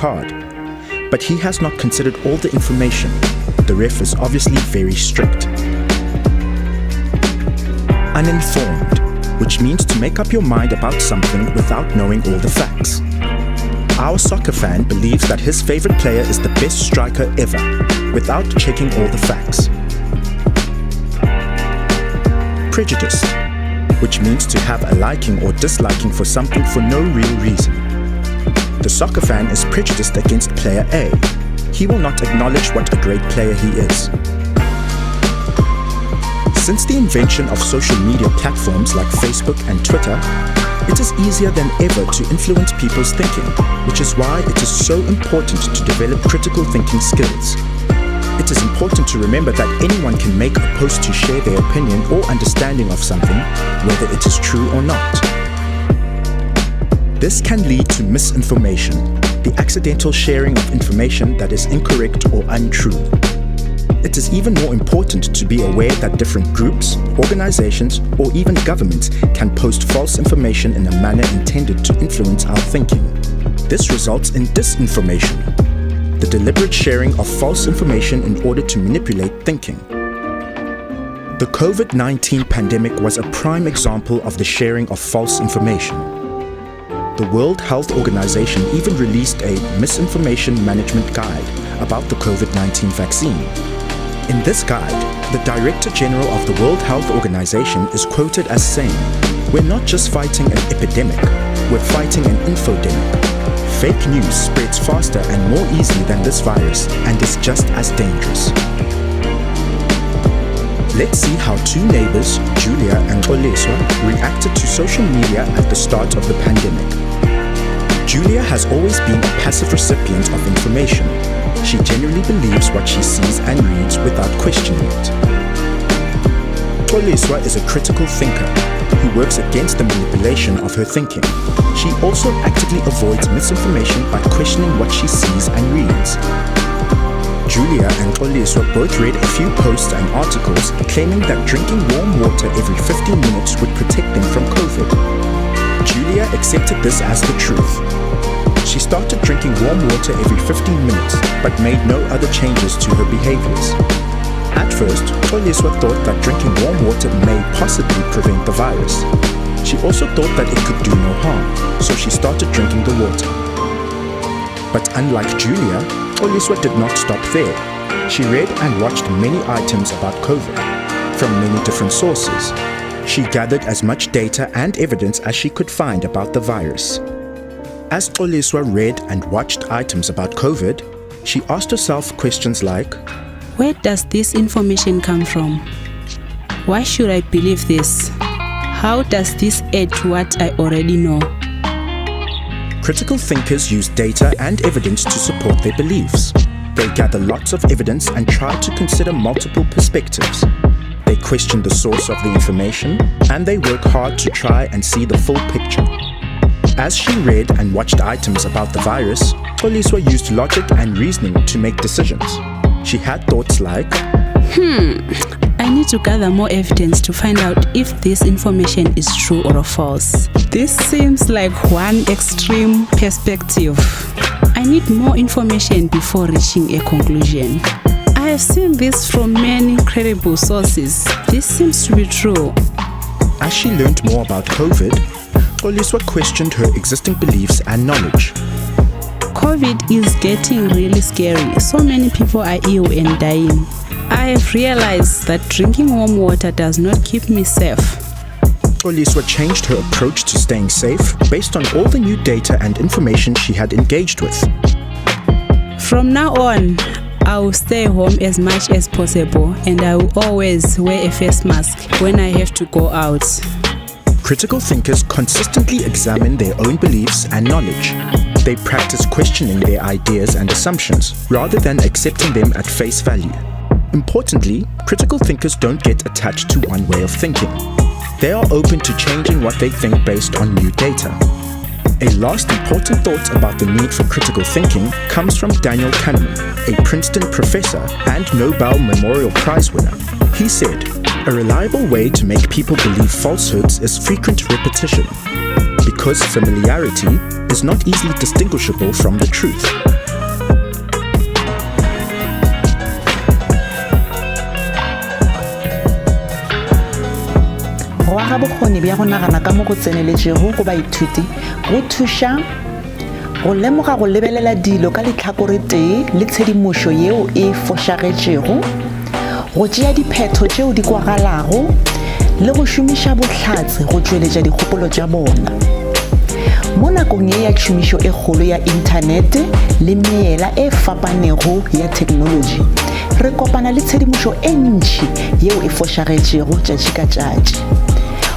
hard. But he has not considered all the information. The ref is obviously very strict. Uninformed, which means to make up your mind about something without knowing all the facts. Our soccer fan believes that his favorite player is the best striker ever, without checking all the facts. Prejudiced, which means to have a liking or disliking for something for no real reason. The soccer fan is prejudiced against player A. He will not acknowledge what a great player he is. Since the invention of social media platforms like Facebook and Twitter, it is easier than ever to influence people's thinking, which is why it is so important to develop critical thinking skills. It is important to remember that anyone can make a post to share their opinion or understanding of something, whether it is true or not. This can lead to misinformation, the accidental sharing of information that is incorrect or untrue. It is even more important to be aware that different groups, organizations, or even governments can post false information in a manner intended to influence our thinking. This results in disinformation, the deliberate sharing of false information in order to manipulate thinking. The COVID-19 pandemic was a prime example of the sharing of false information. The World Health Organization even released a misinformation management guide about the COVID-19 vaccine. In this guide, the Director General of the World Health Organization is quoted as saying, "We're not just fighting an epidemic, we're fighting an infodemic. Fake news spreads faster and more easily than this virus and is just as dangerous." Let's see how two neighbors, Julia and Oleswa, reacted to social media at the start of the pandemic. Julia has always been a passive recipient of information. She genuinely believes what she sees and reads without questioning it. Oleswa is a critical thinker who works against the manipulation of her thinking. She also actively avoids misinformation by questioning what she sees and reads. Julia and Oleswa both read a few posts and articles claiming that drinking warm water every 15 minutes would protect them from COVID. Julia accepted this as the truth. She started drinking warm water every 15 minutes, but made no other changes to her behaviors. At first, Oleswa thought that drinking warm water may possibly prevent the virus. She also thought that it could do no harm, so she started drinking the water. But unlike Julia, Oleswa did not stop there. She read and watched many items about COVID from many different sources. She gathered as much data and evidence as she could find about the virus. As Oleswa read and watched items about COVID, she asked herself questions like, where does this information come from? Why should I believe this? How does this add to what I already know? Critical thinkers use data and evidence to support their beliefs. They gather lots of evidence and try to consider multiple perspectives. They question the source of the information, and they work hard to try and see the full picture. As she read and watched items about the virus, Oleswa used logic and reasoning to make decisions. She had thoughts like, I need to gather more evidence to find out if this information is true or false. This seems like one extreme perspective. I need more information before reaching a conclusion. I have seen this from many credible sources. This seems to be true. As she learned more about COVID, Oleswa questioned her existing beliefs and knowledge. COVID is getting really scary. So many people are ill and dying. I have realized that drinking warm water does not keep me safe. Oleswa changed her approach to staying safe based on all the new data and information she had engaged with. From now on, I will stay home as much as possible, and I will always wear a face mask when I have to go out. Critical thinkers consistently examine their own beliefs and knowledge. They practice questioning their ideas and assumptions rather than accepting them at face value. Importantly, critical thinkers don't get attached to one way of thinking. They are open to changing what they think based on new data. A last important thought about the need for critical thinking comes from Daniel Kahneman, a Princeton professor and Nobel Memorial Prize winner. He said, "A reliable way to make people believe falsehoods is frequent repetition. because familiarity is not easily distinguishable from the truth. Go aga bokgoni bja go nagana ka mo go tseneletšego go baithuti go thuša go lemoga go lebelela dilo ka letlhakore tee le tshedimošo yeo e fošagetšego, go tšea diphetho tšeo di kwagalago le go šomiša bohlatse go tšweletša dikgopolo tša bona. Mo nakong ye ya tšhomišo e kgolo ya inthanete le meela e fapanego ya technology, re kopana le tshedimošo e ntši yeo e fošagetšego tšatši ka tšatši.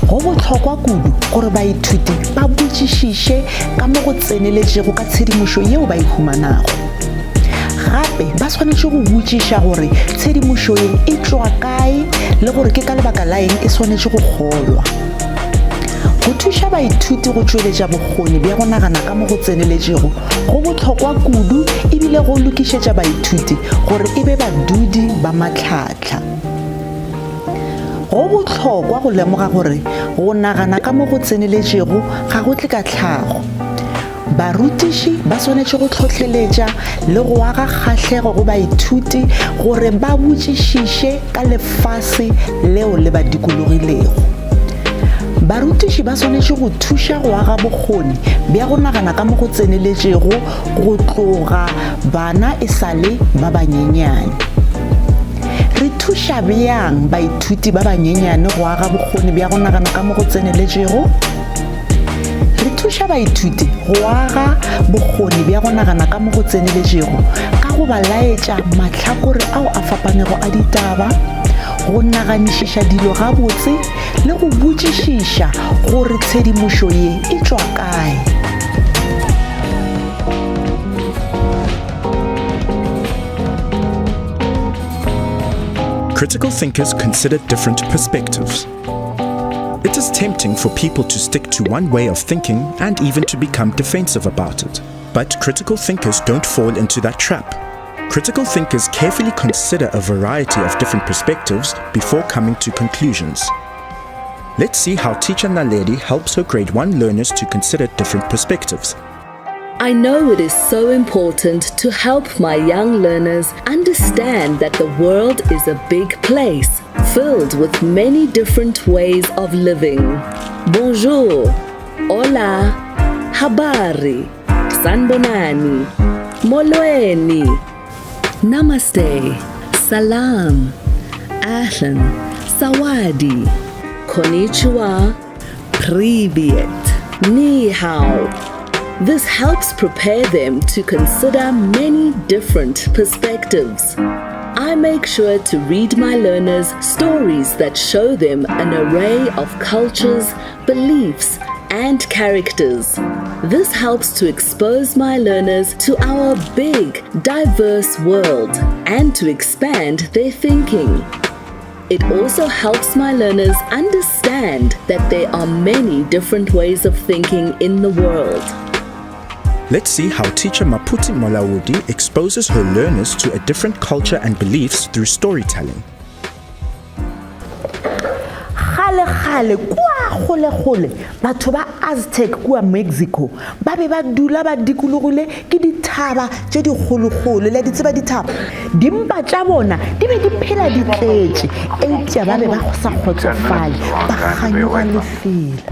Go bohlokwa kudu gore baithuti ba botšišiše ka mo go tseneletšego ka tshedimošo yeo ba e humanago. Gape ba swanetše go botšiša gore tshedimošo ye e tšwa kae le gore ke ka lebaka la eng e swanetše go kgolwa. Go thuša baithuti go tšweletša bokgoni bja go nagana ka mo go tseneletšego go bohlokwa kudu ebile go lokišetša baithuti gore e be badudi ba matlhatlha. Go bohlokwa go lemoga gore go nagana ka mo go tseneletšego ga go tle ka tlhago. Barutiši ba swanetše go tlhotlheletša le go aga kgahlego go baithuti gore ba botšišiše ka lefase leo le ba dikologilego. Barutiši ba swanetše go thuša go aga bokgoni bja go nagana ka mo go tseneletšego go tloga bana e sale ba banyenyane. Re thuša bjang baithuti ba banyenyane go aga bokgoni bja go nagana ka mo go tseneletšego? Re thuša baithuti go aga bokgoni bja go nagana ka mo go tseneletšego ka go ba laetša mahlakore ao a fapanego a ditaba, go naganišiša dilo gabotse le go botšišiša gore tshedimošo ye e tšwa kae. Critical thinkers consider different perspectives. It is tempting for people to stick to one way of thinking and even to become defensive about it. But critical thinkers don't fall into that trap. Critical thinkers carefully consider a variety of different perspectives before coming to conclusions. Let's see how teacher Naledi helps her grade 1 learners to consider different perspectives. I know it is so important to help my young learners understand that the world is a big place filled with many different ways of living. Bonjour, hola, habari, sanbonani, molweni, namaste, salam, ahlan, sawadi, konnichiwa, privyet, ni hao. This helps prepare them to consider many different perspectives. I make sure to read my learners stories that show them an array of cultures, beliefs, and characters. This helps to expose my learners to our big, diverse world and to expand their thinking. It also helps my learners understand that there are many different ways of thinking in the world. Let's see how teacher Maputi Molaudi exposes her learners to a different culture and beliefs through storytelling. Gale kwa gole batho ba Aztec kwa Mexico ba be ba dula ba dikologile ke dithaba tše di gologolo le di tseba dithaba dimpa tša bona di be di phela di tletše eupša ba be ba go sa kgotsofale ba ganyoga lefela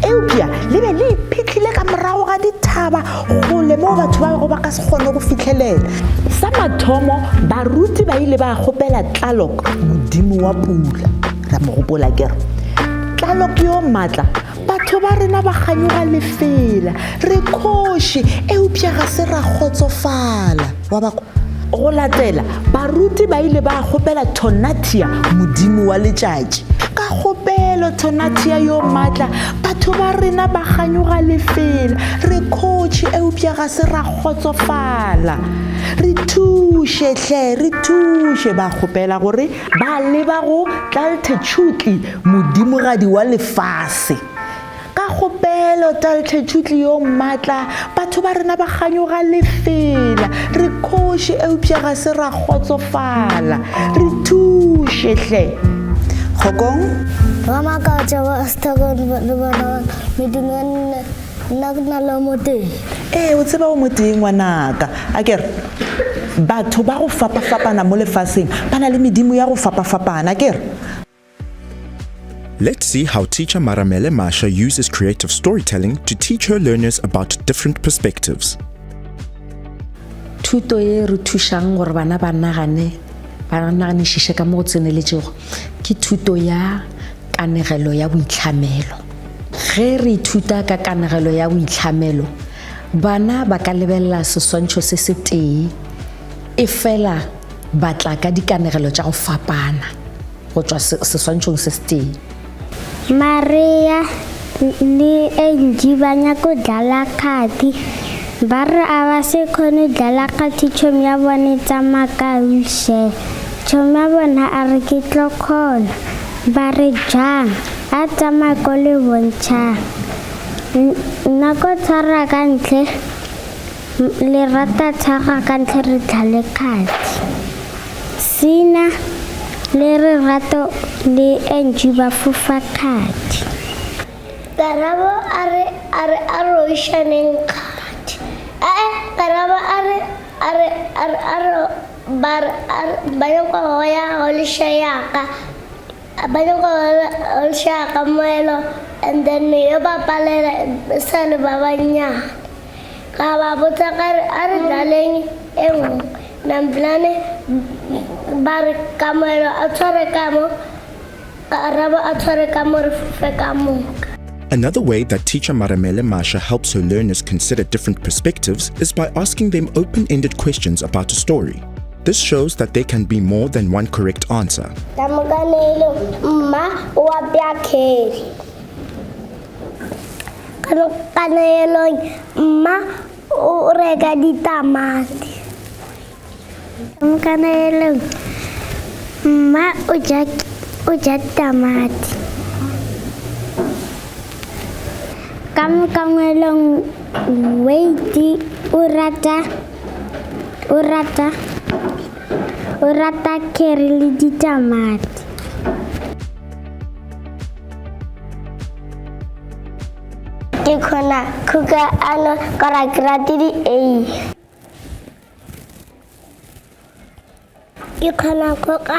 eupša le be le iphitlhile ka morago ga dithaba gole mo batho ba go ba ka se kgone go fitlhelela sa mathomo baruti ba ile ba gopela Tlaloc modimo wa pula ra mo gopola kere Tlaloc yo matla batho ba rena ba ganyoga lefela re khoshi eupša ga se ra kgotsofala wa ba go latela baruti ba ile ba gopela Tonatiuh modimo wa letšatši ka gopelo Tonatiuh yo matla batho ba rena ba ganyoga lefela re khoshi eupša ga se ra kgotsofala re thuše hle re thuše ba gopela gore ba leba go Tlaltechutli modimogadi wa lefase ka gopelo Tlaltechutli yo matla batho ba rena ba ganyoga lefela re khoši eupša ga se ra kgotsofala re thuše hle Kgokong Mama ka tšaba stagon le bona medingane O tseba o mo teng ngwanaka a kere batho ba go fapafapana mo lefatsheng ba na le medimo ya go fapafapana kere. Let's see how teacher Maramele Masha uses creative storytelling to teach her learners about different perspectives. Thuto ye re thušang gore bana ba naganishishe ka mo go tseneletšego ke thuto ya kanegelo ya boitlhamelo. Ge re ithuta ka kanegelo ya boitlhamelo, bana ba ka lebelela seswantšho se se tee e fela ba tla ka dikanegelo tša go fapana go tšwa seswantšhong se se tee. Maria le Angie ba nyaka go dlala kgati ba re a ba se kgone dlala kgati tšhomi ya bone tsamaya ka wheelchair. Tšhomi ya bona a re ke tlo kgona ba re jang a tsamaya ko le bontšhang. Nna ko tshwara ka ntle le rata tshwara ka ntle re dlale kgati. Sina le re rato le Angie ba fofa kgati. Karabo a roishaneng kgati. Karabo ba nyaka go ya go leshayaka. Ba nyaka go leshayaka moelo and then yo ba palela sa le ba banya. Ka ba botsa ka re dlaleng e nngwe na mblane ba re ka moelo a tshware ka mo Karabo a tshware ka mo re fofe ka mo. Another way that teacher Maramele Masha helps her learners consider different perspectives is by asking them open-ended questions about a story. This shows that there can be more than one correct answer. Ma wa biakeri. Kanelong ma o reka ditamati. Kanelong ma o ja tamati. Kanelong wait o rata keri le ditamati. Ke khona khuka ano kara krati di ei. Ke khona khuka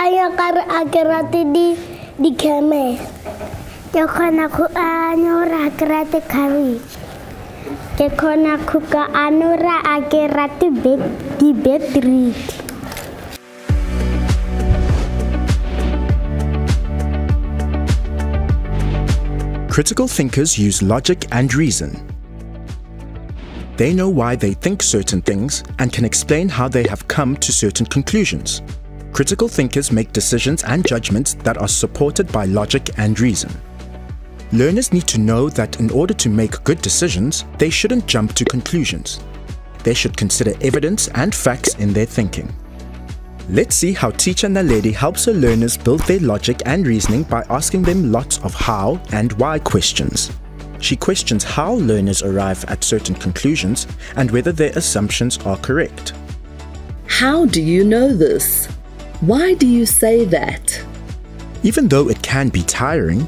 ayo kar akrati di keme. Ke khona khuka ano ra krati cabbage. Ke khona khuka ano ra akrati di beetroot. Critical thinkers use logic and reason. They know why they think certain things and can explain how they have come to certain conclusions. Critical thinkers make decisions and judgments that are supported by logic and reason. Learners need to know that in order to make good decisions, they shouldn't jump to conclusions. They should consider evidence and facts in their thinking. Let's see how teacher Naledi helps her learners build their logic and reasoning by asking them lots of how and why questions. She questions how learners arrive at certain conclusions and whether their assumptions are correct. How do you know this? Why do you say that? Even though it can be tiring,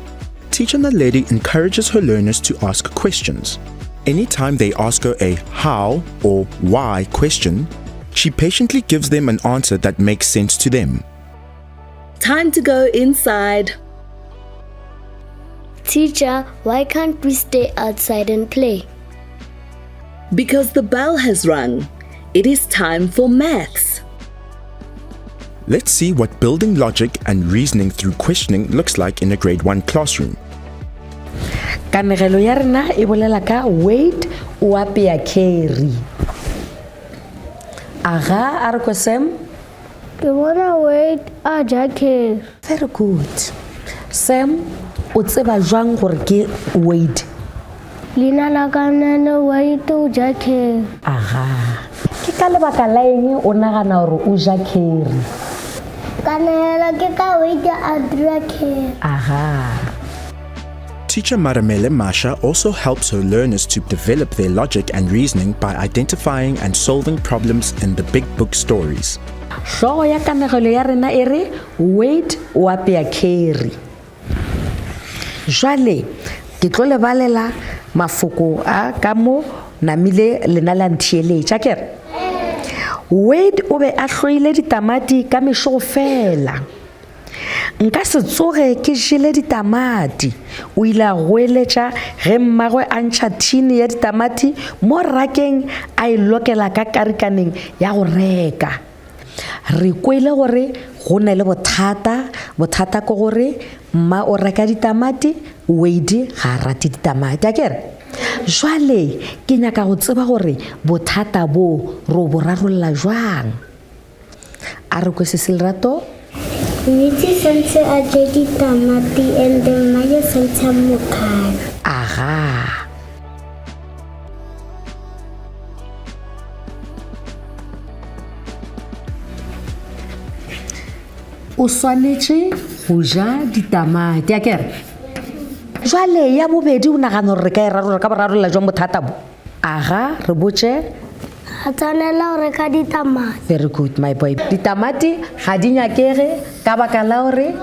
teacher Naledi encourages her learners to ask questions. Anytime they ask her a how or why question, she patiently gives them an answer that makes sense to them. Time to go inside. Teacher, why can't we stay outside and play? Because the bell has rung. It is time for maths. Let's see what building logic and reasoning through questioning looks like in a grade 1 classroom. Kanegelo ya rena e bolela ka wait o apea carry. Aga a re ko Sam? Ke bona wait a ja carry. Very good. Sam, o tseba jwang gore ke wait? Lina la kanana wait o ja carry. Aha. Ke ka lebaka la eng o nagana gore o ja carry? Kanela ke ka wait a dira carry. Aha. Teacher Maramele Masha also helps her learners to develop their logic and reasoning by identifying and solving problems in the big book stories. Hlogo ya kanegelo ya rena e re wait o apea carry. Jwale ke tlo le balela mafoko a ka mo namile lena la nthieletša kere Wade o be a hloile ditamati ka mešogo fela nka se tsoge ke jele ditamati o ile a goeletša ge mmagwe a ntšha thini ya ditamati mo rakeng a ilokela ka karikaneng ya go reka re kwele gore go na le bothata ko gore mma o reka ditamati Wade ga a rate ditamati a kere jwale ke nyaka go tseba gore bothata bo ro bo rarolola jwang a re kwe se Lerato Witse santse a je ditamati and then maya santse a mokana. Aha. O swanetše go ja ditamati a kere jwale ya bobedi o nagana gore re ka e rarola ka borarolola jwa bothata bo aga re botše A tshwanela go reka ditamati. very good my boy ditamati ga di nyakege ka baka la gore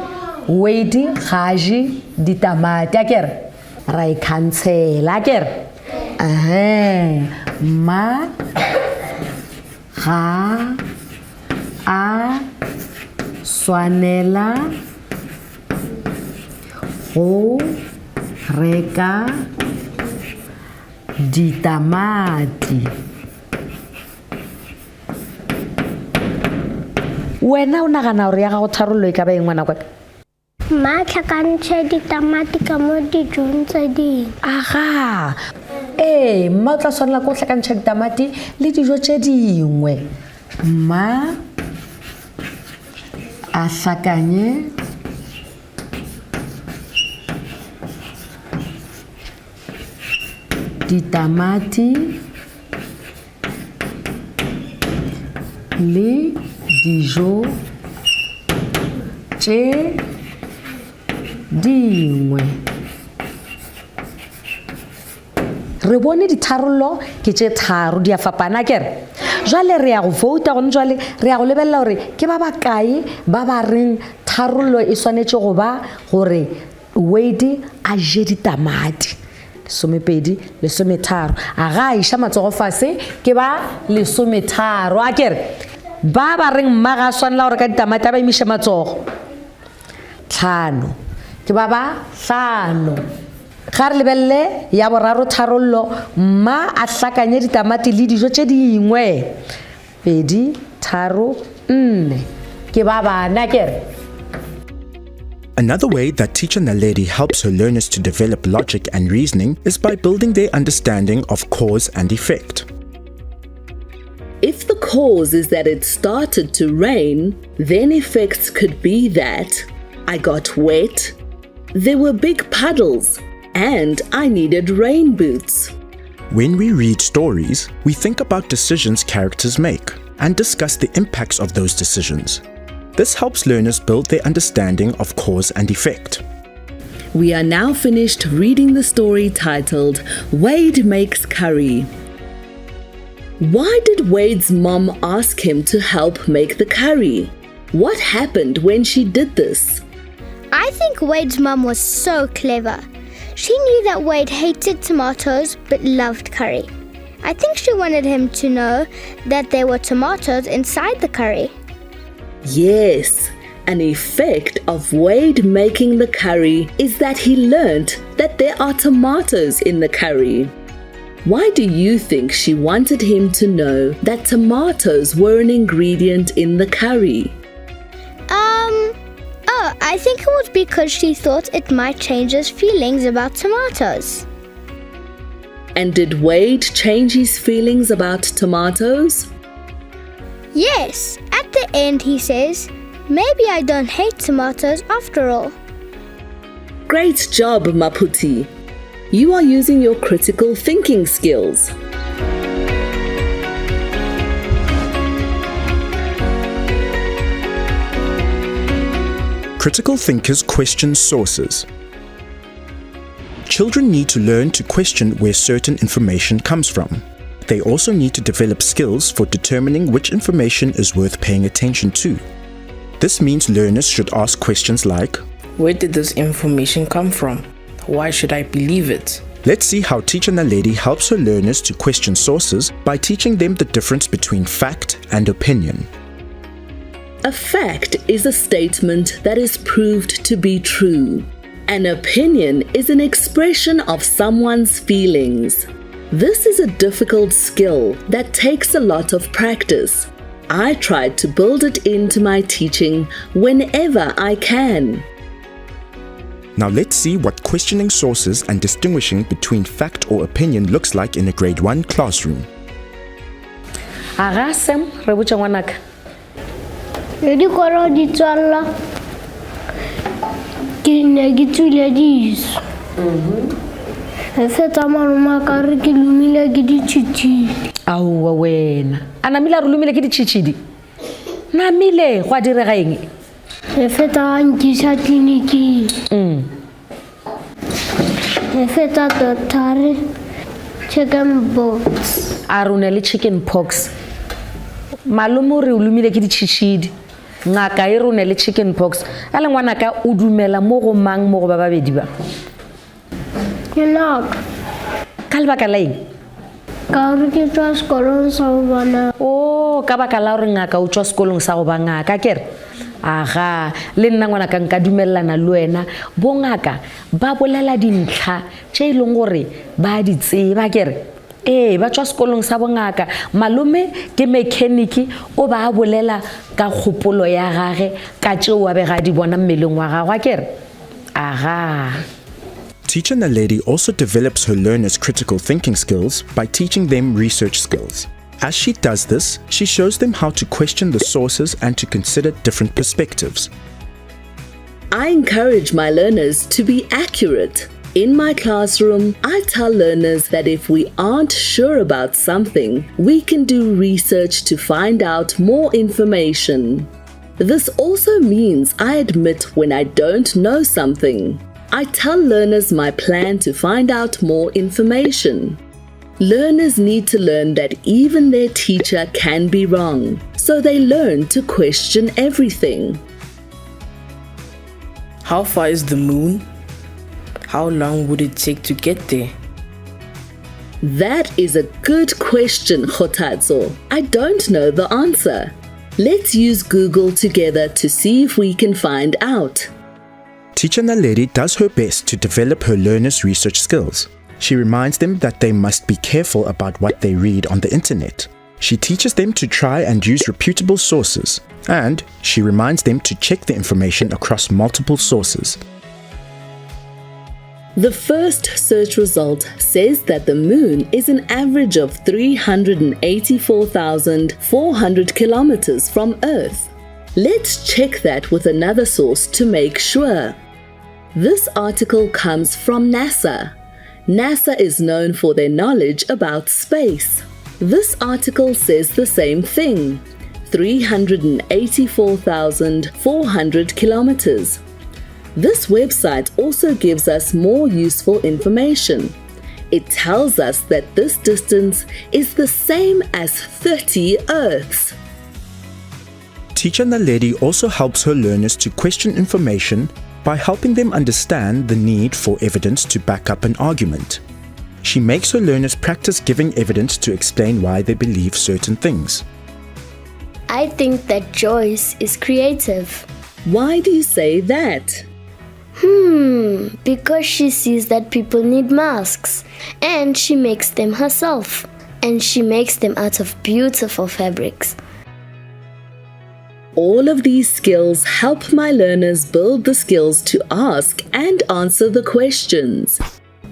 Wade ga je ditamati a kere ra e cancela a kere ma ga a swanela go reka ditamati wena o nagana gore ya ga go tharollo e ka ba engwana kwa Ma tlhakantšhe ditamati ka mo dijong tse dingwe. aga mma o tla swanela ko tlhakantšha ditamati le dijo tše dingwe mma a hlakanye ditamati le dijo tše dingwe re bone ditharollo ke tše tharo di a fapana kere jwale re ya go vouta gone jwale re ya go lebelela gore ke ba bakae ba ba reng tharollo e swanetše go ba gore Wade a je ditamati 13 aga a iša matsogo fase ke ba 13 a kere ba ba reng mma ga a swanela gore ka ditamati a ba imiše matsogo 5 ke ba 5 ga re lebelele ya boraro tharollo mma a hlakanye ditamati le dijo tše dingwe 2 3 4 ke ba bana kere. Another way that teacher Naledi helps her learners to develop logic and reasoning is by building their understanding of cause and effect. If the cause is that it started to rain, then effects could be that I got wet, there were big puddles, and I needed rain boots. When we read stories, we think about decisions characters make and discuss the impacts of those decisions. This helps learners build their understanding of cause and effect. We are now finished reading the story titled Wade Makes Curry. Why did Wade's mom ask him to help make the curry? What happened when she did this? I think Wade's mum was so clever. She knew that Wade hated tomatoes but loved curry. I think she wanted him to know that there were tomatoes inside the curry. Yes, an effect of Wade making the curry is that he learned that there are tomatoes in the curry. Why do you think she wanted him to know that tomatoes were an ingredient in the curry? I think it was because she thought it might change his feelings about tomatoes. And did Wade change his feelings about tomatoes? Yes, at the end he says, maybe I don't hate tomatoes after all. Great job, Maputi. You are using your critical thinking skills. Critical thinkers question sources. Children need to learn to question where certain information comes from. They also need to develop skills for determining which information is worth paying attention to. This means learners should ask questions like, where did this information come from? why should I believe it? Let's see how Teacher Naledi helps her learners to question sources by teaching them the difference between fact and opinion. A fact is a statement that is proved to be true. An opinion is an expression of someone's feelings. This is a difficult skill that takes a lot of practice. I try to build it into my teaching whenever I can. Now let's see what questioning sources and distinguishing between fact or opinion looks like in a grade 1 classroom. Aga Sam, re botsa ngwanaka. Dikoro di tswalla ke ne ke tswile diso e fetsa maloma ka re ke lumile ke ditshitshidi Aowa wena a namile re lumile ke ditshitshidi namile go a direga eng e fetsa ga nkisa tleliniking e fetsa doctor chicken box a rone le chicken pox malome re o lumile ke ditshitshidi ngaka e rone le chicken pox a le ngwanaka o dumela mo go mang mo go ba babedi ba ke naka ka lebaka la eng ka re ke tswa sekolong sa go bona ka baka la gore ngaka o tswa sekolong sa go ba ngaka kere aga le nna ngwanaka nka dumelana le wena bo ngaka ba bolela dintlha tše e leng gore ba di tseba kere ba tswa sekolong sa bongaka malome ke mechanic o ba bolela ka kgopolo ya gage ka tšeo wa bega di bona mmeleng wa gagwe kere aga. Teacher Naledi also develops her learners' critical thinking skills by teaching them research skills. As she does this, she shows them how to question the sources and to consider different perspectives. I encourage my learners to be accurate. In my classroom, I tell learners that if we aren't sure about something, we can do research to find out more information. This also means I admit when I don't know something. I tell learners my plan to find out more information. Learners need to learn that even their teacher can be wrong, so they learn to question everything. How far is the moon? How long would it take to get there? That is a good question, Khotatso. I don't know the answer. Let's use Google together to see if we can find out. Teacher Naledi does her best to develop her learners' research skills. She reminds them that they must be careful about what they read on the internet. She teaches them to try and use reputable sources, and she reminds them to check the information across multiple sources. The first search result says that the moon is an average of 384,400 kilometers from Earth. Let's check that with another source to make sure. This article comes from NASA. NASA is known for their knowledge about space. This article says the same thing, 384,400 kilometers. This website also gives us more useful information. It tells us that this distance is the same as 30 Earths. Teacher Naledi also helps her learners to question information by helping them understand the need for evidence to back up an argument. She makes her learners practice giving evidence to explain why they believe certain things. I think that Joyce is creative. Why do you say that? Because she sees that people need masks and she makes them herself, and she makes them out of beautiful fabrics. All of these skills help my learners build the skills to ask and answer the questions.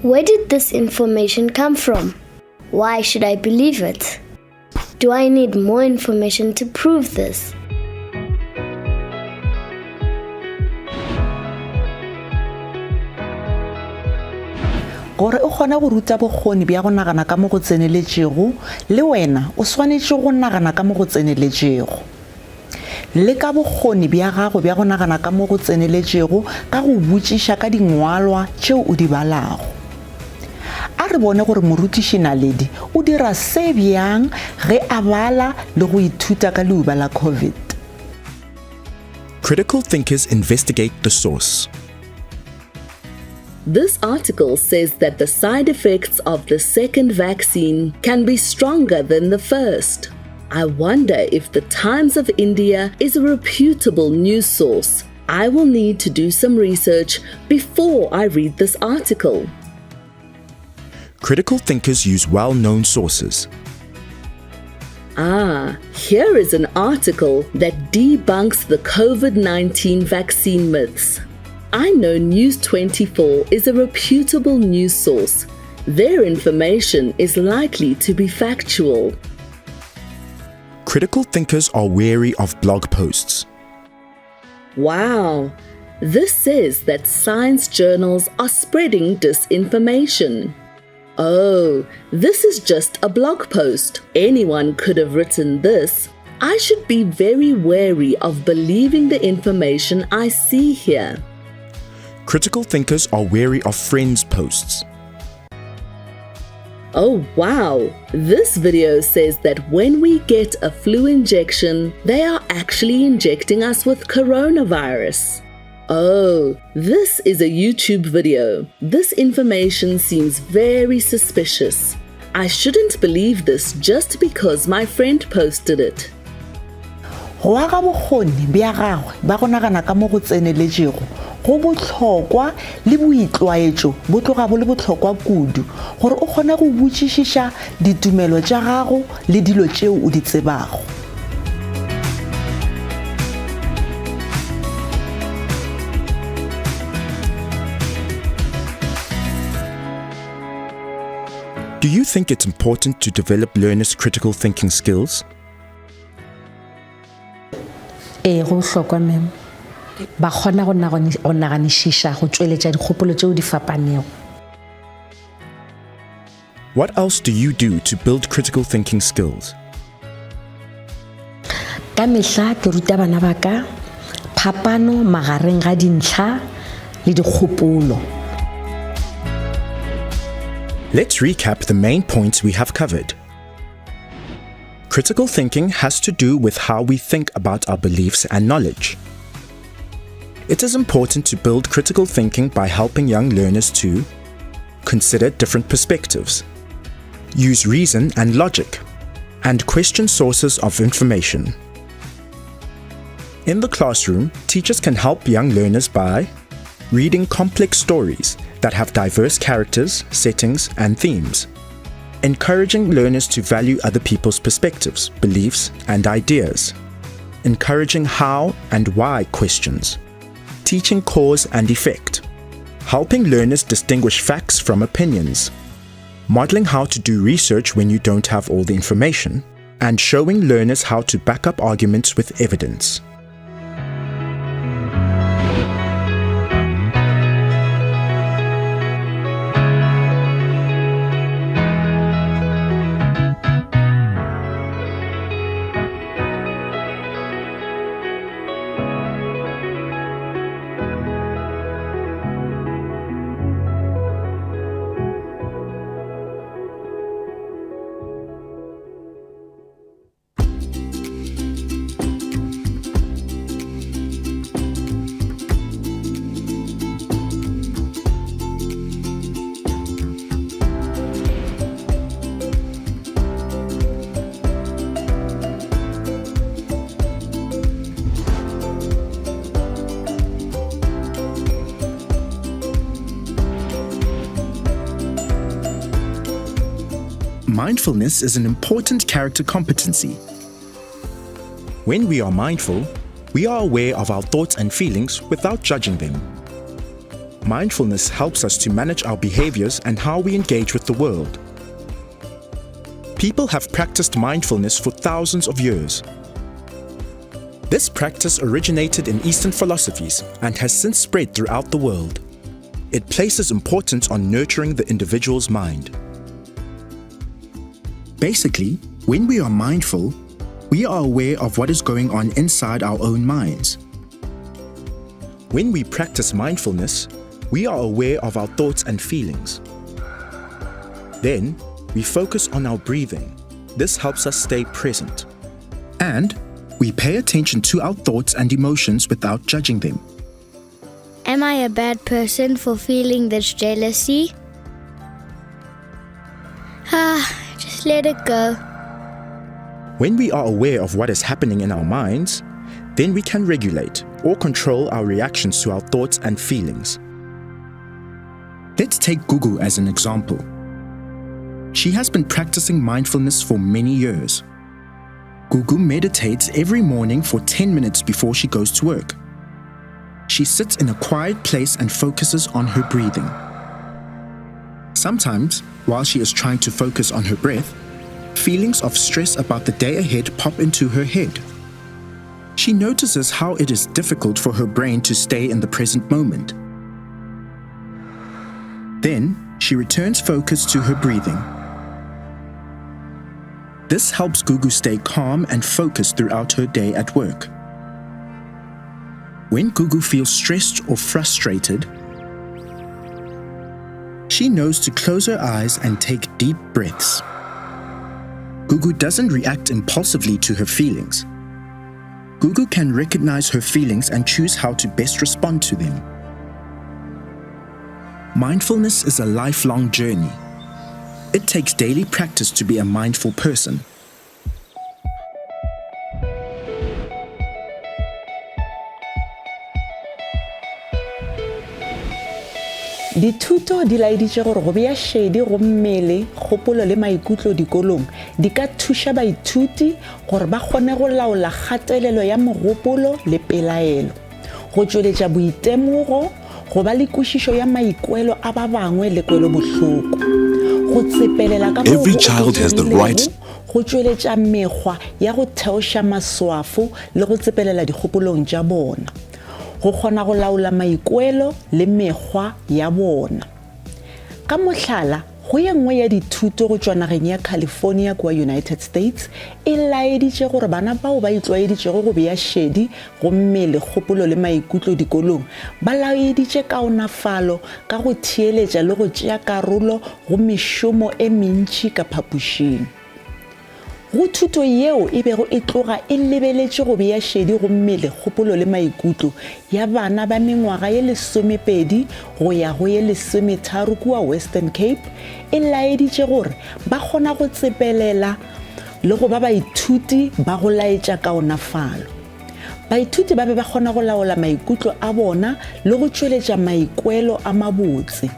Where did this information come from? Why should I believe it? Do I need more information to prove this? gore o kgona go ruta bokgoni bja go nagana ka mo go tseneletšego le wena o swanetše go nagana ka mo go tseneletšego le ka bokgoni bja gago bja go nagana ka mo go tseneletšego ka go botšiša ka dingwalwa tšeo o di balago a re bone gore morutiši Naledi o dira se bjang ge a bala le go ithuta ka leuba la COVID. Critical thinkers investigate the source. This article says that the side effects of the second vaccine can be stronger than the first. I wonder if the Times of India is a reputable news source. I will need to do some research before I read this article. Critical thinkers use well-known sources. Here is an article that debunks the COVID-19 vaccine myths. I know News 24 is a reputable news source. Their information is likely to be factual. Critical thinkers are wary of blog posts. Wow! This says that science journals are spreading disinformation. Oh, this is just a blog post. Anyone could have written this. I should be very wary of believing the information I see here. Critical thinkers are wary of friends' posts. Oh wow! This video says that when we get a flu injection, they are actually injecting us with coronavirus. Oh, this is a YouTube video. This information seems very suspicious. I shouldn't believe this just because my friend posted it. Go aga bokgoni bja gagwe ba go nagana ka mo go tseneletsego go botlhokwa le boitlwaetso bo tloga bo le botlhokwa kudu gore o kgone go botšišiša ditumelo tša gago le dilo tšeo o di tsebago. Do you think it's important to develop learners' critical thinking skills? Go hlokwa mem. Ba kgona go naganishisha go tšweletša dikgopolo tšeo di fapanego. What else do you do to build critical thinking skills? Ka mehla ke ruta bana ba ka phapano magareng ga dintlha le dikgopolo. Let's recap the main points we have covered. Critical thinking has to do with how we think about our beliefs and knowledge. It is important to build critical thinking by helping young learners to consider different perspectives, use reason and logic, and question sources of information. In the classroom, teachers can help young learners by reading complex stories that have diverse characters, settings, and themes, encouraging learners to value other people's perspectives, beliefs, and ideas, encouraging how and why questions, teaching cause and effect, helping learners distinguish facts from opinions, modeling how to do research when you don't have all the information, and showing learners how to back up arguments with evidence. Mindfulness is an important character competency. When we are mindful, we are aware of our thoughts and feelings without judging them. Mindfulness helps us to manage our behaviors and how we engage with the world. People have practiced mindfulness for thousands of years. This practice originated in Eastern philosophies and has since spread throughout the world. It places importance on nurturing the individual's mind. Basically, when we are mindful, we are aware of what is going on inside our own minds. When we practice mindfulness, we are aware of our thoughts and feelings. Then, we focus on our breathing. This helps us stay present. And we pay attention to our thoughts and emotions without judging them. Am I a bad person for feeling this jealousy? Just let it go. When we are aware of what is happening in our minds, then we can regulate or control our reactions to our thoughts and feelings. Let's take Gugu as an example. She has been practicing mindfulness for many years. Gugu meditates every morning for 10 minutes before she goes to work. She sits in a quiet place and focuses on her breathing. Sometimes, while she is trying to focus on her breath, feelings of stress about the day ahead pop into her head. She notices how it is difficult for her brain to stay in the present moment. Then, she returns focus to her breathing. This helps Gugu stay calm and focused throughout her day at work. When Gugu feels stressed or frustrated, she knows to close her eyes and take deep breaths. Gugu doesn't react impulsively to her feelings. Gugu can recognize her feelings and choose how to best respond to them. Mindfulness is a lifelong journey. It takes daily practice to be a mindful person. Dithuto di laeditse gore go bea shedi go mmele, kgopolo le maikutlo dikolong di ka thuša baithuti gore ba kgone go laola kgatelelo ya mogopolo le pelaelo, go tšweletša boitemogo, go ba le kwešišo ya maikwelo a ba bangwe le kwelobohloko, go tsepelela ka Every child has the right go tšweletša mekgwa ya go theoša maswafo le go tsepelela dikgopolong tša bona, go kgona go laola maikwelo le mekgwa ya bona. Ka mohlala, go ye nngwe ya dithuto go tšwa nageng ya California kwa United States e laeditše gore bana bao ba itlwaeditšego go bea shedi go mmele, kgopolo le maikutlo dikolong ba laeditše kaonafalo ka go theeletša le go tšea karolo go mešomo e mentši ka phapošing. Go thuto yeo e bego e tloga e lebeletše go bea shedi go mmele, kgopolo le maikutlo ya bana ba mengwaga ye 12 go ya go ye 13 kua Western Cape e laeditše gore ba kgona go tsepelela le go ba baithuti ba go laetša kaonafalo. Baithuti ba be ba kgona go laola maikutlo a bona le go tšweletša maikwelo a mabotse.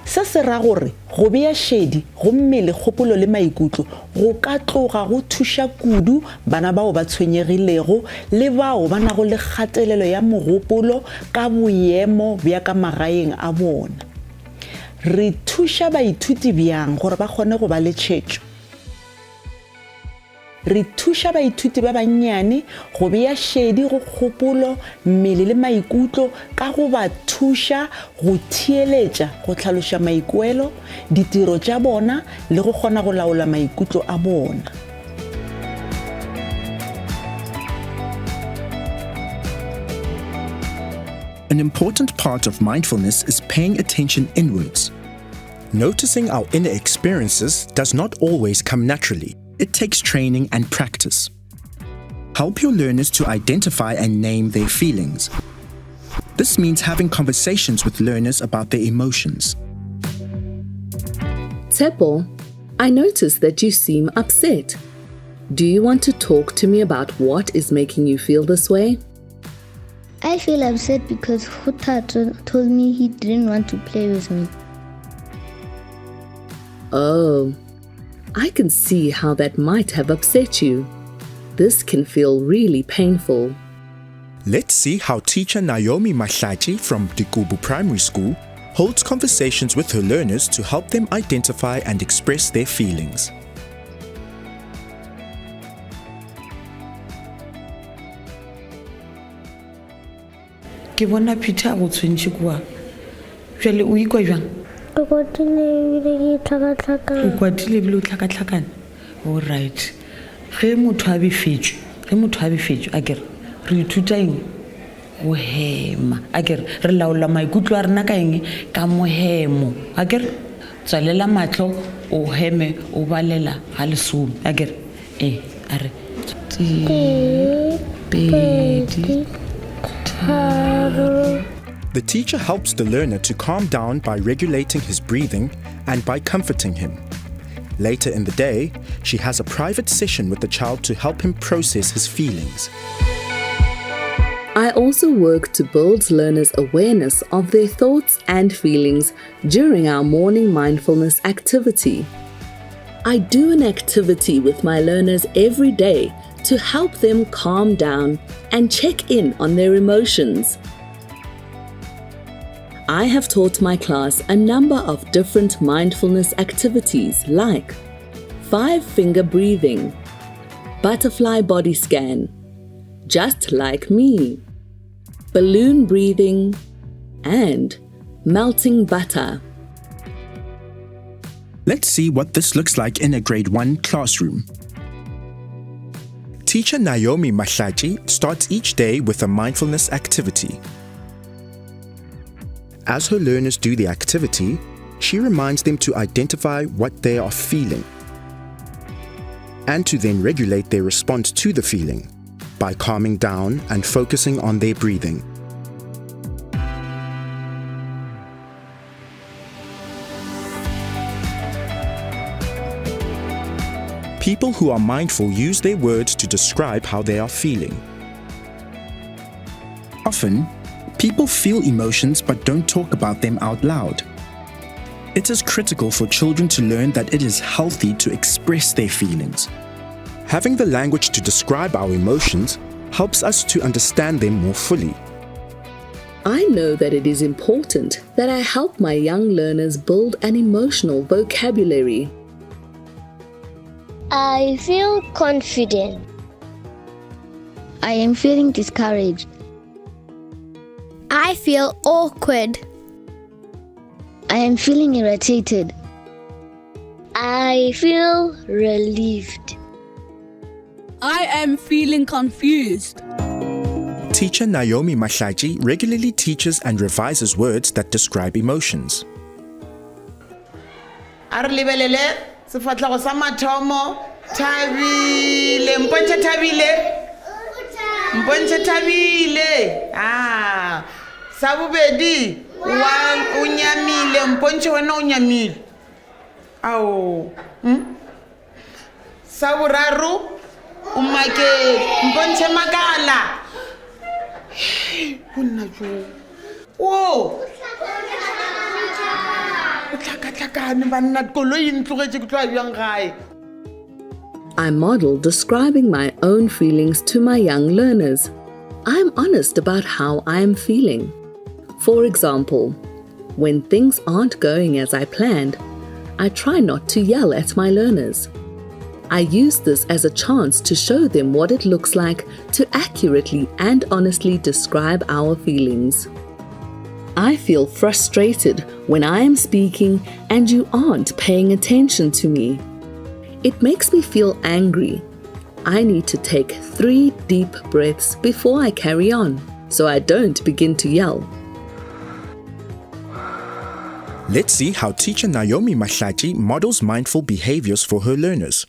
Se se ra gore go bea shedi go mmele, kgopolo le maikutlo go ka tloga go thuša kudu bana bao ba tshwenyegilego le bao ba nago le kgatelelo ya mogopolo ka boemo bja ka magaeng a bona. Re thuša baithuti bjang gore ba kgone go ba le tšhetšo? Re thuša baithuti ba bannyane go bea shedi go kgopolo, mmele le maikutlo ka go ba thuša go theeletša go tlhaloša maikwelo, ditiro tša bona le go kgona go laola maikutlo a bona. An important part of mindfulness is paying attention inwards. Noticing our inner experiences does not always come naturally. It takes training and practice. Help your learners to identify and name their feelings. This means having conversations with learners about their emotions. Tsepo, I notice that you seem upset. Do you want to talk to me about what is making you feel this way? I feel upset because Hutato told me he didn't want to play with me. Oh, I can see how that might have upset you. This can feel really painful. Let's see how teacher Naomi Mahlachi from Dikubu Primary School holds conversations with her learners to help them identify and express their feelings. Ke bona Peter go tshwentse kwa. Jwale o ikwa jwang? Ke kwatile ebile ke tlhakatlhakane. O kwatile ebile o tlhakatlhakane. All right. Ge motho a befetšwe, a kere re ithuta eng? Go hema. A kere re laola maikutlo a rena ka eng? Ka mohemo. A kere tswalela matlo o heme o balela ga lesome. A kere a re pedi, tharo. The teacher helps the learner to calm down by regulating his breathing and by comforting him. Later in the day, she has a private session with the child to help him process his feelings. I also work to build learners' awareness of their thoughts and feelings during our morning mindfulness activity. I do an activity with my learners every day to help them calm down and check in on their emotions. I have taught my class a number of different mindfulness activities like 5-finger breathing, butterfly body scan, just like me, balloon breathing, and melting butter. Let's see what this looks like in a grade 1 classroom. Teacher Naomi Mahlaji starts each day with a mindfulness activity. As her learners do the activity, she reminds them to identify what they are feeling and to then regulate their response to the feeling by calming down and focusing on their breathing. People who are mindful use their words to describe how they are feeling. Often, people feel emotions but don't talk about them out loud. It is critical for children to learn that it is healthy to express their feelings. Having the language to describe our emotions helps us to understand them more fully. I know that it is important that I help my young learners build an emotional vocabulary. I feel confident. I am feeling discouraged. I feel awkward. I am feeling irritated. I feel relieved. I am feeling confused. Teacher Naomi Mahlaji regularly teaches and revises words that describe emotions. Arlibelele, sefatlago sa mathomo, thabile, mpontshe thabile. Mpontshe thabile. Sa bobedi, wa unyamile, mpontshe wena unyamile. Ao. Sa boraro, umake, mpontshe makala. Bonna jo. Wo. I model describing my own feelings to my young learners. I'm honest about how I am feeling. For example, when things aren't going as I planned, I try not to yell at my learners. I use this as a chance to show them what it looks like to accurately and honestly describe our feelings. I feel frustrated when I am speaking and you aren't paying attention to me. It makes me feel angry. I need to take 3 deep breaths before I carry on, so I don't begin to yell. Let's see how teacher Naomi Mahlaji models mindful behaviors for her learners.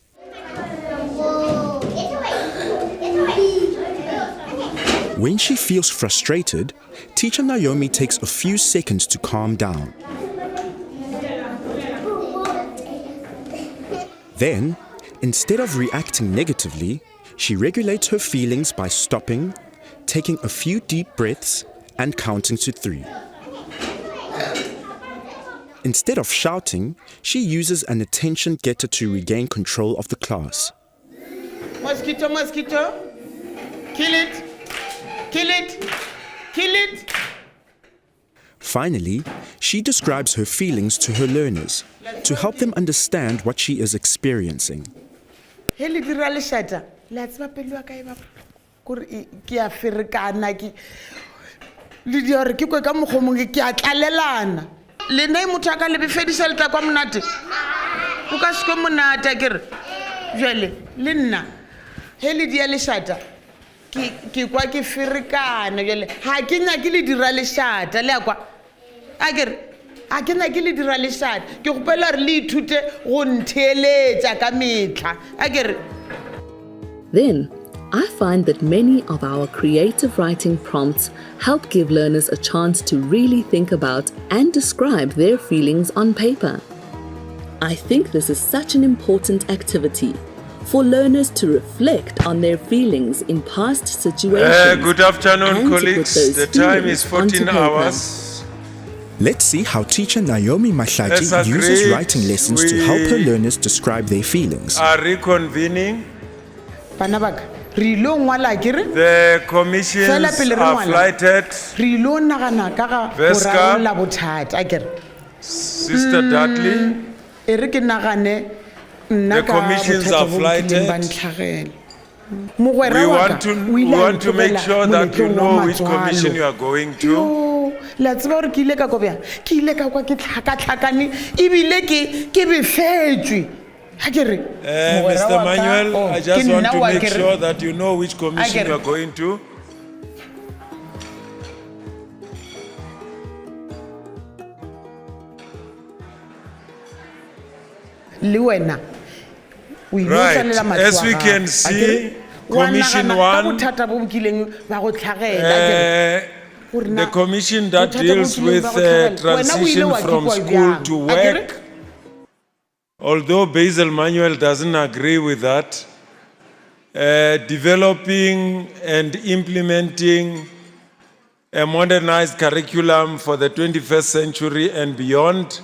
When she feels frustrated, teacher Naomi takes a few seconds to calm down. Then, instead of reacting negatively, she regulates her feelings by stopping, taking a few deep breaths, and counting to 3. Instead of shouting, she uses an attention getter to regain control of the class. Mosquito, mosquito. Kill it. Kill it. Kill it. Finally, she describes her feelings to her learners to help them understand what she is experiencing. Heli dira leshata. La tsba pelo ka eba kore ke a ferekana ke le di hore ke kwe ka mogomong ke a tlalelana. Le nei motho ka le befedisa le tla kwa monate. O ka se kwa monate akere. Jwale le nna heli dia leshata. Ke kwa ke ferekana jwale ha ke nya ke le dira leshata le akwa akere a ke nya ke le dira leshata ke gopela re le ithute go ntheeletsa ka metla akere. Then I find that many of our creative writing prompts help give learners a chance to really think about and describe their feelings on paper. I think this is such an important activity for learners to reflect on their feelings in past situations. Good afternoon, and to put colleagues. those The time is feelings onto 14 paper. hours. Let's see how teacher Naomi As Mahlaji uses agreed, writing lessons to help her we learners describe their feelings. Are reconvening. Bana ba ka, re ilo ngwala akere? The commissions Fela pele re are ngwala. flighted. Re ilo nagana ka ga go Veska. rarolla bothata akere? Sister Dudley, E re ke nagane nna The ka commissions bothata are bo flighted. nkileng ba ntlhagela. we Mogwera wa want ka, to, o we ile a want to make ntlogela sure that you moletlong wa know which matswalo. commission you are going to. Yo, la tseba gore ke ile ka kobjang ke ile ka kwa ke tlhakatlhakane ebile ke befetswe ha ke re mogwera Mr. wa ka, Manuel, oh, I ke just want nna to wa make ke re- sure that you know which commission Akere. you are going to. le wena o ile o Right. tlalela matlo As a we gago. can see, Akere? Wa Commission nagana one, ka bothata bo bokileng ba go tlhagela akere? Gore the na commission that bothata bo deals bokileng with ba go tlhagela. Wena o ile transition wa from kekwa school bjang? to Akere? work, although Basil Manuel doesn't agree with that, developing and implementing a modernized curriculum for the 21st century and beyond.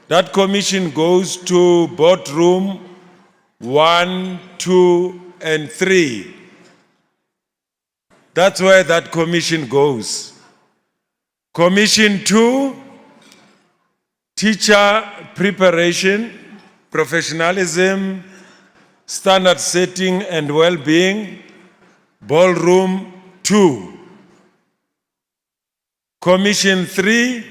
That commission goes to boardroom 1, 2, and 3. That's where that commission goes. Commission 2, teacher preparation, professionalism, standard setting and well-being, ballroom 2. Commission 3,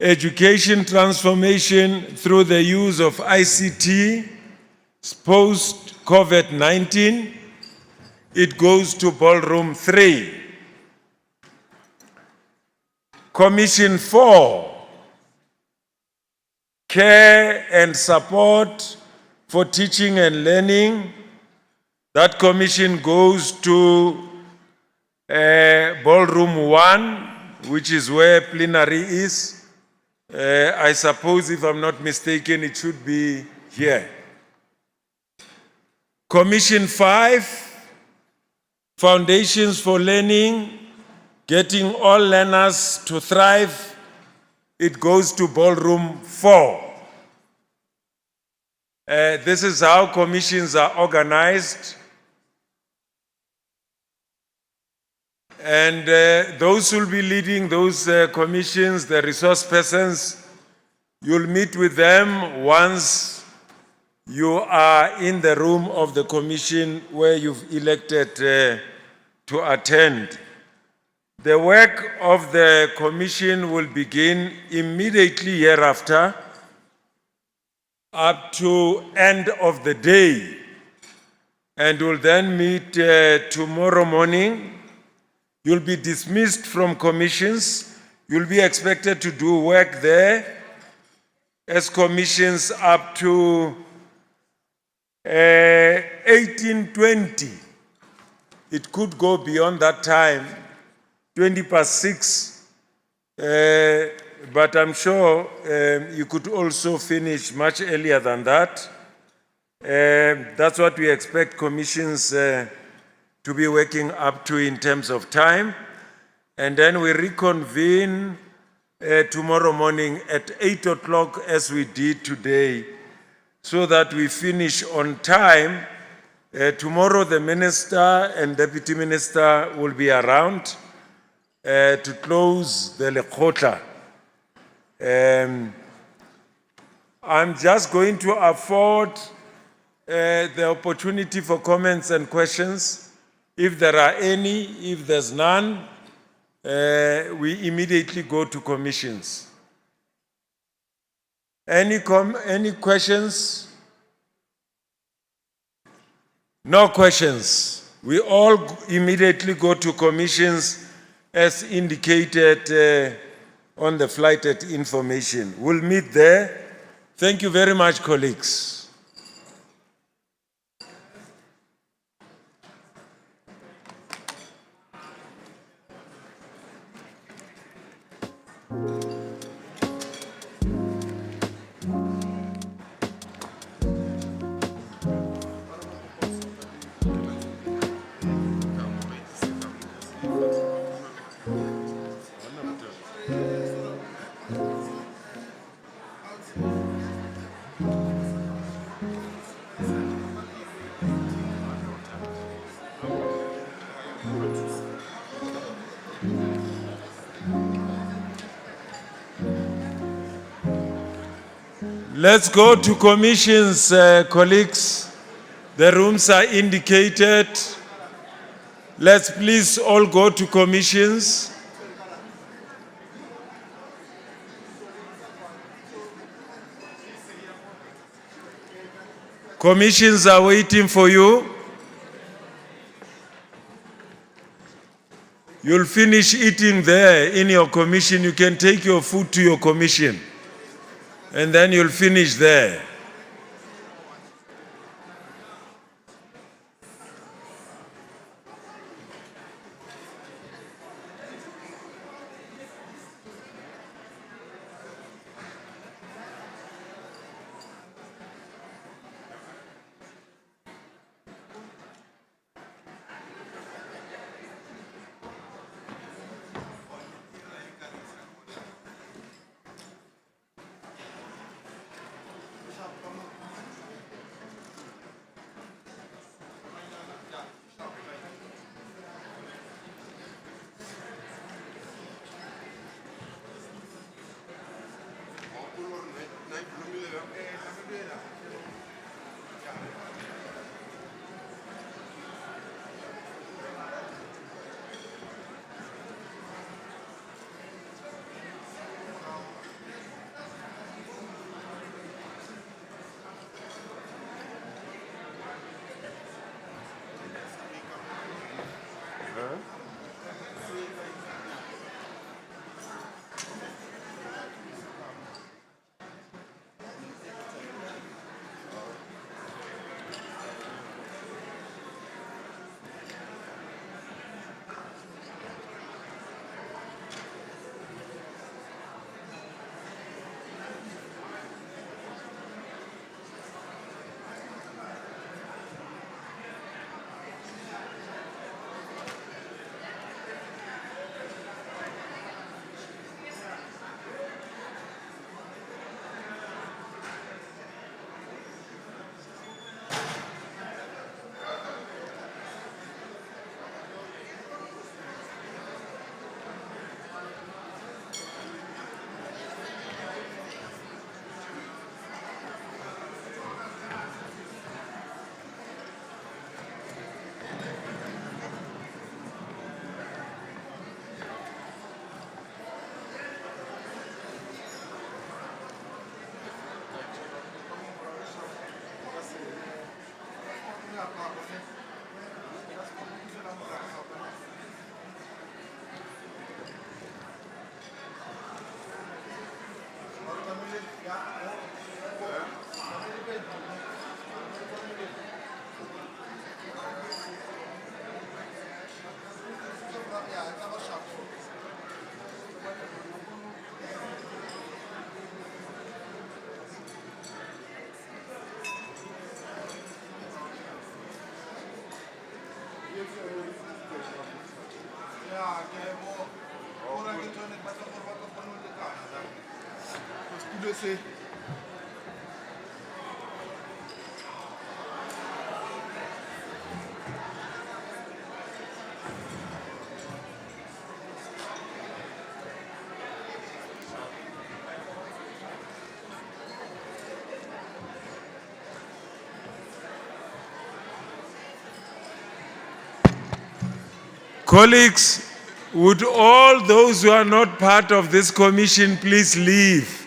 education transformation through the use of ICT, post-COVID-19, it goes to ballroom 3. Commission 4, care and support for teaching and learning. That commission goes to ballroom 1, which is where plenary is. I suppose, if I'm not mistaken, it should be here. Commission 5, foundations for learning, getting all learners to thrive. It goes to ballroom 4. This is how commissions are organized. And those who will be leading those commissions, the resource persons, you'll meet with them once you are in the room of the commission where you've elected to attend. The work of the commission will begin immediately hereafter up to end of the day, and will then meet tomorrow morning. You'll be dismissed from commissions. You'll be expected to do work there as commissions up to 18:20. It could go beyond that time, 6:20, but I'm sure you could also finish much earlier than that. That's what we expect commissions to be working up to in terms of time. And then we reconvene tomorrow morning at 8 o'clock as we did today, so that we finish on time. Tomorrow the minister and deputy minister will be around to close the Lekgotla. I'm just going to afford the opportunity for comments and questions. If there are any, if there's none, we immediately go to commissions. Any questions? No questions. We all immediately go to commissions as indicated on the flighted information. We'll meet there. Thank you very much, colleagues. Let's go to commissions, colleagues. The rooms are indicated. Let's please all go to commissions. Commissions are waiting for you. You'll finish eating there in your commission. You can take your food to your commission. And then you'll finish there. Colleagues, would all those who are not part of this commission please leave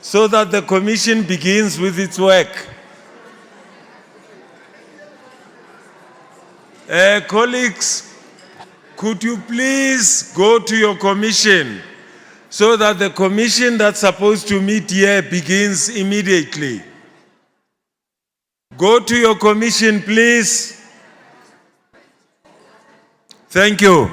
so that the commission begins with its work? Colleagues, could you please go to your commission so that the commission that's supposed to meet here begins immediately? Go to your commission, please. Thank you.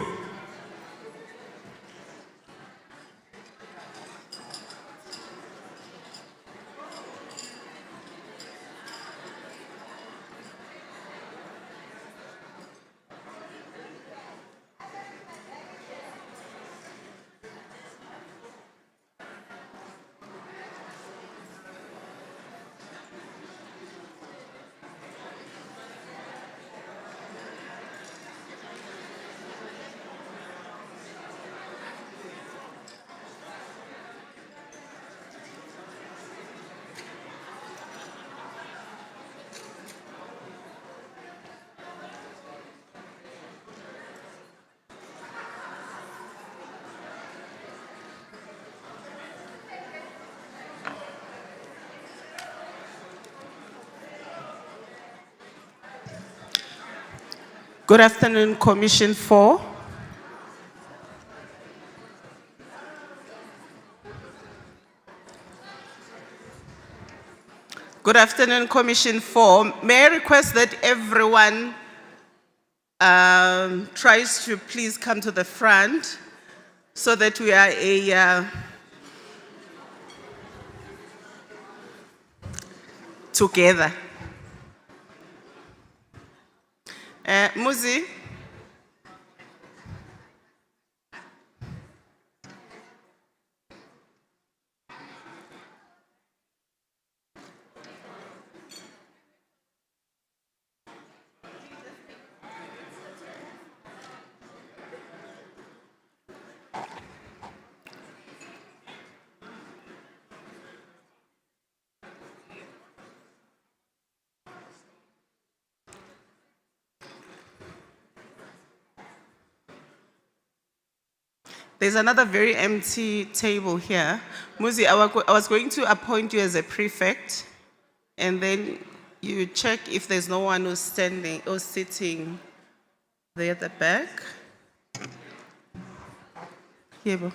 Good afternoon, Commission 4. Good afternoon, Commission 4. May I request that everyone tries to please come to the front so that we are together. Muzi. There's another very empty table here. Muzi, I was going to appoint you as a prefect, and then you check if there's no one who's standing or sitting there at the back. Yebo.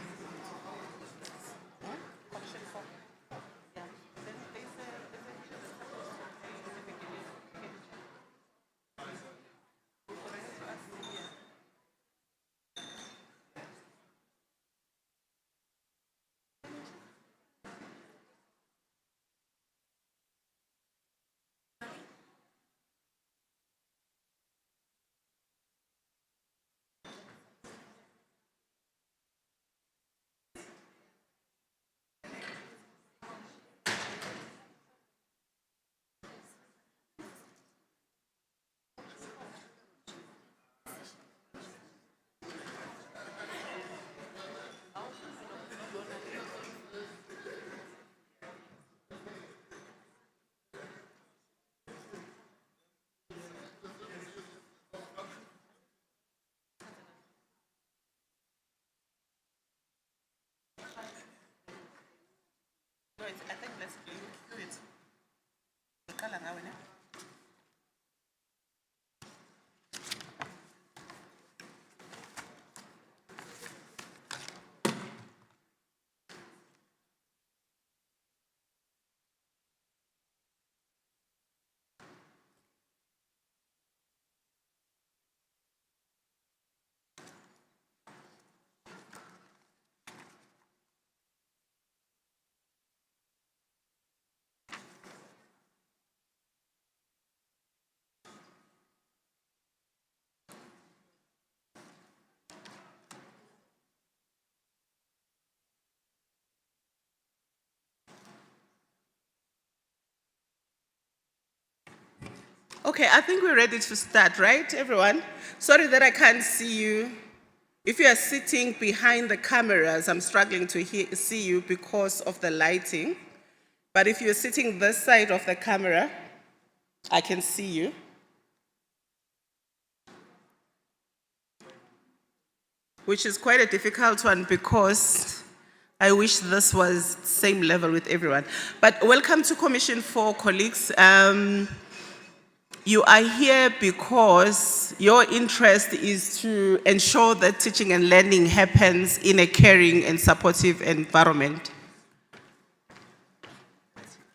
I think let's do it. The color now, innit? Okay, I think we're ready to start, right, everyone? Sorry that I can't see you. If you are sitting behind the cameras, I'm struggling to see you because of the lighting. But if you're sitting this side of the camera, I can see you. Which is quite a difficult one because I wish this was same level with everyone. But welcome to Commission 4, colleagues. You are here because your interest is to ensure that teaching and learning happens in a caring and supportive environment.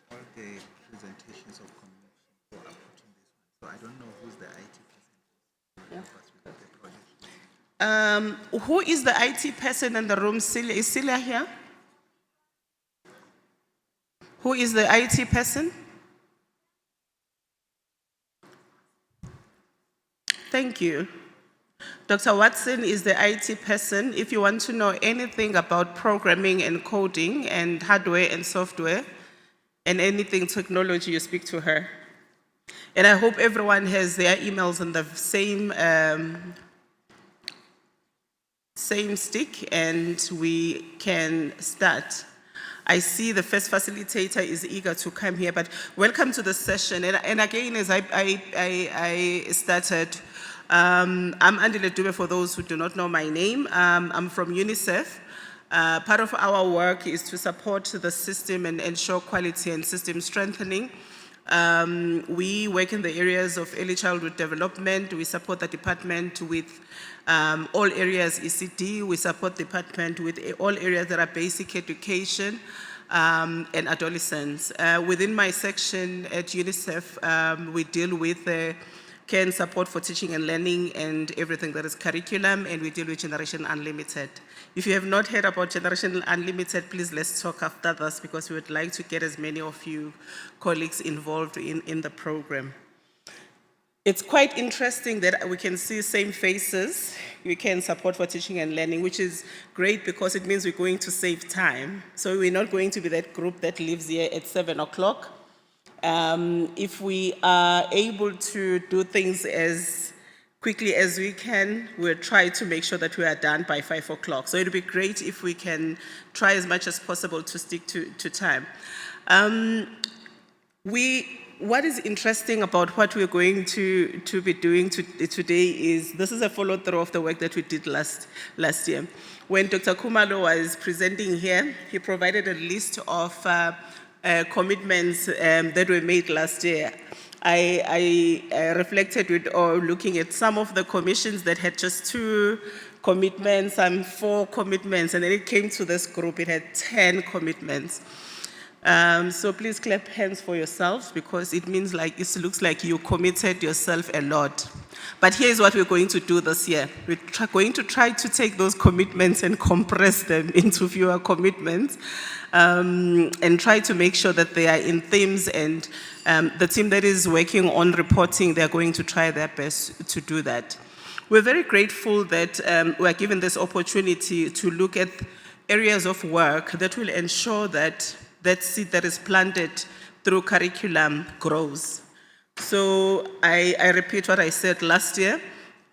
All the presentations of Commission 4 are putting this one, so I don't know who's the IT person. Who is the IT person in the room? Celia, is Celia here? Who is the IT person? Thank you. Dr. Watson is the IT person. If you want to know anything about programming and coding and hardware and software and anything technology, you speak to her. And I hope everyone has their emails on the same stick and we can start. I see the first facilitator is eager to come here, but welcome to the session. And again, as I started, I'm L Dube for those who do not know my name. I'm from UNICEF. Part of our work is to support the system and ensure quality and system strengthening. We work in the areas of early childhood development. We support the department with all areas ECD. We support the department with all areas that are basic education and adolescents. Within my section at UNICEF, we deal with care and support for teaching and learning and everything that is curriculum, and we deal with Generation Unlimited. If you have not heard about Generation Unlimited, please let's talk after this, because we would like to get as many of you colleagues involved in the program. It's quite interesting that we can see same faces. We can support for teaching and learning, which is great because it means we're going to save time. So we're not going to be that group that lives here at 7 o'clock. If we are able to do things as quickly as we can, we'll try to make sure that we are done by 5 o'clock. So it would be great if we can try as much as possible to stick to time. What is interesting about what we're going to be doing today is this is a follow-through of the work that we did last year. When Dr. Kumalo was presenting here, he provided a list of commitments that were made last year. I reflected with looking at some of the commissions that had just 2 commitments, some 4 commitments, and then it came to this group, it had 10 commitments. So please clap hands for yourselves, because it means like it looks like you committed yourself a lot. But here's what we're going to do this year. We're going to try to take those commitments and compress them into fewer commitments, and try to make sure that they are in themes, and the team that is working on reporting, they're going to try their best to do that. We're very grateful that we're given this opportunity to look at areas of work that will ensure that that seed that is planted through curriculum grows. So I repeat what I said last year.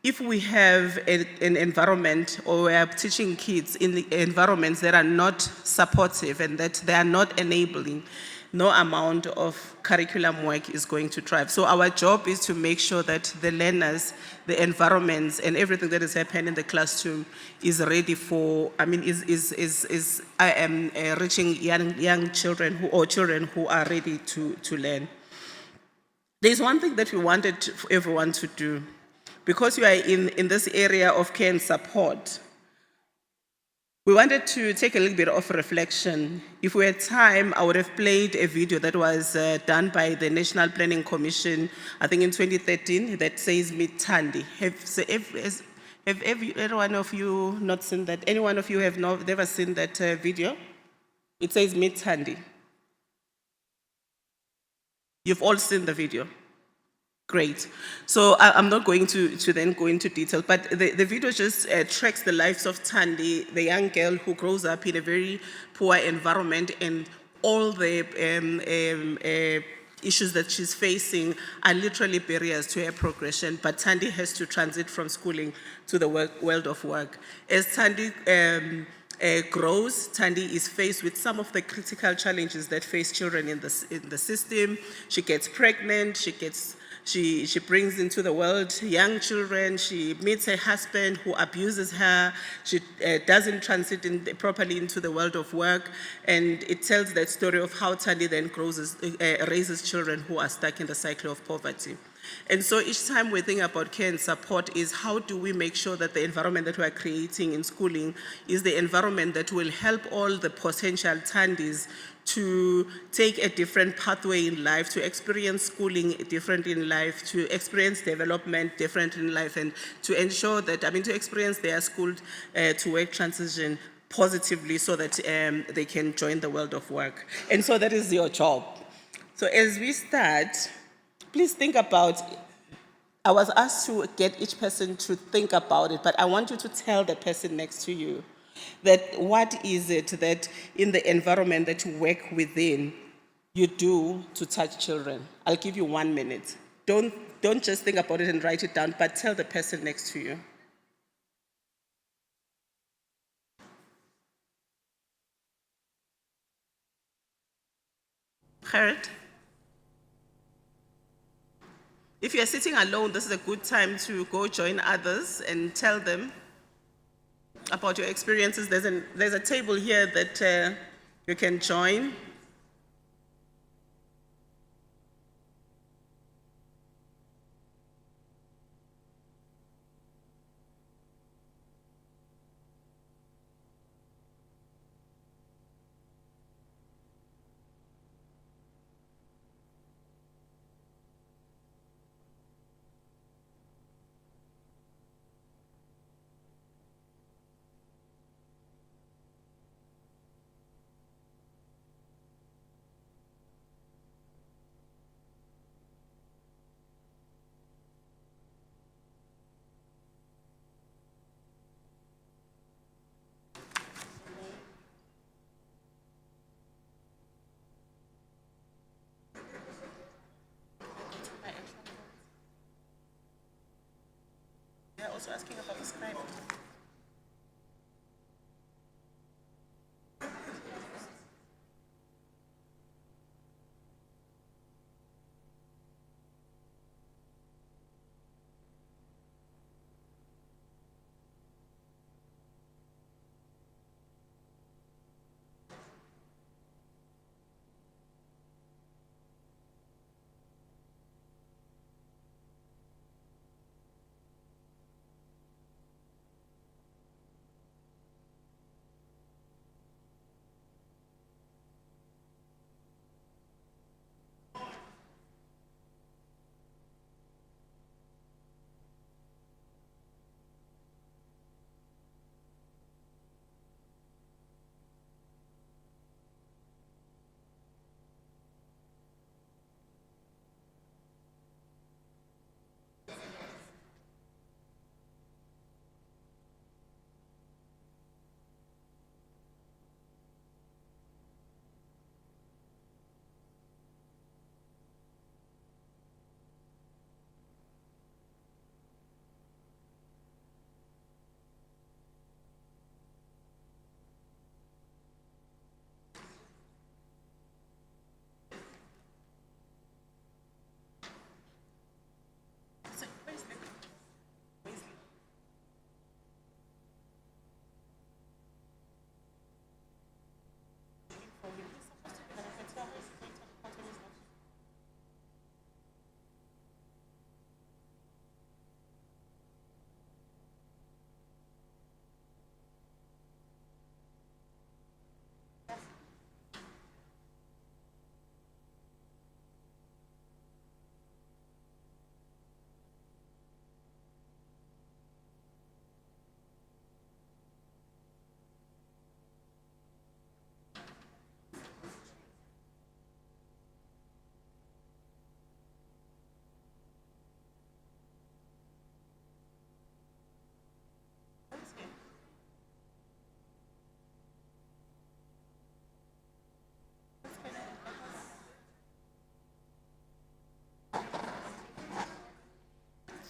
If we have an environment, or we are teaching kids in the environments that are not supportive and that they are not enabling, no amount of curriculum work is going to thrive. So our job is to make sure that the learners, the environments, and everything that is happening in the classroom is ready for, is reaching young children children who are ready to learn. There's one thing that we wanted everyone to do. Because you are in this area of care and support, we wanted to take a little bit of reflection. If we had time, I would have played a video that was done by the National Planning Commission, I think in 2013, that says Meet Thandi. Have every one of you not seen that? Any one of you have never seen that video? It says Meet Thandi. You've all seen the video. Great. So I'm not going to then go into detail, but the video just tracks the lives of Thandi, the young girl who grows up in a very poor environment, and all the issues that she's facing are literally barriers to her progression, but Thandi has to transit from schooling to the world of work. As Thandi grows, Thandi is faced with some of the critical challenges that face children in the system. She gets pregnant, she brings into the world young children, she meets her husband who abuses her, she doesn't transit properly into the world of work, and it tells that story of how Thandi then raises children who are stuck in the cycle of poverty. And so each time we think about care and support is how do we make sure that the environment that we are creating in schooling is the environment that will help all the potential Thandis to take a different pathway in life, to experience schooling different in life, to experience development different in life, and to ensure that, to experience their school to work transition positively so that they can join the world of work. And so that is your job. So as we start, please think about, I was asked to get each person to think about it, but I want you to tell the person next to you that what is it that in the environment that you work within, you do to touch children. I'll give you 1 minute. Don't just think about it and write it down, but tell the person next to you. Gerrit? If you're sitting alone, this is a good time to go join others and tell them about your experiences. There's a table here that you can join. also asking about the scribe.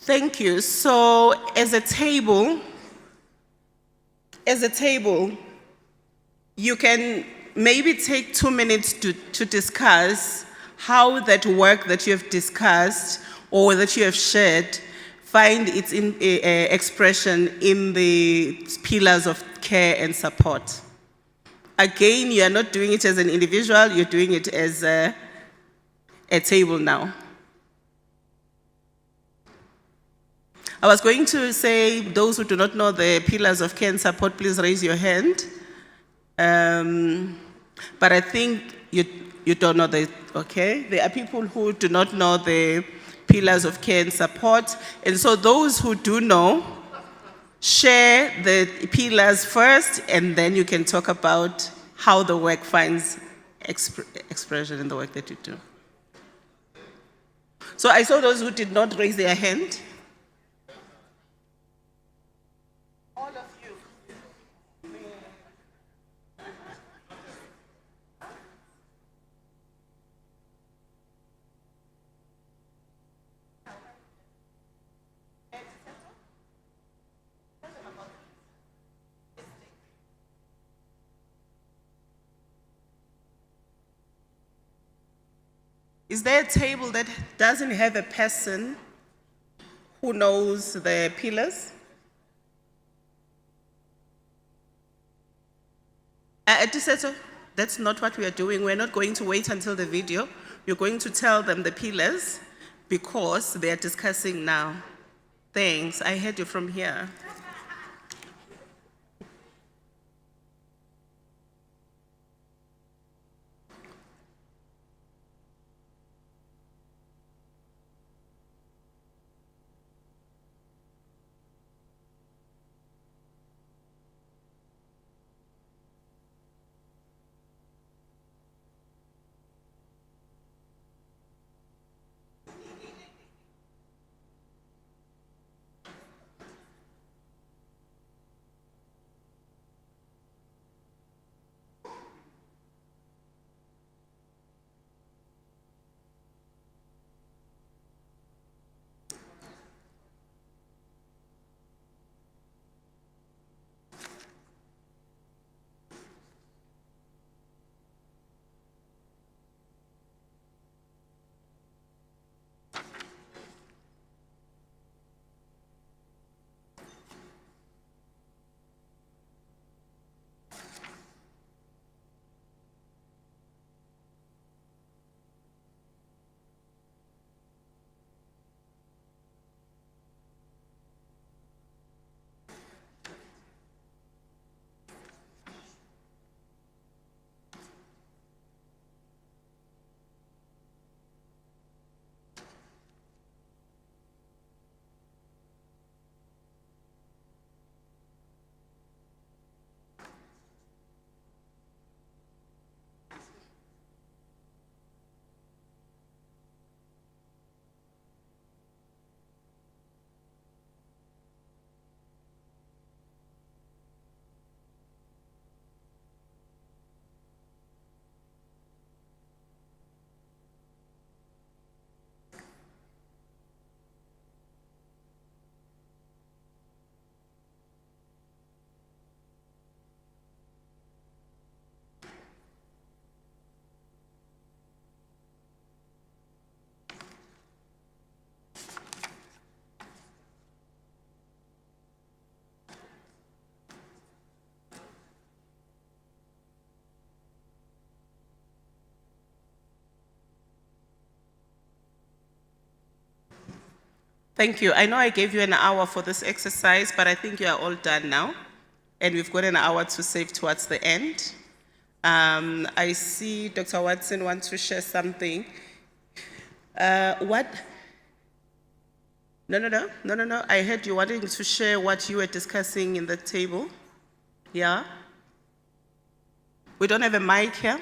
Thank you. So as a table, you can maybe take 2 minutes to discuss how that work that you have discussed or that you have shared find its expression in the pillars of care and support. Again, you are not doing it as an individual, you're doing it as a table now. I was going to say, those who do not know the pillars of care and support, please raise your hand. But I think you don't know the, okay? There are people who do not know the pillars of care and support. And so those who do know, share the pillars first, and then you can talk about how the work finds expression in the work that you do. So I saw those who did not raise their hand. All of you. Is there a table that doesn't have a person who knows the pillars? Etiseto, that's not what we are doing. We're not going to wait until the video. You're going to tell them the pillars because they are discussing now. Thanks, I heard you from here. Thank you. I know I gave you an hour for this exercise, but I think you are all done now. And we've got an hour to save towards the end. I see Dr. Watson wants to share something. What? No. I heard you wanting to share what you were discussing in the table. Yeah? We don't have a mic here.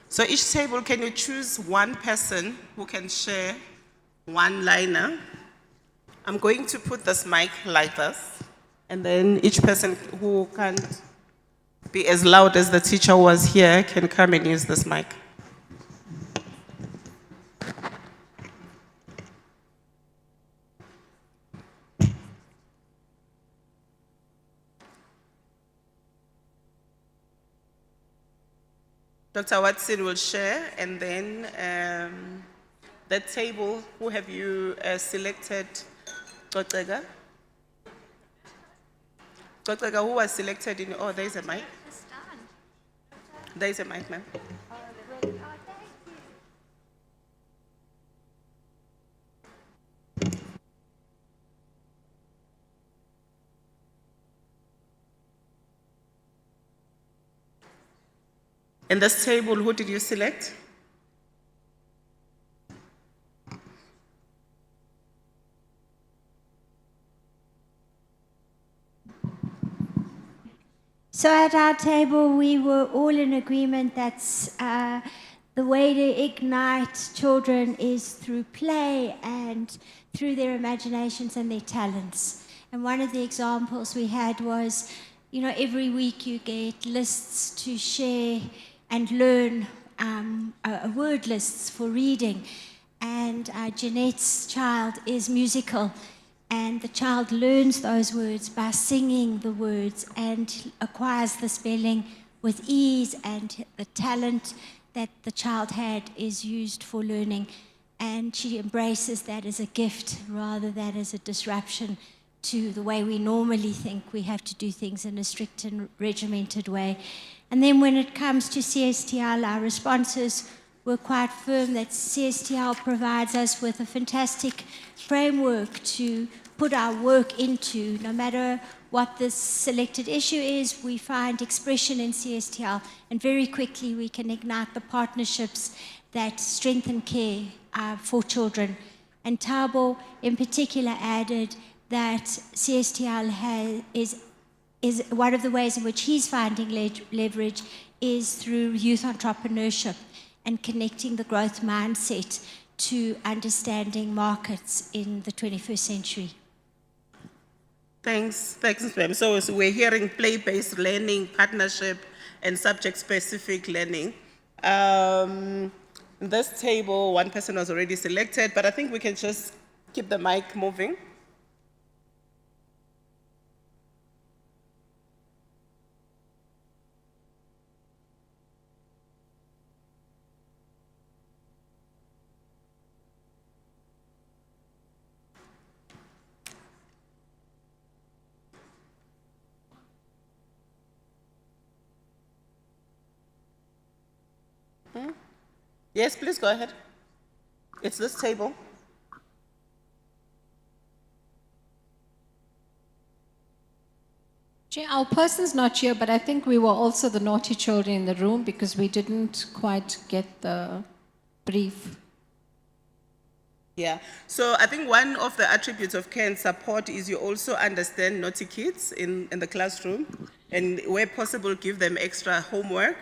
So each table, can you choose one person who can share one liner? I'm going to put this mic like this, and then each person who can't be as loud as the teacher was here can come and use this mic. Dr. Watson will share, and then the table, who have you selected? Gotega? Gotega, who was selected in, oh, there's a mic. There's a mic, ma'am. In this table, who did you select? So at our table, we were all in agreement that the way to ignite children is through play and through their imaginations and their talents. And one of the examples we had was, you know, every week you get lists to share and learn word lists for reading. And Jeanette's child is musical. And the child learns those words by singing the words and acquires the spelling with ease, and the talent that the child had is used for learning. And she embraces that as a gift rather than as a disruption to the way we normally think we have to do things in a strict and regimented way. And then when it comes to CSTL, our responses were quite firm that CSTL provides us with a fantastic framework to put our work into. No matter what the selected issue is, we find expression in CSTL, and very quickly we can ignite the partnerships that strengthen care for children. And Thabo in particular added that CSTL is one of the ways in which he's finding leverage is through youth entrepreneurship and connecting the growth mindset to understanding markets in the 21st century. Thanks, ma'am. So we're hearing play-based learning, partnership, and subject-specific learning. This table, one person was already selected, but I think we can just keep the mic moving. Yes, please go ahead. It's this table. Chair, our person's not here, but I think we were also the naughty children in the room because we didn't quite get the brief. Yeah, so I think one of the attributes of care and support is you also understand naughty kids in the classroom, and where possible, give them extra homework.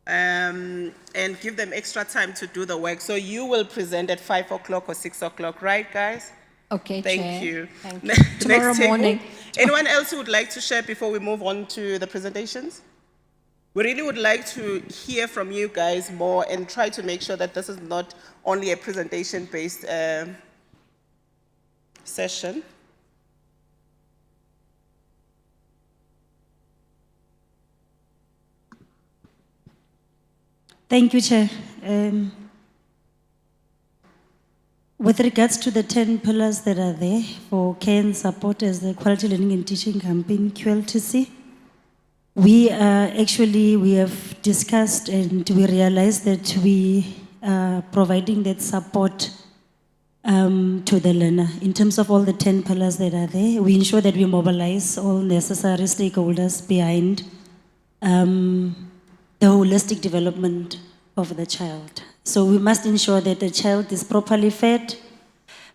And give them extra time to do the work. So you will present at 5 o'clock or 6 o'clock, right, guys? Okay, Thank Chair. you. Thank you. Tomorrow morning. Anyone else who would like to share before we move on to the presentations? We really would like to hear from you guys more and try to make sure that this is not only a presentation-based session. Thank you, Chair. With regards to the 10 pillars that are there for care and support as the Quality Learning and Teaching Campaign, QLTC, We have discussed and we realized that we are providing that support to the learner. In terms of all the 10 pillars that are there, we ensure that we mobilize all necessary stakeholders behind the holistic development of the child. So we must ensure that the child is properly fed.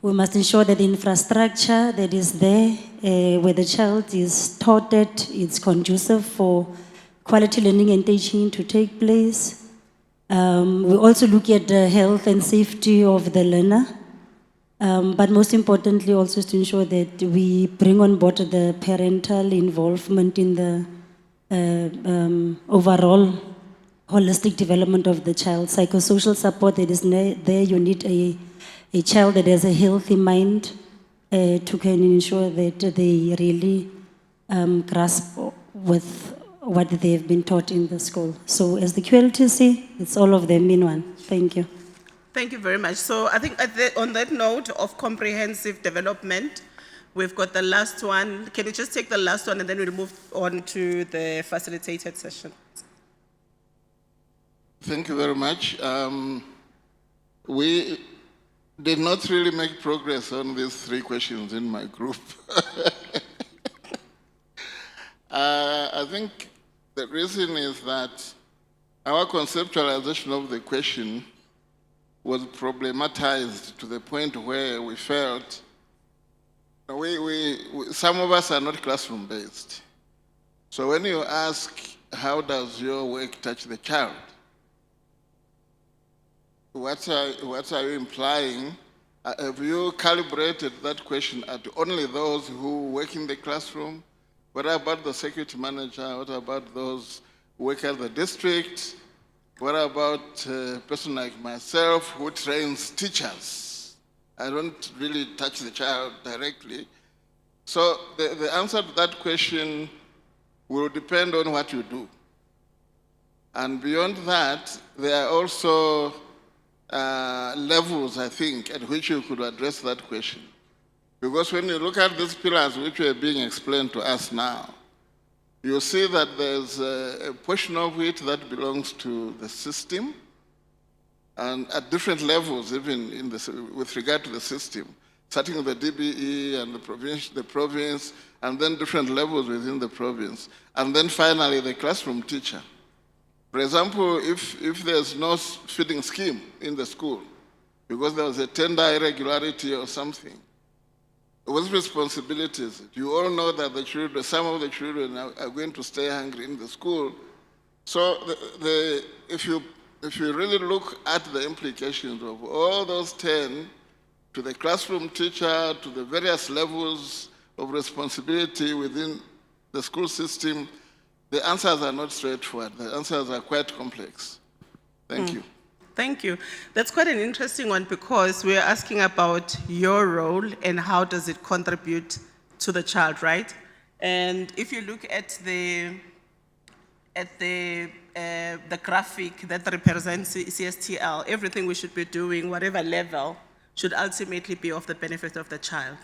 We must ensure that the infrastructure that is there, where the child is taught that it's conducive for quality learning and teaching to take place. We also look at the health and safety of the learner. But most importantly also is to ensure that we bring on board the parental involvement in the overall holistic development of the child. Psychosocial support that is there, you need a child that has a healthy mind to can ensure that they really grasp with what they have been taught in the school. So as the QLTC, it's all of them in one. Thank you. Thank you very much. So I think on that note of comprehensive development, we've got the last one. Can you just take the last one and then we'll move on to the facilitated session? Thank you very much. We did not really make progress on these 3 questions in my group. I think the reason is that our conceptualization of the question was problematized to the point where we felt some of us are not classroom-based. So when you ask, how does your work touch the child? What are you implying? Have you calibrated that question at only those who work in the classroom? What about the security manager? What about those who work at the district? What about a person like myself who trains teachers? I don't really touch the child directly. So the answer to that question will depend on what you do. And beyond that, there are also levels, I think, at which you could address that question. Because when you look at these pillars which are being explained to us now, you see that there's a portion of it that belongs to the system, and at different levels, even in with regard to the system, starting with the DBE and the province, and then different levels within the province, and then finally the classroom teacher. For example, if there's no feeding scheme in the school, because there was a tender irregularity or something, with responsibilities, you all know that the children, some of the children are going to stay hungry in the school. So if you really look at the implications of all those 10, to the classroom teacher, to the various levels of responsibility within the school system, the answers are not straightforward. The answers are quite complex. Thank you. Thank you. That's quite an interesting one because we're asking about your role and how does it contribute to the child, right? And if you look at the graphic that represents CSTL, everything we should be doing, whatever level, should ultimately be of the benefit of the child.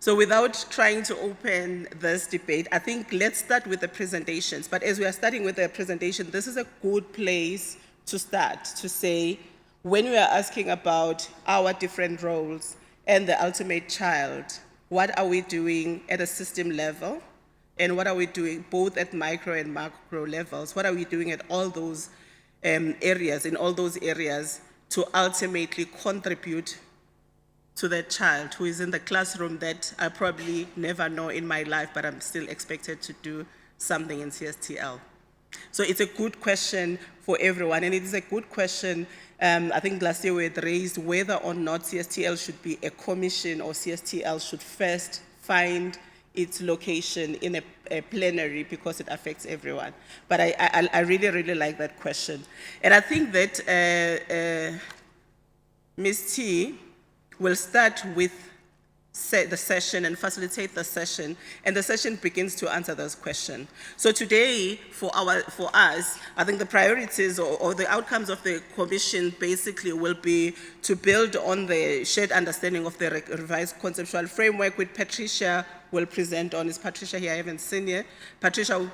So without trying to open this debate, I think let's start with the presentations. But as we are starting with the presentation, this is a good place to start, to say, when we are asking about our different roles and the ultimate child, what are we doing at a system level? And what are we doing both at micro and macro levels? What are we doing at all those areas, in all those areas, to ultimately contribute to that child who is in the classroom that I probably never know in my life, but I'm still expected to do something in CSTL. So it's a good question for everyone, and it is a good question. I think last year we had raised whether or not CSTL should be a commission or CSTL should first find its location in a plenary because it affects everyone. But I really, really like that question. And I think that Ms. T will start with the session and facilitate the session, and the session begins to answer those questions. So today, for us, I think the priorities or the outcomes of the commission basically will be to build on the shared understanding of the revised conceptual framework, which Patricia will present on. Is Patricia here? I haven't seen yet. Patricia,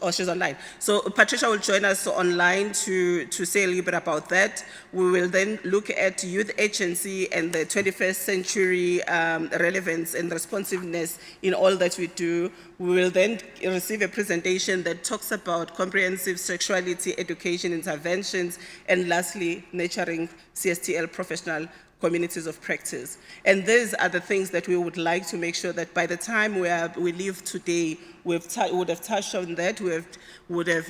Oh, she's online. So Patricia will join us online to say a little bit about that. We will then look at youth agency and the 21st century relevance and responsiveness in all that we do. We will then receive a presentation that talks about comprehensive sexuality education interventions, and lastly, nurturing CSTL professional communities of practice. And these are the things that we would like to make sure that by the time we leave today, we would have touched on that, we would have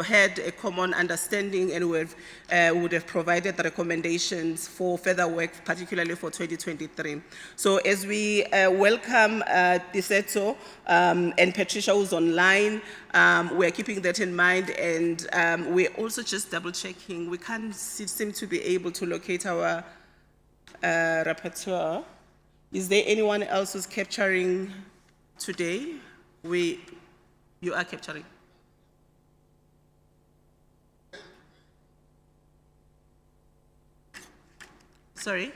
had a common understanding, and we would have provided the recommendations for further work, particularly for 2023. So as we welcome Diseto and Patricia, who's online, we're keeping that in mind, and we're also just double checking. We can't seem to be able to locate our rapporteur. Is there anyone else who's capturing today? You are capturing. Sorry?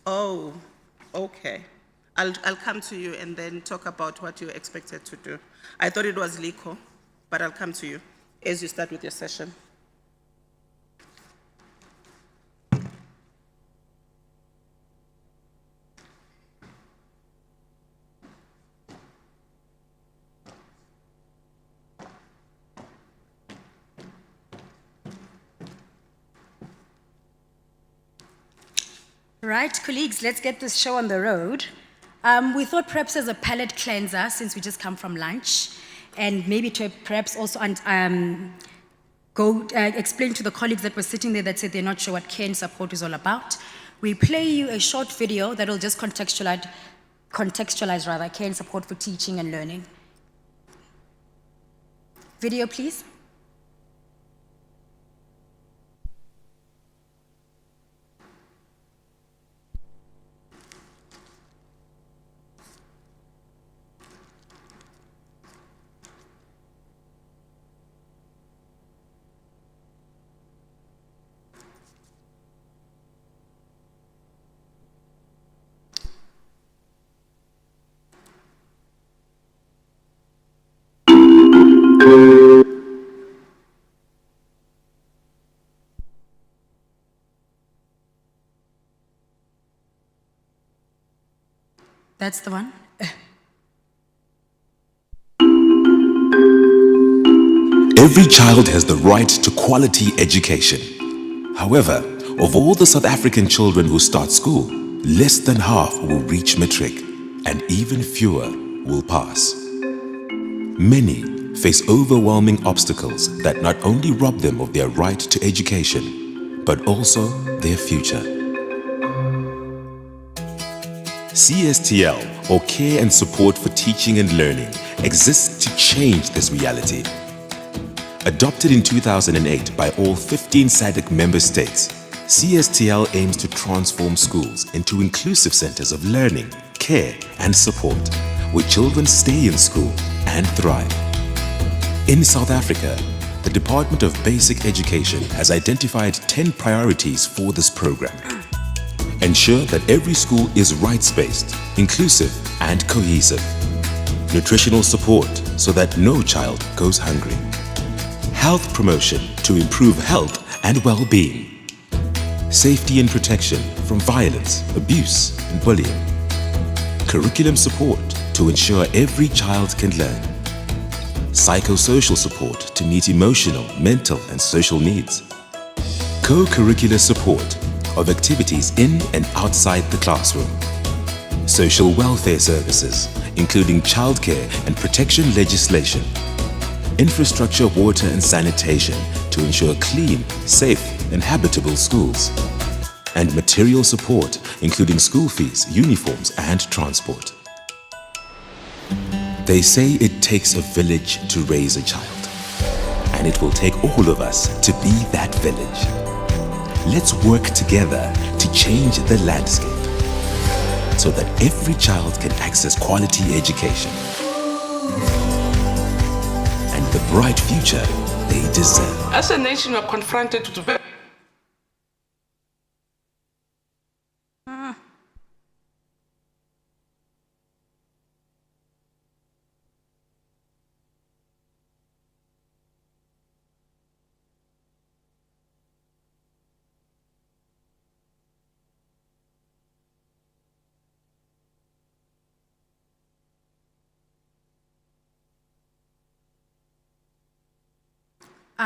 Oh, okay. I'll come to you and then talk about what you're expected to do. I thought it was Liko, but I'll come to you as you start with your session. Right, colleagues, let's get this show on the road. We thought perhaps as a palate cleanser, since we just come from lunch, and maybe to perhaps also explain to the colleagues that were sitting there that said they're not sure what care and support is all about. We play you a short video that will just contextualize care and support for teaching and learning. Video, please. That's the one. Every child has the right to quality education. However, of all the South African children who start school, less than half will reach matric, and even fewer will pass. Many face overwhelming obstacles that not only rob them of their right to education, but also their future. CSTL, or Care and Support for Teaching and Learning, exists to change this reality. Adopted in 2008 by all 15 SADC member states, CSTL aims to transform schools into inclusive centers of learning, care, and support, where children stay in school and thrive. In South Africa, the Department of Basic Education has identified 10 priorities for this program. Ensure that every school is rights-based, inclusive, and cohesive. Nutritional support so that no child goes hungry. Health promotion to improve health and well-being. Safety and protection from violence, abuse, and bullying. Curriculum support to ensure every child can learn. Psychosocial support to meet emotional, mental, and social needs. Co-curricular support of activities in and outside the classroom. Social welfare services, including childcare and protection legislation. Infrastructure, water and sanitation to ensure clean, safe and habitable schools. And material support, including school fees, uniforms and transport. They say it takes a village to raise a child, and it will take all of us to be that village. Let's work together to change the landscape so that every child can access quality education and the bright future they deserve. As a nation, we are confronted with very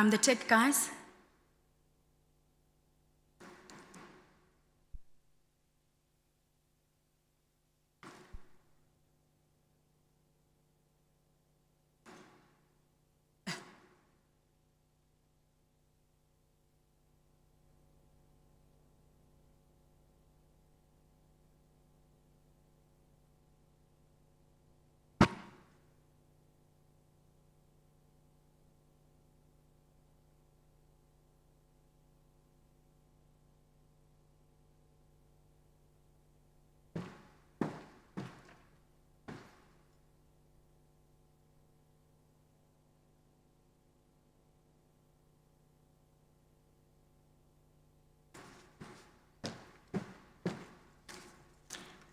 The tech guys.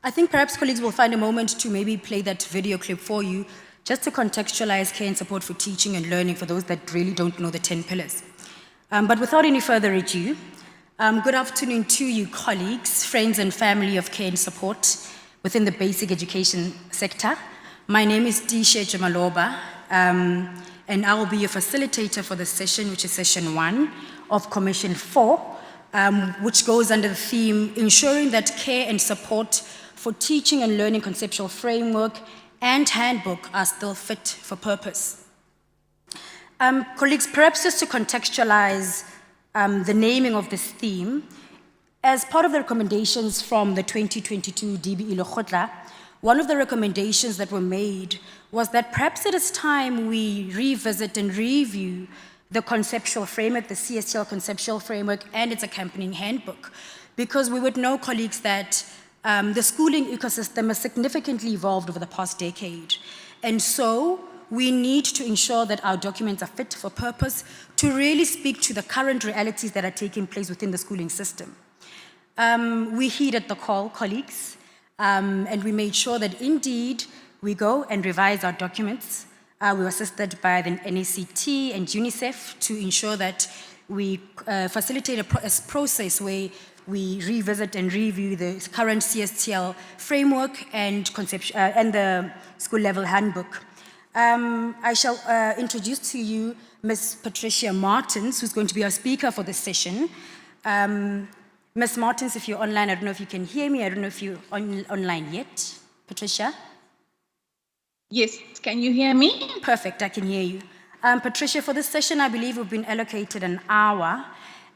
I think perhaps colleagues will find a moment to maybe play that video clip for you, just to contextualize care and support for teaching and learning for those that really don't know the 10 pillars. But without any further ado, good afternoon to you colleagues, friends and family of care and support within the basic education sector. My name is Tisha Jamaloba, and I will be your facilitator for the session, which is session 1 of Commission 4, which goes under the theme, ensuring that care and support for teaching and learning conceptual framework and handbook are still fit for purpose. Colleagues, perhaps just to contextualize the naming of this theme, as part of the recommendations from the 2022 DBE Lekgotla, one of the recommendations that were made was that perhaps it is time we revisit and review the conceptual framework, the CSTL conceptual framework, and its accompanying handbook, because we would know, colleagues, that the schooling ecosystem has significantly evolved over the past decade. And so we need to ensure that our documents are fit for purpose to really speak to the current realities that are taking place within the schooling system. We heeded the call, colleagues, and we made sure that indeed we go and revise our documents. We were assisted by the NACT and UNICEF to ensure that we facilitate a process where we revisit and review the current CSTL framework and the school level handbook. I shall introduce to you Ms. Patricia Martins, who's going to be our speaker for this session. Ms. Martins, if you're online, I don't know if you can hear me. I don't know if you're online yet. Patricia? Yes, can you hear me? Perfect, I can hear you. Patricia, for this session, I believe we've been allocated an hour,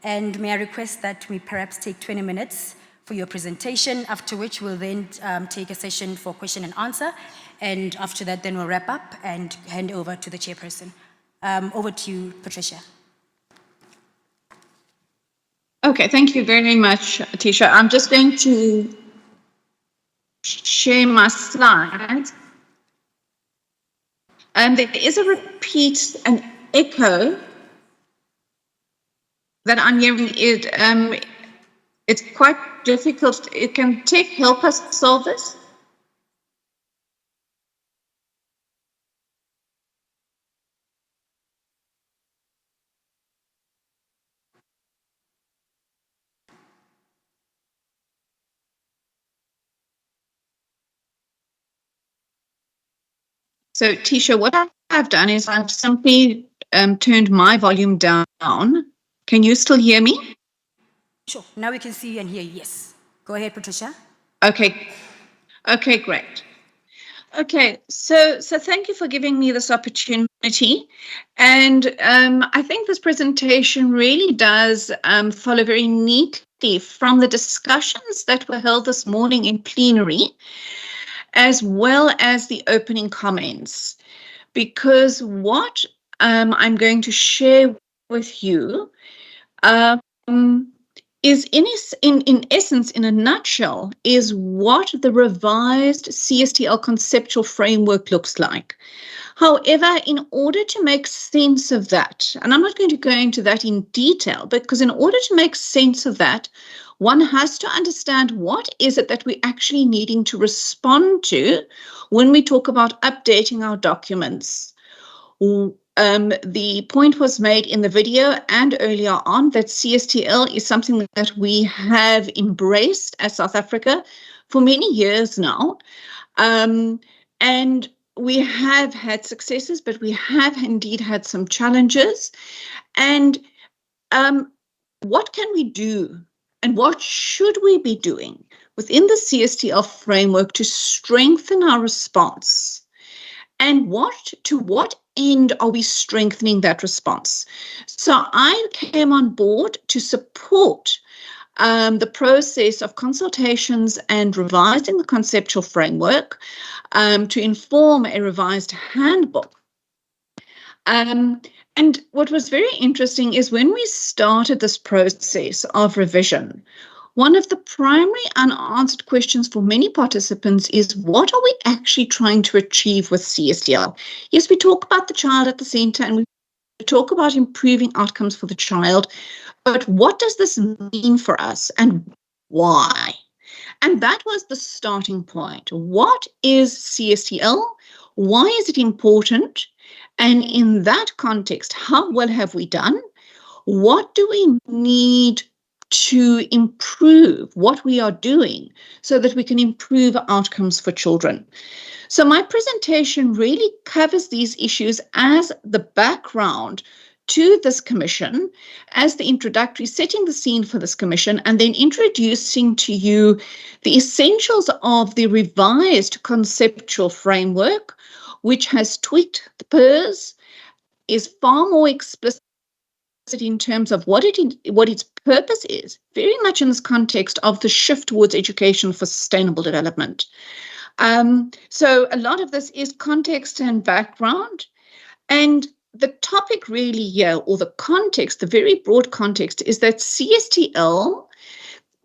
and may I request that we perhaps take 20 minutes for your presentation, after which we'll then take a session for question and answer, and after that, then we'll wrap up and hand over to the chairperson. Over to you, Patricia. Okay, thank you very much, Tisha. I'm just going to share my slides. There is a repeat, an echo that I'm hearing. It's quite difficult. Can tech help us solve this? So, Tisha, what I've done is I've simply turned my volume down. Can you still hear me? Sure, now we can see you and hear you, yes. Go ahead, Patricia. Okay, great. Okay, so thank you for giving me this opportunity. And I think this presentation really does follow very neatly from the discussions that were held this morning in plenary, as well as the opening comments, because what I'm going to share with you is in essence, in a nutshell, is what the revised CSTL conceptual framework looks like. However, in order to make sense of that, and I'm not going to go into that in detail, because in order to make sense of that, one has to understand what is it that we're actually needing to respond to when we talk about updating our documents. The point was made in the video and earlier on that CSTL is something that we have embraced as South Africa for many years now. And we have had successes, but we have indeed had some challenges. And what can we do and what should we be doing within the CSTL framework to strengthen our response? And to what end are we strengthening that response? So I came on board to support the process of consultations and revising the conceptual framework to inform a revised handbook. And what was very interesting is when we started this process of revision, one of the primary unanswered questions for many participants is, what are we actually trying to achieve with CSTL? Yes, we talk about the child at the center and we talk about improving outcomes for the child, but what does this mean for us and why? And that was the starting point. What is CSTL? Why is it important? And in that context, how well have we done? What do we need to improve what we are doing so that we can improve outcomes for children? So my presentation really covers these issues as the background to this commission, as the introductory, setting the scene for this commission, and then introducing to you the essentials of the revised conceptual framework, which has tweaked the PERS, is far more explicit in terms of what its purpose is, very much in this context of the shift towards education for sustainable development. So a lot of this is context and background. And the topic really here, or the context, the very broad context, is that CSTL,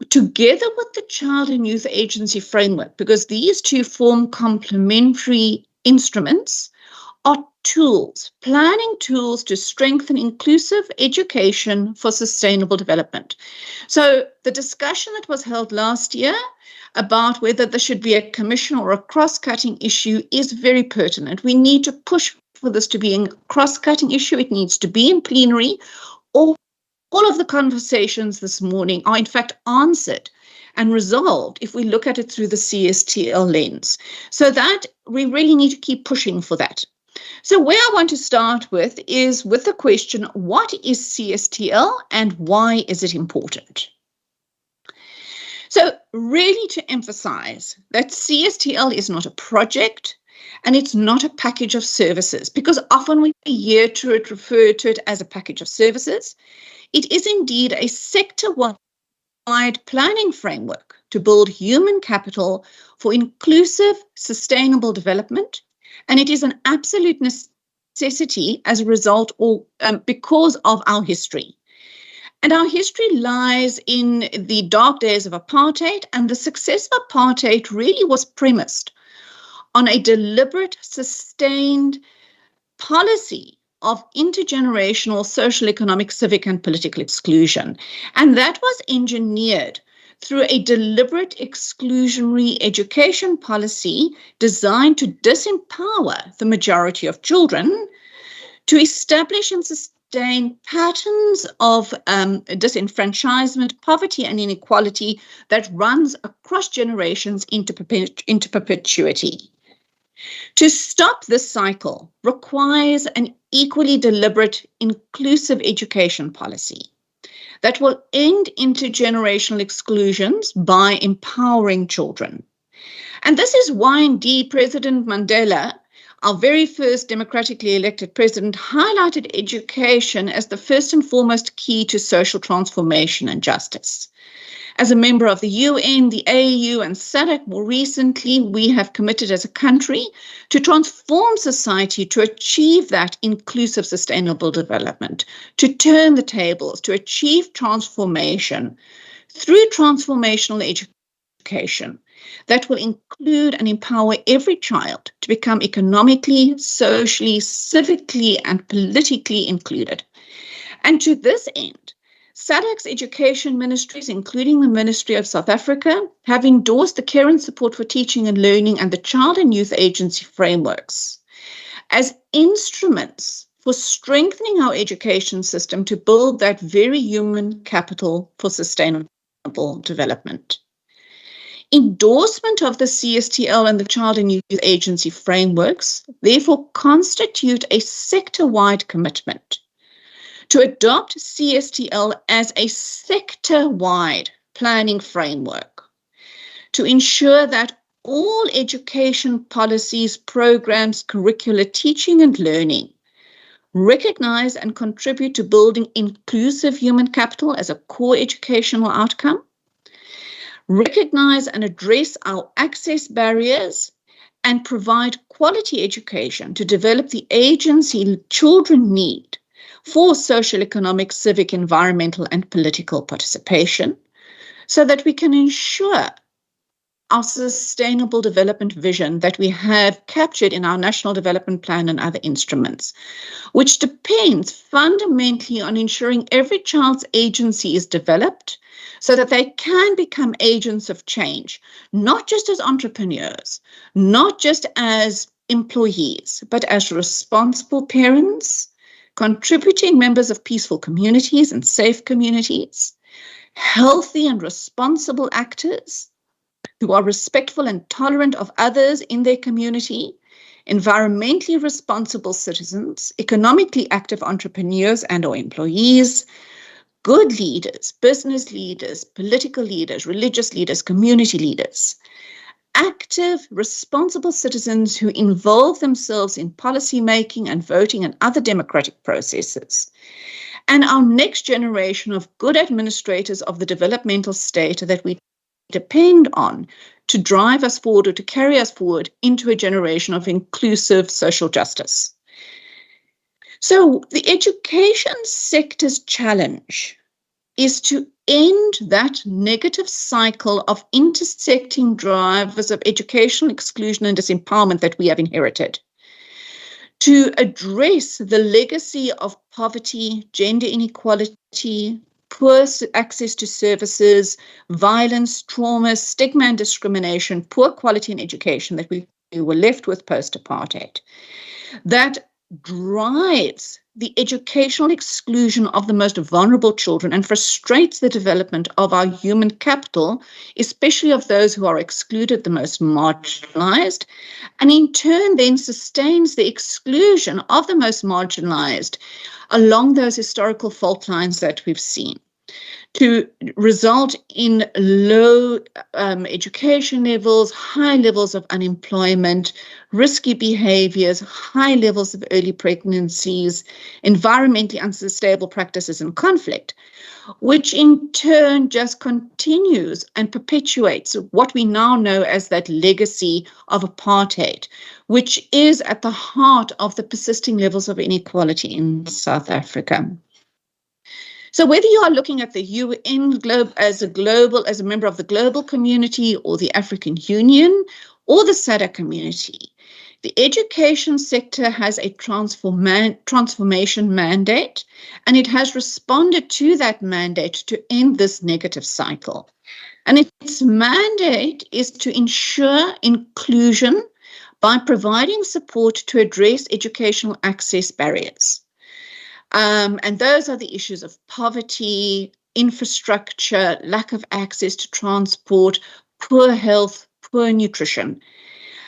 together with the Child and Youth Agency framework, because these two form complementary instruments, are tools, planning tools to strengthen inclusive education for sustainable development. So the discussion that was held last year about whether there should be a commission or a cross-cutting issue is very pertinent. We need to push for this to be a cross-cutting issue. It needs to be in plenary. All of the conversations this morning are in fact answered and resolved if we look at it through the CSTL lens. So that we really need to keep pushing for that. So where I want to start with is with the question, what is CSTL and why is it important? So really to emphasize that CSTL is not a project and it's not a package of services, because often we hear refer to it as a package of services. It is indeed a sector-wide planning framework to build human capital for inclusive, sustainable development. And it is an absolute necessity as a result or because of our history. And our history lies in the dark days of apartheid, and the success of apartheid really was premised on a deliberate, sustained policy of intergenerational social, economic, civic, and political exclusion. And that was engineered through a deliberate exclusionary education policy designed to disempower the majority of children, to establish and sustain patterns of disenfranchisement, poverty, and inequality that runs across generations into perpetuity. To stop this cycle requires an equally deliberate, inclusive education policy that will end intergenerational exclusions by empowering children. And this is why, indeed, President Mandela, our very first democratically elected president, highlighted education as the first and foremost key to social transformation and justice. As a member of the UN, the AU, and SADC more recently, we have committed as a country to transform society to achieve that inclusive, sustainable development, to turn the tables, to achieve transformation through transformational education that will include and empower every child to become economically, socially, civically, and politically included. And to this end, SADC's education ministries, including the Ministry of South Africa, have endorsed the Care and Support for Teaching and Learning and the Child and Youth Agency frameworks as instruments for strengthening our education system to build that very human capital for sustainable development. Endorsement of the CSTL and the Child and Youth Agency frameworks therefore constitute a sector-wide commitment to adopt CSTL as a sector-wide planning framework to ensure that all education policies, programs, curricula, teaching and learning recognize and contribute to building inclusive human capital as a core educational outcome, recognize and address our access barriers, and provide quality education to develop the agency children need for social, economic, civic, environmental, and political participation, so that we can ensure our sustainable development vision that we have captured in our National Development Plan and other instruments, which depends fundamentally on ensuring every child's agency is developed so that they can become agents of change, not just as entrepreneurs, not just as employees, but as responsible parents, contributing members of peaceful communities and safe communities, healthy and responsible actors who are respectful and tolerant of others in their community, environmentally responsible citizens, economically active entrepreneurs and or employees, good leaders, business leaders, political leaders, religious leaders, community leaders, active, responsible citizens who involve themselves in policy making and voting and other democratic processes, and our next generation of good administrators of the developmental state that we depend on to drive us forward or to carry us forward into a generation of inclusive social justice. So the education sector's challenge is to end that negative cycle of intersecting drivers of educational exclusion and disempowerment that we have inherited, to address the legacy of poverty, gender inequality, poor access to services, violence, trauma, stigma and discrimination, poor quality in education that we were left with post-apartheid, that drives the educational exclusion of the most vulnerable children and frustrates the development of our human capital, especially of those who are excluded, the most marginalized, and in turn then sustains the exclusion of the most marginalized along those historical fault lines that we've seen, to result in low education levels, high levels of unemployment, risky behaviors, high levels of early pregnancies, environmentally unsustainable practices and conflict, which in turn just continues and perpetuates what we now know as that legacy of apartheid, which is at the heart of the persisting levels of inequality in South Africa. So whether you are looking at the UN globe as a member of the global community or the African Union or the SADC community, the education sector has a transformation mandate, and it has responded to that mandate to end this negative cycle. And its mandate is to ensure inclusion by providing support to address educational access barriers. And those are the issues of poverty, infrastructure, lack of access to transport, poor health, poor nutrition.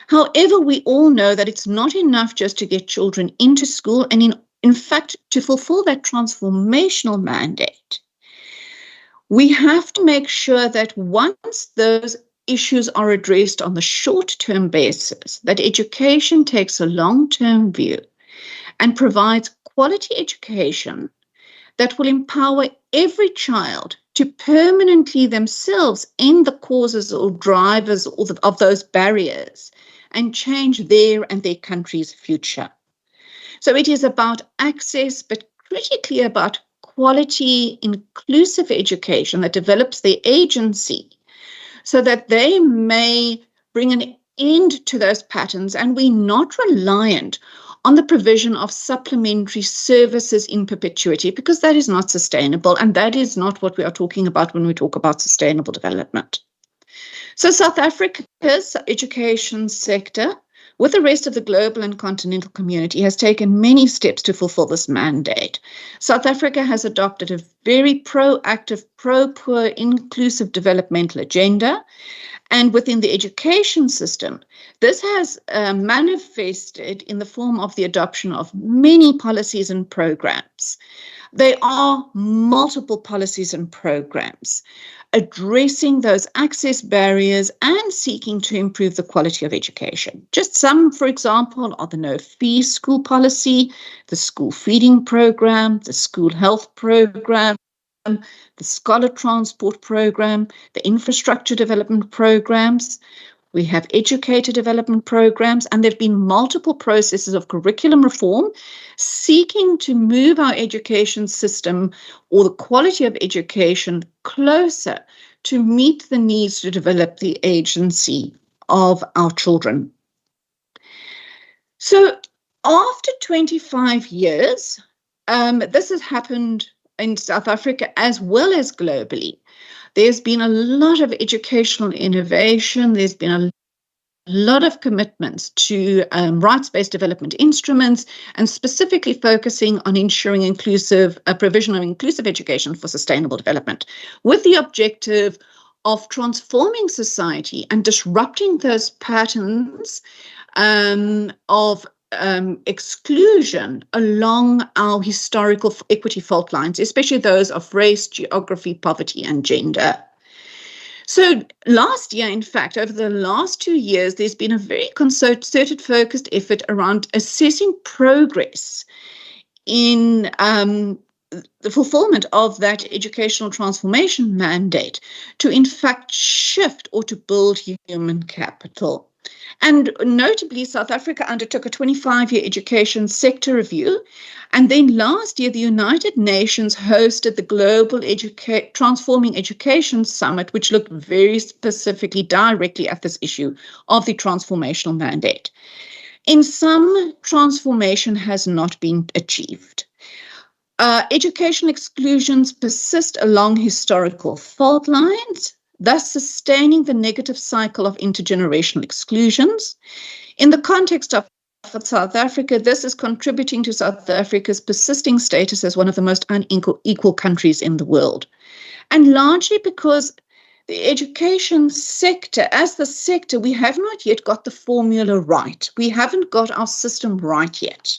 However, we all know that it's not enough just to get children into school, and in fact, to fulfill that transformational mandate, we have to make sure that once those issues are addressed on the short-term basis, that education takes a long-term view and provides quality education that will empower every child to permanently themselves end the causes or drivers of those barriers and change their and their country's future. So it is about access, but critically about quality, inclusive education that develops their agency so that they may bring an end to those patterns and we're not reliant on the provision of supplementary services in perpetuity, because that is not sustainable, and that is not what we are talking about when we talk about sustainable development. So South Africa's education sector, with the rest of the global and continental community, has taken many steps to fulfill this mandate. South Africa has adopted a very proactive, pro-poor, inclusive developmental agenda, And within the education system, this has manifested in the form of the adoption of many policies and programs. There are multiple policies and programs addressing those access barriers and seeking to improve the quality of education. Just some, for example, are the no-fee school policy, the school feeding program, the school health program, the scholar transport program, the infrastructure development programs. We have educator development programs, and there have been multiple processes of curriculum reform seeking to move our education system or the quality of education closer to meet the needs to develop the agency of our children. So after 25 years, this has happened in South Africa as well as globally. There's been a lot of educational innovation. There's been a lot of commitments to rights-based development instruments, and specifically focusing on ensuring inclusive provision of inclusive education for sustainable development, with the objective of transforming society and disrupting those patterns of exclusion along our historical equity fault lines, especially those of race, geography, poverty, and gender. So last year, in fact, over the last 2 years, there's been a very concerted, focused effort around assessing progress in the fulfillment of that educational transformation mandate to, in fact, shift or to build human capital. And notably, South Africa undertook a 25-year education sector review. And then last year, the United Nations hosted the Global Transforming Education Summit, which looked very specifically directly at this issue of the transformational mandate. In sum, transformation has not been achieved. Educational exclusions persist along historical fault lines, thus sustaining the negative cycle of intergenerational exclusions. In the context of South Africa, this is contributing to South Africa's persisting status as one of the most unequal countries in the world. And largely because the education sector, as the sector, we have not yet got the formula right. We haven't got our system right yet.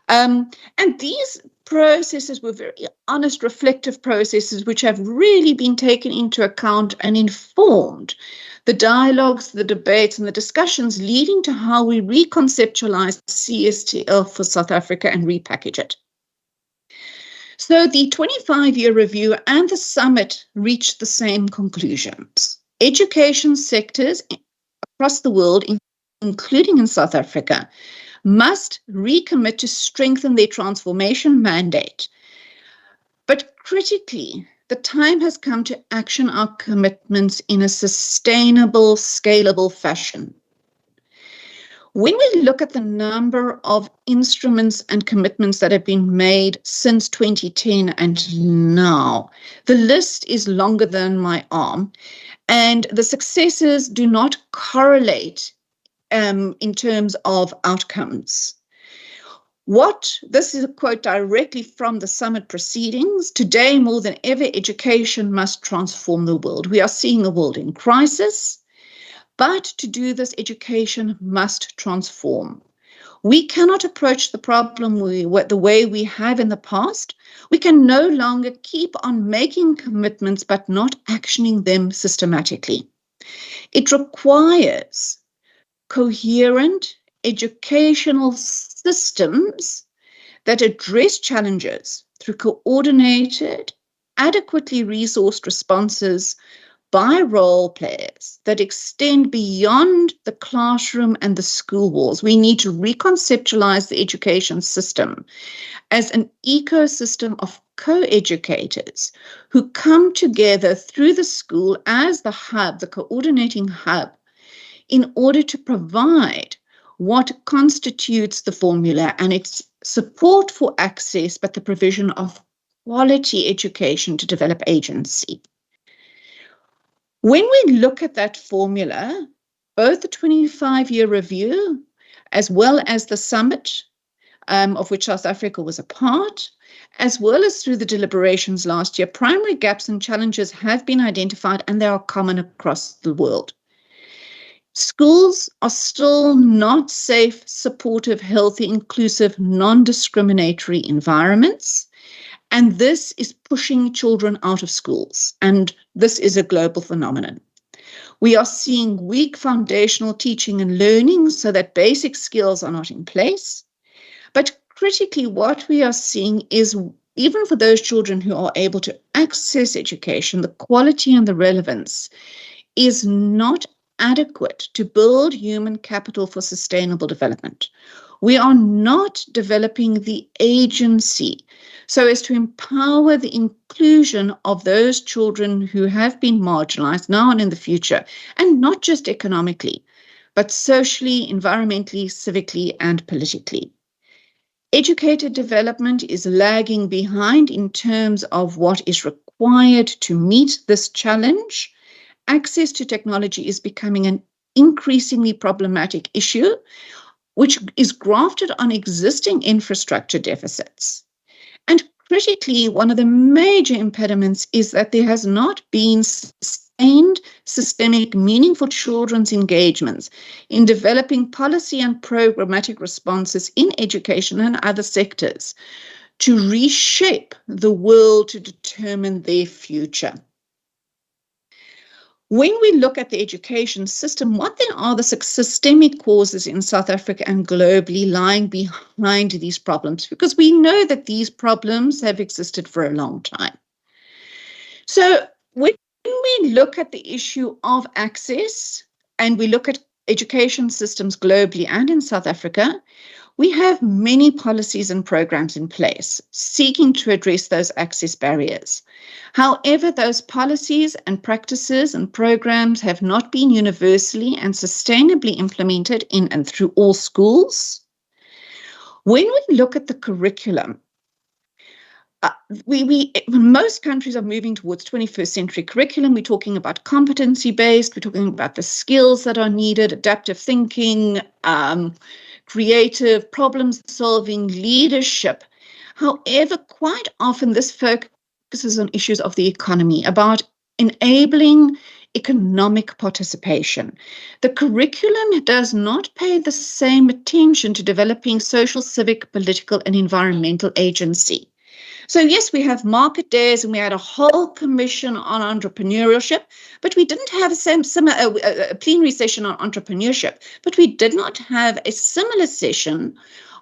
And these processes were very honest, reflective processes which have really been taken into account and informed the dialogues, the debates, and the discussions leading to how we reconceptualize CSTL for South Africa and repackage it. So the 25-year review and the summit reached the same conclusions. Education sectors across the world, including in South Africa, must recommit to strengthen their transformation mandate. But critically, the time has come to action our commitments in a sustainable, scalable fashion. When we look at the number of instruments and commitments that have been made since 2010 and now, the list is longer than my arm, and the successes do not correlate in terms of outcomes. This is a quote directly from the summit proceedings. Today, more than ever, education must transform the world. We are seeing a world in crisis, but to do this, education must transform. We cannot approach the problem the way we have in the past. We can no longer keep on making commitments but not actioning them systematically. It requires coherent educational systems that address challenges through coordinated, adequately resourced responses by role players that extend beyond the classroom and the school walls. We need to reconceptualize the education system as an ecosystem of co-educators who come together through the school as the hub, the coordinating hub, in order to provide what constitutes the formula and its support for access, but the provision of quality education to develop agency. When we look at that formula, both the 25-year review as well as the summit, of which South Africa was a part, as well as through the deliberations last year, primary gaps and challenges have been identified, and they are common across the world. Schools are still not safe, supportive, healthy, inclusive, non-discriminatory environments. And this is pushing children out of schools. And this is a global phenomenon. We are seeing weak foundational teaching and learning so that basic skills are not in place. But critically, what we are seeing is even for those children who are able to access education, the quality and the relevance is not adequate to build human capital for sustainable development. We are not developing the agency so as to empower the inclusion of those children who have been marginalized now and in the future, and not just economically, but socially, environmentally, civically, and politically. Educated development is lagging behind in terms of what is required to meet this challenge. Access to technology is becoming an increasingly problematic issue, which is grafted on existing infrastructure deficits. And critically, one of the major impediments is that there has not been sustained, systemic, meaningful children's engagements in developing policy and programmatic responses in education and other sectors to reshape the world to determine their future. When we look at the education system, what then are the systemic causes in South Africa and globally lying behind these problems? Because we know that these problems have existed for a long time. So when we look at the issue of access and we look at education systems globally and in South Africa, we have many policies and programs in place seeking to address those access barriers. However, those policies and practices and programs have not been universally and sustainably implemented in and through all schools. When we look at the curriculum, most countries are moving towards 21st century curriculum. We're talking about competency-based, we're talking about the skills that are needed, adaptive thinking, creative, problem-solving, leadership. However, quite often this focuses on issues of the economy, about enabling economic participation. The curriculum does not pay the same attention to developing social, civic, political, and environmental agency. So yes, we have market days and we had a whole commission on entrepreneurship, but we didn't have a plenary session on entrepreneurship, but we did not have a similar session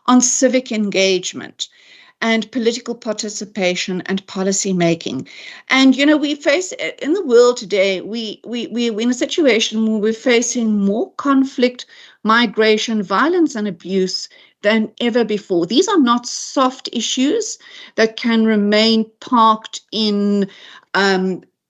on civic engagement and political participation and policy making. And, you know, we face, in the world today, we're in a situation where we're facing more conflict, migration, violence, and abuse than ever before. These are not soft issues that can remain parked in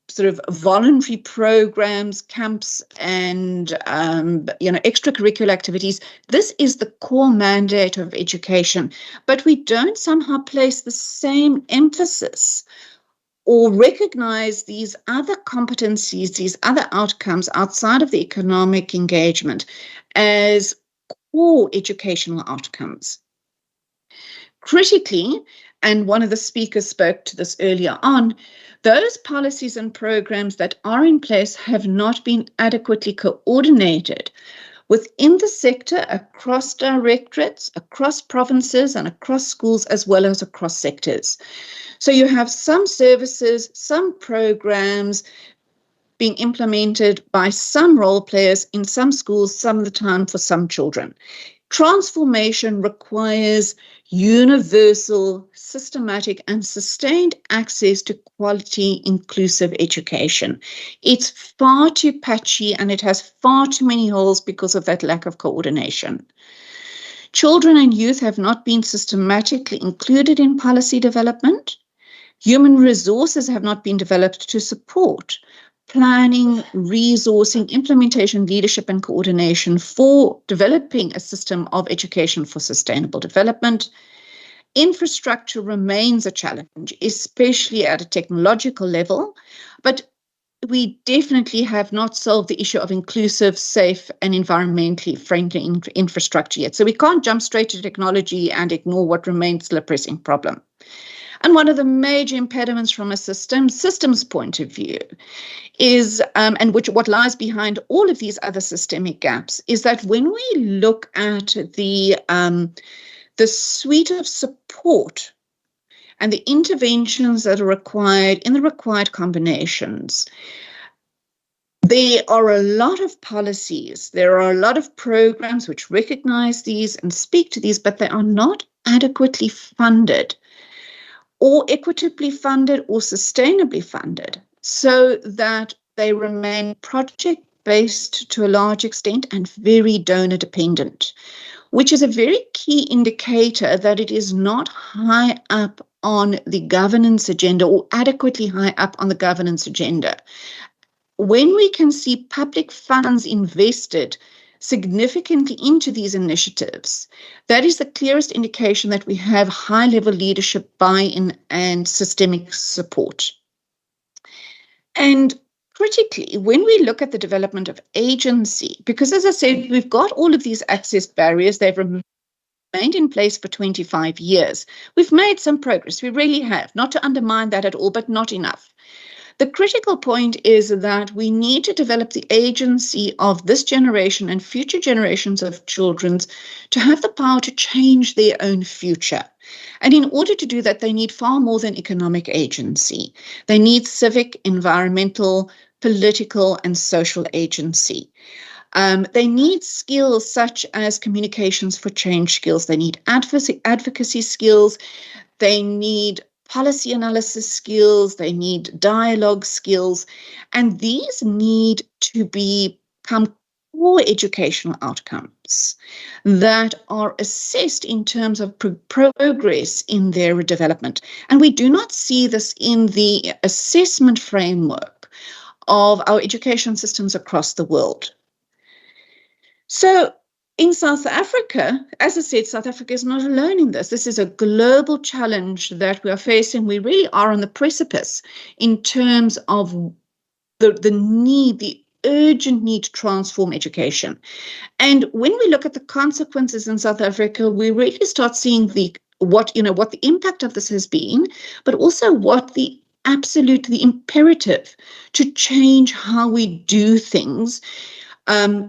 sort of voluntary programs, camps, and extracurricular activities. This is the core mandate of education, but we don't somehow place the same emphasis or recognize these other competencies, these other outcomes outside of the economic engagement as core educational outcomes. Critically, and one of the speakers spoke to this earlier on, those policies and programs that are in place have not been adequately coordinated within the sector, across directorates, across provinces, and across schools, as well as across sectors. So you have some services, some programs being implemented by some role players in some schools, some of the time for some children. Transformation requires universal, systematic, and sustained access to quality, inclusive education. It's far too patchy and it has far too many holes because of that lack of coordination. Children and youth have not been systematically included in policy development. Human resources have not been developed to support planning, resourcing, implementation, leadership, and coordination for developing a system of education for sustainable development. Infrastructure remains a challenge, especially at a technological level, but we definitely have not solved the issue of inclusive, safe, and environmentally friendly infrastructure yet. So we can't jump straight to technology and ignore what remains still a pressing problem. And one of the major impediments from a systems point of view is, and what lies behind all of these other systemic gaps, is that when we look at the suite of support and the interventions that are required in the required combinations, there are a lot of policies, there are a lot of programs which recognize these and speak to these, but they are not adequately funded or equitably funded or sustainably funded, so that they remain project-based to a large extent and very donor-dependent, which is a very key indicator that it is not high up on the governance agenda or adequately high up on the governance agenda. When we can see public funds invested significantly into these initiatives, that is the clearest indication that we have high-level leadership buy-in and systemic support. And critically, when we look at the development of agency, because as I said, we've got all of these access barriers, they've remained in place for 25 years. We've made some progress, we really have, not to undermine that at all, but not enough. The critical point is that we need to develop the agency of this generation and future generations of children to have the power to change their own future. And in order to do that, they need far more than economic agency. They need civic, environmental, political, and social agency. They need skills such as communications for change skills. They need advocacy skills. They need policy analysis skills, they need dialogue skills, and these need to become core educational outcomes that are assessed in terms of progress in their development. And we do not see this in the assessment framework of our education systems across the world. So, in South Africa, as I said, South Africa is not alone in this. This is a global challenge that we are facing. We really are on the precipice in terms of the urgent need to transform education. And when we look at the consequences in South Africa, we really start seeing what the impact of this has been, but also what the imperative to change how we do things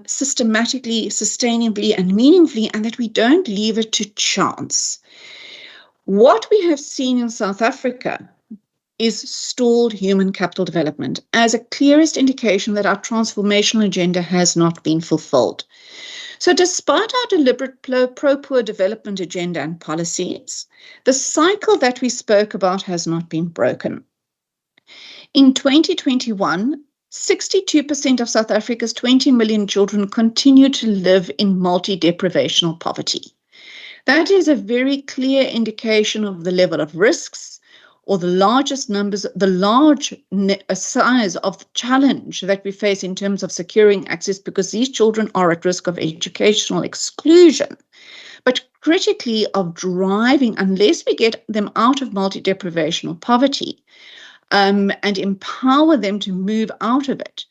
systematically, sustainably, and meaningfully, and that we don't leave it to chance. What we have seen in South Africa is stalled human capital development as a clearest indication that our transformational agenda has not been fulfilled. So despite our deliberate pro-poor development agenda and policies, the cycle that we spoke about has not been broken. In 2021, 62% of South Africa's 20 million children continue to live in multi-deprivational poverty. That is a very clear indication of the level of risks or the large size of the challenge that we face in terms of securing access, because these children are at risk of educational exclusion. But critically of driving, unless we get them out of multi-deprivational poverty, and empower them to move out of it,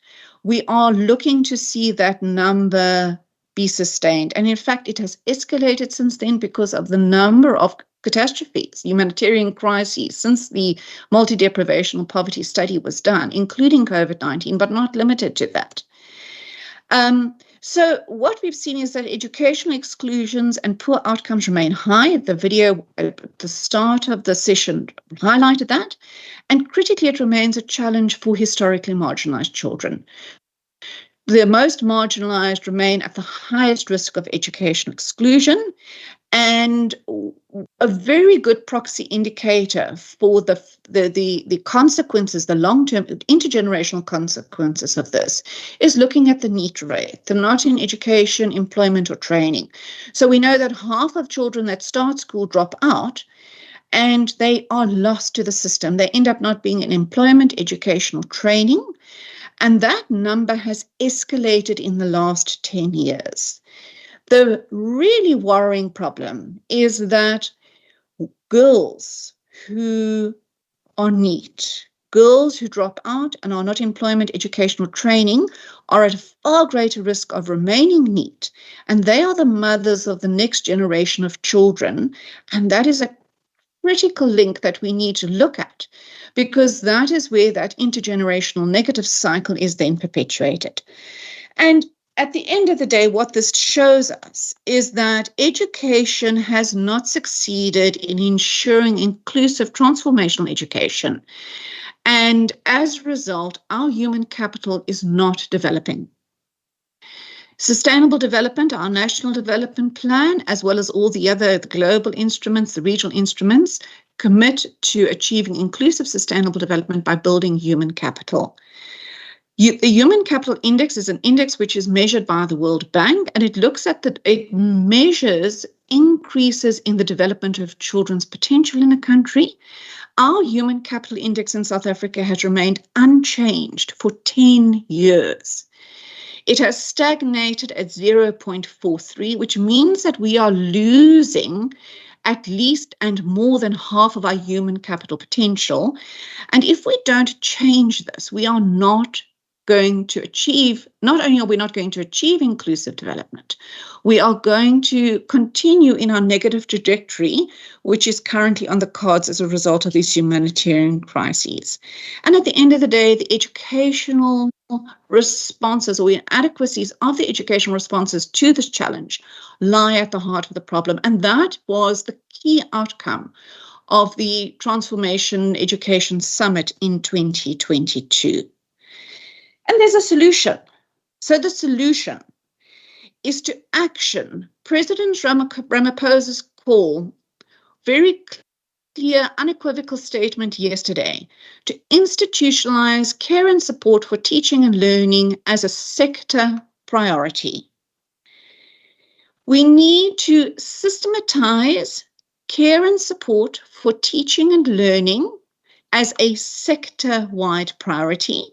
we are looking to see that number be sustained. And in fact, it has escalated since then because of the number of catastrophes, humanitarian crises, since the multi-deprivational poverty study was done, including COVID-19, but not limited to that. So what we've seen is that educational exclusions and poor outcomes remain high. The video at the start of the session highlighted that. And critically, it remains a challenge for historically marginalized children. The most marginalized remain at the highest risk of educational exclusion, and a very good proxy indicator for the consequences, the long-term intergenerational consequences of this, is looking at the NEET rate, the not in education, employment, or training. So we know that half of children that start school drop out, and they are lost to the system. They end up not being in employment, educational training, and that number has escalated in the last 10 years. The really worrying problem is that girls who are NEET, girls who drop out and are not employment, educational training, are at a far greater risk of remaining NEET, and they are the mothers of the next generation of children, and that is a critical link that we need to look at, because that is where that intergenerational negative cycle is then perpetuated. And at the end of the day, what this shows us is that education has not succeeded in ensuring inclusive transformational education. And as a result, our human capital is not developing. Sustainable development, our national development plan, as well as all the other global instruments, the regional instruments, commit to achieving inclusive sustainable development by building human capital. The Human Capital Index is an index which is measured by the World Bank, and it looks at it measures increases in the development of children's potential in a country. Our Human Capital Index in South Africa has remained unchanged for 10 years. It has stagnated at 0.43, which means that we are losing at least and more than half of our human capital potential. And if we don't change this, we are not going to achieve, not only are we not going to achieve inclusive development, we are going to continue in our negative trajectory, which is currently on the cards as a result of these humanitarian crises. And at the end of the day, the educational responses or inadequacies of the educational responses to this challenge lie at the heart of the problem. And that was the key outcome of the Transformation Education Summit in 2022. And there's a solution. So the solution is to action President Ramaphosa's call, very clear, unequivocal statement yesterday, to institutionalize care and support for teaching and learning as a sector priority. We need to systematize care and support for teaching and learning as a sector-wide priority,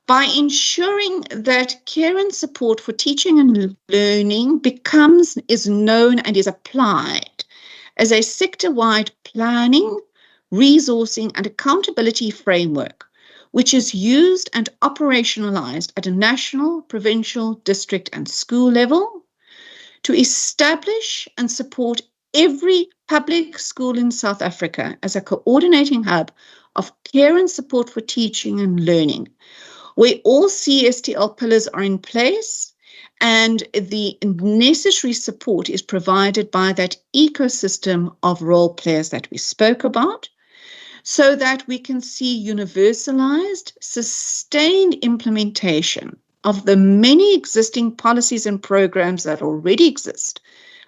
by ensuring that care and support for teaching and learning is known and is applied as a sector-wide planning, resourcing, and accountability framework, which is used and operationalized at a national, provincial, district, and school level to establish and support every public school in South Africa as a coordinating hub of care and support for teaching and learning, where all CSTL pillars are in place and the necessary support is provided by that ecosystem of role players that we spoke about, so that we can see universalized, sustained implementation of the many existing policies and programs that already exist.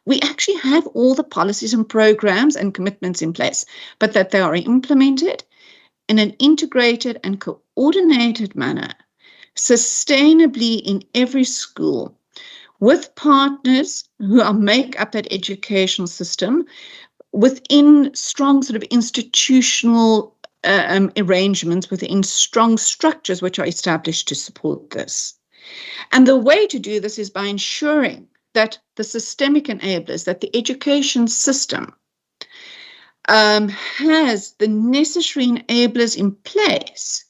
We actually have all the policies and programs and commitments in place, but that they are implemented in an integrated and coordinated manner, sustainably in every school, with partners who make up that educational system within strong sort of institutional arrangements, within strong structures which are established to support this. And the way to do this is by ensuring that the systemic enablers, that the education system has the necessary enablers in place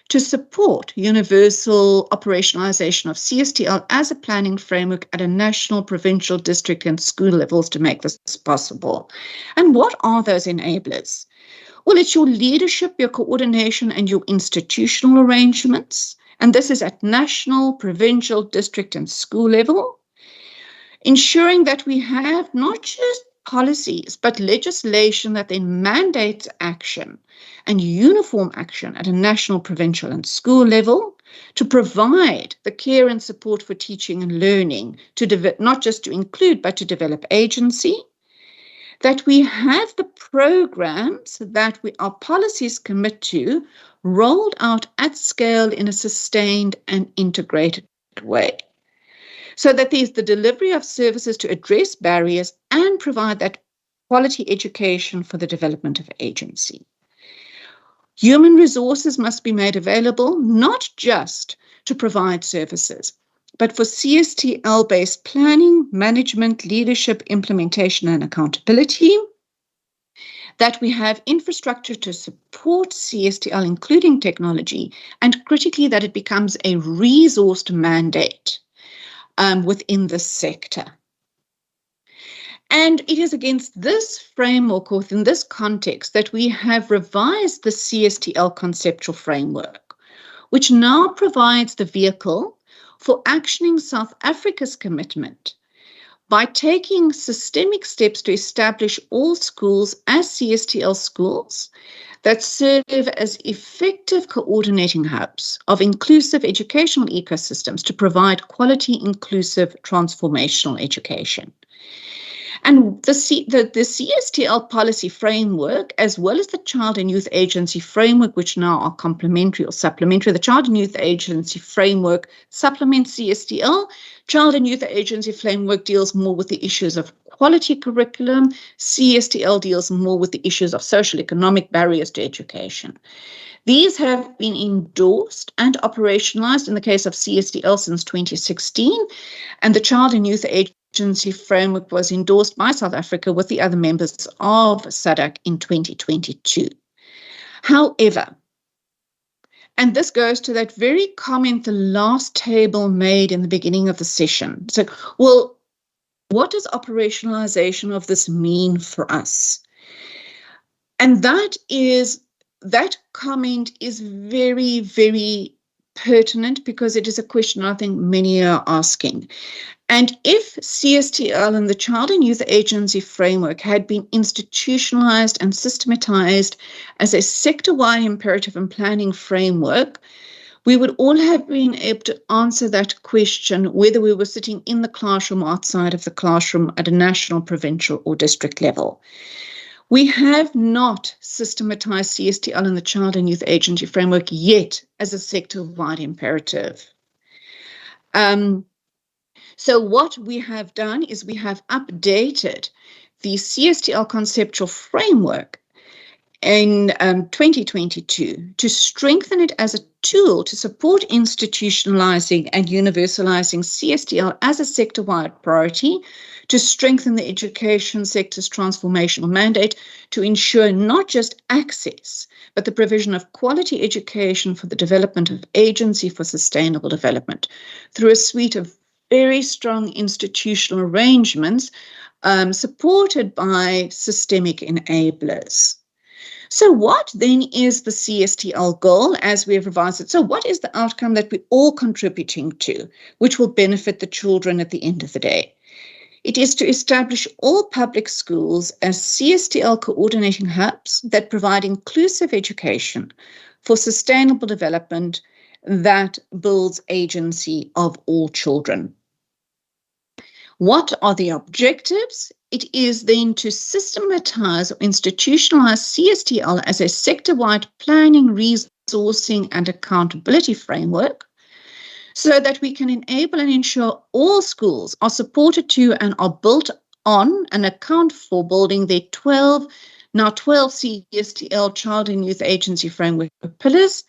to support universal operationalization of CSTL as a planning framework at a national, provincial, district, and school levels to make this possible. And what are those enablers? Well, it's your leadership, your coordination, and your institutional arrangements. And this is at national, provincial, district, and school level. Ensuring that we have not just policies, but legislation that then mandates action and uniform action at a national, provincial, and school level to provide the care and support for teaching and learning, to not just to include, but to develop agency. That we have the programs that our policies commit to rolled out at scale in a sustained and integrated way, so that there's the delivery of services to address barriers and provide that quality education for the development of agency. Human resources must be made available, not just to provide services, but for CSTL-based planning, management, leadership, implementation, and accountability. That we have infrastructure to support CSTL, including technology, and critically that it becomes a resourced mandate within the sector. And it is against this framework, or within this context, that we have revised the CSTL conceptual framework, which now provides the vehicle for actioning South Africa's commitment by taking systemic steps to establish all schools as CSTL schools that serve as effective coordinating hubs of inclusive educational ecosystems to provide quality, inclusive, transformational education. And the CSTL policy framework, as well as the Child and Youth Agency framework, which now are complementary or supplementary. The Child and Youth Agency framework supplements CSTL. Child and Youth Agency framework deals more with the issues of quality curriculum. CSTL deals more with the issues of social economic barriers to education. These have been endorsed and operationalized in the case of CSTL since 2016, and the Child and Youth Agency framework was endorsed by South Africa with the other members of SADC in 2022. However, and this goes to that very comment the last table made in the beginning of the session. So, well, what does operationalization of this mean for us? And that comment is very, very pertinent because it is a question I think many are asking. And if CSTL and the Child and Youth Agency framework had been institutionalized and systematized as a sector-wide imperative and planning framework, we would all have been able to answer that question whether we were sitting in the classroom or outside of the classroom at a national, provincial, or district level. We have not systematized CSTL and the Child and Youth Agency framework yet as a sector-wide imperative. So what we have done is we have updated the CSTL conceptual framework in 2022 to strengthen it as a tool to support institutionalizing and universalizing CSTL as a sector-wide priority, to strengthen the education sector's transformational mandate, to ensure not just access, but the provision of quality education for the development of agency for sustainable development through a suite of very strong institutional arrangements supported by systemic enablers. So what then is the CSTL goal as we have revised it? So what is the outcome that we're all contributing to, which will benefit the children at the end of the day? It is to establish all public schools as CSTL coordinating hubs that provide inclusive education for sustainable development that builds agency of all children. What are the objectives? It is then to systematize or institutionalize CSTL as a sector-wide planning, resourcing, and accountability framework so that we can enable and ensure all schools are supported to and are built on and account for building their 12 CSTL Child and Youth Agency framework pillars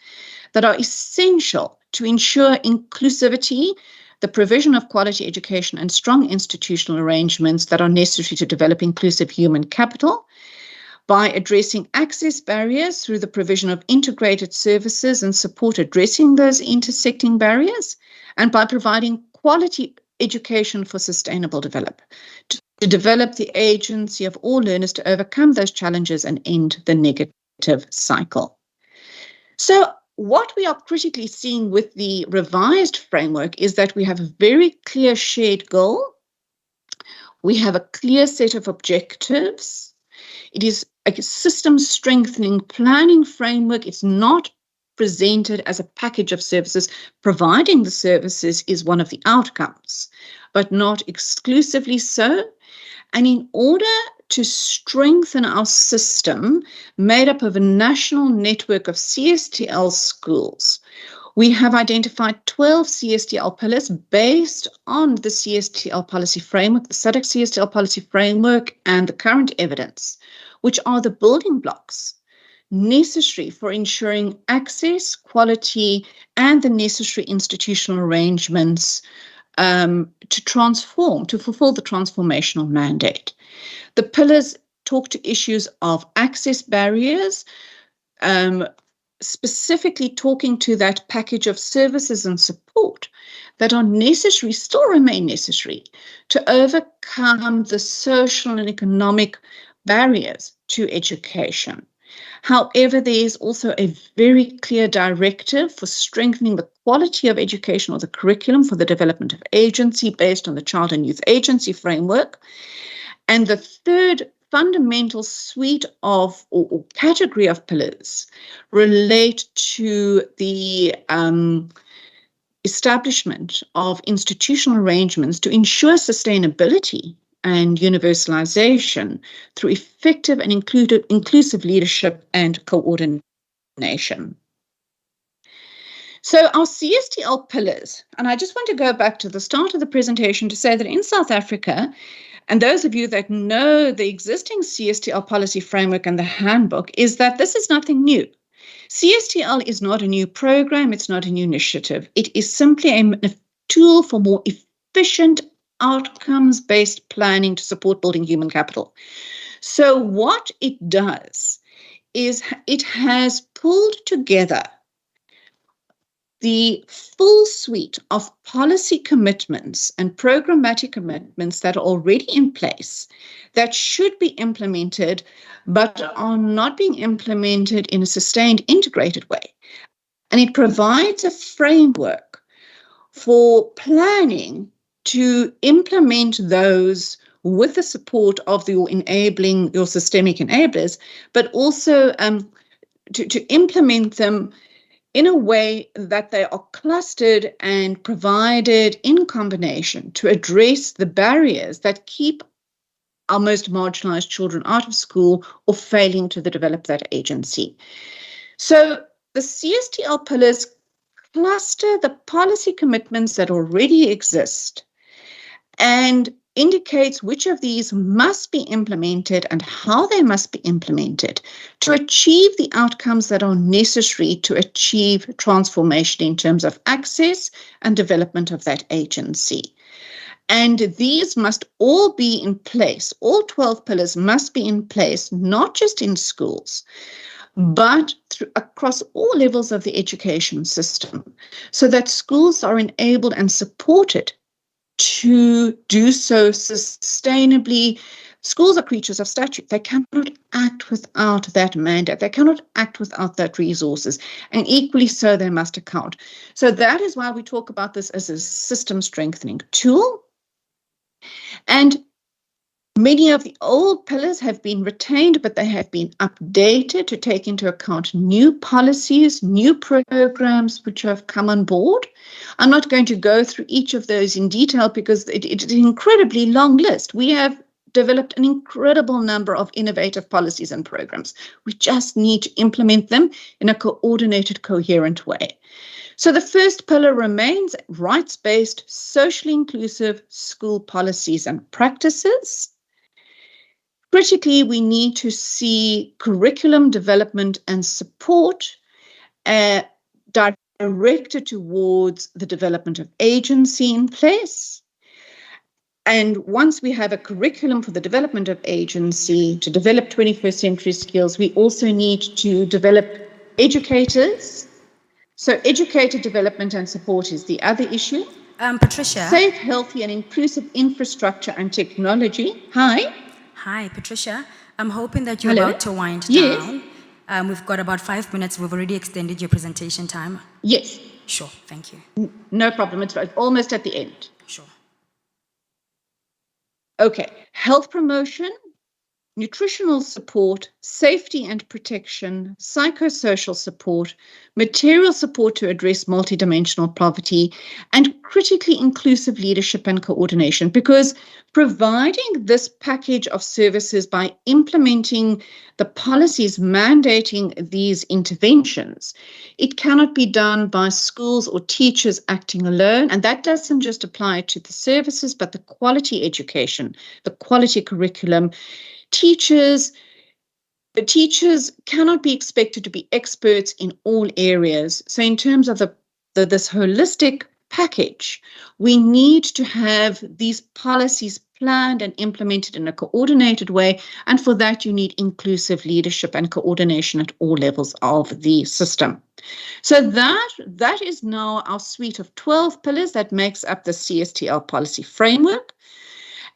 that are essential to ensure inclusivity, the provision of quality education, and strong institutional arrangements that are necessary to develop inclusive human capital by addressing access barriers through the provision of integrated services and support addressing those intersecting barriers, and by providing quality education for sustainable development, to develop the agency of all learners to overcome those challenges and end the negative cycle. So what we are critically seeing with the revised framework is that we have a very clear shared goal. We have a clear set of objectives. It is a system strengthening planning framework. It's not presented as a package of services. Providing the services is one of the outcomes, but not exclusively so. And in order to strengthen our system made up of a national network of CSTL schools, we have identified 12 CSTL pillars based on the CSTL policy framework, the SADC CSTL policy framework, and the current evidence, which are the building blocks necessary for ensuring access, quality, and the necessary institutional arrangements to fulfill the transformational mandate. The pillars talk to issues of access barriers, specifically talking to that package of services and support that are necessary, still remain necessary, to overcome the social and economic barriers to education. However, there is also a very clear directive for strengthening the quality of education or the curriculum for the development of agency based on the Child and Youth Agency framework. And the third fundamental suite of or category of pillars relate to the establishment of institutional arrangements to ensure sustainability and universalization through effective and inclusive leadership and coordination. So our CSTL pillars, and I just want to go back to the start of the presentation to say that in South Africa, and those of you that know the existing CSTL policy framework and the handbook, is that this is nothing new. CSTL is not a new program, it's not a new initiative. It is simply a tool for more efficient outcomes-based planning to support building human capital. So what it does is it has pulled together the full suite of policy commitments and programmatic commitments that are already in place that should be implemented, but are not being implemented in a sustained, integrated way. And it provides a framework for planning to implement those with the support of your systemic enablers, but also to implement them in a way that they are clustered and provided in combination to address the barriers that keep our most marginalized children out of school or failing to develop that agency. So the CSTL pillars cluster the policy commitments that already exist and indicates which of these must be implemented and how they must be implemented to achieve the outcomes that are necessary to achieve transformation in terms of access and development of that agency. And these must all be in place. All 12 pillars must be in place, not just in schools, but across all levels of the education system, so that schools are enabled and supported to do so sustainably. Schools are creatures of statute. They cannot act without that mandate. They cannot act without that resources. And equally so, they must account. So that is why we talk about this as a system strengthening tool. And many of the old pillars have been retained, but they have been updated to take into account new policies, new programs which have come on board. I'm not going to go through each of those in detail because it is an incredibly long list. We have developed an incredible number of innovative policies and programs. We just need to implement them in a coordinated, coherent way. So the first pillar remains rights-based, socially inclusive school policies and practices. Critically, we need to see curriculum development and support directed towards the development of agency in place. And once we have a curriculum for the development of agency to develop 21st century skills, we also need to develop educators. So educator development and support is the other issue. Patricia. Safe, healthy, and inclusive infrastructure and technology. Hi. Hi, Patricia. I'm hoping that you're Hello? about to wind Yes. down. We've got about 5 minutes. We've already extended your presentation time. Yes. Sure, thank you. No problem. It's almost at the end. Sure. Okay. Health promotion, nutritional support, safety and protection, psychosocial support, material support to address multidimensional poverty, and critically inclusive leadership and coordination. Because providing this package of services by implementing the policies mandating these interventions, it cannot be done by schools or teachers acting alone. And that doesn't just apply to the services, but the quality education, the quality curriculum. Teachers cannot be expected to be experts in all areas. So in terms of this holistic package, we need to have these policies planned and implemented in a coordinated way. And for that, you need inclusive leadership and coordination at all levels of the system. So that is now our suite of 12 pillars that makes up the CSTL policy framework.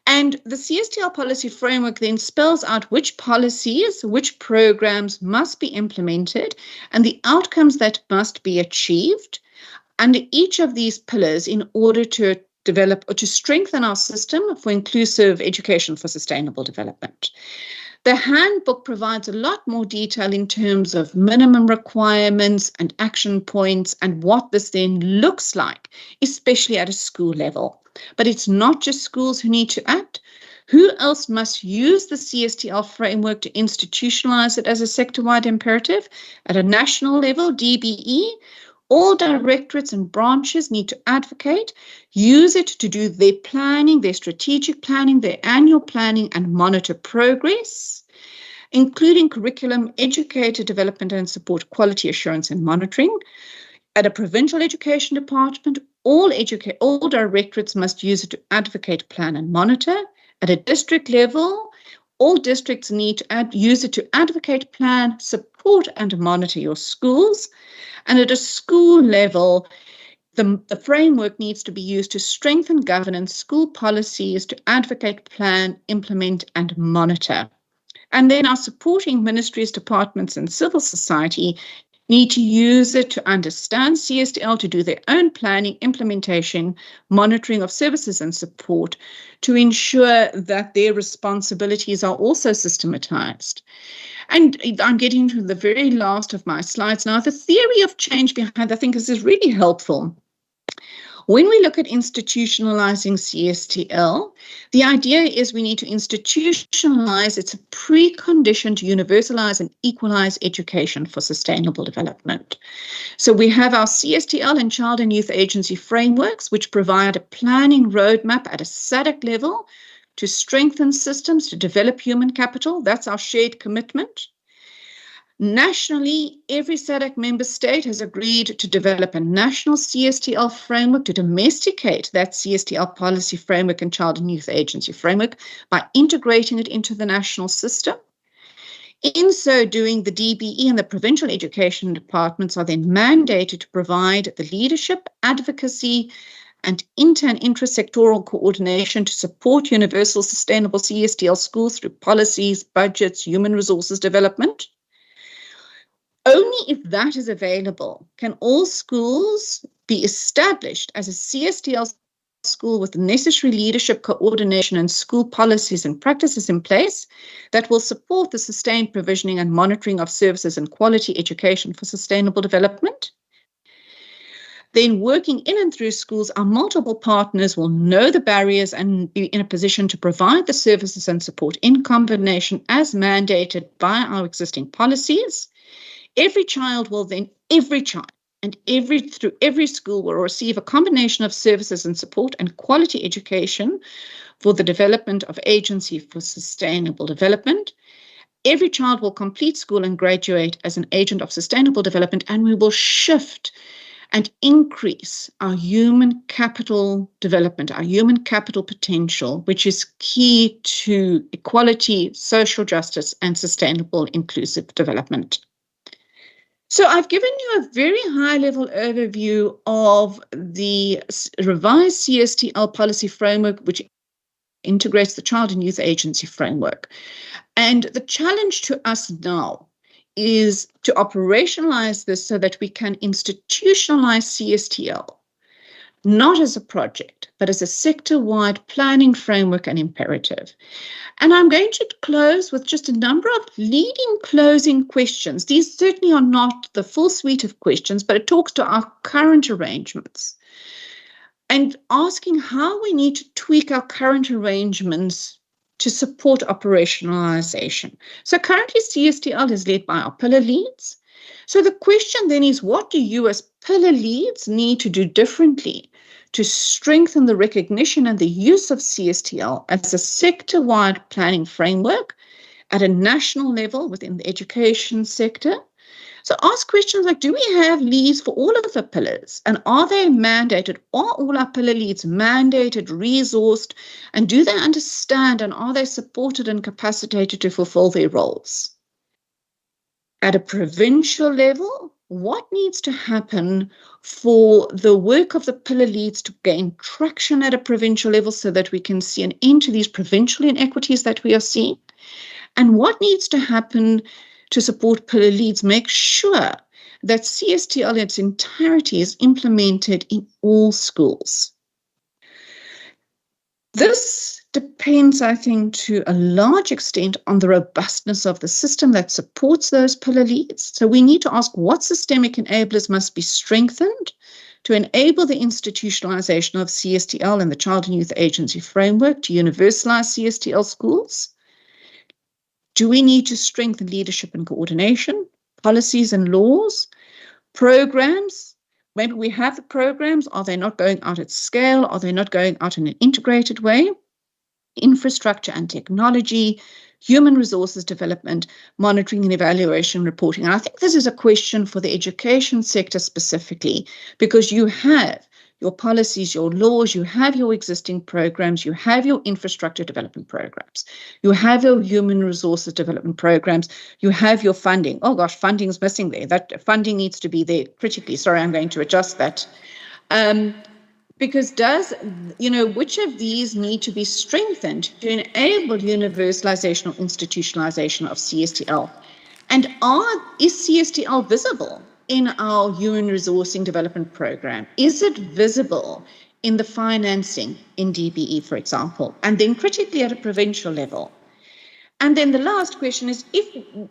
And the CSTL policy framework then spells out which policies, which programs must be implemented, and the outcomes that must be achieved under each of these pillars in order to develop or to strengthen our system for inclusive education for sustainable development. The handbook provides a lot more detail in terms of minimum requirements and action points and what this then looks like, especially at a school level. But it's not just schools who need to act. Who else must use the CSTL framework to institutionalize it as a sector-wide imperative? At a national level, DBE, all directorates and branches need to advocate, use it to do their planning, their strategic planning, their annual planning, and monitor progress, including curriculum, educator development and support, quality assurance and monitoring. At a provincial education department, all directorates must use it to advocate, plan, and monitor. At a district level, all districts need to use it to advocate, plan, support, and monitor your schools. And at a school level, the framework needs to be used to strengthen governance, school policies, to advocate, plan, implement, and monitor. And then our supporting ministries, departments, and civil society need to use it to understand CSTL, to do their own planning, implementation, monitoring of services and support, to ensure that their responsibilities are also systematized. And I'm getting to the very last of my slides now. The theory of change behind, I think, this is really helpful. When we look at institutionalizing CSTL, the idea is we need to institutionalize, it's a precondition to universalize and equalize education for sustainable development. So we have our CSTL and Child and Youth Agency frameworks, which provide a planning roadmap at a SADC level to strengthen systems, to develop human capital. That's our shared commitment. Nationally, every SADC member state has agreed to develop a national CSTL framework to domesticate that CSTL policy framework and Child and Youth Agency framework by integrating it into the national system. In so doing, the DBE and the provincial education departments are then mandated to provide the leadership, advocacy, and inter- and intra-sectoral coordination to support universal sustainable CSTL schools through policies, budgets, human resources development. Only if that is available can all schools be established as a CSTL school with the necessary leadership, coordination, and school policies and practices in place that will support the sustained provisioning and monitoring of services and quality education for sustainable development. Then working in and through schools, our multiple partners will know the barriers and be in a position to provide the services and support in combination as mandated by our existing policies. Every child through every school will receive a combination of services and support and quality education for the development of agency for sustainable development. Every child will complete school and graduate as an agent of sustainable development, and we will shift and increase our human capital development, our human capital potential, which is key to equality, social justice, and sustainable inclusive development. So I've given you a very high-level overview of the revised CSTL policy framework, which integrates the Child and Youth Agency framework. And the challenge to us now is to operationalize this so that we can institutionalize CSTL, not as a project, but as a sector-wide planning framework and imperative. And I'm going to close with just a number of leading closing questions. These certainly are not the full suite of questions, but it talks to our current arrangements and asking how we need to tweak our current arrangements to support operationalization. So currently CSTL is led by our pillar leads. So the question then is, what do you as pillar leads need to do differently to strengthen the recognition and the use of CSTL as a sector-wide planning framework at a national level within the education sector, So ask questions like, do we have leads for all of the pillars? And are they mandated? Are all our pillar leads mandated, resourced, and do they understand and are they supported and capacitated to fulfill their roles? At a provincial level, what needs to happen for the work of the pillar leads to gain traction at a provincial level so that we can see an end to these provincial inequities that we are seeing? And what needs to happen to support pillar leads, make sure that CSTL in its entirety is implemented in all schools? This depends, I think, to a large extent on the robustness of the system that supports those pillar leads. So we need to ask what systemic enablers must be strengthened to enable the institutionalization of CSTL and the Child and Youth Agency framework to universalize CSTL schools. Do we need to strengthen leadership and coordination, policies and laws, programs? Maybe we have the programs. Are they not going out at scale? Are they not going out in an integrated way? Infrastructure and technology, human resources development, monitoring and evaluation reporting. And I think this is a question for the education sector specifically, because you have your policies, your laws, you have your existing programs, you have your infrastructure development programs, you have your human resources development programs, you have your funding. Oh gosh, funding is missing there. That funding needs to be there critically. Sorry, I'm going to adjust that. Because which of these need to be strengthened to enable universalization or institutionalization of CSTL? And is CSTL visible in our human resourcing development program? Is it visible in the financing in DBE, for example? And then critically at a provincial level. And then the last question is,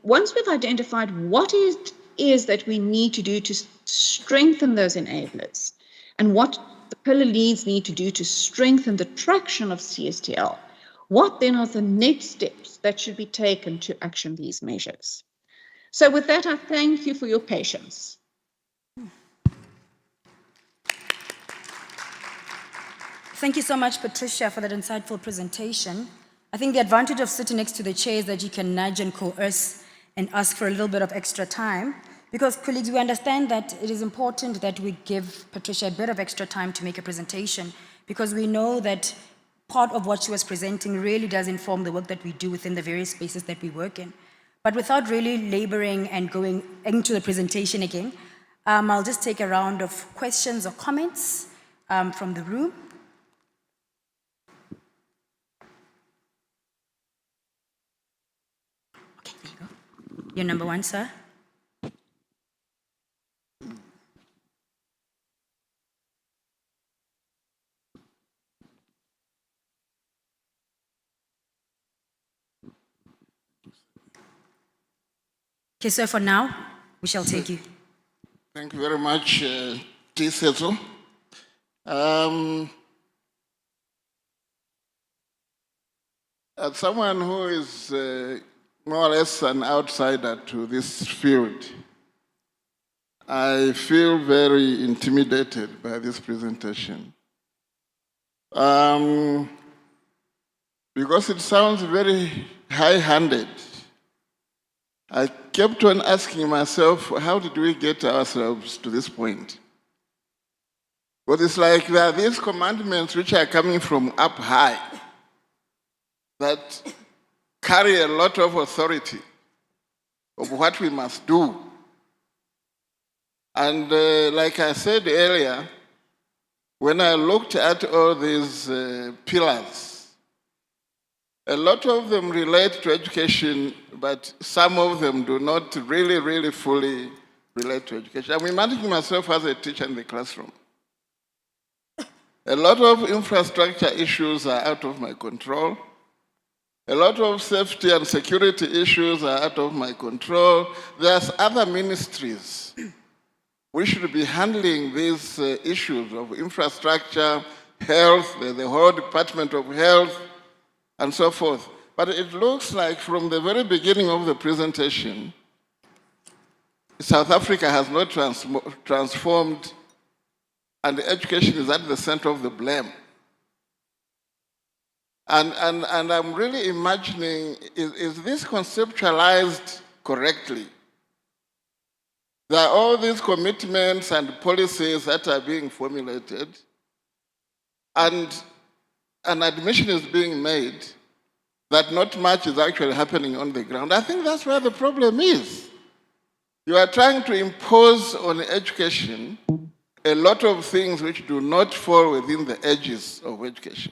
once we've identified what it is that we need to do to strengthen those enablers, and what the pillar leads need to do to strengthen the traction of CSTL, what then are the next steps that should be taken to action these measures? So with that, I thank you for your patience. Thank you so much, Patricia, for that insightful presentation. I think the advantage of sitting next to the chair is that you can nudge and coerce and ask for a little bit of extra time. Because, colleagues, we understand that it is important that we give Patricia a bit of extra time to make a presentation, because we know that part of what she was presenting really does inform the work that we do within the various spaces that we work in. But without really laboring and going into the presentation again, I'll just take a round of questions or comments from the room. Okay, there you go. You're number one, sir. Okay, so for now, we shall take you. Thank you very much, T. Setso. As someone who is more or less an outsider to this field, I feel very intimidated by this presentation. Because it sounds very high-handed. I kept on asking myself, how did we get ourselves to this point? But it's like there are these commandments which are coming from up high that carry a lot of authority of what we must do. And like I said earlier, when I looked at all these pillars, a lot of them relate to education, but some of them do not really fully relate to education. I'm imagining myself as a teacher in the classroom. A lot of infrastructure issues are out of my control. A lot of safety and security issues are out of my control. There's other ministries. We should be handling these issues of infrastructure, health, the whole Department of Health, and so forth. But it looks like from the very beginning of the presentation, South Africa has not transformed, and education is at the center of the blame. And I'm really imagining, is this conceptualized correctly? There are all these commitments and policies that are being formulated, and an admission is being made that not much is actually happening on the ground. I think that's where the problem is. You are trying to impose on education a lot of things which do not fall within the edges of education.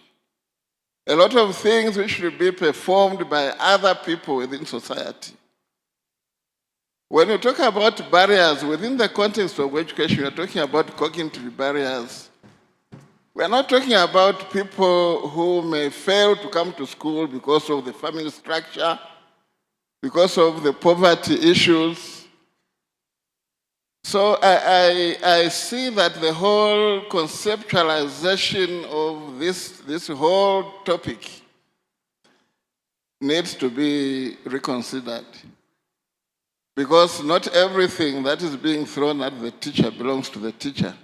A lot of things which should be performed by other people within society. When you talk about barriers within the context of education, you're talking about cognitive barriers. We're not talking about people who may fail to come to school because of the family structure, because of the poverty issues. So I see that the whole conceptualization of this whole topic needs to be reconsidered. Because not everything that is being thrown at the teacher belongs to the teacher.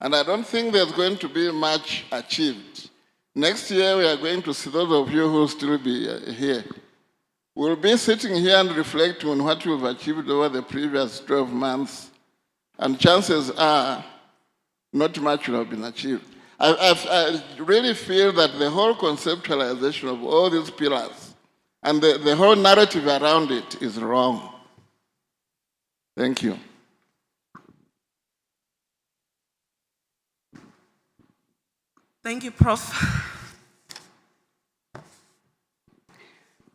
And I don't think there's going to be much achieved. Next year, we are going to see those of you who will still be here. We'll be sitting here and reflecting on what we've achieved over the previous 12 months. And chances are, not much will have been achieved. I really feel that the whole conceptualization of all these pillars and the whole narrative around it is wrong. Thank you. Thank you, Prof.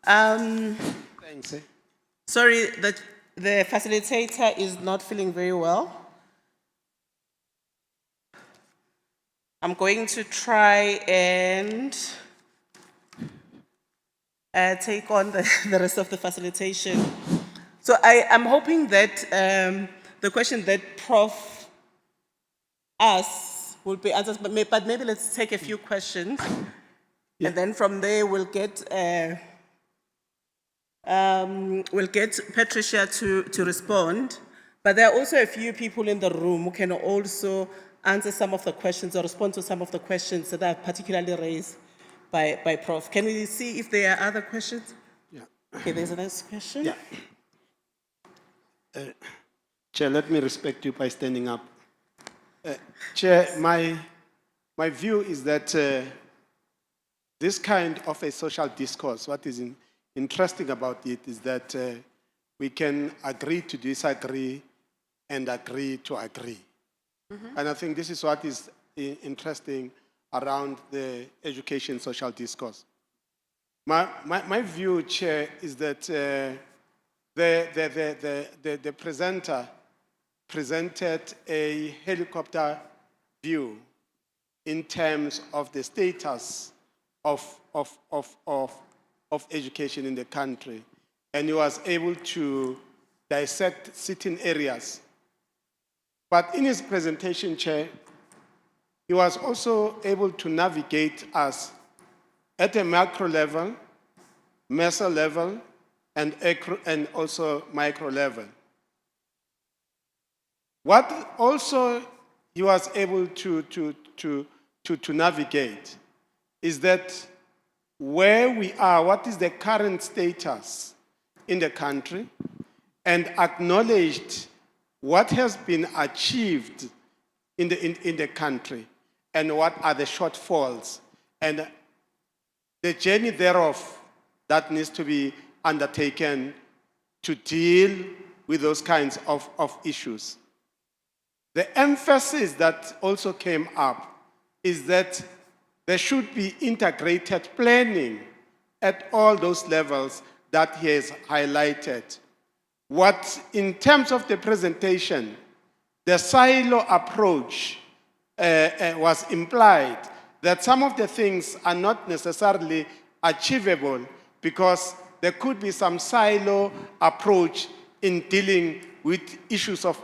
Thanks. Sorry that the facilitator is not feeling very well. I'm going to try and take on the rest of the facilitation. So I'm hoping that the question that Prof asked will be answered, but maybe let's take a few questions, and then from there we'll get Patricia to respond. But there are also a few people in the room who can also answer some of the questions or respond to some of the questions that are particularly raised by Prof. Can we see if there are other questions? Yeah. Okay, there's a next question. Yeah. Chair, let me respect you by standing up. Chair, my view is that this kind of a social discourse, what is interesting about it is that we can agree to disagree and agree to agree. Mm-hmm. And I think this is what is interesting around the education social discourse. My view, Chair, is that the presenter presented a helicopter view in terms of the status of education in the country. And he was able to dissect certain areas. But in his presentation, Chair, he was also able to navigate us at a macro level, meso level, and also micro level. What also he was able to navigate is that where we are, what is the current status in the country, and acknowledged what has been achieved in the country and what are the shortfalls and the journey thereof that needs to be undertaken to deal with those kinds of issues. The emphasis that also came up is that there should be integrated planning at all those levels that he has highlighted. What, in terms of the presentation, the silo approach was implied, that some of the things are not necessarily achievable because there could be some silo approach in dealing with issues of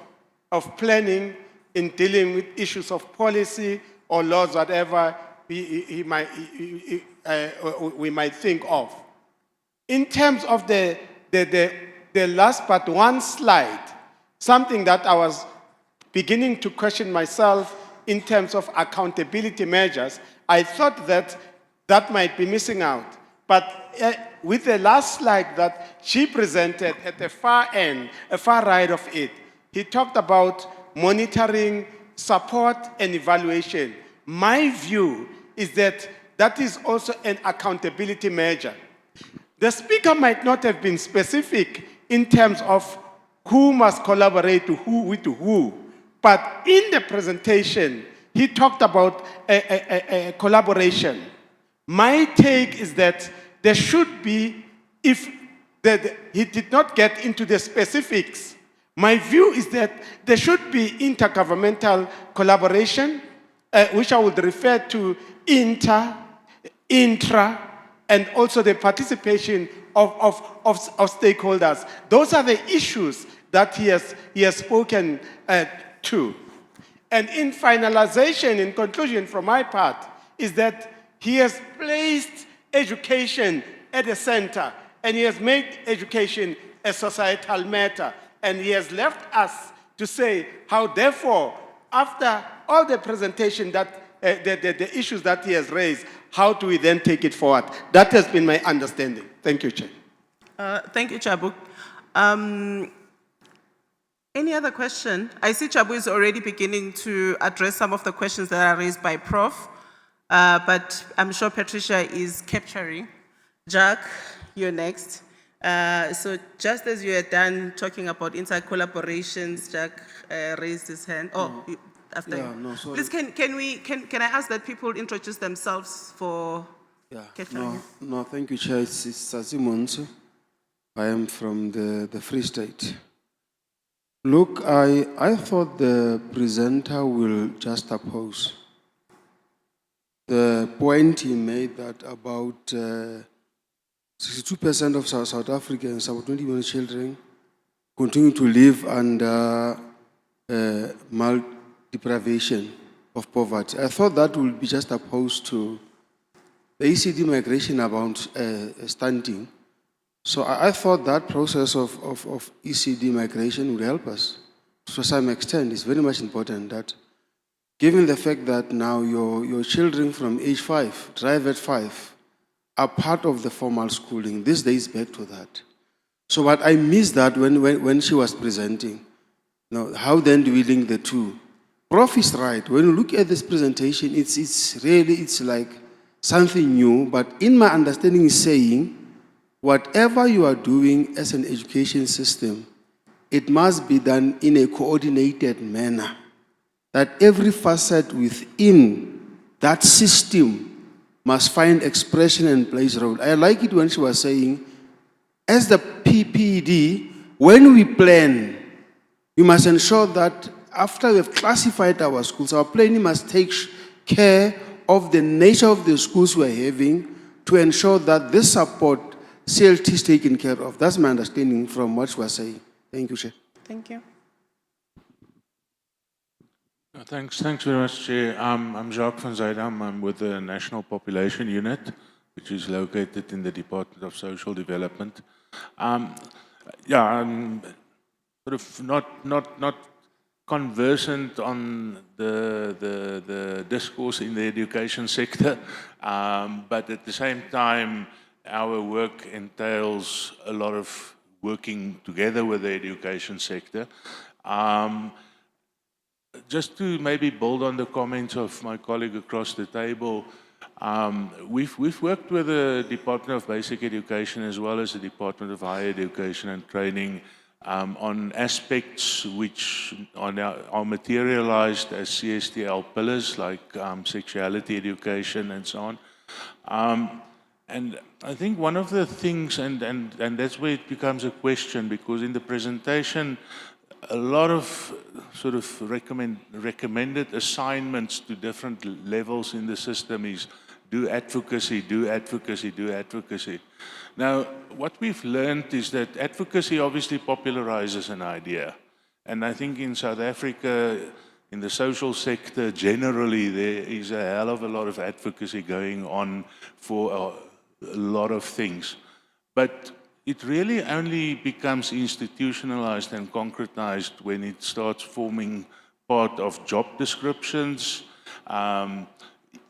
planning, in dealing with issues of policy or laws, whatever we might think of. In terms of the last but one slide, something that I was beginning to question myself in terms of accountability measures, I thought that might be missing out. But with the last slide that she presented at the far end, a far right of it, He talked about monitoring, support, and evaluation. My view is that that is also an accountability measure. The speaker might not have been specific in terms of who must collaborate with who, but in the presentation, he talked about a collaboration. My take is that there should be, if he did not get into the specifics, my view is that there should be intergovernmental collaboration, which I would refer to intra, and also the participation of stakeholders. Those are the issues that he has spoken to. And in finalization, in conclusion from my part, is that he has placed education at the center, and he has made education a societal matter. And he has left us to say how, therefore, after all the presentation that the issues that he has raised, how do we then take it forward? That has been my understanding. Thank you, Chair. Thank you, Chabu. Any other question? I see Chabu is already beginning to address some of the questions that are raised by Prof. But I'm sure Patricia is capturing. Jack, you're next. So just as you are done talking about inter-collaborations, Jack raised his hand. Oh, after you. No, sorry. Please, can I ask that people introduce themselves for capturing? No, thank you, Chair. It's Sazimonso. I am from the Free State. Look, I thought the presenter will just oppose the point he made that about 62% of South Africans, about 20 million children, continue to live under deprivation of poverty. I thought that would be just opposed to the ECD migration about stunting. So I thought that process of ECD migration would help us to some extent. It's very much important that, given the fact that now your children from age 5, drive at 5, are part of the formal schooling. This days back to that. So but I missed that when she was presenting. Now, how then do we link the two? Prof is right. When you look at this presentation, it's like something new, but in my understanding is saying, whatever you are doing as an education system, it must be done in a coordinated manner. That every facet within that system must find expression and plays a role. I like it when she was saying, as the PPD, when we plan, we must ensure that after we have classified our schools, our planning must take care of the nature of the schools we're having to ensure that this support CLT is taken care of. That's my understanding from what she was saying. Thank you, Chair. Thank you. Thanks very much, Chair. I'm Jacques van Zuidam. I'm with the National Population Unit, which is located in the Department of Social Development. I'm sort of not conversant on the discourse in the education sector, but at the same time, our work entails a lot of working together with the education sector. Just to maybe build on the comments of my colleague across the table, we've worked with the Department of Basic Education as well as the Department of Higher Education and Training on aspects which are now materialized as CSTL pillars, like sexuality education and so on. And I think one of the things, and that's where it becomes a question, because in the presentation, a lot of sort of recommended assignments to different levels in the system is do advocacy, do advocacy, do advocacy. Now, what we've learned is that advocacy obviously popularizes an idea. And I think in South Africa, in the social sector generally, there is a hell of a lot of advocacy going on for a lot of things. But it really only becomes institutionalized and concretized when it starts forming part of job descriptions.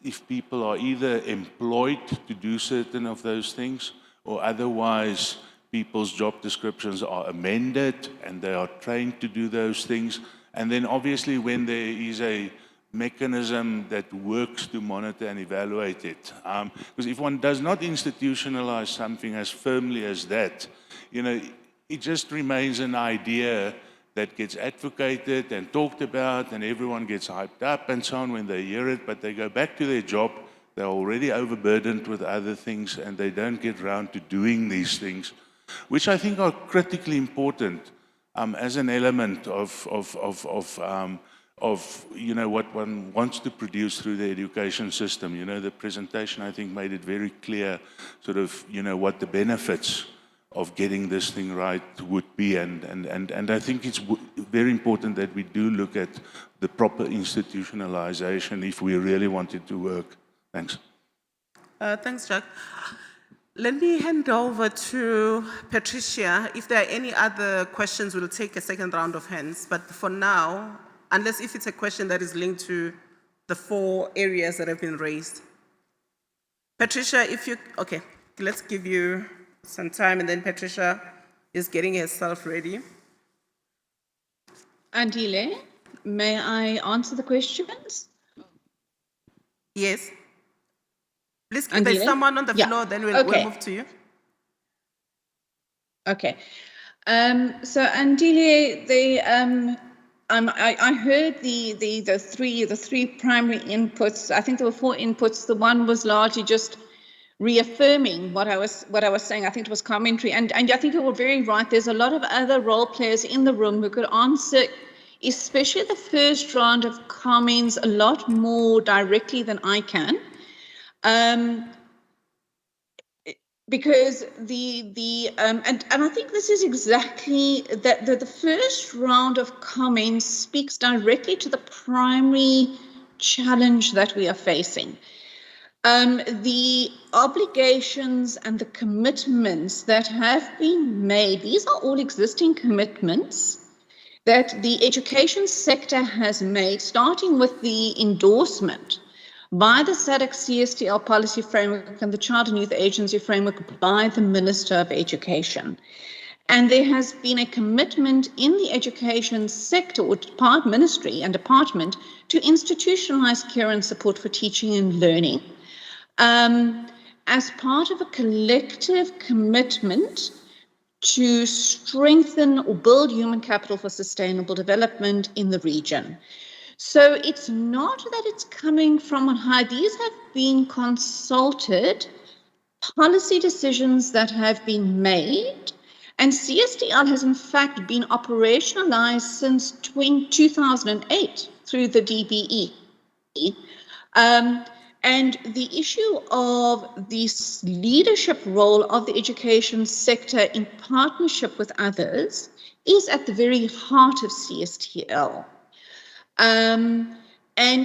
If people are either employed to do certain of those things or otherwise people's job descriptions are amended and they are trained to do those things. And then obviously when there is a mechanism that works to monitor and evaluate it. Because if one does not institutionalize something as firmly as that, it just remains an idea that gets advocated and talked about and everyone gets hyped up and so on when they hear it, but they go back to their job, they're already overburdened with other things and they don't get around to doing these things, which I think are critically important as an element of what one wants to produce through the education system. The presentation, I think, made it very clear sort of, what the benefits of getting this thing right would be. And I think it's very important that we do look at the proper institutionalization if we really want it to work. Thanks. Thanks, Jack. Let me hand over to Patricia. If there are any other questions, we'll take a second round of hands. But for now, unless if it's a question that is linked to the 4 areas that have been raised. Patricia, okay, let's give you some time, and then Patricia is getting herself ready. Andile, may I answer the questions? Yes. Please, if there's someone on the floor, then we'll move to you. Okay. So Andile, I heard the three primary inputs. I think there were 4 inputs. The one was largely just reaffirming what I was saying. I think it was commentary, and I think you were very right. There's a lot of other role players in the room who could answer, especially the first round of comments, a lot more directly than I can, because and I think this is exactly that the first round of comments speaks directly to the primary challenge that we are facing. The obligations and the commitments that have been made, these are all existing commitments that the education sector has made, starting with the endorsement by the SADC CSTL policy framework and the Child and Youth Agency framework by the Minister of Education. And there has been a commitment in the education sector, or ministry and department, to institutionalize care and support for teaching and learning, as part of a collective commitment to strengthen or build human capital for sustainable development in the region. So it's not that it's coming from on high. These have been consulted policy decisions that have been made, and CSTL has in fact been operationalized since 2008 through the DBE. And the issue of this leadership role of the education sector in partnership with others is at the very heart of CSTL. And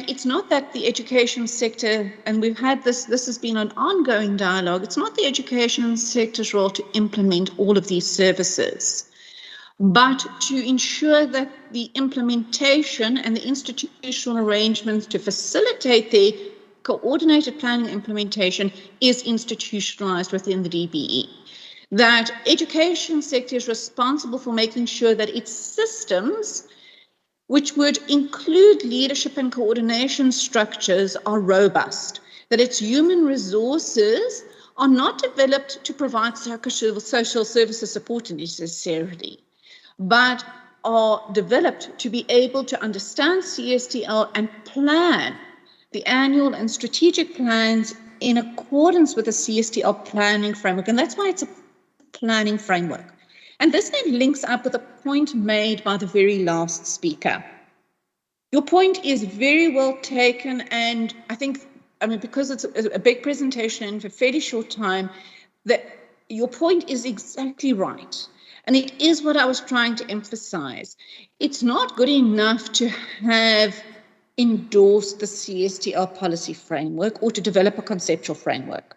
it's not that the education sector, and we've had this has been an ongoing dialogue, it's not the education sector's role to implement all of these services, but to ensure that the implementation and the institutional arrangements to facilitate the coordinated planning implementation is institutionalized within the DBE. That education sector is responsible for making sure that its systems, which would include leadership and coordination structures, are robust, that its human resources are not developed to provide social services support necessarily, but are developed to be able to understand CSTL and plan the annual and strategic plans in accordance with the CSTL planning framework. And that's why it's a planning framework. And this then links up with a point made by the very last speaker. Your point is very well taken, and I think, because it's a big presentation in a fairly short time, that your point is exactly right. And it is what I was trying to emphasize. It's not good enough to have endorsed the CSTL policy framework or to develop a conceptual framework.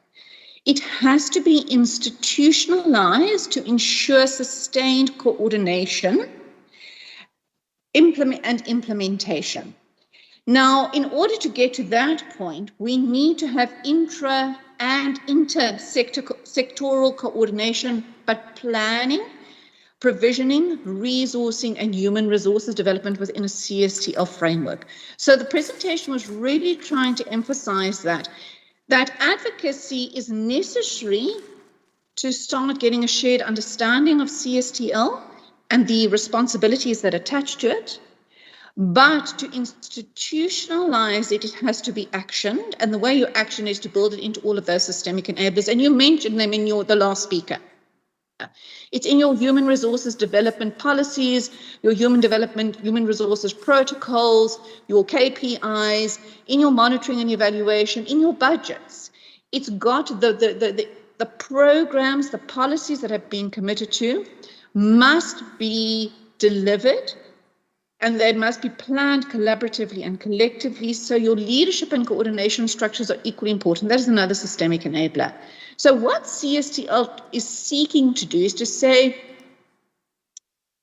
It has to be institutionalized to ensure sustained coordination and implementation. Now, in order to get to that point, we need to have intra and inter-sectoral coordination, but planning, provisioning, resourcing, and human resources development within a CSTL framework. So the presentation was really trying to emphasize that advocacy is necessary to start getting a shared understanding of CSTL and the responsibilities that attach to it. But to institutionalize it, it has to be actioned. And the way you action is to build it into all of those systemic enablers. And you mentioned them in the last speaker. It's in your human resources development policies, your human resources protocols, your KPIs, in your monitoring and evaluation, in your budgets. It's got the programs, the policies that have been committed to must be delivered, and they must be planned collaboratively and collectively, so your leadership and coordination structures are equally important. That is another systemic enabler. So what CSTL is seeking to do is to say,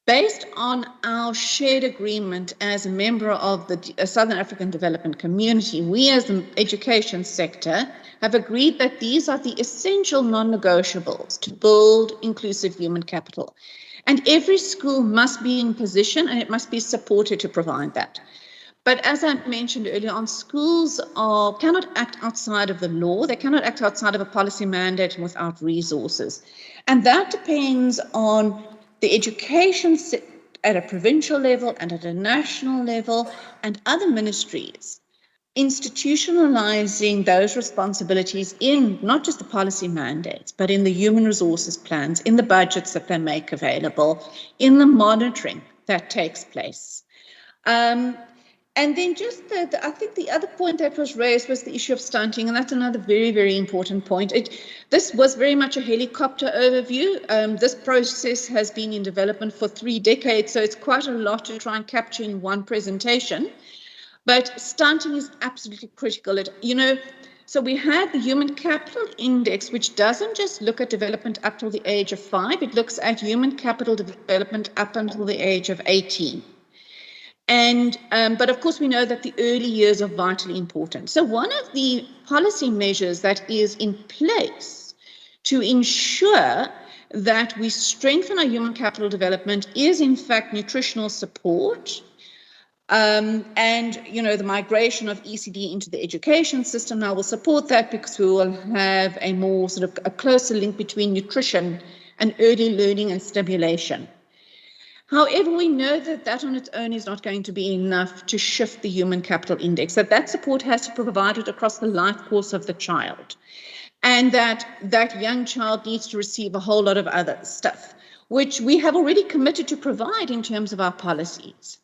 based on our shared agreement as a member of the Southern African Development Community, we as the education sector have agreed that these are the essential non-negotiables to build inclusive human capital. And every school must be in position and it must be supported to provide that. But as I mentioned earlier on, schools cannot act outside of the law. They cannot act outside of a policy mandate without resources. And that depends on the education at a provincial level and at a national level and other ministries institutionalizing those responsibilities in not just the policy mandates, but in the human resources plans, in the budgets that they make available, in the monitoring that takes place. And then just I think the other point that was raised was the issue of stunting, and that's another very, very important point. This was very much a helicopter overview. This process has been in development for 3 decades, so it's quite a lot to try and capture in one presentation. But stunting is absolutely critical. So we had the Human Capital Index, which doesn't just look at development up till the age of 5, it looks at human capital development up until the age of 18. But of course, we know that the early years are vitally important. So one of the policy measures that is in place to ensure that we strengthen our human capital development is, in fact, nutritional support. The migration of ECD into the education system now will support that, because we will have a more a closer link between nutrition and early learning and stimulation. However, we know that on its own is not going to be enough to shift the human capital index, that support has to be provided across the life course of the child, and that young child needs to receive a whole lot of other stuff, which we have already committed to provide in terms of our policies.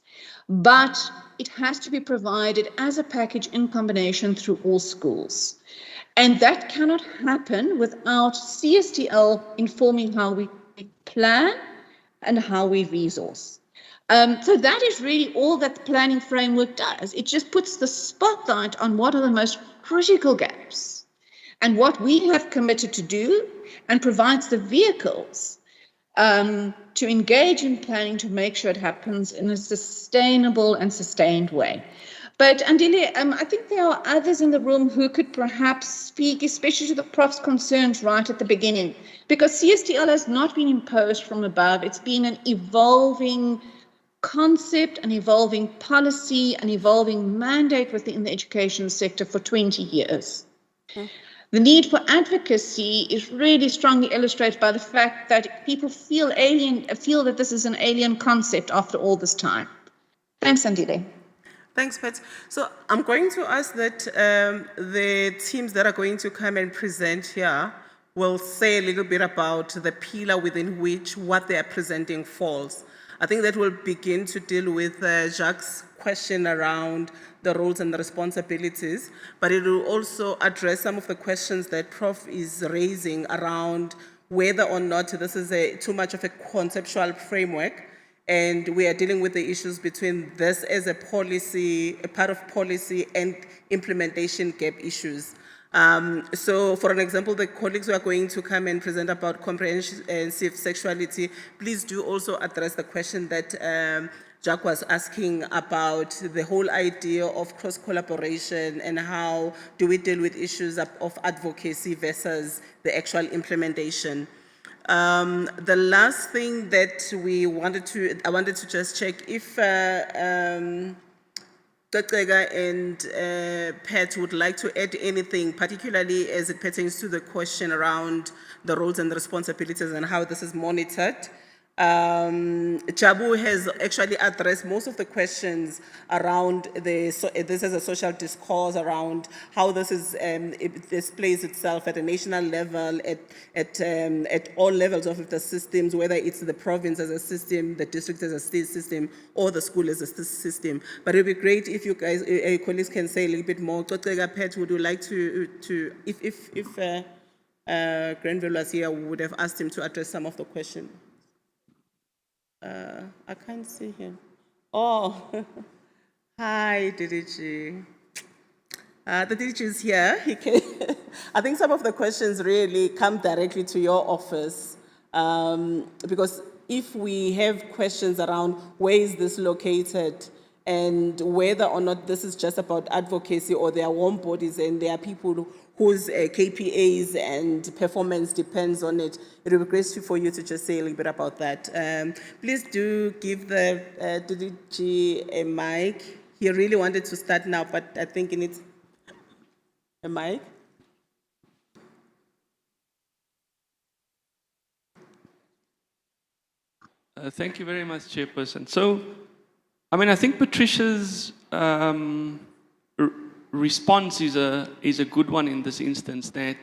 But it has to be provided as a package in combination through all schools. And that cannot happen without CSTL informing how we plan and how we resource. So that is really all that the planning framework does. It just puts the spotlight on what are the most critical gaps and what we have committed to do, and provides the vehicles to engage in planning to make sure it happens in a sustainable and sustained way. But Andile, I think there are others in the room who could perhaps speak, especially to the Prof's concerns right at the beginning, because CSTL has not been imposed from above. It's been an evolving concept, an evolving policy, an evolving mandate within the education sector for 20 years. Okay. The need for advocacy is really strongly illustrated by the fact that people feel that this is an alien concept after all this time. Thanks, Andile. Thanks, Pat. So I'm going to ask that the teams that are going to come and present here will say a little bit about the pillar within which what they are presenting falls. I think that will begin to deal with Jacques' question around the roles and the responsibilities, but it will also address some of the questions that Prof is raising around whether or not this is too much of a conceptual framework, and we are dealing with the issues between this as a policy, a part of policy, and implementation gap issues. So for an example, the colleagues who are going to come and present about comprehensive sexuality, please do also address the question that Jack was asking about the whole idea of cross-collaboration and how do we deal with issues of advocacy versus the actual implementation. The last thing that I wanted to just check if Cecega and Pat would like to add anything, particularly as it pertains to the question around the roles and responsibilities and how this is monitored. Jabu has actually addressed most of the questions around this is a social discourse around how this is it displays itself at a national level, at all levels of the systems, whether it's the province as a system, the district as a state system, or the school as a system. But it would be great if you guys, colleagues, can say a little bit more. Cecega, Pat, would you like to if Grenville was here, we would have asked him to address some of the questions. I can't see him. Oh, hi, DDG. The DDG is here. He can I think some of the questions really come directly to your office because if we have questions around where is this located and whether or not this is just about advocacy or there are warm bodies and there are people whose KPAs and performance depends on it, it would be great for you to just say a little bit about that. Please do give the DDG a mic. He really wanted to start now, but I think he needs a mic. Thank you very much, Chairperson. So, I mean, I think Patricia's response is a good one in this instance, that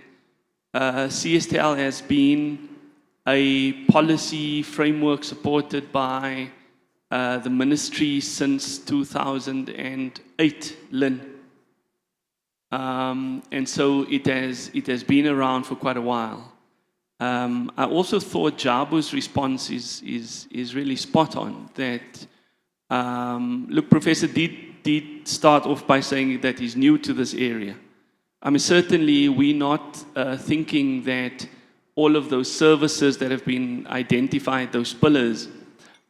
CSTL has been a policy framework supported by the ministry since 2008, Lynn. And so it has been around for quite a while. I also thought Jabu's response is really spot on, that look, Professor did start off by saying that he's new to this area. I mean, certainly we're not thinking that all of those services that have been identified, those pillars,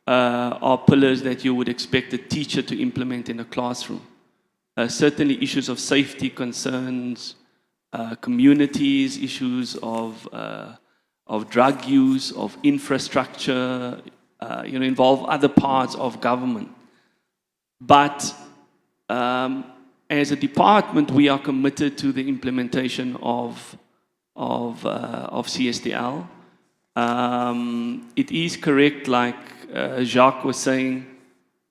are pillars that you would expect a teacher to implement in a classroom. Certainly issues of safety concerns, communities, issues of drug use, of infrastructure, involve other parts of government. But as a department, we are committed to the implementation of CSTL. It is correct, like Jacques was saying,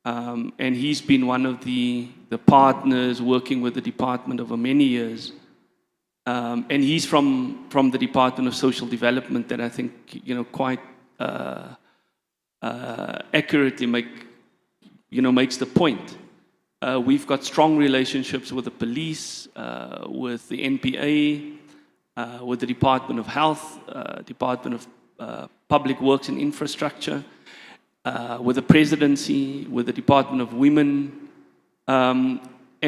and he's been one of the partners working with the department over many years. And he's from the Department of Social Development that I think, quite accurately makes the point. We've got strong relationships with the police, with the NPA, with the Department of Health, Department of Public Works and Infrastructure, with the Presidency, with the Department of Women. And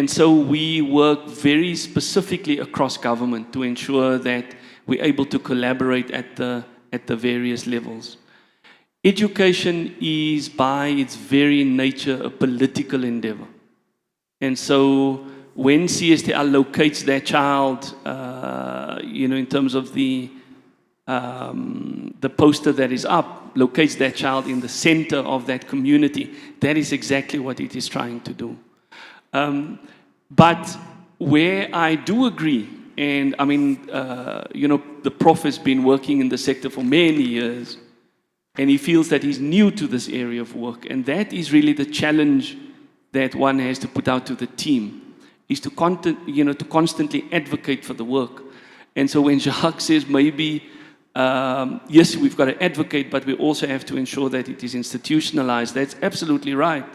so we work very specifically across government to ensure that we're able to collaborate at the various levels. Education is by its very nature a political endeavor. And so when CSTL locates their child, in terms of the poster that is up, locates their child in the center of that community, that is exactly what it is trying to do. But where I do agree, and I mean, the prof has been working in the sector for many years, and he feels that he's new to this area of work, and that is really the challenge that one has to put out to the team, is to constantly advocate for the work. And so when Jacques says maybe, yes, we've got to advocate, but we also have to ensure that it is institutionalized, that's absolutely right.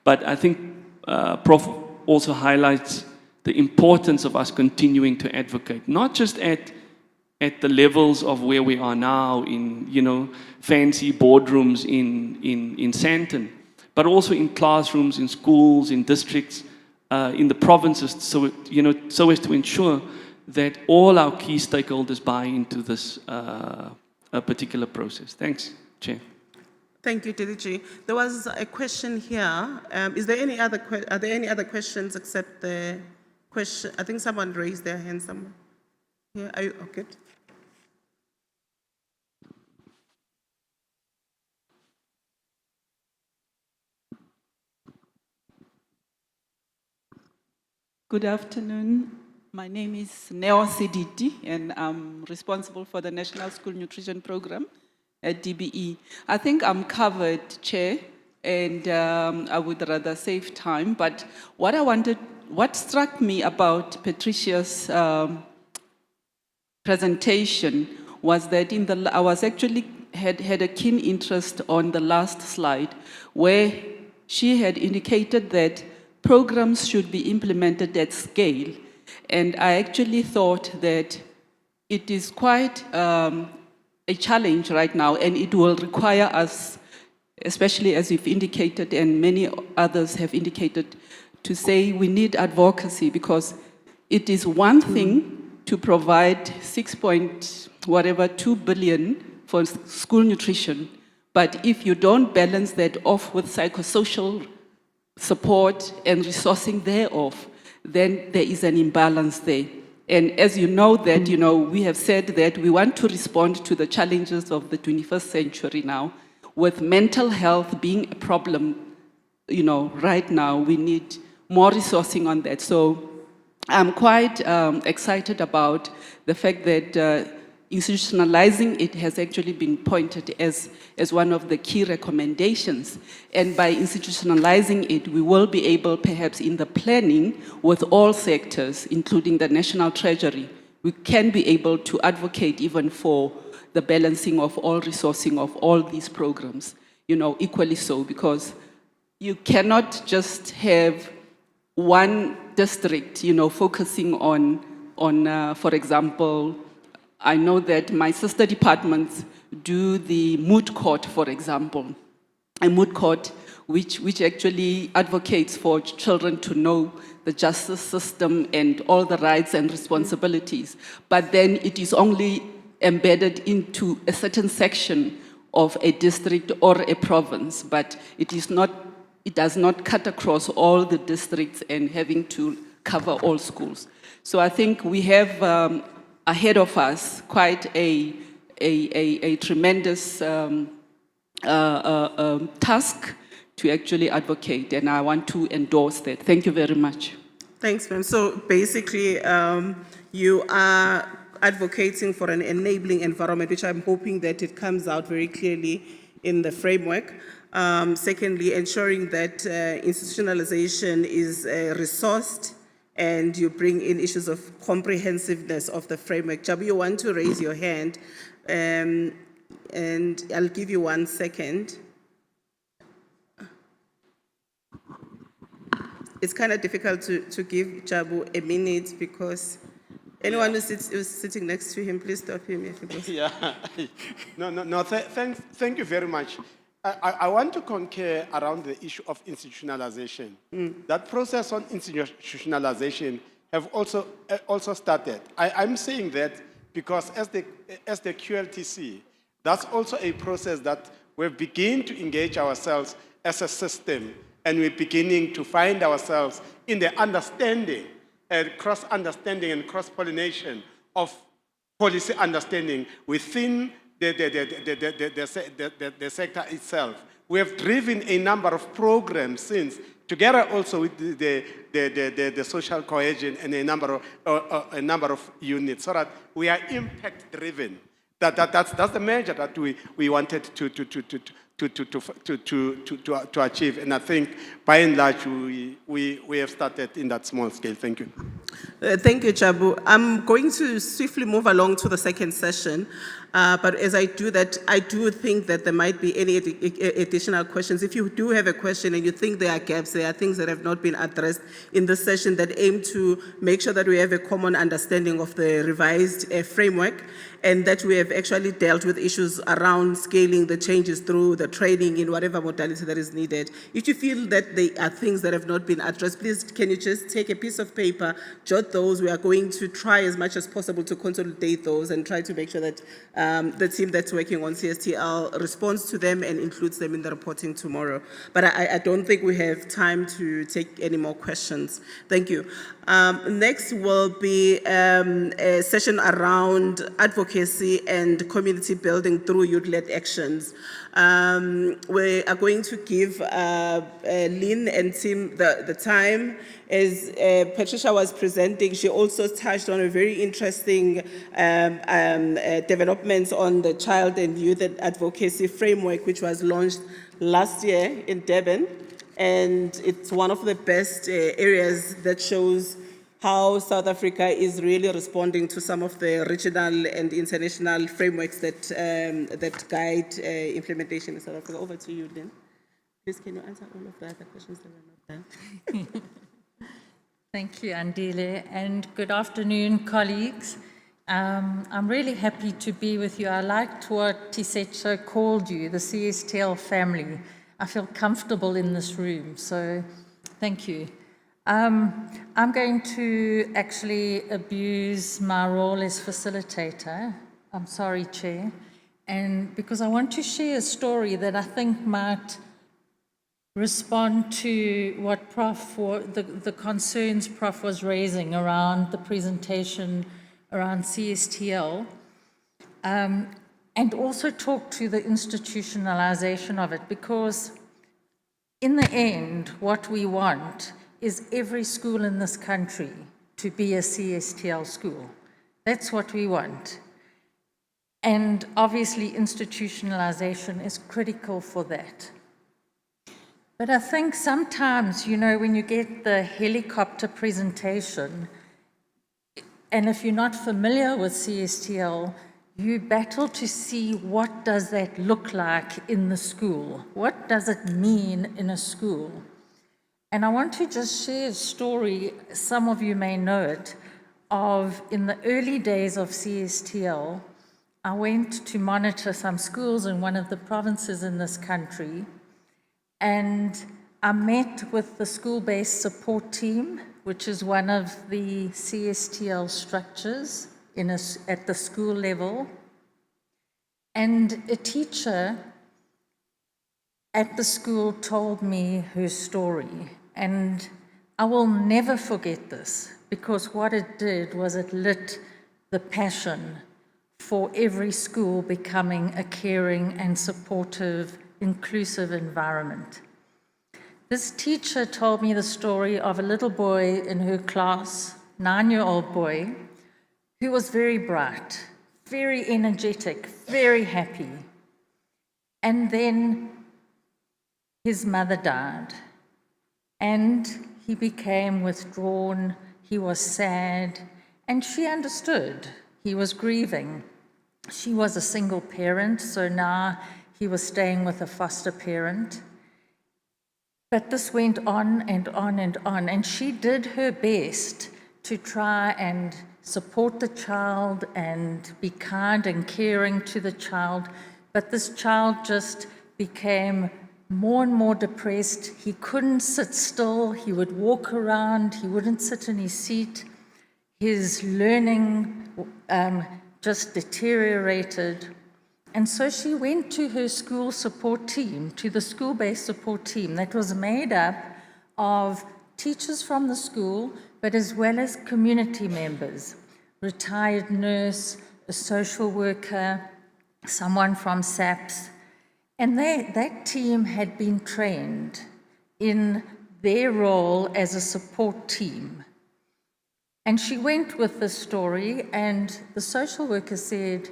But I think Prof also highlights the importance of us continuing to advocate, not just at the levels of where we are now in, fancy boardrooms in Sandton, but also in classrooms, in schools, in districts, in the provinces, so as to ensure that all our key stakeholders buy into this particular process. Thanks, Chair. Thank you, Dilichi. There was a question here. Is there any other are there any other questions except the question? I think someone raised their hand somewhere. Yeah, are you okay? Good afternoon. My name is Neo Siditi, and I'm responsible for the National School Nutrition Program at DBE. I think I'm covered, Chair, and I would rather save time. But what struck me about Patricia's presentation was that I was actually had a keen interest on the last slide, where she had indicated that programs should be implemented at scale. And I actually thought that it is quite a challenge right now, and it will require us, especially as you've indicated and many others have indicated, to say we need advocacy, because it is one thing to provide 2 billion for school nutrition, but if you don't balance that off with psychosocial support and resourcing thereof, then there is an imbalance there. And as you know that, we have said that we want to respond to the challenges of the 21st century now, with mental health being a problem, right now, we need more resourcing on that. So I'm quite excited about the fact that institutionalizing it has actually been pointed as one of the key recommendations. And by institutionalizing it, we will be able, perhaps in the planning with all sectors, including the National Treasury, we can be able to advocate even for the balancing of all resourcing of all these programs, equally so, because you cannot just have one district, focusing on, for example, I know that my sister departments do the moot court, for example, a moot court which actually advocates for children to know the justice system and all the rights and responsibilities. But then it is only embedded into a certain section of a district or a province, but it does not cut across all the districts and having to cover all schools. So I think we have ahead of us quite a tremendous task to actually advocate, and I want to endorse that. Thank you very much. Thanks, ma'am. So basically, you are advocating for an enabling environment, which I'm hoping that it comes out very clearly in the framework. Secondly, ensuring that institutionalization is resourced, and you bring in issues of comprehensiveness of the framework. Jabu, you want to raise your hand, and I'll give you 1 second. It's kind of difficult to give Jabu a minute, because anyone who's sitting next to him, please stop him if he goes. Yeah. No, thank you very much. I want to concur around the issue of institutionalization. That process on institutionalization have also started. I'm saying that because as the QLTC, that's also a process that we've begun to engage ourselves as a system, and we're beginning to find ourselves in the understanding and cross-understanding and cross-pollination of policy understanding within the sector itself. We have driven a number of programs since, together also with the social cohesion and a number of units, so that we are impact-driven. That's the measure that we wanted to achieve, and I think by and large we have started in that small scale. Thank you. Thank you, Jabu. I'm going to swiftly move along to the second session, but as I do that, I do think that there might be any additional questions. If you do have a question and you think there are gaps, there are things that have not been addressed in this session that aim to make sure that we have a common understanding of the revised framework, and that we have actually dealt with issues around scaling the changes through the training in whatever modality that is needed. If you feel that there are things that have not been addressed, please can you just take a piece of paper, jot those. We are going to try as much as possible to consolidate those and try to make sure that the team that's working on CSTL responds to them and includes them in the reporting tomorrow. But I don't think we have time to take any more questions. Thank you. Next will be a session around advocacy and community building through youth-led actions. We are going to give Lynn and Tim the time. As Patricia was presenting, she also touched on a very interesting developments on the child and youth advocacy framework, which was launched last year in Durban. And it's one of the best areas that shows how South Africa is really responding to some of the regional and international frameworks that, that guide implementation in South Africa. Over to you, Lynn. Please, can you answer all of the other questions that were not done? Thank you, Andile, and good afternoon, colleagues. I'm really happy to be with you. I liked what Tisetso called you, the CSTL family. I feel comfortable in this room, so thank you. I'm going to actually abuse my role as facilitator. I'm sorry, Chair. And because I want to share a story that I think might respond to what the concerns Prof was raising around the presentation around CSTL, and also talk to the institutionalization of it, because in the end, what we want is every school in this country to be a CSTL school. That's what we want. And obviously institutionalization is critical for that. But I think sometimes, you know, when you get the helicopter presentation, and if you're not familiar with CSTL, you battle to see what does that look like in the school? What does it mean in a school? And I want to just share a story, some of you may know it, of in the early days of CSTL, I went to monitor some schools in one of the provinces in this country, and I met with the school-based support team, which is one of the CSTL structures at the school level, and a teacher at the school told me her story, and I will never forget this, because what it did was it lit the passion for every school becoming a caring and supportive, inclusive environment. This teacher told me the story of a little boy in her class, 9-year-old boy, who was very bright, very energetic, very happy. And then his mother died, and he became withdrawn, he was sad, and she understood. He was grieving. She was a single parent, so now he was staying with a foster parent. But this went on and on and on, and she did her best to try and support the child and be kind and caring to the child, but this child just became more and more depressed. He couldn't sit still, he would walk around, he wouldn't sit in his seat. His learning just deteriorated. And so she went to her school support team, to the school-based support team that was made up of teachers from the school, but as well as community members, retired nurse, a social worker, someone from SAPS. And that team had been trained in their role as a support team. And she went with the story, and the social worker said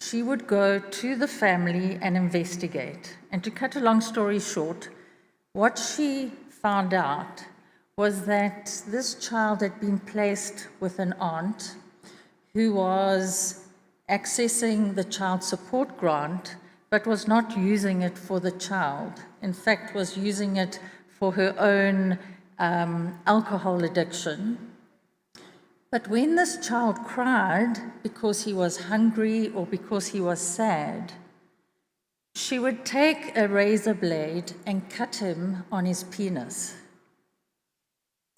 she would go to the family and investigate. And to cut a long story short, what she found out was that this child had been placed with an aunt who was accessing the child support grant, but was not using it for the child. In fact, was using it for her own alcohol addiction. But when this child cried because he was hungry or because he was sad, she would take a razor blade and cut him on his penis.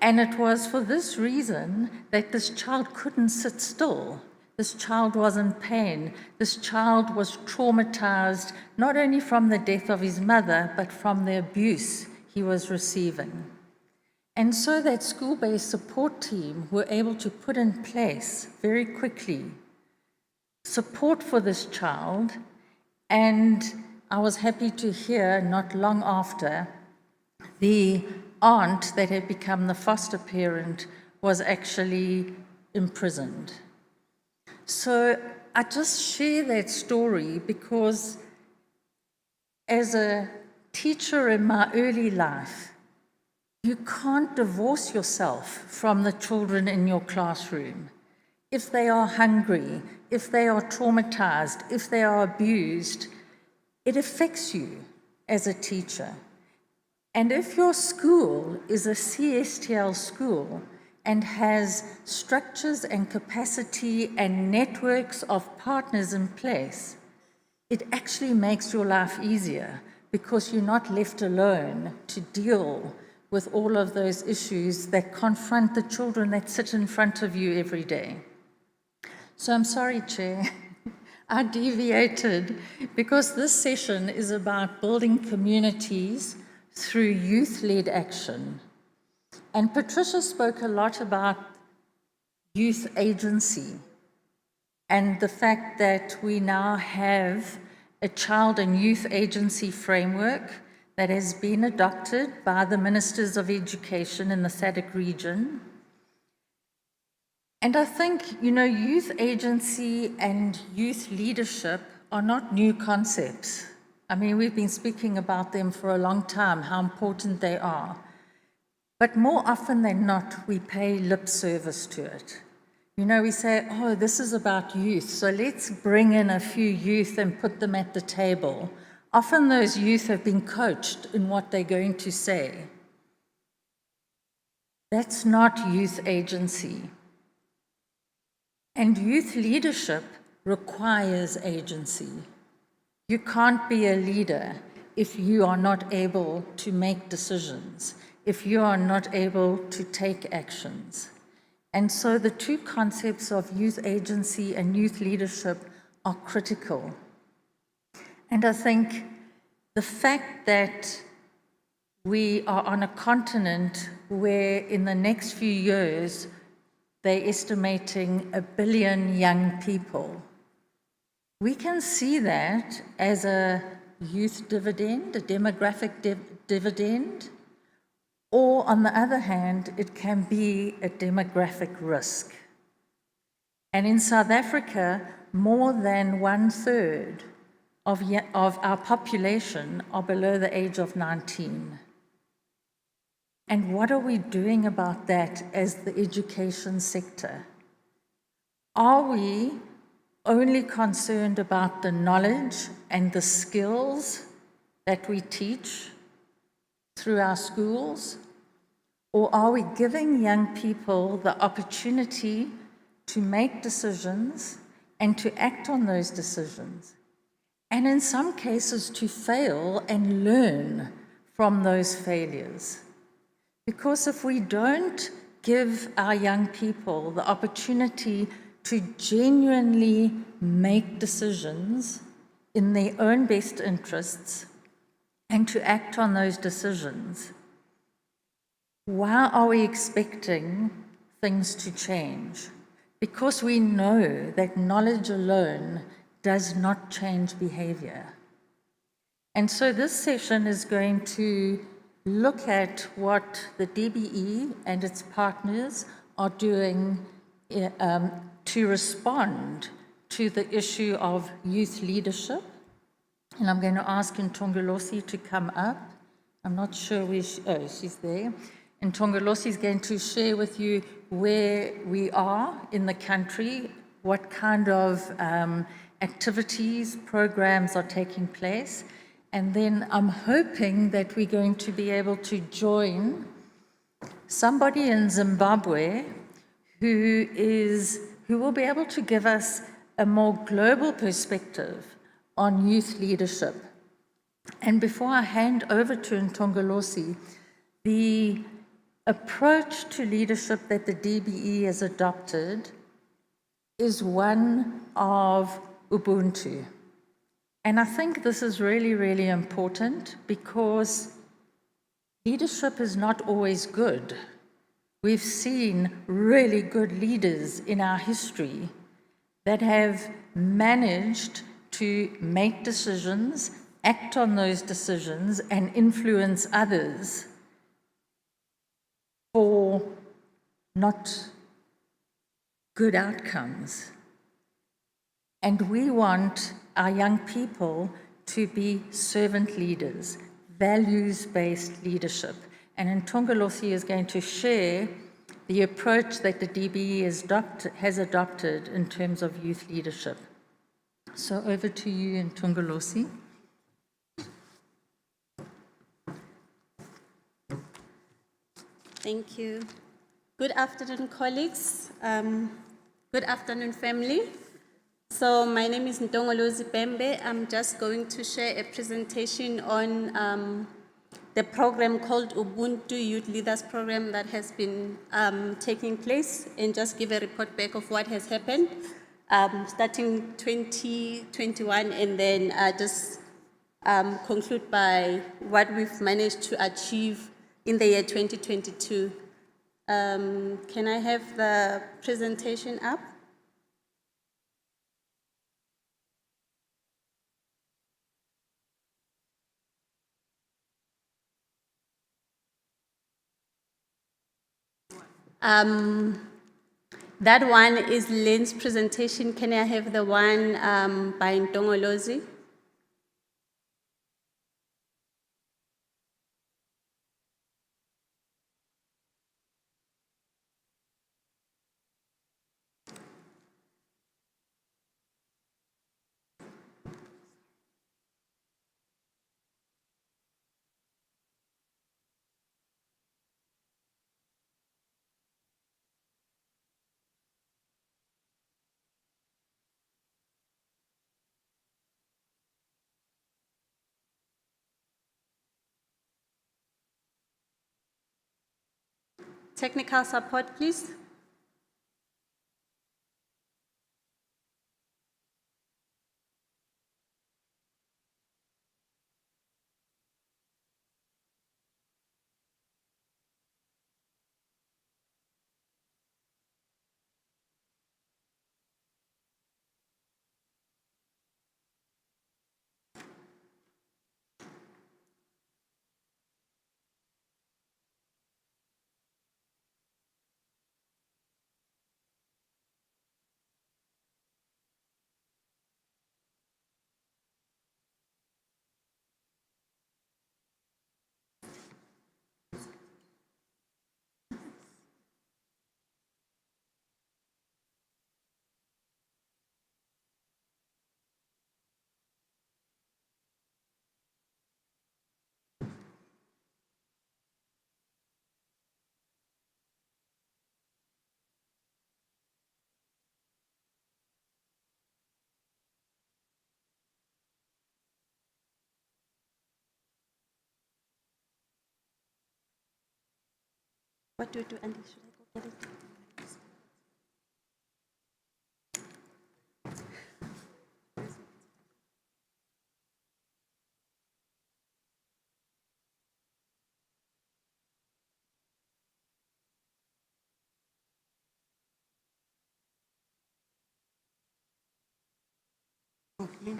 And it was for this reason that this child couldn't sit still. This child was in pain. This child was traumatized, not only from the death of his mother, but from the abuse he was receiving. And so that school-based support team were able to put in place very quickly support for this child. And I was happy to hear not long after, the aunt that had become the foster parent was actually imprisoned. So I just share that story because as a teacher in my early life, you can't divorce yourself from the children in your classroom. If they are hungry, if they are traumatized, if they are abused, it affects you as a teacher. And if your school is a CSTL school and has structures and capacity and networks of partners in place, it actually makes your life easier because you're not left alone to deal with all of those issues that confront the children that sit in front of you every day. So I'm sorry, Chair, I deviated because this session is about building communities through youth-led action. And Patricia spoke a lot about youth agency and the fact that we now have a child and youth agency framework that has been adopted by the Ministers of Education in the SADC region. And I think, youth agency and youth leadership are not new concepts. I mean, we've been speaking about them for a long time, how important they are. But more often than not, we pay lip service to it. We say, oh, this is about youth, so let's bring in a few youth and put them at the table. Often those youth have been coached in what they're going to say. That's not youth agency. And youth leadership requires agency. You can't be a leader if you are not able to make decisions, if you are not able to take actions. And so the two concepts of youth agency and youth leadership are critical. And I think the fact that we are on a continent where in the next few years they're estimating 1 billion young people, we can see that as a youth dividend, a demographic dividend, or on the other hand, it can be a demographic risk. And in South Africa, more than 1/3 of our population are below the age of 19. And what are we doing about that as the education sector? Are we only concerned about the knowledge and the skills that we teach through our schools? Or are we giving young people the opportunity to make decisions and to act on those decisions? And in some cases to fail and learn from those failures. Because if we don't give our young people the opportunity to genuinely make decisions in their own best interests and to act on those decisions, why are we expecting things to change? Because we know that knowledge alone does not change behavior. And so this session is going to look at what the DBE and its partners are doing to respond to the issue of youth leadership. And I'm going to ask Ntongolosi to come up. I'm not sure where she's there. And Ntongolosi is going to share with you where we are in the country, what kind of activities, programs are taking place. And then I'm hoping that we're going to be able to join somebody in Zimbabwe who will be able to give us a more global perspective on youth leadership. And before I hand over to Ntongolosi, the approach to leadership that the DBE has adopted is one of Ubuntu. And I think this is really, really important because leadership is not always good. We've seen really good leaders in our history that have managed to make decisions, act on those decisions, and influence others for not good outcomes. And we want our young people to be servant leaders, values-based leadership. And Ntongolosi is going to share the approach that the DBE has adopted in terms of youth leadership. So over to you, Ntongolosi. Thank you. Good afternoon, colleagues. Good afternoon, family. So my name is L Bembe. I'm just going to share a presentation on the program called Ubuntu Youth Leaders Program that has been taking place, and just give a report back of what has happened starting 2021, and then just conclude by what we've managed to achieve in the year 2022. Can I have the presentation up? That one is Lynn's presentation. Can I have the one by Ntongolosi? Technical support, please. What do we do, Andy? Should I go get it? Okay.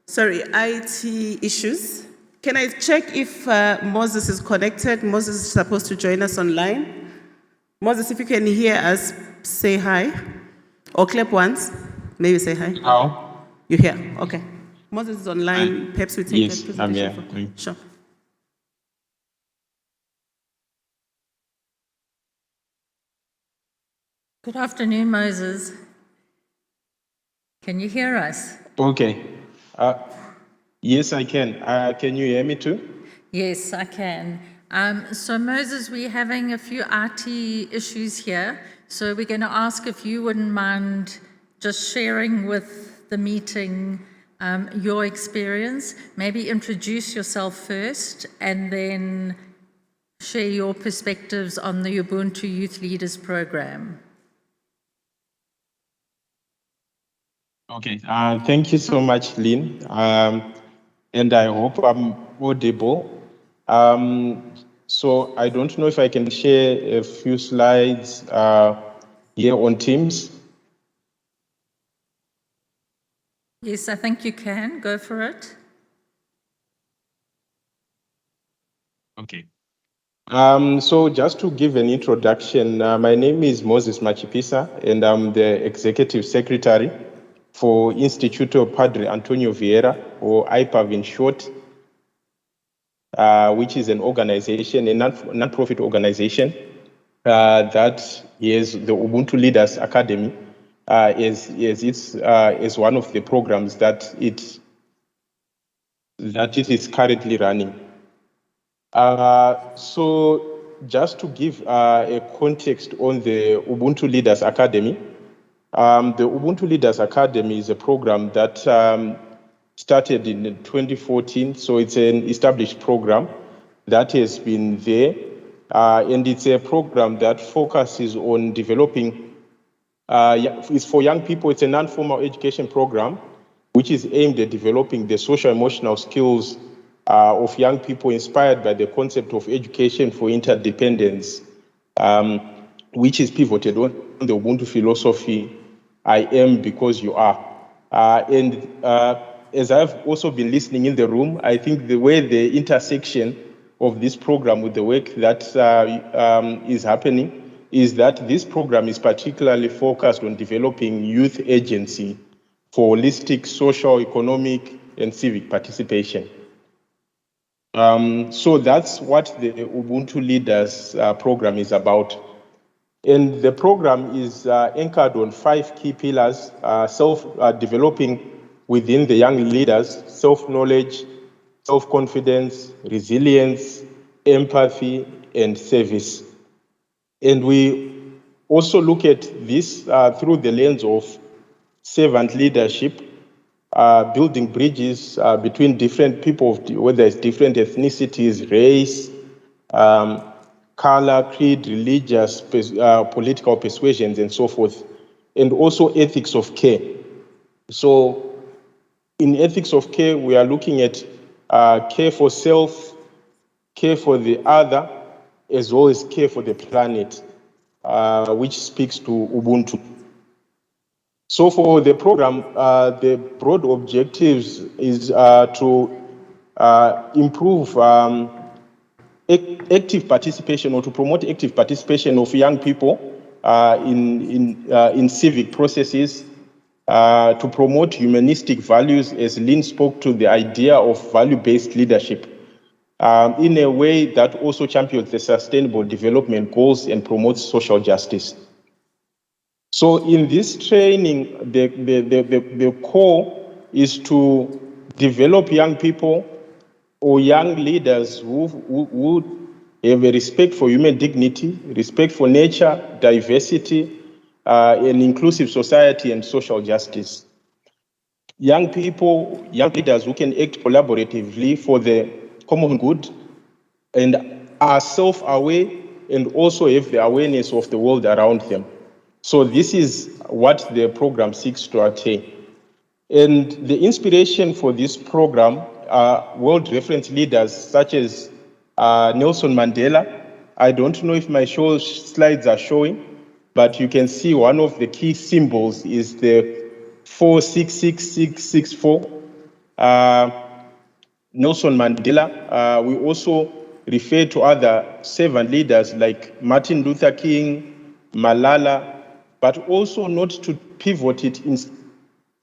Sorry, IT issues. Can I check if Moses is connected? Moses is supposed to join us online. Moses, if you can hear us, say hi. Or clap once. Maybe say hi. How? You hear? Okay. Moses is online. Perhaps we take Yes, that I'm here. presentation. Sure. Good afternoon, Moses. Can you hear us? Okay. Yes, I can. Can you hear me too? Yes, I can. So Moses, we're having a few IT issues here. So we're going to ask if you wouldn't mind just sharing with the meeting your experience. Maybe introduce yourself first and then share your perspectives on the Ubuntu Youth Leaders Program. Okay, thank you so much, Lynn. And I hope I'm audible. So I don't know if I can share a few slides here on Teams. Yes, I think you can. Go for it. Okay. So just to give an introduction, my name is Moses Machipisa, and I'm the Executive Secretary for Instituto Padre Antonio Vieira, or IPAV in short, which is an organization, a non-profit organization that is the Ubuntu Leaders Academy, is one of the programs that it is currently running. So just to give a context on the Ubuntu Leaders Academy, the Ubuntu Leaders Academy is a program that started in 2014, so it's an established program that has been there, and it's a program that focuses on developing, it's for young people, it's a non-formal education program which is aimed at developing the social-emotional skills of young people inspired by the concept of education for interdependence, which is pivoted on the Ubuntu philosophy, I am because you are. As I've also been listening in the room, I think the way the intersection of this program with the work that is happening is that this program is particularly focused on developing youth agency for holistic social, economic, and civic participation. So that's what the Ubuntu Leaders program is about. And the program is anchored on 5 key pillars: self-developing within the young leaders, self-knowledge, self-confidence, resilience, empathy, and service. And we also look at this through the lens of servant leadership, building bridges between different people, whether it's different ethnicities, race, color, creed, religious, political persuasions, and so forth, and also ethics of care. So in ethics of care, we are looking at care for self, care for the other, as well as care for the planet, which speaks to Ubuntu. So for the program, the broad objectives is to improve active participation, or to promote active participation of young people in civic processes, to promote humanistic values, as Lynn spoke to the idea of value-based leadership, in a way that also champions the sustainable development goals and promotes social justice. So in this training, the core is to develop young people or young leaders who have a respect for human dignity, respect for nature, diversity, an inclusive society, and social justice. Young people, young leaders who can act collaboratively for the common good and are self-aware and also have the awareness of the world around them. So this is what the program seeks to attain. And the inspiration for this program are world reference leaders such as Nelson Mandela. I don't know if my slides are showing, but you can see one of the key symbols is the 466664. Nelson Mandela. We also refer to other servant leaders like Martin Luther King, Malala, but also not to pivot it in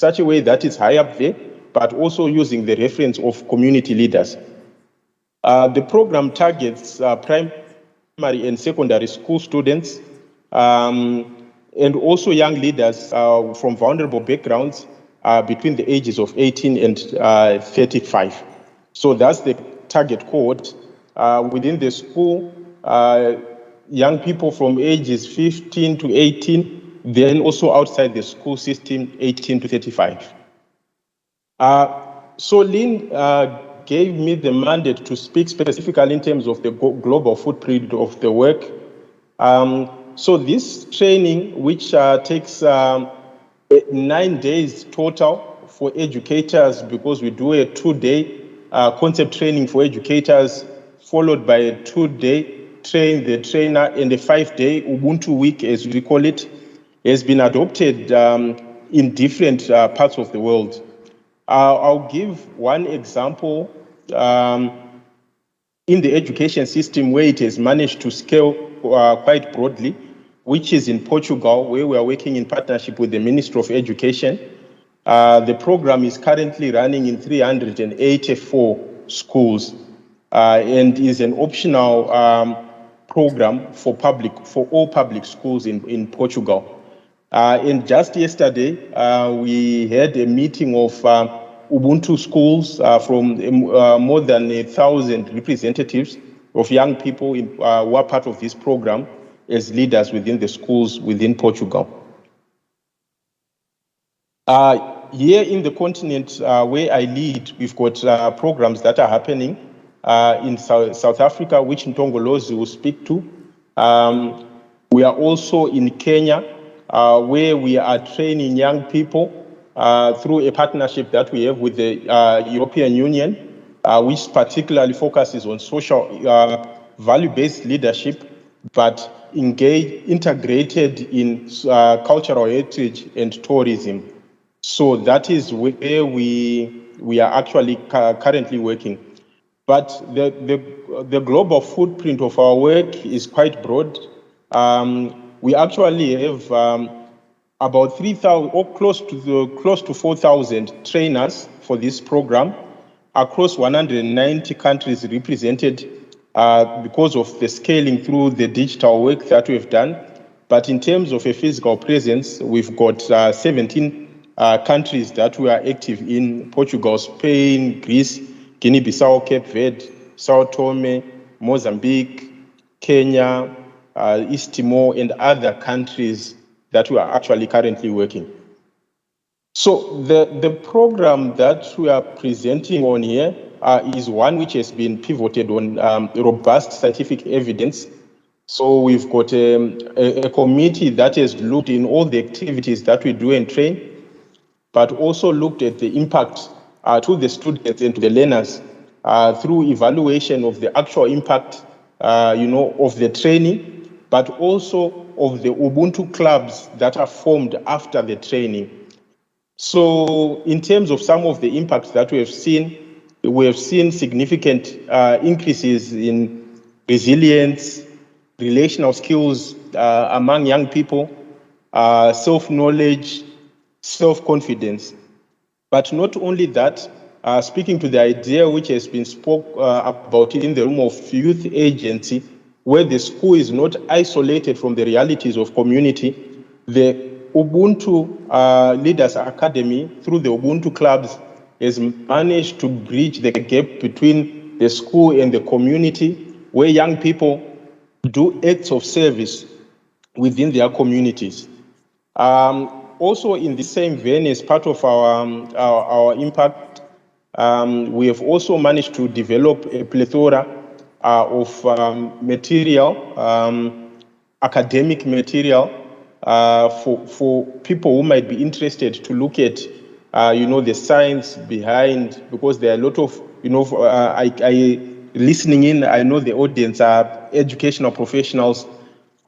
such a way that it's high up there, but also using the reference of community leaders. The program targets primary and secondary school students and also young leaders from vulnerable backgrounds between the ages of 18 and 35. So that's the target cohort. within the school, young people from ages 15 to 18, then also outside the school system, 18 to 35. So Lynn gave me the mandate to speak specifically in terms of the global footprint of the work. So this training, which takes 9 days total for educators, because we do a 2-day concept training for educators, followed by a 2-day train the trainer, and a 5-day Ubuntu week, as we call it, has been adopted in different parts of the world. I'll give one example in the education system where it has managed to scale quite broadly, which is in Portugal, where we are working in partnership with the Ministry of Education. The program is currently running in 384 schools and is an optional program for all public schools in Portugal. And just yesterday, we had a meeting of Ubuntu schools from more than 1,000 representatives of young people who are part of this program as leaders within the schools within Portugal. Here in the continent where I lead, we've got programs that are happening in South Africa, which Ntongolozi will speak to. We are also in Kenya, where we are training young people through a partnership that we have with the European Union, which particularly focuses on social value-based leadership, but integrated in cultural heritage and tourism. So that is where we are actually currently working. But the global footprint of our work is quite broad. We actually have about 3,000 or close to 4,000 trainers for this program across 190 countries represented because of the scaling through the digital work that we've done. But in terms of a physical presence, we've got 17 countries that we are active in: Portugal, Spain, Greece, Guinea-Bissau, Cape Verde, Sao Tome, Mozambique, Kenya, East Timor, and other countries that we are actually currently working. So the program that we are presenting on here is one which has been pivoted on robust scientific evidence. So we've got a committee that has looked in all the activities that we do and train, but also looked at the impact to the students and to the learners through evaluation of the actual impact, of the training, but also of the Ubuntu clubs that are formed after the training. So in terms of some of the impacts that we have seen significant increases in resilience, relational skills among young people, self-knowledge, self-confidence. But not only that, speaking to the idea which has been spoke about in the room of youth agency, where the school is not isolated from the realities of community, the Ubuntu Leaders Academy, through the Ubuntu clubs, has managed to bridge the gap between the school and the community, where young people do acts of service within their communities. Also, in the same vein, as part of our impact, we have also managed to develop a plethora of material, academic material, for people who might be interested to look at, the science behind, because there are a lot of, listening in, I know the audience are educational professionals,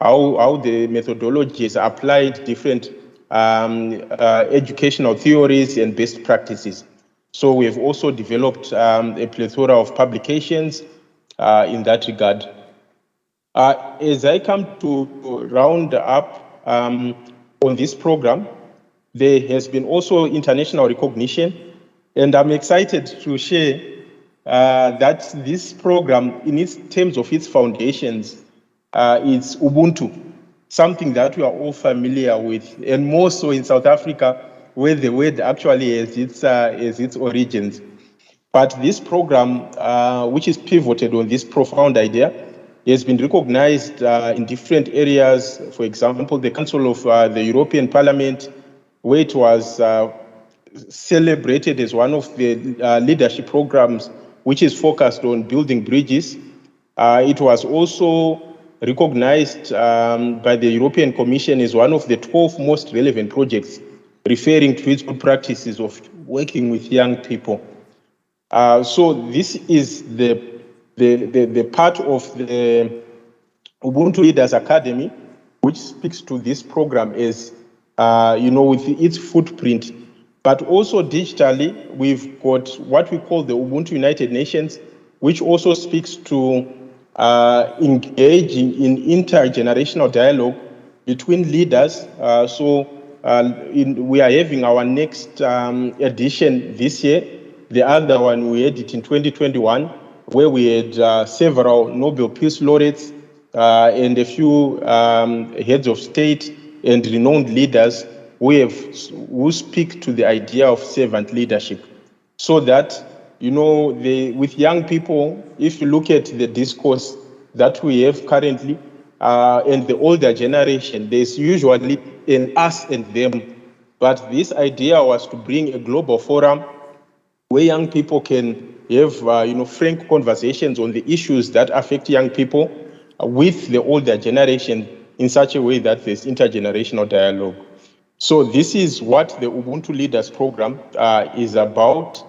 how the methodology is applied, different educational theories and best practices. So we have also developed a plethora of publications in that regard. As I come to round up on this program, there has been also international recognition, and I'm excited to share that this program, in terms of its foundations, it's Ubuntu, something that we are all familiar with, and more so in South Africa, where the word actually has its origins. But this program, which is pivoted on this profound idea, has been recognized in different areas. For example, the Council of the European Parliament, where it was celebrated as one of the leadership programs which is focused on building bridges. It was also recognized by the European Commission as one of the 12 most relevant projects referring to its good practices of working with young people. So this is the part of the Ubuntu Leaders Academy, which speaks to this program as, with its footprint. But also digitally, we've got what we call the Ubuntu United Nations, which also speaks to engaging in intergenerational dialogue between leaders. We are having our next edition this year. The other one we had it in 2021, where we had several Nobel Peace Laureates and a few heads of state and renowned leaders who speak to the idea of servant leadership. So that, with young people, if you look at the discourse that we have currently and the older generation, there's usually an us and them. But this idea was to bring a global forum where young people can have, frank conversations on the issues that affect young people with the older generation in such a way that there's intergenerational dialogue. So this is what the Ubuntu Leaders Program is about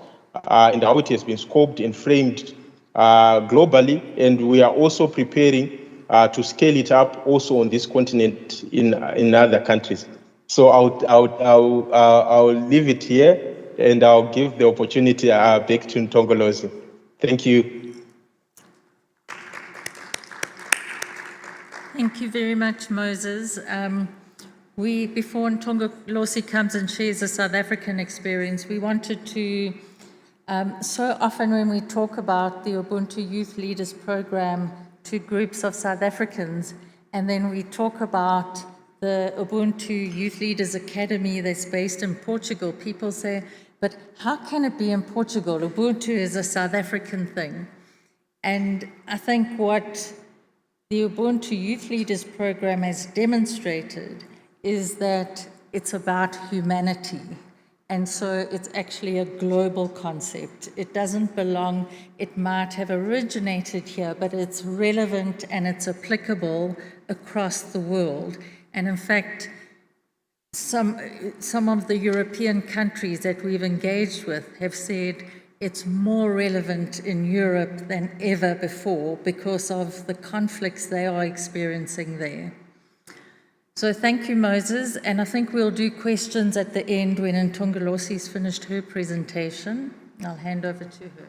and how it has been scoped and framed globally. And we are also preparing to scale it up also on this continent in other countries. So I'll leave it here and I'll give the opportunity back to Ntongolosi. Thank you. Thank you very much, Moses. Before Ntongolosi comes and shares a South African experience, we wanted to, so often when we talk about the Ubuntu Youth Leaders Program to groups of South Africans, and then we talk about the Ubuntu Youth Leaders Academy that's based in Portugal, people say, but how can it be in Portugal? Ubuntu is a South African thing. And I think what the Ubuntu Youth Leaders Program has demonstrated is that it's about humanity. And so it's actually a global concept. It doesn't belong, it might have originated here, but it's relevant and it's applicable across the world. And in fact, some of the European countries that we've engaged with have said it's more relevant in Europe than ever before because of the conflicts they are experiencing there. So thank you, Moses, and I think we'll do questions at the end when Ntongolosi's finished her presentation. I'll hand over to her.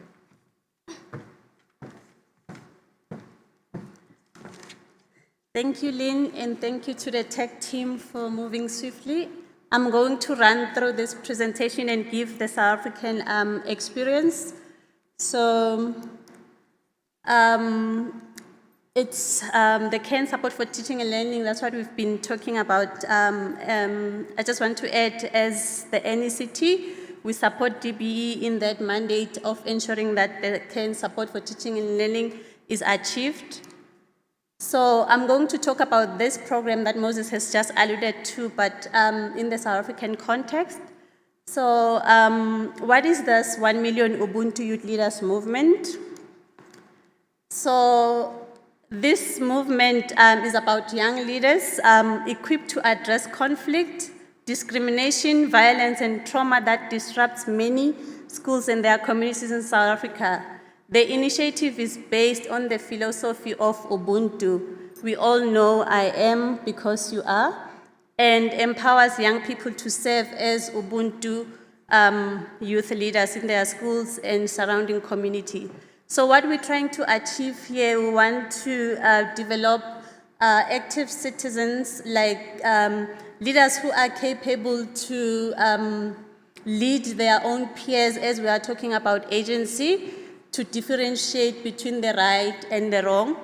Thank you, Lynn, and thank you to the tech team for moving swiftly. I'm going to run through this presentation and give the South African experience. So it's the CAN support for teaching and learning. That's what we've been talking about. I just want to add, as the NECT, we support DBE in that mandate of ensuring that the CAN support for teaching and learning is achieved. So I'm going to talk about this program that Moses has just alluded to, but in the South African context. So what is this 1 million Ubuntu Youth Leaders movement? So this movement is about young leaders equipped to address conflict, discrimination, violence, and trauma that disrupts many schools and their communities in South Africa. The initiative is based on the philosophy of Ubuntu. We all know I am because you are, and empowers young people to serve as Ubuntu youth leaders in their schools and surrounding community. So what we're trying to achieve here, we want to develop active citizens, like leaders who are capable to lead their own peers, as we are talking about agency, to differentiate between the right and the wrong.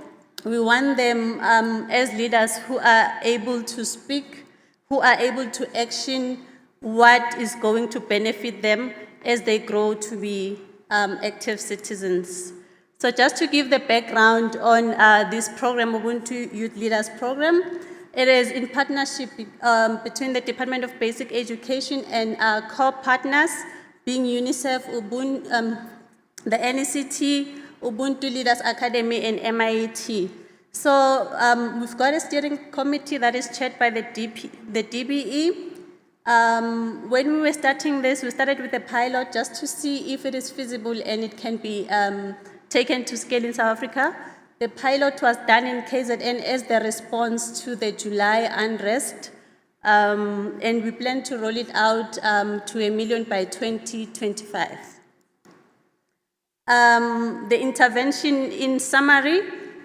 We want them as leaders who are able to speak, who are able to action what is going to benefit them as they grow to be active citizens. So just to give the background on this program, Ubuntu Youth Leaders Program, it is in partnership between the Department of Basic Education and our core partners, being UNICEF, the NECT, Ubuntu Leaders Academy, and MIT. So we've got a steering committee that is chaired by the DBE. When we were starting this, we started with a pilot just to see if it is feasible and it can be taken to scale in South Africa. The pilot was done in KZN as the response to the July unrest, and we plan to roll it out to 1 million by 2025. The intervention, in summary,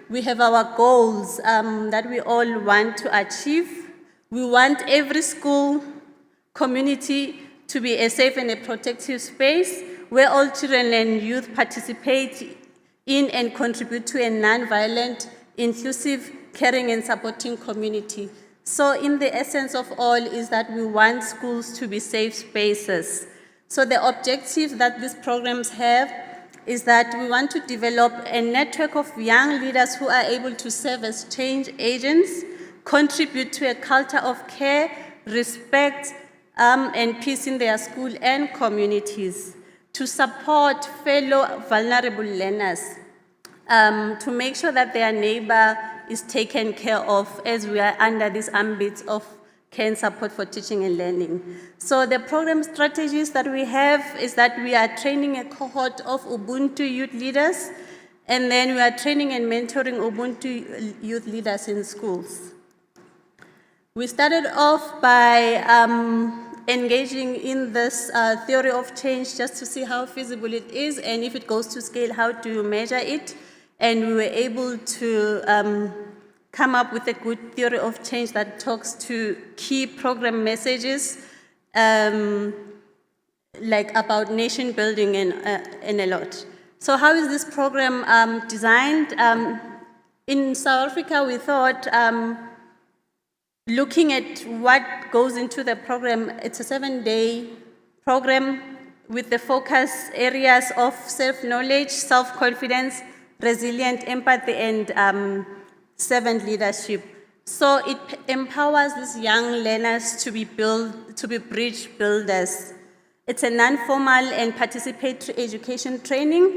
we have our goals that we all want to achieve. We want every school community to be a safe and a protective space where all children and youth participate in and contribute to a non-violent, inclusive, caring and supporting community. So in the essence of all is that we want schools to be safe spaces. So the objective that these programs have is that we want to develop a network of young leaders who are able to serve as change agents, contribute to a culture of care, respect, and peace in their school and communities, to support fellow vulnerable learners, to make sure that their neighbor is taken care of as we are under this ambit of care and support for teaching and learning. So the program strategies that we have is that we are training a cohort of Ubuntu youth leaders, and then we are training and mentoring Ubuntu youth leaders in schools. We started off by engaging in this theory of change just to see how feasible it is, and if it goes to scale, how to measure it. And we were able to come up with a good theory of change that talks to key program messages, like about nation building and a lot. So how is this program designed? In South Africa, we thought, looking at what goes into the program, it's a 7-day program with the focus areas of self-knowledge, self-confidence, resilient empathy, and servant leadership. So it empowers these young learners to be bridge builders. It's a non-formal and participatory education training.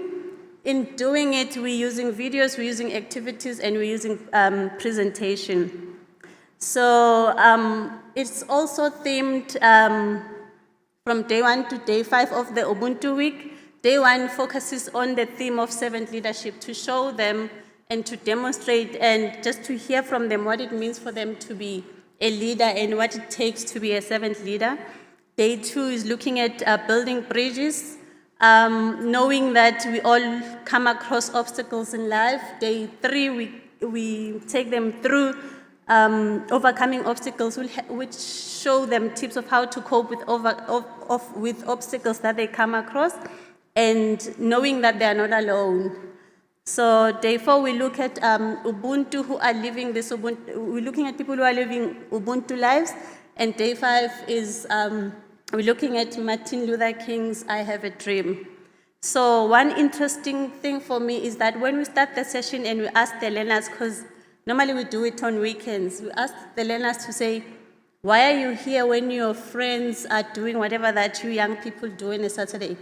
In doing it, we're using videos, we're using activities, and we're using presentation. So it's also themed from day 1 to day 5 of the Ubuntu week. Day 1 focuses on the theme of servant leadership, to show them and to demonstrate and just to hear from them what it means for them to be a leader and what it takes to be a servant leader. Day 2 is looking at building bridges, knowing that we all come across obstacles in life. Day 3, we take them through overcoming obstacles, which show them tips of how to cope with obstacles that they come across, and knowing that they are not alone. So day 4, we look at Ubuntu who are living this Ubuntu. We're looking at people who are living Ubuntu lives, and day 5 is we're looking at Martin Luther King's "I Have a Dream." So one interesting thing for me is that when we start the session and we ask the learners, because normally we do it on weekends, we ask the learners to say, why are you here when your friends are doing whatever that you young people do on a Saturday?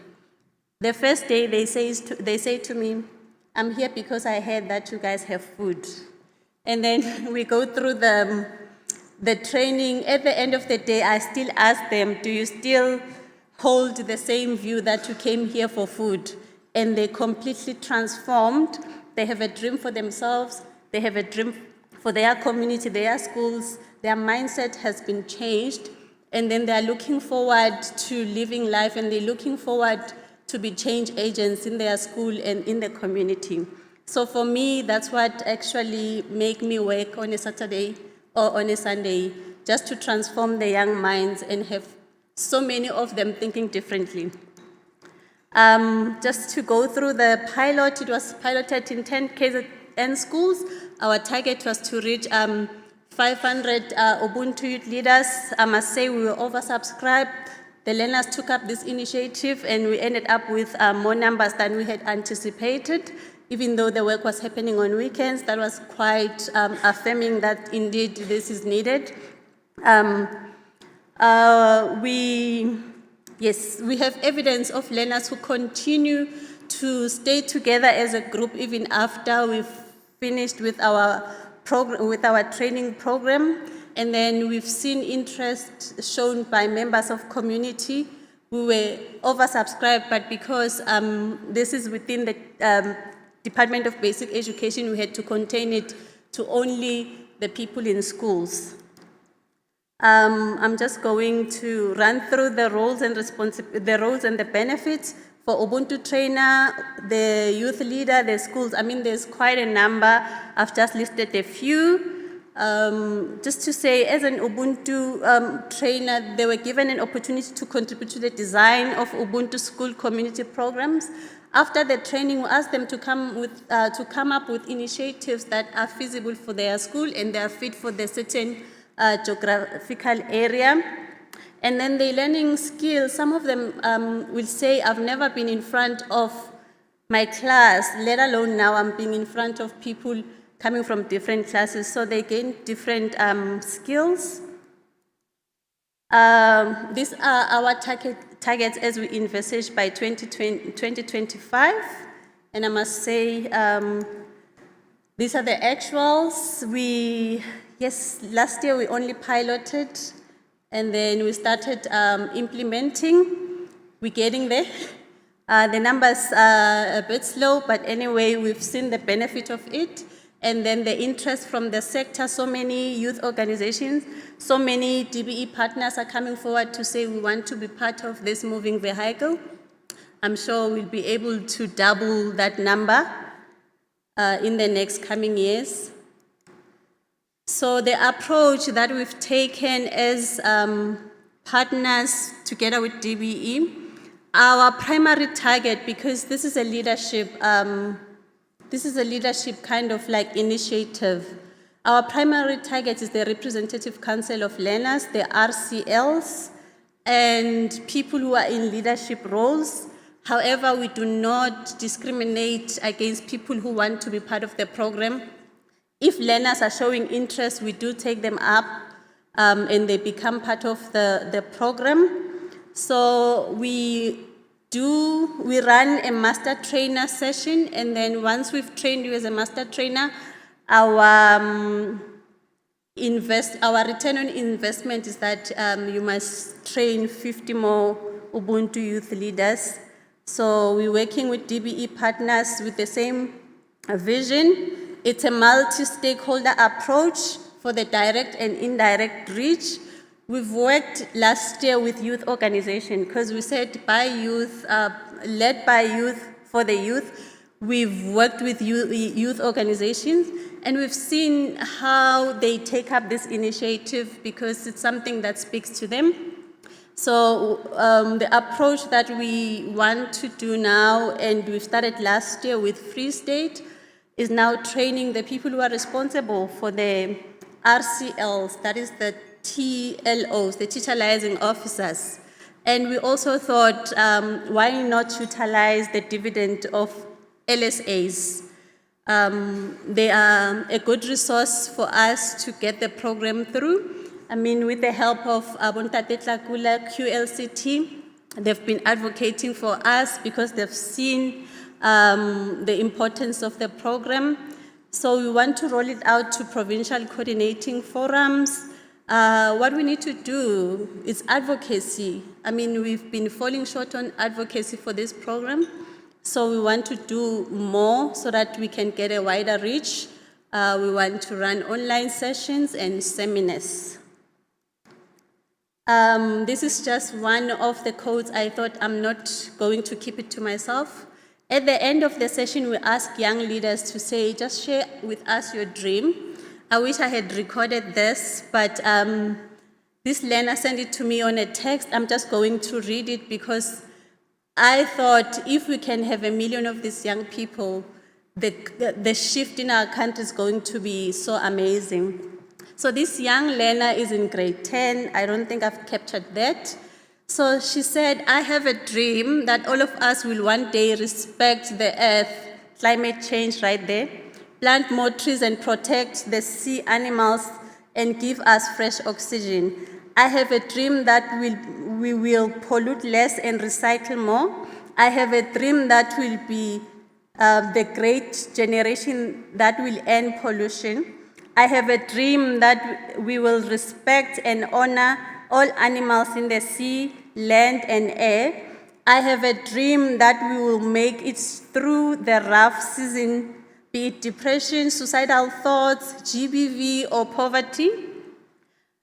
The first day they say to me, I'm here because I heard that you guys have food. And then we go through the training. At the end of the day, I still ask them, do you still hold the same view that you came here for food? And they completely transformed. They have a dream for themselves. They have a dream for their community, their schools. Their mindset has been changed. And then they're looking forward to living life, and they're looking forward to be change agents in their school and in the community. So for me, that's what actually make me work on a Saturday or on a Sunday, just to transform the young minds and have so many of them thinking differently. Just to go through the pilot, it was piloted in 10 KZN schools. Our target was to reach 500 Ubuntu youth leaders. I must say we were oversubscribed. the learners took up this initiative and we ended up with more numbers than we had anticipated. Even though the work was happening on weekends, that was quite affirming that indeed this is needed. We have evidence of learners who continue to stay together as a group even after we've finished with our training program. And then we've seen interest shown by members of community who were oversubscribed, but because this is within the Department of Basic Education, we had to contain it to only the people in schools. I'm just going to run through the roles and the benefits for Ubuntu trainer, the youth leader, the schools. I mean, there's quite a number. I've just listed a few. Just to say, as an Ubuntu trainer, they were given an opportunity to contribute to the design of Ubuntu school community programs. After the training, we asked them to come up with initiatives that are feasible for their school and they are fit for the certain geographical area. And then the learning skills, some of them will say, I've never been in front of my class, let alone now I'm being in front of people coming from different classes, so they gain different skills. These are our targets as we envisage by 2025. And I must say, these are the actuals. Last year we only piloted, and then we started implementing. We're getting there. The numbers are a bit slow, but anyway, we've seen the benefit of it. And then the interest from the sector, so many youth organizations, so many DBE partners are coming forward to say we want to be part of this moving vehicle. I'm sure we'll be able to double that number in the next coming years. So the approach that we've taken as partners together with DBE, our primary target, because this is a leadership kind of like initiative. Our primary target is the Representative Council of Learners, the RCLs, and people who are in leadership roles. However, we do not discriminate against people who want to be part of the program. If learners are showing interest, we do take them up and they become part of the program. So we run a master trainer session, and then once we've trained you as a master trainer, our return on investment is that you must train 50 more Ubuntu youth leaders. So we're working with DBE partners with the same vision. It's a multi-stakeholder approach for the direct and indirect reach. We've worked last year with youth organizations because we said by youth, led by youth for the youth. We've worked with youth organizations and we've seen how they take up this initiative because it's something that speaks to them. So the approach that we want to do now, and we started last year with Free State, is now training the people who are responsible for the RCLs, that is the TLOs, the teacher liaison officers. And we also thought, why not utilize the dividend of LSAs? They are a good resource for us to get the program through. I mean, with the help of Abontate Tlakula, QLCT, they've been advocating for us because they've seen the importance of the program. So we want to roll it out to provincial coordinating forums. What we need to do is advocacy. I mean, we've been falling short on advocacy for this program. So we want to do more so that we can get a wider reach. We want to run online sessions and seminars. This is just one of the codes. I thought I'm not going to keep it to myself. At the end of the session, we ask young leaders to say, just share with us your dream. I wish I had recorded this, but this learner sent it to me on a text. I'm just going to read it because I thought if we can have 1 million of these young people, the shift in our country is going to be so amazing. So this young learner is in grade 10. I don't think I've captured that. So she said, I have a dream that all of us will one day respect the earth, climate change right there, plant more trees and protect the sea animals and give us fresh oxygen. I have a dream that we will pollute less and recycle more. I have a dream that will be the great generation that will end pollution. I have a dream that we will respect and honor all animals in the sea, land, and air. I have a dream that we will make it through the rough season, be it depression, suicidal thoughts, GBV, or poverty.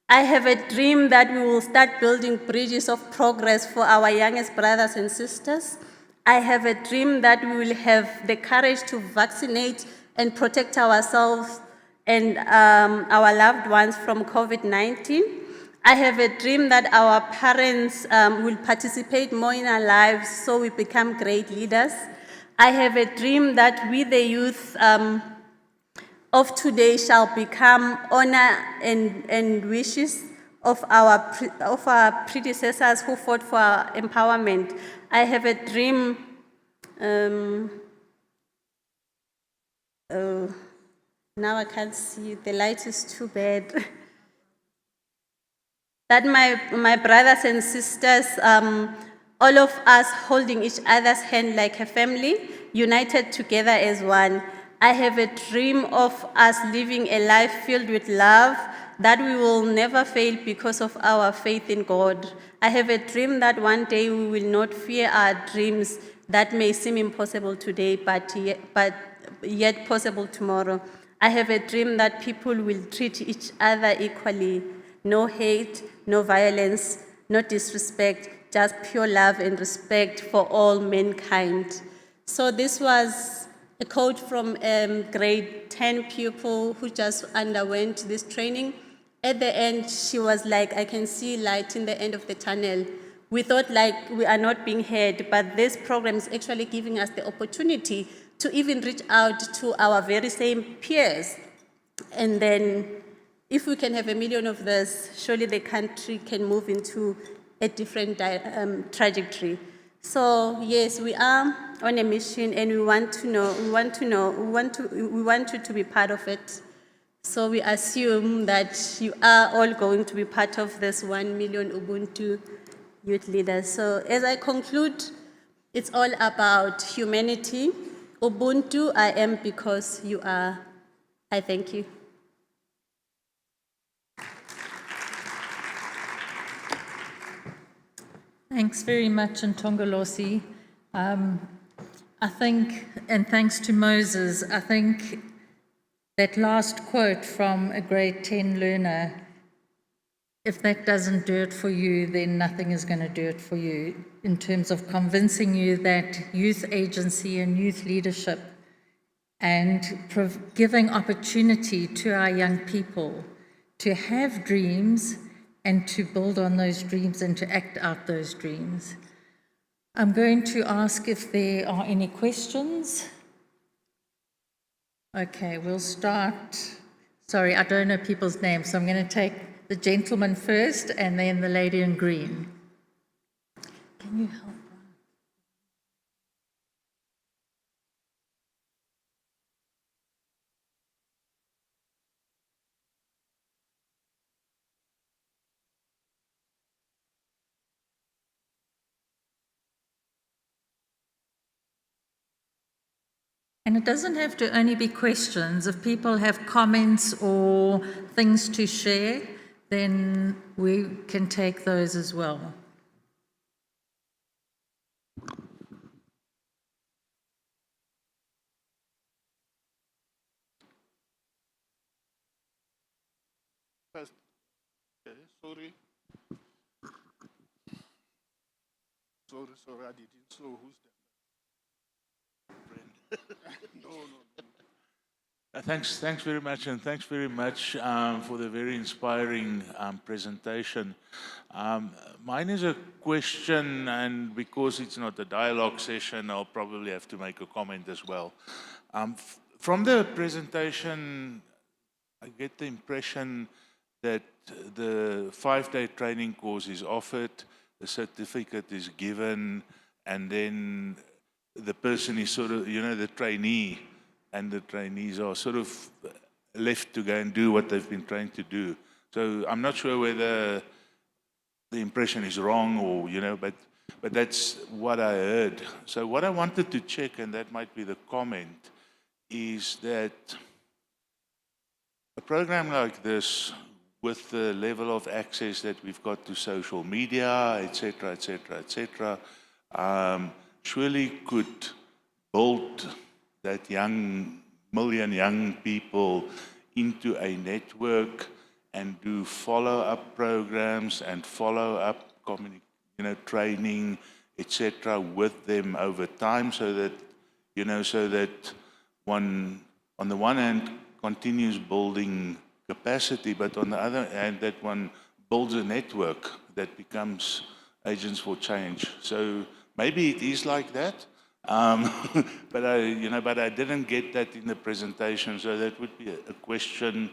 I have a dream that we will start building bridges of progress for our youngest brothers and sisters. I have a dream that we will have the courage to vaccinate and protect ourselves and our loved ones from COVID-19. I have a dream that our parents will participate more in our lives so we become great leaders. I have a dream that we, the youth of today, shall become honor and wishes of our predecessors who fought for our empowerment. I have a dream now I can't see, the light is too bad. That my brothers and sisters, all of us holding each other's hand like a family, united together as one. I have a dream of us living a life filled with love, that we will never fail because of our faith in God. I have a dream that one day we will not fear our dreams that may seem impossible today, but yet possible tomorrow. I have a dream that people will treat each other equally. No hate, no violence, no disrespect, just pure love and respect for all mankind. So this was a quote from a grade 10 pupil who just underwent this training. At the end, she was like, I can see light in the end of the tunnel. We thought like we are not being heard, but this program is actually giving us the opportunity to even reach out to our very same peers. And then if we can have 1 million of this, surely the country can move into a different trajectory. So yes, we are on a mission and we want you to be part of it. So we assume that you are all going to be part of this 1 million Ubuntu youth leaders. So as I conclude, it's all about humanity. Ubuntu, I am because you are. I thank you. Thanks very much, Ntongolosi. I think, and thanks to Moses, I think that last quote from a grade 10 learner, if that doesn't do it for you, then nothing is going to do it for you, in terms of convincing you that youth agency and youth leadership and giving opportunity to our young people to have dreams and to build on those dreams and to act out those dreams. I'm going to ask if there are any questions. Okay, we'll start. Sorry, I don't know people's names, so I'm going to take the gentleman first and then the lady in green. Can you help? And it doesn't have to only be questions. If people have comments or things to share, then we can take those as well. Sorry. Sorry, I didn't know who's the friend. No. Thanks very much, and thanks very much for the very inspiring presentation. Mine is a question, and because it's not a dialogue session, I'll probably have to make a comment as well. From the presentation, I get the impression that the 5-day training course is offered, a certificate is given, and then the person is sort of, the trainee, and the trainees are sort of left to go and do what they've been trained to do. So I'm not sure whether the impression is wrong or, but that's what I heard. So what I wanted to check, and that might be the comment, is that a program like this, with the level of access that we've got to social media, etc., etc., etc., surely could build that million young people into a network and do follow-up programs and follow-up training, etc., with them over time, so that one, on the one hand, continues building capacity, but on the other hand, that one builds a network that becomes agents for change. So maybe it is like that, but I didn't get that in the presentation. So that would be a question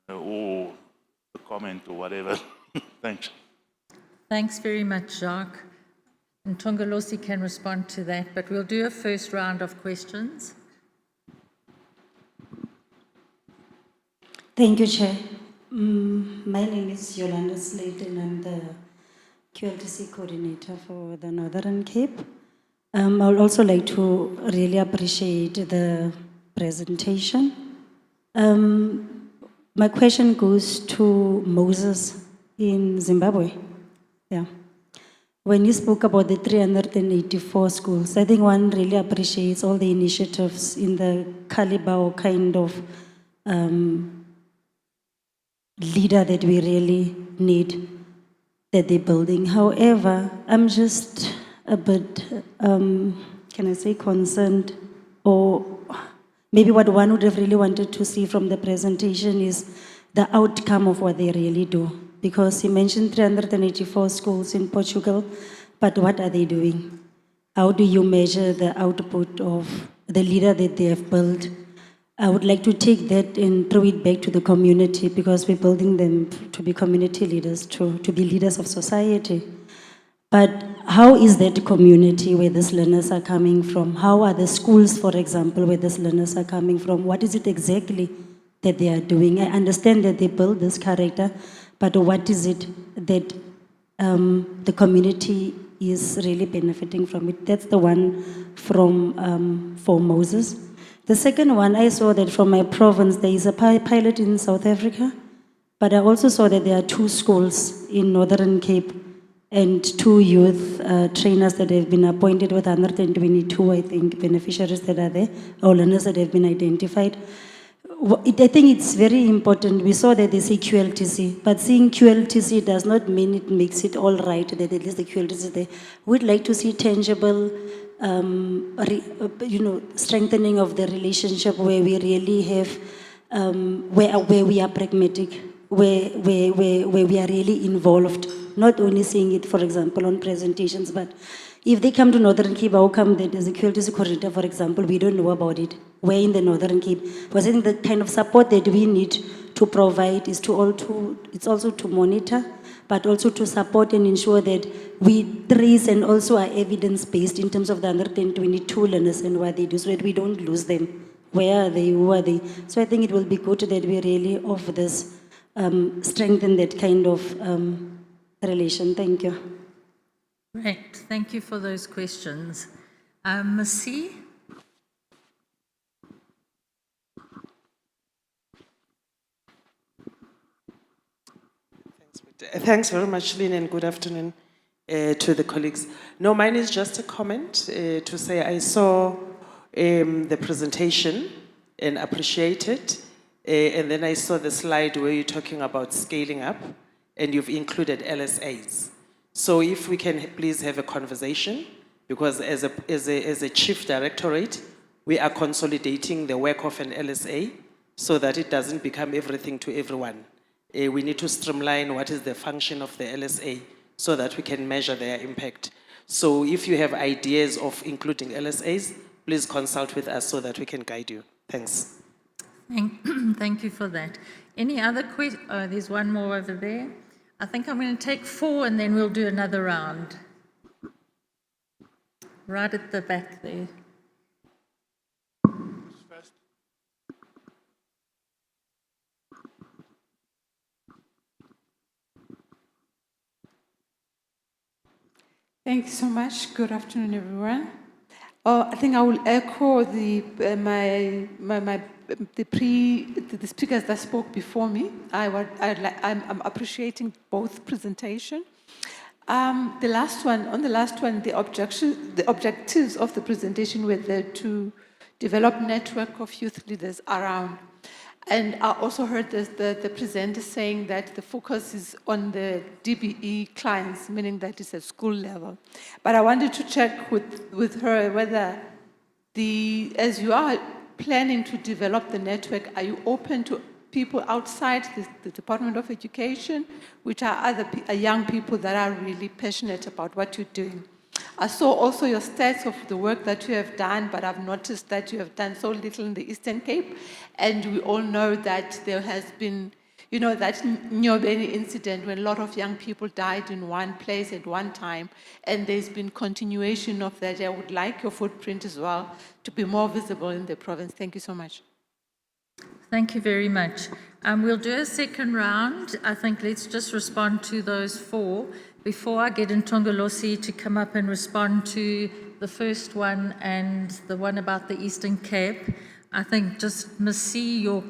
or a comment or whatever. Thanks. Thanks very much, Jacques. And Tongolosi can respond to that, but we'll do a first round of questions. Thank you, Chair. My name is Yolanda Slade, and I'm the QLTC coordinator for the Northern Cape. I would also like to really appreciate the presentation. My question goes to Moses in Zimbabwe. Yeah. When you spoke about the 384 schools, I think one really appreciates all the initiatives in the caliber or kind of leader that we really need that they're building. However, I'm just a bit, can I say, concerned, or maybe what one would have really wanted to see from the presentation is the outcome of what they really do. Because he mentioned 384 schools in Portugal, but what are they doing? How do you measure the output of the leader that they have built? I would like to take that and throw it back to the community, because we're building them to be community leaders, to be leaders of society. But how is that community where these learners are coming from? How are the schools, for example, where these learners are coming from? What is it exactly that they are doing? I understand that they build this character, but what is it that the community is really benefiting from it? That's the one from for Moses. The second one, I saw that from my province, there is a pilot in South Africa, but I also saw that there are 2 schools in Northern Cape and 2 youth trainers that have been appointed with 122, I think, beneficiaries that are there, or learners that have been identified. I think it's very important. We saw that they say QLTC, but seeing QLTC does not mean it makes it all right that at least the QLTC is there. We'd like to see tangible, strengthening of the relationship where we really have, where we are pragmatic, where we are really involved. Not only seeing it, for example, on presentations, but if they come to Northern Cape, how come that as a QLTC coordinator, for example, we don't know about it? Where in the Northern Cape? Because I think the kind of support that we need to provide is it's also to monitor, but also to support and ensure that we trace and also are evidence-based in terms of the 122 learners and what they do, so that we don't lose them. Where are they? Who are they? So I think it will be good that we really offer this, strengthen that kind of relation. Thank you. Great, thank you for those questions. Masi? Thanks very much, Lynn, and good afternoon to the colleagues. No, mine is just a comment to say I saw the presentation and appreciate it, and then I saw the slide where you're talking about scaling up, and you've included LSAs. So if we can please have a conversation, because as a chief directorate, we are consolidating the work of an LSA so that it doesn't become everything to everyone. We need to streamline what is the function of the LSA so that we can measure their impact. So if you have ideas of including LSAs, please consult with us so that we can guide you. Thanks. Thank you for that. Any other questions? There's one more over there. I think I'm going to take 4 and then we'll do another round. Right at the back there. Thank you so much. Good afternoon, everyone. I think I will echo the speakers that spoke before me. I'm appreciating both presentation. The last one, the objectives of the presentation were there to develop network of youth leaders around. And I also heard the presenter saying that the focus is on the DBE clients, meaning that it's at school level. But I wanted to check with her whether as you are planning to develop the network, are you open to people outside the Department of Education, which are young people that are really passionate about what you're doing? I saw also your stats of the work that you have done, but I've noticed that you have done so little in the Eastern Cape. And we all know that there has been, that Nyobeni incident when a lot of young people died in one place at one time. And there's been continuation of that. I would like your footprint as well to be more visible in the province. Thank you so much. Thank you very much. We'll do a second round. I think let's just respond to those 4. Before I get Ntongolosi to come up and respond to the first one and the one about the Eastern Cape, I think just Ms. C, your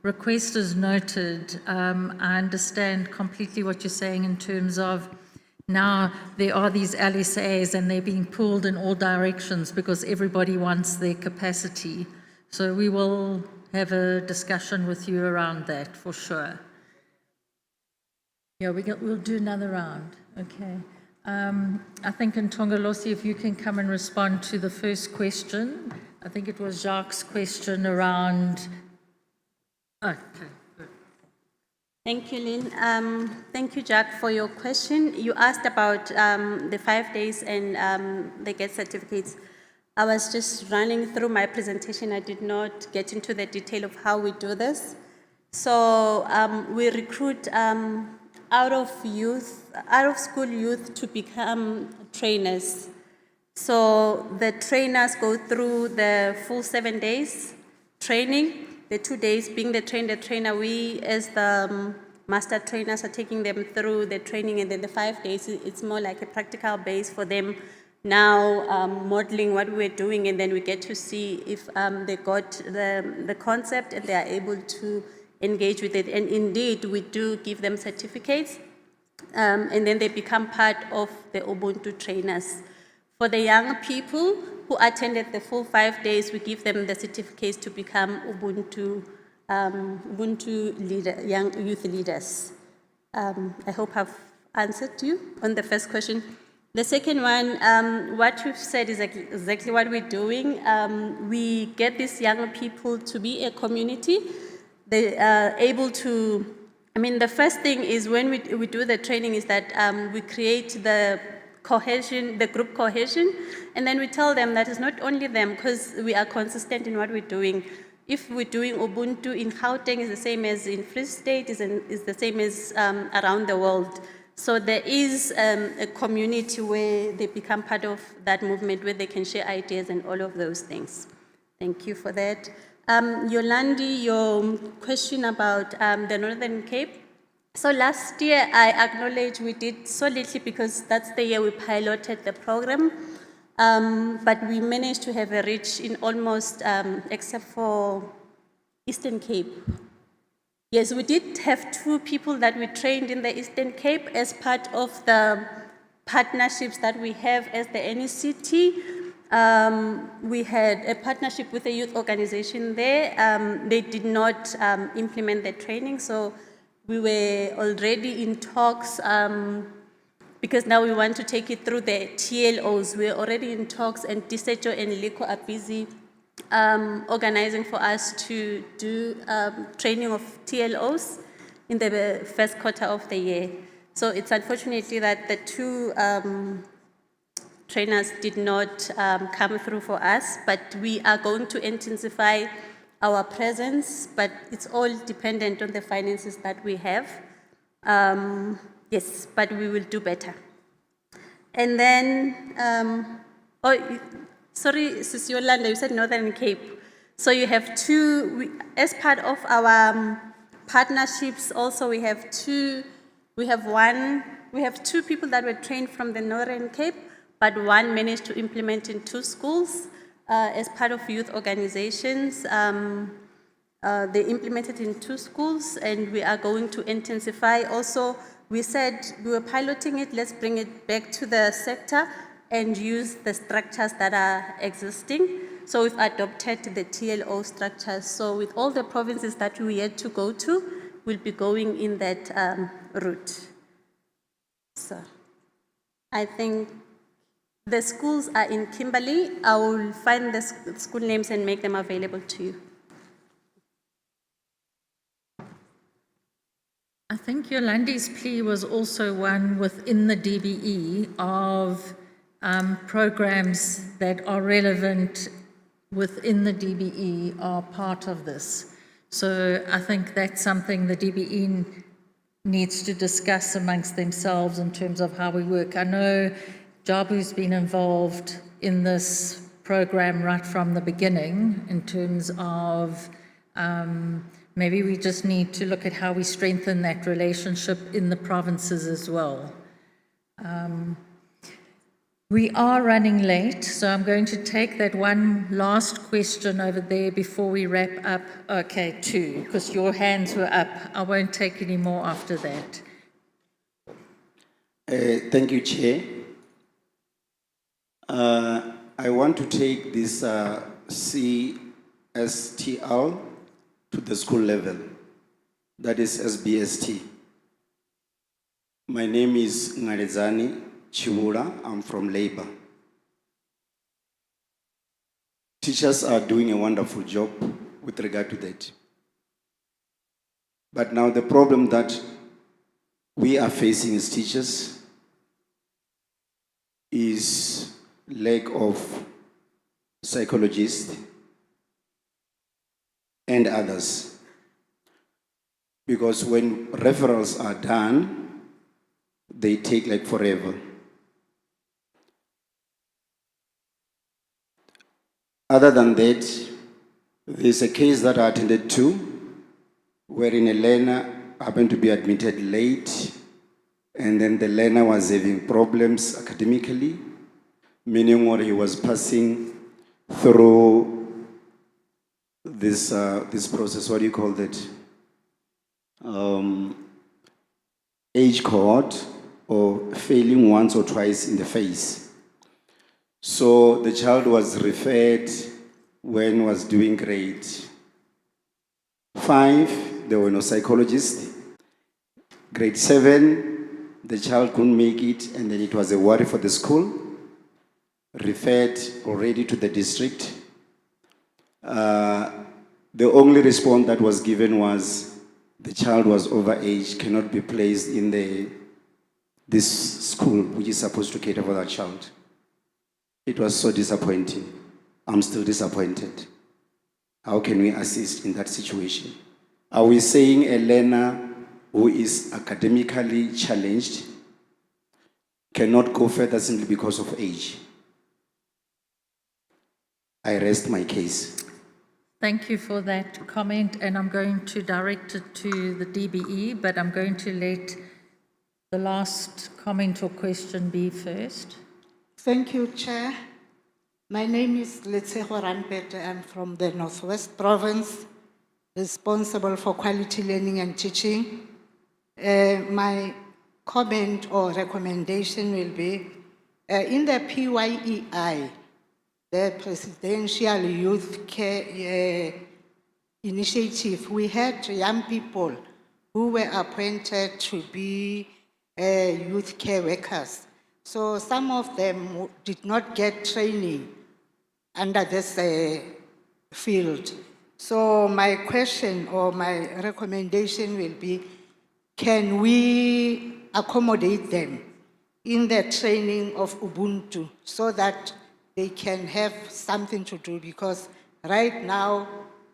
request is noted. I understand completely what you're saying in terms of now there are these LSAs and they're being pulled in all directions because everybody wants their capacity. So we will have a discussion with you around that for sure. Yeah, we'll do another round. Okay. I think in Ntongolosi, if you can come and respond to the first question. I think it was Jacques' question around. Okay, good. Thank you, Lynn. Thank you, Jack, for your question. You asked about the 5 days and the GET certificates. I was just running through my presentation. I did not get into the detail of how we do this. So we recruit out of school youth to become trainers. So the trainers go through the full 7 days training, the 2 days being the trainer. We as the master trainers are taking them through the training, and then the 5 days, it's more like a practical base for them now modeling what we're doing, and then we get to see if they got the concept and they are able to engage with it. And indeed, we do give them certificates, and then they become part of the Ubuntu trainers. For the young people who attended the full 5 days, we give them the certificates to become Ubuntu young youth leaders. I hope I've answered you on the first question. The second one, what you've said is exactly what we're doing. We get these young people to be a community. They are able to, the first thing is when we do the training is that we create the cohesion, the group cohesion, and then we tell them that it's not only them, because we are consistent in what we're doing. If we're doing Ubuntu in Gauteng, is the same as in Free State, is the same as around the world. So there is a community where they become part of that movement, where they can share ideas and all of those things. Thank you for that. Yolandi, your question about the Northern Cape. So last year, I acknowledge we did so little because that's the year we piloted the program. But we managed to have a reach in almost, except for Eastern Cape. Yes, we did have 2 people that we trained in the Eastern Cape as part of the partnerships that we have as the NECT. We had a partnership with a youth organization there. They did not implement the training, so we were already in talks because now we want to take it through the TLOs. We're already in talks, and Disecho and Liko are busy organizing for us to do training of TLOs in the first quarter of the year. So it's unfortunately that the 2 trainers did not come through for us, but we are going to intensify our presence, but it's all dependent on the finances that we have. Yes, but we will do better. And then, sorry, Sis Yolanda, you said Northern Cape. So you have as part of our partnerships also, we have two people that were trained from the Northern Cape, but one managed to implement in 2 schools as part of youth organizations. They implemented in 2 schools, and we are going to intensify. Also, we said we were piloting it, let's bring it back to the sector and use the structures that are existing. So we've adopted the TLO structures. So with all the provinces that we yet to go to, we'll be going in that route. So I think the schools are in Kimberley. I will find the school names and make them available to you. I think Yolandi's plea was also one within the DBE of programs that are relevant within the DBE are part of this. So I think that's something the DBE needs to discuss amongst themselves in terms of how we work. I know Jabu's been involved in this program right from the beginning in terms of maybe we just need to look at how we strengthen that relationship in the provinces as well. We are running late, so I'm going to take that one last question over there before we wrap up. Okay, 2, because your hands were up. I won't take any more after that. Thank you, Chair. I want to take this CSTL to the school level, that is SBST. My name is Ngarezani Chimura, I'm from Labour. Teachers are doing a wonderful job with regard to that. But now the problem that we are facing as teachers is lack of psychologists and others. Because when referrals are done, they take like forever. Other than that, there's a case that I attended to wherein a learner happened to be admitted late, and then the learner was having problems academically, meaning what he was passing through this process, what do you call that? Age cohort, or failing once or twice in the face. So the child was referred when was doing grade 5, there were no psychologists. Grade 7, the child couldn't make it, and then it was a worry for the school. Referred already to the district. The only response that was given was the child was overage, cannot be placed in this school, which is supposed to cater for that child. It was so disappointing. I'm still disappointed. How can we assist in that situation? Are we saying a learner who is academically challenged cannot go further simply because of age? I rest my case. Thank you for that comment, and I'm going to direct it to the DBE, but I'm going to let the last comment or question be first. Thank you, Chair. My name is Letseho Ranpete. I'm from the Northwest Province, responsible for quality learning and teaching. My comment or recommendation will be, in the PYEI, the Presidential Youth Care Initiative, we had young people who were appointed to be youth care workers. So some of them did not get training under this field. So my question or my recommendation will be, can we accommodate them in the training of Ubuntu so that they can have something to do? Because right now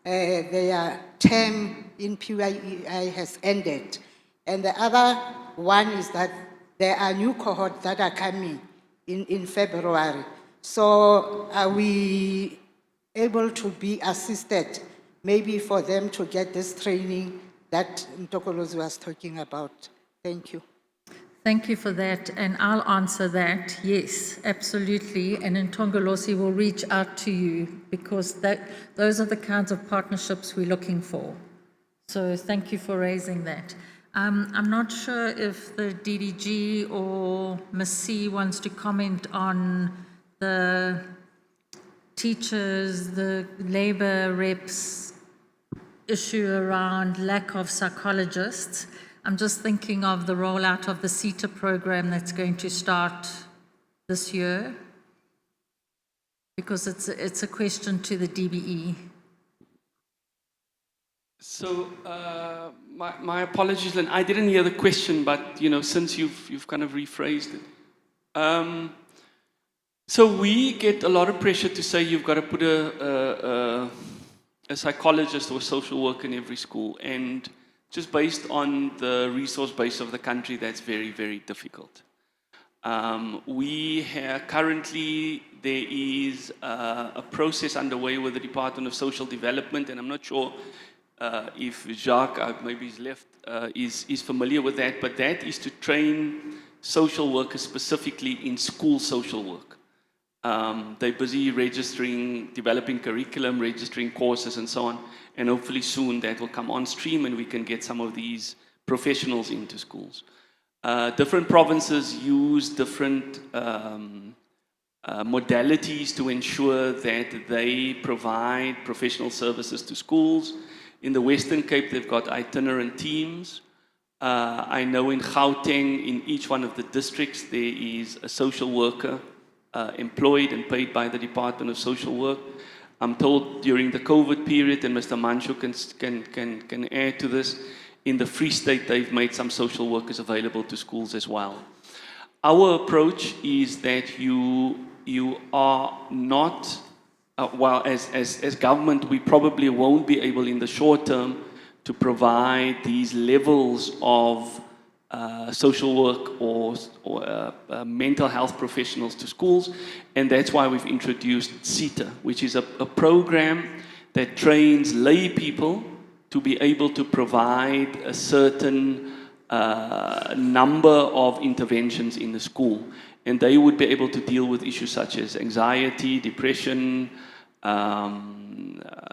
their term in PYEI has ended. And the other one is that there are new cohorts that are coming in February. So are we able to be assisted maybe for them to get this training that Ntokolozi was talking about? Thank you. Thank you for that, and I'll answer that. Yes, absolutely, and Ntongolosi will reach out to you because those are the kinds of partnerships we're looking for. So thank you for raising that. I'm not sure if the DDG or Ms. C wants to comment on the teachers, the labor reps issue around lack of psychologists. I'm just thinking of the rollout of the CETA program that's going to start this year, because it's a question to the DBE. So my apologies, Lynn. I didn't hear the question, but since you've kind of rephrased it. So we get a lot of pressure to say you've got to put a psychologist or a social worker in every school, and just based on the resource base of the country, that's very, very difficult. Currently, there is a process underway with the Department of Social Development, and I'm not sure if Jacques, maybe he's left, is familiar with that, but that is to train social workers specifically in school social work. They're busy registering, developing curriculum, registering courses and so on, and hopefully soon that will come on stream and we can get some of these professionals into schools. Different provinces use different modalities to ensure that they provide professional services to schools. In the Western Cape, they've got itinerant teams. I know in Gauteng, in each one of the districts, there is a social worker employed and paid by the Department of Social Work. I'm told during the COVID period, and Mr. Manchu can add to this, in the Free State, they've made some social workers available to schools as well. Our approach is that you are not, as government, we probably won't be able in the short term to provide these levels of social work or mental health professionals to schools, and that's why we've introduced CETA, which is a program that trains lay people to be able to provide a certain number of interventions in the school, and they would be able to deal with issues such as anxiety, depression,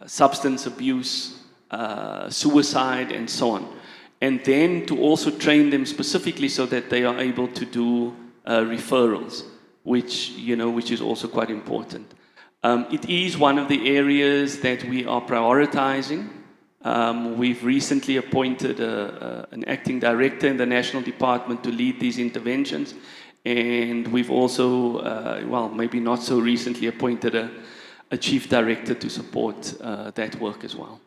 substance abuse, suicide, and so on. And then to also train them specifically so that they are able to do referrals, which is also quite important. It is one of the areas that we are prioritizing. We've recently appointed an acting director in the National Department to lead these interventions, and we've also, maybe not so recently, appointed a chief director to support that work as well.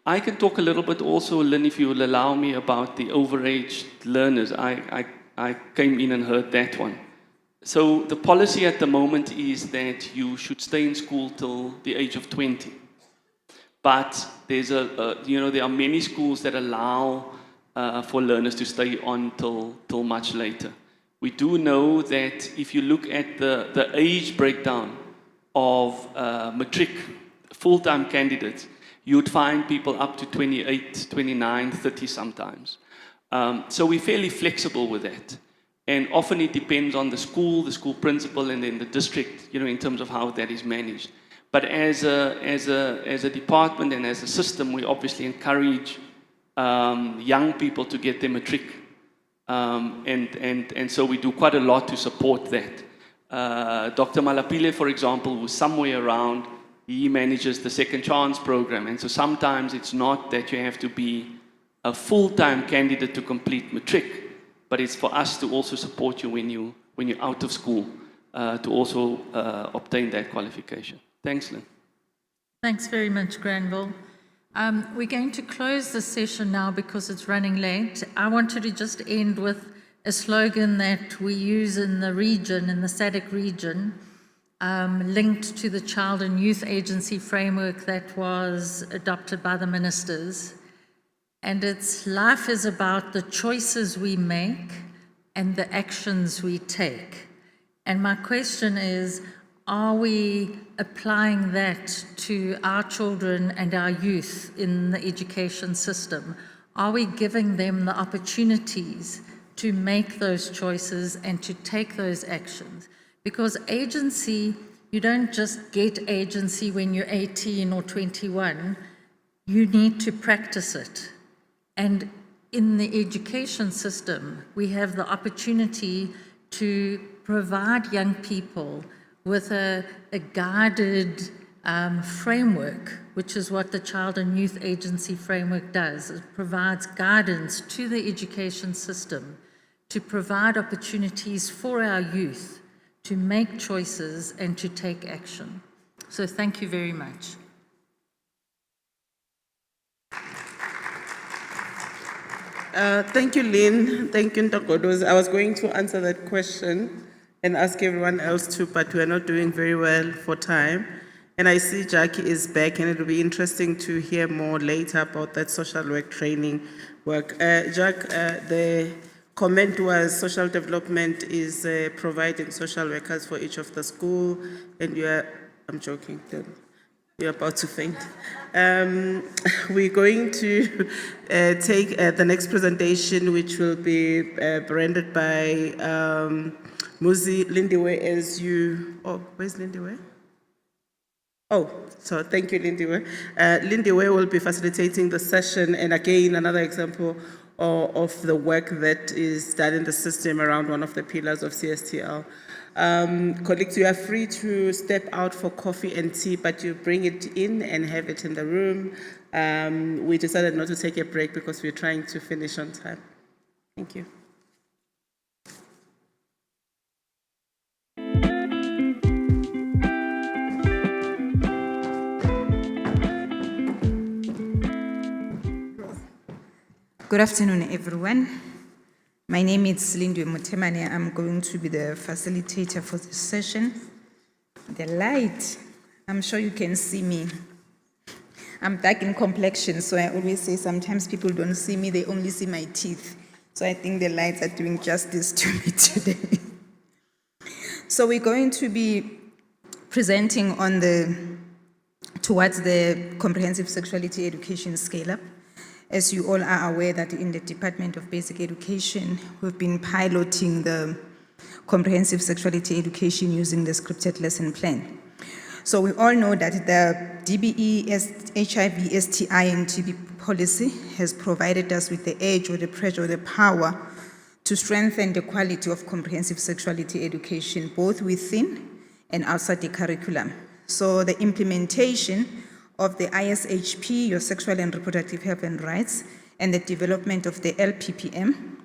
I can talk a little bit also, Lynn, if you will allow me, about the overage learners. I came in and heard that one. So the policy at the moment is that you should stay in school till the age of 20. But there's there are many schools that allow for learners to stay on till much later. We do know that if you look at the age breakdown of matric full-time candidates, you'd find people up to 28, 29, 30 sometimes. So we're fairly flexible with that. And often it depends on the school principal, and then the district, in terms of how that is managed. But as a department and as a system, we obviously encourage young people to get their matric. And so we do quite a lot to support that. Dr. Malapile, for example, who's somewhere around, he manages the Second Chance program. And so sometimes it's not that you have to be a full-time candidate to complete matric, but it's for us to also support you when you're out of school to also obtain that qualification. Thanks, Lynn. Thanks very much, Granville. We're going to close the session now because it's running late. I wanted to just end with a slogan that we use in the region, in the SADC region, linked to the Child and Youth Agency framework that was adopted by the ministers. And it's life is about the choices we make and the actions we take. And my question is, are we applying that to our children and our youth in the education system? Are we giving them the opportunities to make those choices and to take those actions? Because agency, you don't just get agency when you're 18 or 21, you need to practice it. And in the education system, we have the opportunity to provide young people with a guided framework, which is what the Child and Youth Agency Framework does. It provides guidance to the education system to provide opportunities for our youth to make choices and to take action. So thank you very much. Thank you, Lynn. Thank you, Ntokodozi. I was going to answer that question and ask everyone else too, but we're not doing very well for time. And I see Jackie is back, and it'll be interesting to hear more later about that social work training work. Jack, the comment was social development is providing social workers for each of the school, and you are, I'm joking, you're about to faint. We're going to take the next presentation, which will be branded by Muzi Lindiwe as you, oh, where's Lindiwe? Oh, so thank you, Lindiwe. Lindiwe will be facilitating the session, and again, another example of the work that is done in the system around one of the pillars of CSTL. Colleagues, you are free to step out for coffee and tea, but you bring it in and have it in the room. We decided not to take a break because we're trying to finish on time. Thank you. Good afternoon, everyone. My name is Lindwe Mutemane. I'm going to be the facilitator for this session. The light, I'm sure you can see me. I'm dark in complexion, so I always say sometimes people don't see me, they only see my teeth. So I think the lights are doing justice to me today. So we're going to be presenting on towards the comprehensive sexuality education scale-up. As you all are aware that in the Department of Basic Education, we've been piloting the comprehensive sexuality education using the scripted lesson plan. So we all know that the DBE, HIV, STI, and TB policy has provided us with the edge or the pressure or the power to strengthen the quality of comprehensive sexuality education, both within and outside the curriculum. So the implementation of the ISHP, your sexual and reproductive health and rights, and the development of the LPPM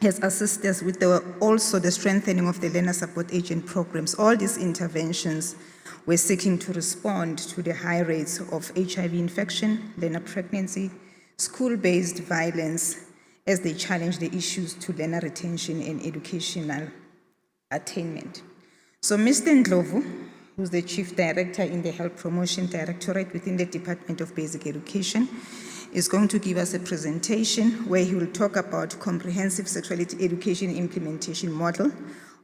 has assisted us with also the strengthening of the learner support agent programs. All these interventions were seeking to respond to the high rates of HIV infection, learner pregnancy, school-based violence, as they challenge the issues to learner retention and educational attainment. So Mr. Ndlovu, who's the Chief Director in the Health Promotion Directorate within the Department of Basic Education, is going to give us a presentation where he will talk about comprehensive sexuality education implementation model,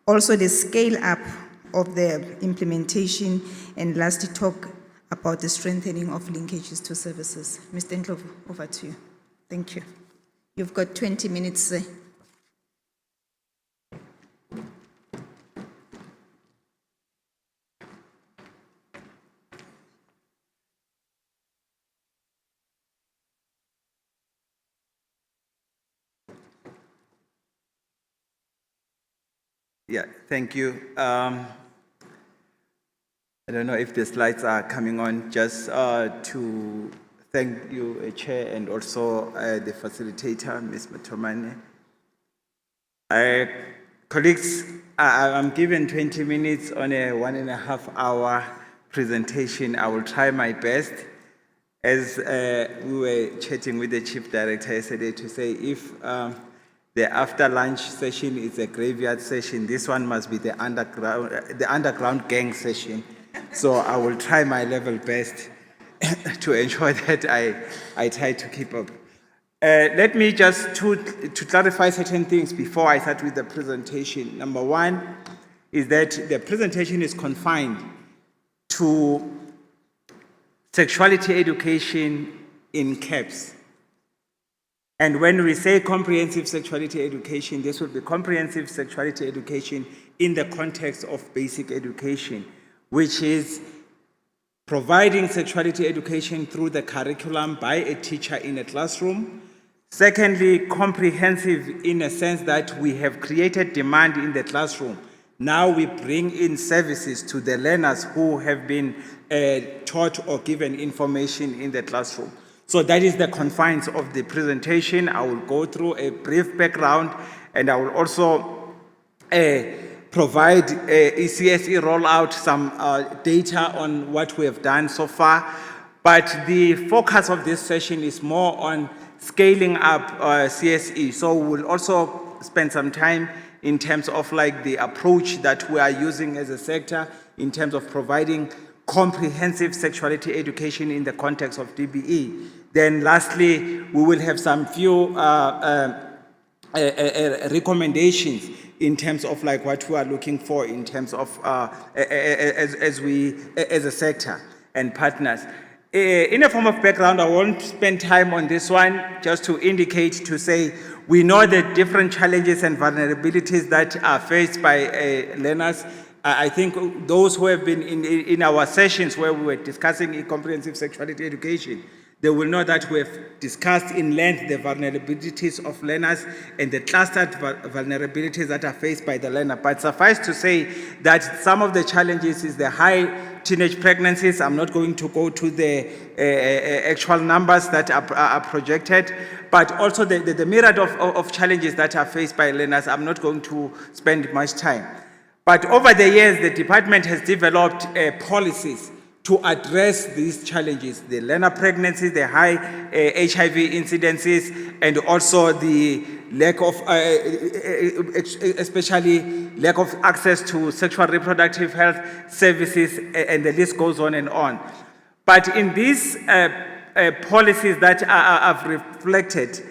also the scale-up of the implementation, and lastly talk about the strengthening of linkages to services. Mr. Ndlovu, over to you. Thank you. You've got 20 minutes, sir. Yeah, thank you. I don't know if the slides are coming on. Just to thank you, Chair, and also the facilitator, Ms. Mathomane. Colleagues, I'm given 20 minutes on a 1.5 hour presentation. I will try my best. As we were chatting with the Chief Director yesterday to say if the after lunch session is a graveyard session, this one must be the underground gang session. So I will try my level best to ensure that I try to keep up. Let me just to clarify certain things before I start with the presentation. Number one is that the presentation is confined to sexuality education in caps. And when we say comprehensive sexuality education, this will be comprehensive sexuality education in the context of basic education, which is providing sexuality education through the curriculum by a teacher in a classroom. Secondly, comprehensive in a sense that we have created demand in the classroom. Now we bring in services to the learners who have been taught or given information in the classroom. So that is the confines of the presentation. I will go through a brief background, and I will also provide ECSE rollout some data on what we have done so far. But the focus of this session is more on scaling up CSE. So we'll also spend some time in terms of like the approach that we are using as a sector in terms of providing comprehensive sexuality education in the context of DBE. Then lastly, we will have some few recommendations in terms of like what we are looking for in terms of as a sector and partners. In a form of background, I won't spend time on this one, just to indicate, to say, we know the different challenges and vulnerabilities that are faced by learners. I think those who have been in our sessions where we were discussing comprehensive sexuality education, they will know that we have discussed in length the vulnerabilities of learners and the clustered vulnerabilities that are faced by the learner. But suffice to say that some of the challenges is the high teenage pregnancies. I'm not going to go to the actual numbers that are projected, but also the myriad of challenges that are faced by learners. I'm not going to spend much time. But over the years, the department has developed policies to address these challenges, the learner pregnancies, the high HIV incidences, and also the lack of, especially lack of access to sexual reproductive health services, and the list goes on and on. But in these policies that are reflected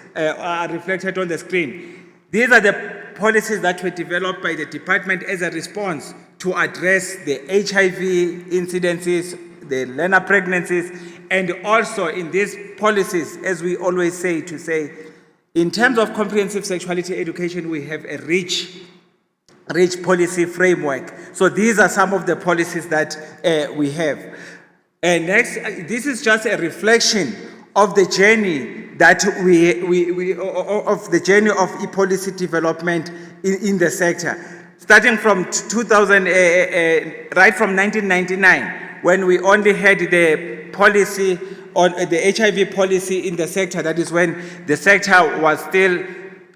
on the screen, these are the policies that were developed by the department as a response to address the HIV incidences, the learner pregnancies, and also in these policies, as we always say, to say, in terms of comprehensive sexuality education, we have a rich policy framework. So these are some of the policies that we have. And next, this is just a reflection of the journey that of the journey of e-policy development in the sector. Starting from 2000, right from 1999, when we only had the policy on the HIV policy in the sector. That is when the sector was still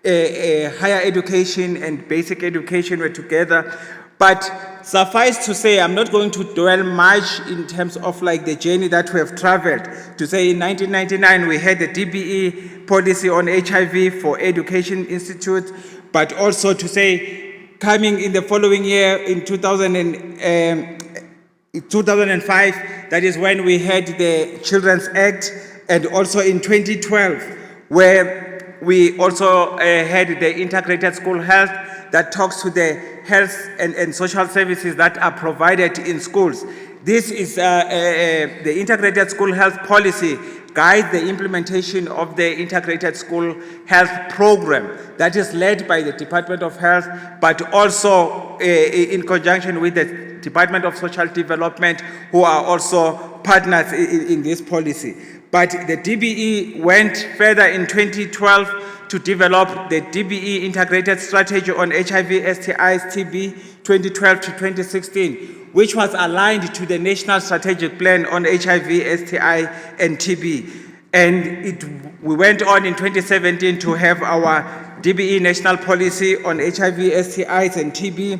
higher education and basic education were together. But suffice to say, I'm not going to dwell much in terms of like the journey that we have traveled. To say in 1999, we had the DBE policy on HIV for Education Institute, but also to say, coming in the following year, in 2005, that is when we had the Children's Act, and also in 2012, where we also had the integrated school health that talks to the health and social services that are provided in schools. This is the integrated school health policy guides the implementation of the integrated school health program that is led by the Department of Health, but also in conjunction with the Department of Social Development, who are also partners in this policy. But the DBE went further in 2012 to develop the DBE integrated strategy on HIV, STIs, TB 2012 to 2016, which was aligned to the National Strategic Plan on HIV, STI, and TB. And we went on in 2017 to have our DBE national policy on HIV, STIs, and TB.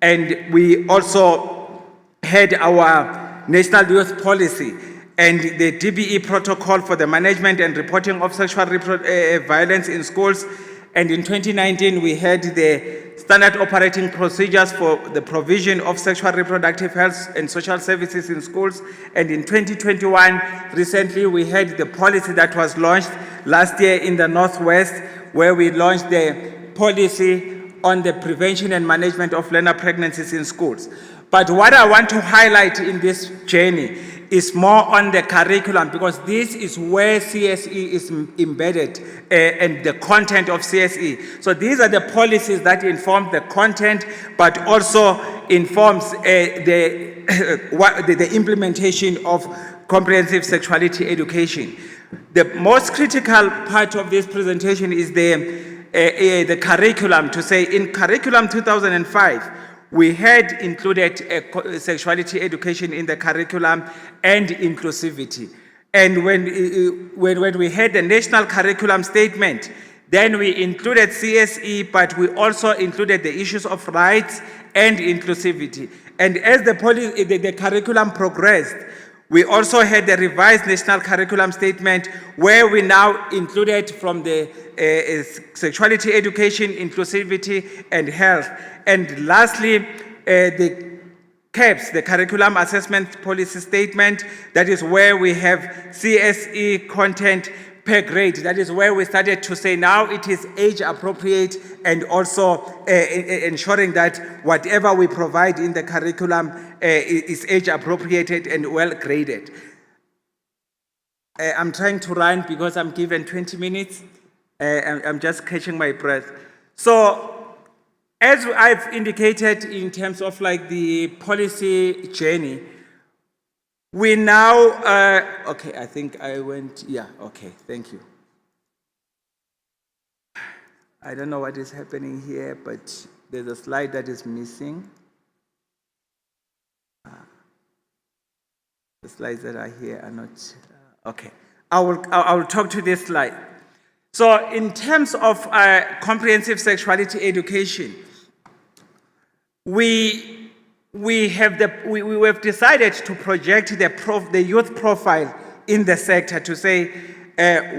And we also had our national youth policy and the DBE protocol for the management and reporting of sexual violence in schools. And in 2019, we had the standard operating procedures for the provision of sexual reproductive health and social services in schools. And in 2021, recently we had the policy that was launched last year in the Northwest, where we launched the policy on the prevention and management of learner pregnancies in schools. But what I want to highlight in this journey is more on the curriculum, because this is where CSE is embedded and the content of CSE. So these are the policies that inform the content, but also informs the implementation of comprehensive sexuality education. The most critical part of this presentation is the curriculum, to say in curriculum 2005, we had included sexuality education in the curriculum and inclusivity. And when we had the national curriculum statement, then we included CSE, but we also included the issues of rights and inclusivity. And as the curriculum progressed, we also had the revised national curriculum statement, where we now included from the sexuality education, inclusivity, and health. And lastly, the CAPS, the Curriculum Assessment Policy Statement, that is where we have CSE content per grade. That is where we started to say now it is age appropriate, and also ensuring that whatever we provide in the curriculum is age appropriated and well graded. I'm trying to run because I'm given 20 minutes. I'm just catching my breath. So, as I've indicated in terms of like the policy journey, we now, okay, I think I went, yeah, okay, thank you. I don't know what is happening here, but there's a slide that is missing. The slides that are here are not, okay. I will talk to this slide. So in terms of comprehensive sexuality education, we have decided to project the youth profile in the sector, to say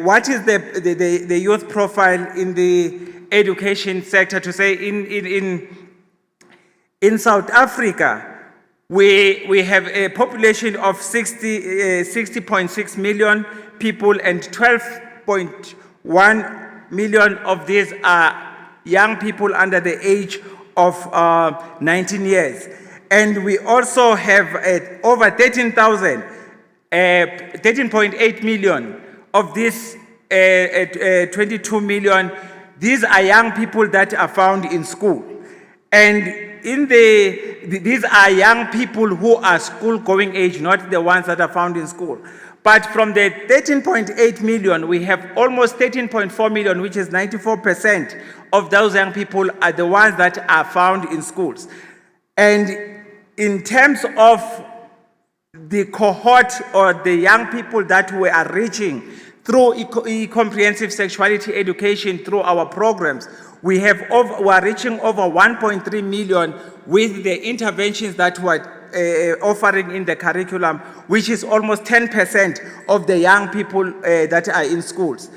what is the youth profile in the education sector, to say in South Africa, we have a population of 60.6 million people, and 12.1 million of these are young people under the age of 19 years. And we also have over 13.8 million of this 22 million. These are young people that are found in school. And these are young people who are school-going age, not the ones that are found in school. But from the 13.8 million, we have almost 13.4 million, which is 94% of those young people are the ones that are found in schools. And in terms of the cohort or the young people that we are reaching through comprehensive sexuality education through our programs, we are reaching over 1.3 million with the interventions that we're offering in the curriculum, which is almost 10% of the young people that are in schools.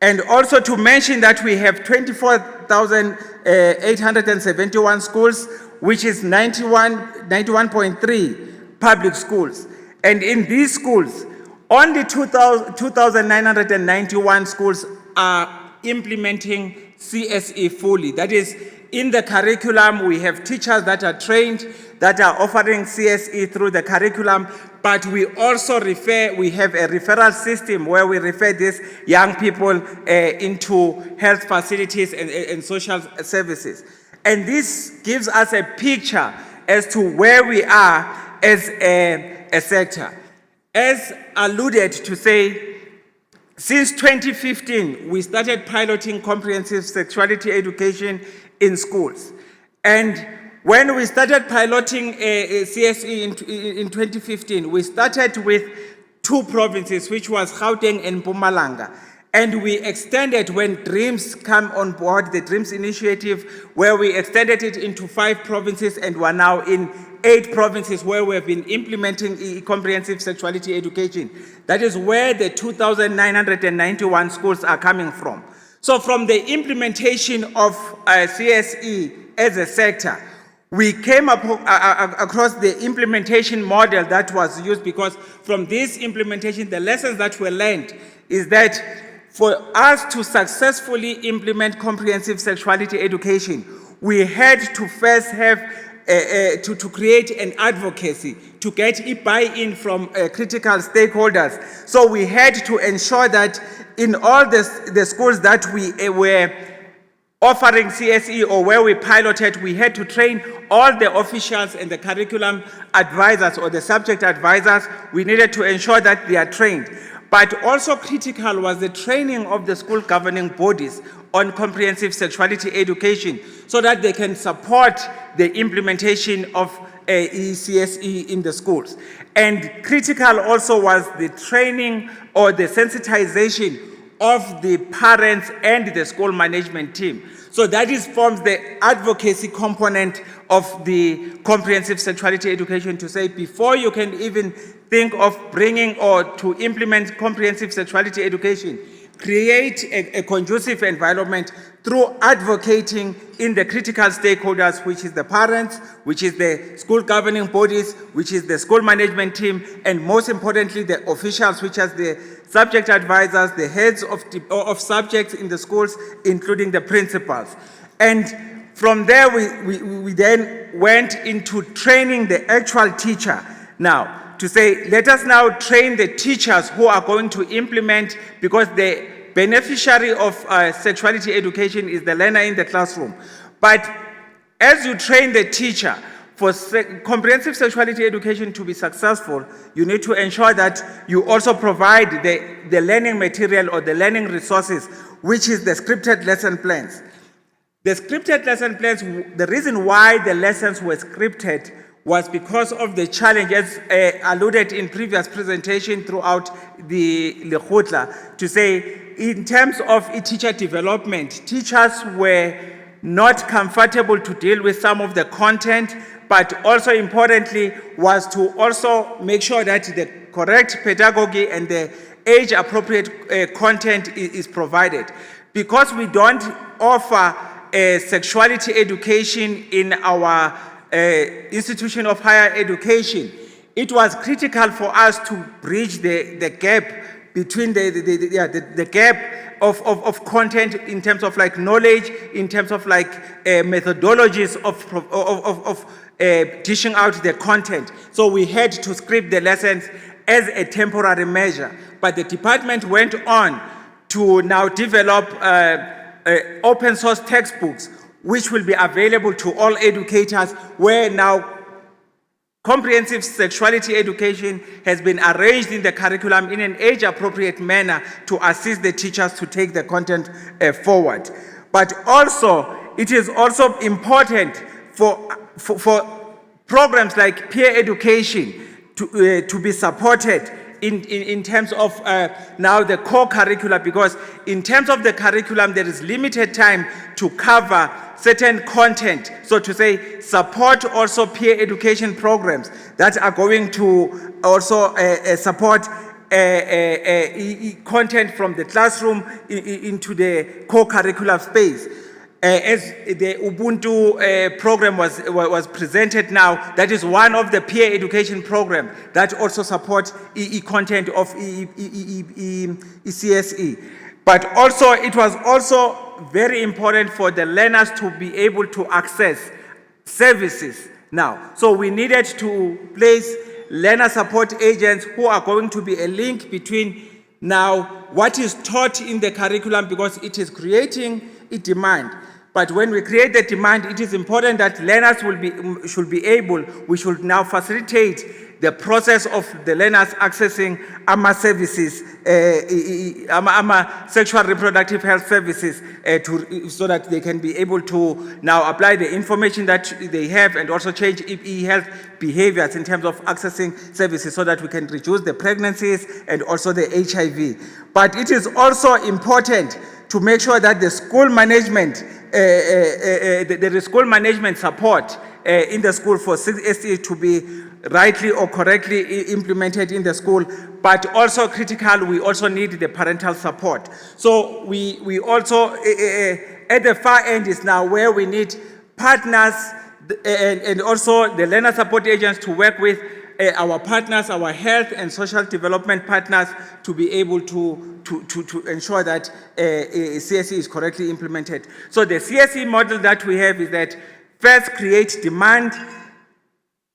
And also to mention that we have 24,871 schools, which is 91.3 public schools. And in these schools, only 2,991 schools are implementing CSE fully. That is, in the curriculum, we have teachers that are trained, that are offering CSE through the curriculum, but we also we have a referral system where we refer these young people into health facilities and social services. And this gives us a picture as to where we are as a sector. As alluded to say, since 2015, we started piloting comprehensive sexuality education in schools. And when we started piloting CSE in 2015, we started with 2 provinces, which was Gauteng and Mpumalanga. And we extended, when DREAMS come on board, the DREAMS initiative, where we extended it into 5 provinces, and we're now in 8 provinces where we have been implementing comprehensive sexuality education. That is where the 2,991 schools are coming from. So from the implementation of CSE as a sector. We came up across the implementation model that was used, because from this implementation, the lessons that were learned is that for us to successfully implement comprehensive sexuality education, we had to first have to create an advocacy, to get a buy-in from critical stakeholders. So we had to ensure that in all the schools that we were offering CSE or where we piloted, we had to train all the officials and the curriculum advisors or the subject advisors. We needed to ensure that they are trained. But also critical was the training of the school governing bodies on comprehensive sexuality education, so that they can support the implementation of CSE in the schools. And critical also was the training or the sensitization of the parents and the school management team. So that forms the advocacy component of the comprehensive sexuality education, to say before you can even think of bringing or to implement comprehensive sexuality education, create a conducive environment through advocating in the critical stakeholders, which is the parents, which is the school governing bodies, which is the school management team, and most importantly, the officials, which are the subject advisors, the heads of subjects in the schools, including the principals. And from there, we then went into training the actual teacher. Now, to say, let us now train the teachers who are going to implement, because the beneficiary of sexuality education is the learner in the classroom. But as you train the teacher, for comprehensive sexuality education to be successful, you need to ensure that you also provide the learning material or the learning resources, which is the scripted lesson plans. The scripted lesson plans, the reason why the lessons were scripted was because of the challenges alluded in previous presentation throughout the Lekgotla, to say, in terms of teacher development, teachers were not comfortable to deal with some of the content, but also importantly was to also make sure that the correct pedagogy and the age-appropriate content is provided. Because we don't offer sexuality education in our institution of higher education, it was critical for us to bridge the gap between the gap of content in terms of like knowledge, in terms of like methodologies of dishing out the content. So we had to script the lessons as a temporary measure. But the department went on to now develop open source textbooks, which will be available to all educators, where now comprehensive sexuality education has been arranged in the curriculum in an age-appropriate manner to assist the teachers to take the content forward. But also, it is also important for programs like peer education to be supported in terms of now the core curricula, because in terms of the curriculum, there is limited time to cover certain content. So to say, support also peer education programs that are going to also support content from the classroom into the core curricular space. As the Ubuntu program was presented now, that is one of the peer education programs that also supports content of CSE. But also, it was also very important for the learners to be able to access services now. So we needed to place learner support agents who are going to be a link between now what is taught in the curriculum, because it is creating a demand. But when we create the demand, it is important that learners we should now facilitate the process of the learners accessing AMA services, AMA sexual reproductive health services, so that they can be able to now apply the information that they have and also change e-health behaviors in terms of accessing services, so that we can reduce the pregnancies and also the HIV. But it is also important to make sure that the school management, there is school management support in the school for CSTL to be rightly or correctly implemented in the school. But also critical, we also need the parental support. So we also, at the far end is now where we need partners and also the learner support agents to work with our partners, our health and social development partners, to be able to ensure that CSE is correctly implemented. So the CSE model that we have is that first create demand,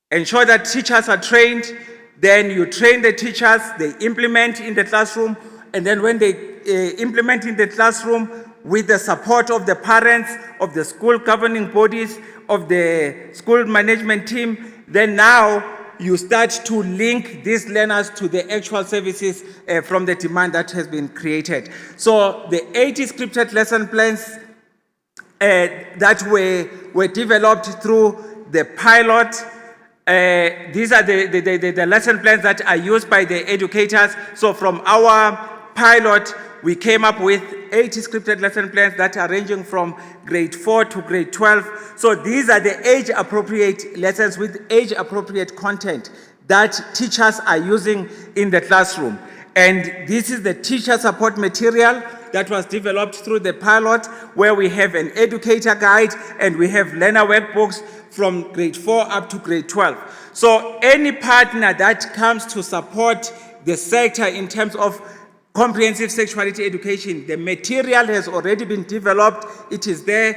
ensure that teachers are trained, then you train the teachers, they implement in the classroom, and then when they implement in the classroom with the support of the parents, of the school governing bodies, of the school management team, then now you start to link these learners to the actual services from the demand that has been created. So the 80 scripted lesson plans that were developed through the pilot, these are the lesson plans that are used by the educators. So from our pilot, we came up with 80 scripted lesson plans that are ranging from grade 4 to grade 12. So these are the age-appropriate lessons with age-appropriate content that teachers are using in the classroom. And this is the teacher support material that was developed through the pilot, where we have an educator guide and we have learner workbooks from grade 4 up to grade 12. So any partner that comes to support the sector in terms of comprehensive sexuality education, the material has already been developed, it is there,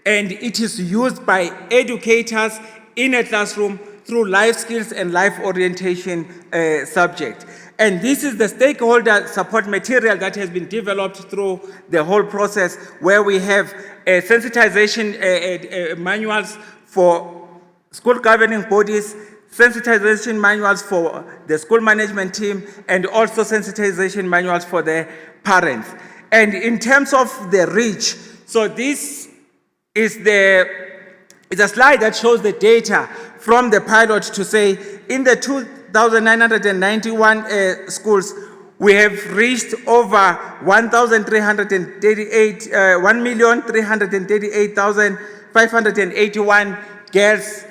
and it is used by educators in a classroom through life skills and life orientation subject. And this is the stakeholder support material that has been developed through the whole process, where we have sensitization manuals for school governing bodies, sensitization manuals for the school management team, and also sensitization manuals for the parents. And in terms of the reach, so this is a slide that shows the data from the pilot to say in the 2,991 schools, we have reached over 1,338,581 girls.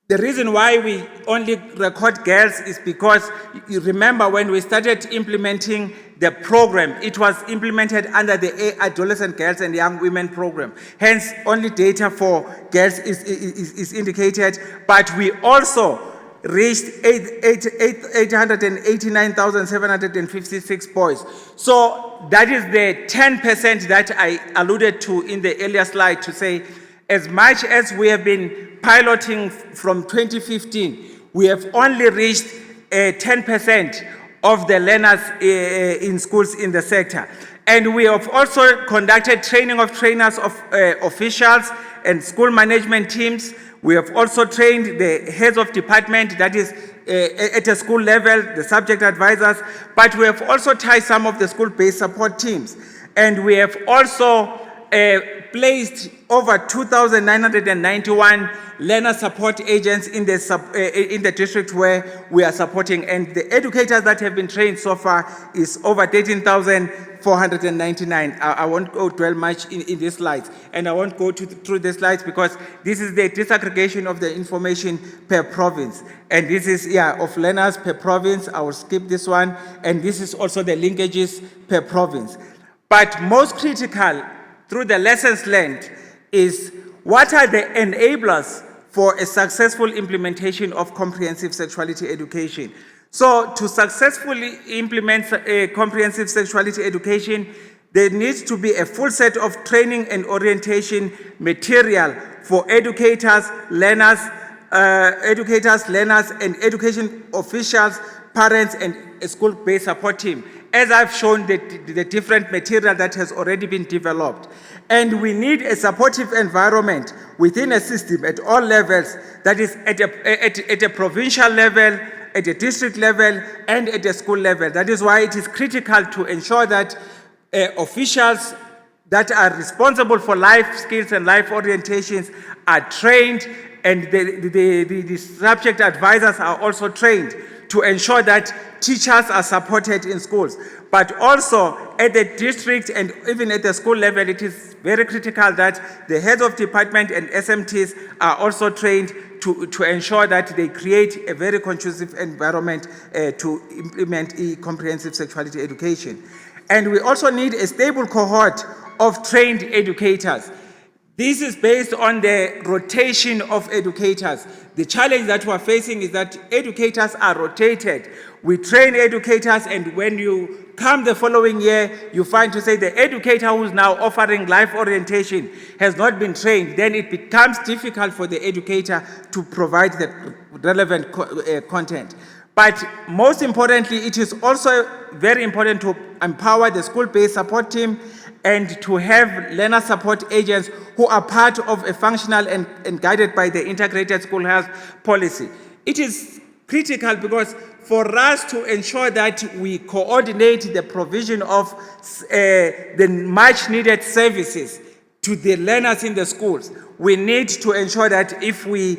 The reason why we only record girls is because you remember when we started implementing the program, it was implemented under the Adolescent Girls and Young Women program. Hence, only data for girls is indicated, but we also reached 889,756 boys. So that is the 10% that I alluded to in the earlier slide to say, as much as we have been piloting from 2015, we have only reached 10% of the learners in schools in the sector. And we have also conducted training of trainers of officials and school management teams. We have also trained the heads of department, that is at a school level, the subject advisors, but we have also tied some of the school-based support teams. And we have also placed over 2,991 learner support agents in the district where we are supporting, and the educators that have been trained so far is over 13,499. I won't go dwell much in these slides, and I won't go through the slides because this is the disaggregation of the information per province, and this is of learners per province. I will skip this one, and this is also the linkages per province. But most critical through the lessons learned is what are the enablers for a successful implementation of comprehensive sexuality education. So to successfully implement comprehensive sexuality education, there needs to be a full set of training and orientation material for educators, learners, and education officials, parents, and a school-based support team. As I've shown the different material that has already been developed. And we need a supportive environment within a system at all levels, that is at a provincial level, at a district level, and at a school level. That is why it is critical to ensure that officials that are responsible for life skills and life orientations are trained, and the subject advisors are also trained to ensure that teachers are supported in schools. But also at the district and even at the school level, it is very critical that the heads of department and SMTs are also trained to ensure that they create a very conducive environment to implement comprehensive sexuality education. And we also need a stable cohort of trained educators. This is based on the rotation of educators. The challenge that we're facing is that educators are rotated. We train educators, and when you come the following year, you find to say the educator who's now offering life orientation has not been trained. Then it becomes difficult for the educator to provide the relevant content. But most importantly, it is also very important to empower the school-based support team and to have learner support agents who are part of a functional and guided by the integrated school health policy. It is critical because for us to ensure that we coordinate the provision of the much needed services to the learners in the schools, we need to ensure that if we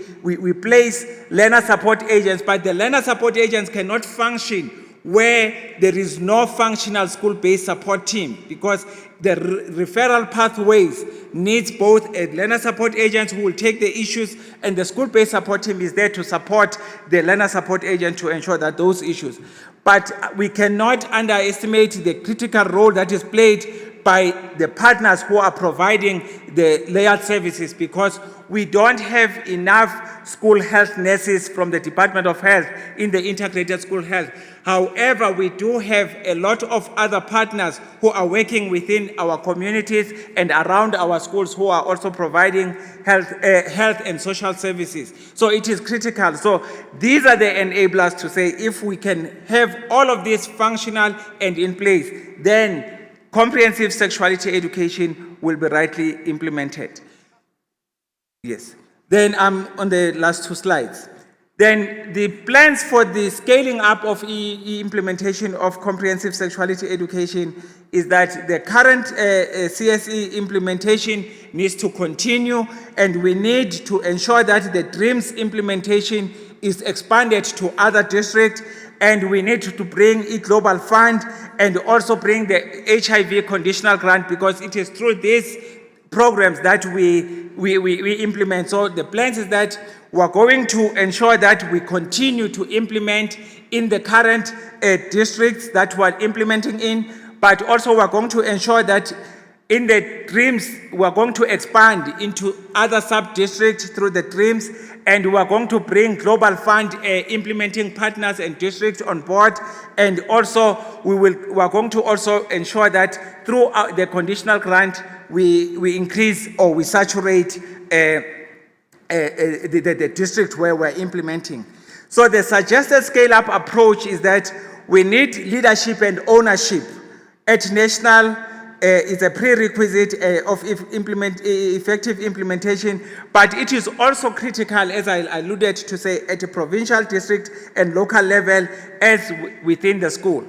place learner support agents, but the learner support agents cannot function where there is no functional school-based support team, because the referral pathways needs both a learner support agent who will take the issues, and the school-based support team is there to support the learner support agent to ensure that those issues. But we cannot underestimate the critical role that is played by the partners who are providing the layered services, because we don't have enough school health nurses from the Department of Health in the integrated school health. However, we do have a lot of other partners who are working within our communities and around our schools who are also providing health and social services. So it is critical. So these are the enablers to say if we can have all of this functional and in place, then comprehensive sexuality education will be rightly implemented. Yes. Then I'm on the last two slides. Then the plans for the scaling up of implementation of comprehensive sexuality education is that the current CSE implementation needs to continue, and we need to ensure that the DREAMS implementation is expanded to other districts, and we need to bring a global fund and also bring the HIV conditional grant, because it is through these programs that we implement. So the plans is that we're going to ensure that we continue to implement in the current districts that we're implementing in, but also we're going to ensure that in the DREAMS, we're going to expand into other sub-districts through the DREAMS, and we're going to bring Global Fund implementing partners and districts on board, and also we're going to also ensure that through the conditional grant, we increase or we saturate the district where we're implementing. So the suggested scale-up approach is that we need leadership and ownership at national. Is a prerequisite of effective implementation, but it is also critical, as I alluded to say, at a provincial, district, and local level as within the school.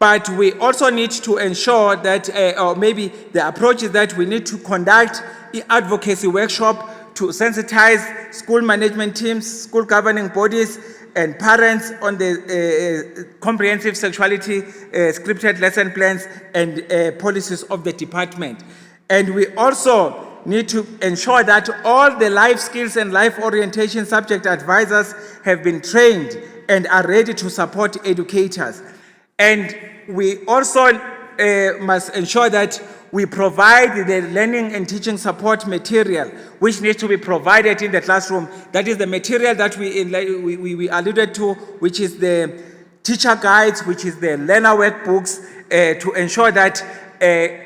But we also need to ensure that, or maybe the approach is that we need to conduct an advocacy workshop to sensitize school management teams, school governing bodies, and parents on the comprehensive sexuality scripted lesson plans and policies of the department. And we also need to ensure that all the life skills and life orientation subject advisors have been trained and are ready to support educators. And we also must ensure that we provide the learning and teaching support material, which needs to be provided in the classroom. That is the material that we alluded to, which is the teacher guides, which is the learner workbooks, to ensure that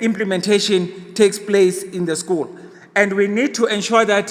implementation takes place in the school. And we need to ensure that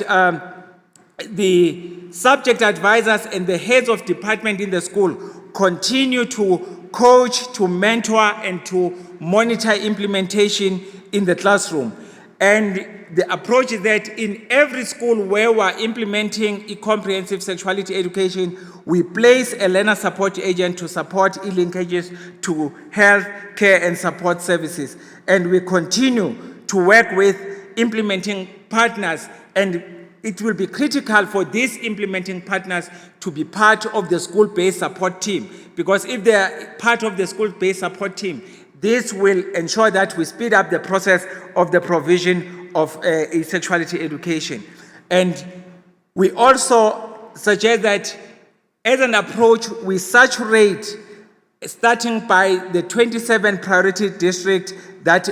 the subject advisors and the heads of department in the school continue to coach, to mentor, and to monitor implementation in the classroom. And the approach is that in every school where we're implementing a comprehensive sexuality education, we place a learner support agent to support e-linkages to health, care, and support services. And we continue to work with implementing partners, and it will be critical for these implementing partners to be part of the school-based support team, because if they are part of the school-based support team, this will ensure that we speed up the process of the provision of sexuality education. And we also suggest that as an approach, we saturate, starting by the 27 priority districts that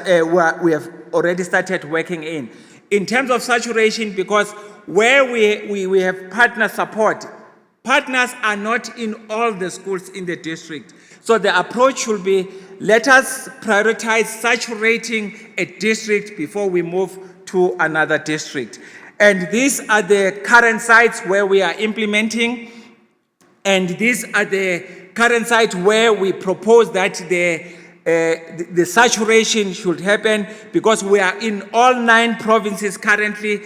we have already started working in. In terms of saturation, because where we have partner support, partners are not in all the schools in the district. So the approach should be, let us prioritize saturating a district before we move to another district. And these are the current sites where we are implementing, and these are the current sites where we propose that the saturation should happen, because we are in all 9 provinces currently.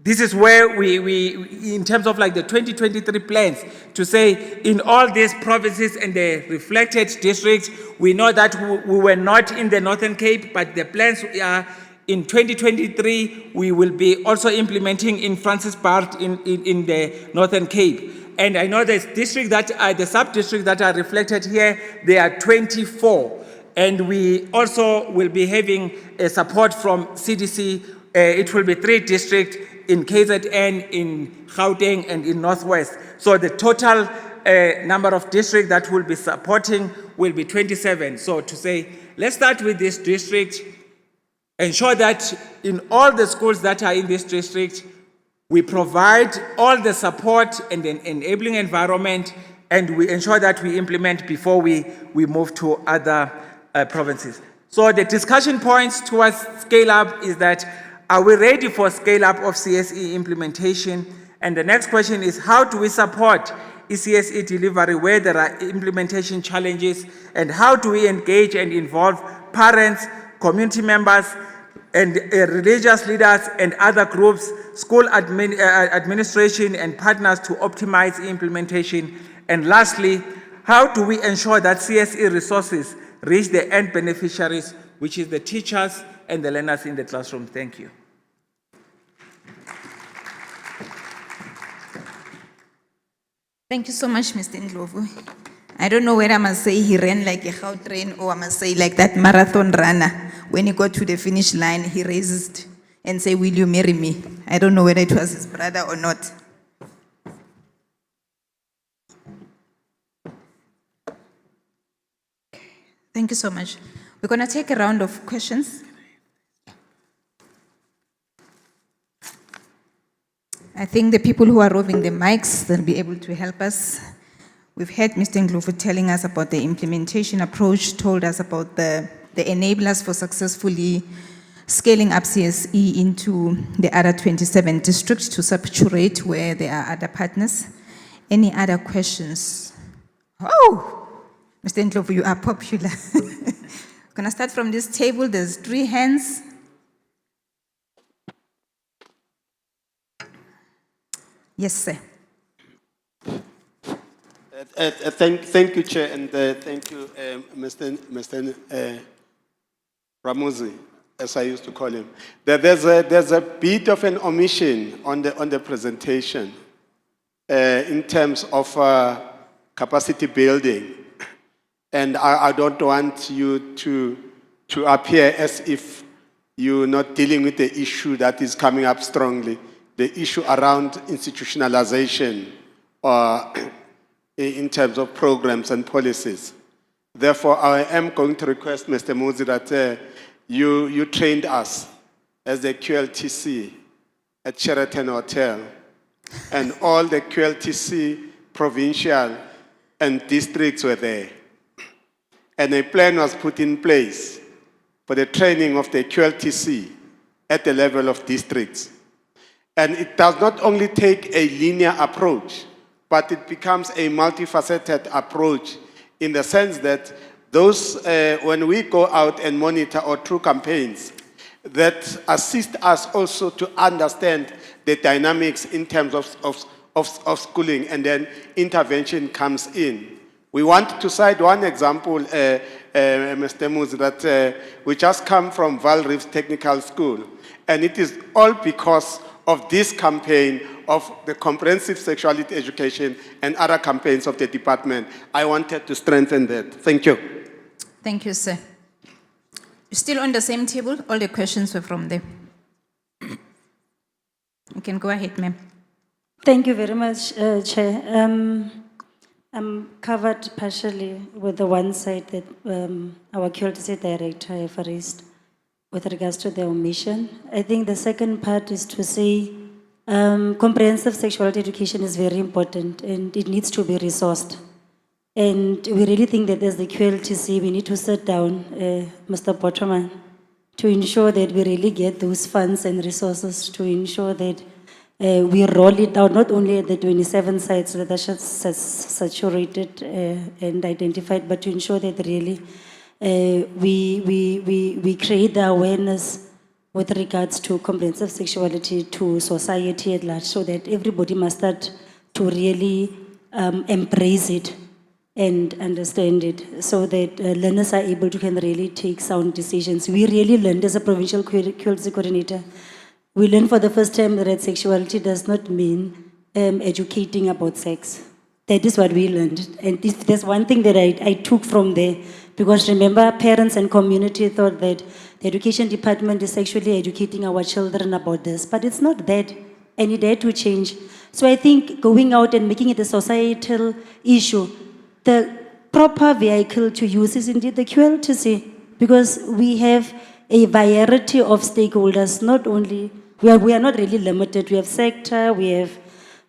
This is where we, in terms of like the 2023 plans, to say in all these provinces and the reflected districts, we know that we were not in the Northern Cape, but the plans are in 2023, we will be also implementing in Francis Bart in the Northern Cape. And I know there's districts that are, the sub-districts that are reflected here, they are 24. And we also will be having support from CDC. It will be 3 districts in KZN, in Gauteng, and in Northwest. So the total number of districts that will be supporting will be 27. So to say, let's start with this district, ensure that in all the schools that are in this district, we provide all the support and an enabling environment, and we ensure that we implement before we move to other provinces. So the discussion points towards scale up is that, are we ready for scale up of CSE implementation? And the next question is, how do we support ECSE delivery where there are implementation challenges? And how do we engage and involve parents, community members, and religious leaders and other groups, school administration and partners to optimize implementation? And lastly, how do we ensure that CSE resources reach the end beneficiaries, which is the teachers and the learners in the classroom? Thank you. Thank you so much, Mr. Ndlovu. I don't know whether I must say he ran like a cow train, or I must say like that marathon runner. When he got to the finish line, he raised and said, "Will you marry me?" I don't know whether it was his brother or not. Thank you so much. We're going to take a round of questions. I think the people who are roving the mics, they'll be able to help us. We've heard Mr. Ndlovu telling us about the implementation approach, told us about the enablers for successfully scaling up CSE into the other 27 districts to saturate where there are other partners. Any other questions? Oh, Mr. Ndlovu, you are popular. Gonna start from this table. There's 3 hands. Yes, sir. Thank you, Chair, and thank you, Mr. Ramuzi, as I used to call him. There's a bit of an omission on the presentation in terms of capacity building, and I don't want you to appear as if you're not dealing with the issue that is coming up strongly, the issue around institutionalization in terms of programs and policies. Therefore, I am going to request, Mr. Muzi, that you trained us as the QLTC at Sheraton Hotel, and all the QLTC provincial and districts were there. And a plan was put in place for the training of the QLTC at the level of districts. And it does not only take a linear approach, but it becomes a multifaceted approach in the sense that those, when we go out and monitor or through campaigns, that assist us also to understand the dynamics in terms of schooling, and then intervention comes in. We want to cite one example, Mr. Muzi, that we just come from Val Reeves Technical School, and it is all because of this campaign of the comprehensive sexuality education and other campaigns of the department. I wanted to strengthen that. Thank you. Thank you, sir. Still on the same table, all the questions were from there. You can go ahead, ma'am. Thank you very much, Chair. I'm covered partially with the one side that our QLTC director have raised with regards to the omission. I think the second part is to say comprehensive sexuality education is very important and it needs to be resourced. And we really think that as the QLTC, we need to sit down, Mr. Bottoman, to ensure that we really get those funds and resources to ensure that we roll it out, not only at the 27 sites that are saturated and identified, but to ensure that really we create the awareness with regards to comprehensive sexuality to society at large, so that everybody must start to really embrace it and understand it, so that learners are able to can really take sound decisions. We really learned as a provincial QLC coordinator, we learned for the first time that sexuality does not mean educating about sex. That is what we learned. And if there's one thing that I took from there, because remember, parents and community thought that the education department is actually educating our children about this, but it's not that, and it had to change. So I think going out and making it a societal issue, the proper vehicle to use is indeed the QLTC, because we have a variety of stakeholders, not only, we are not really limited, we have sector, we have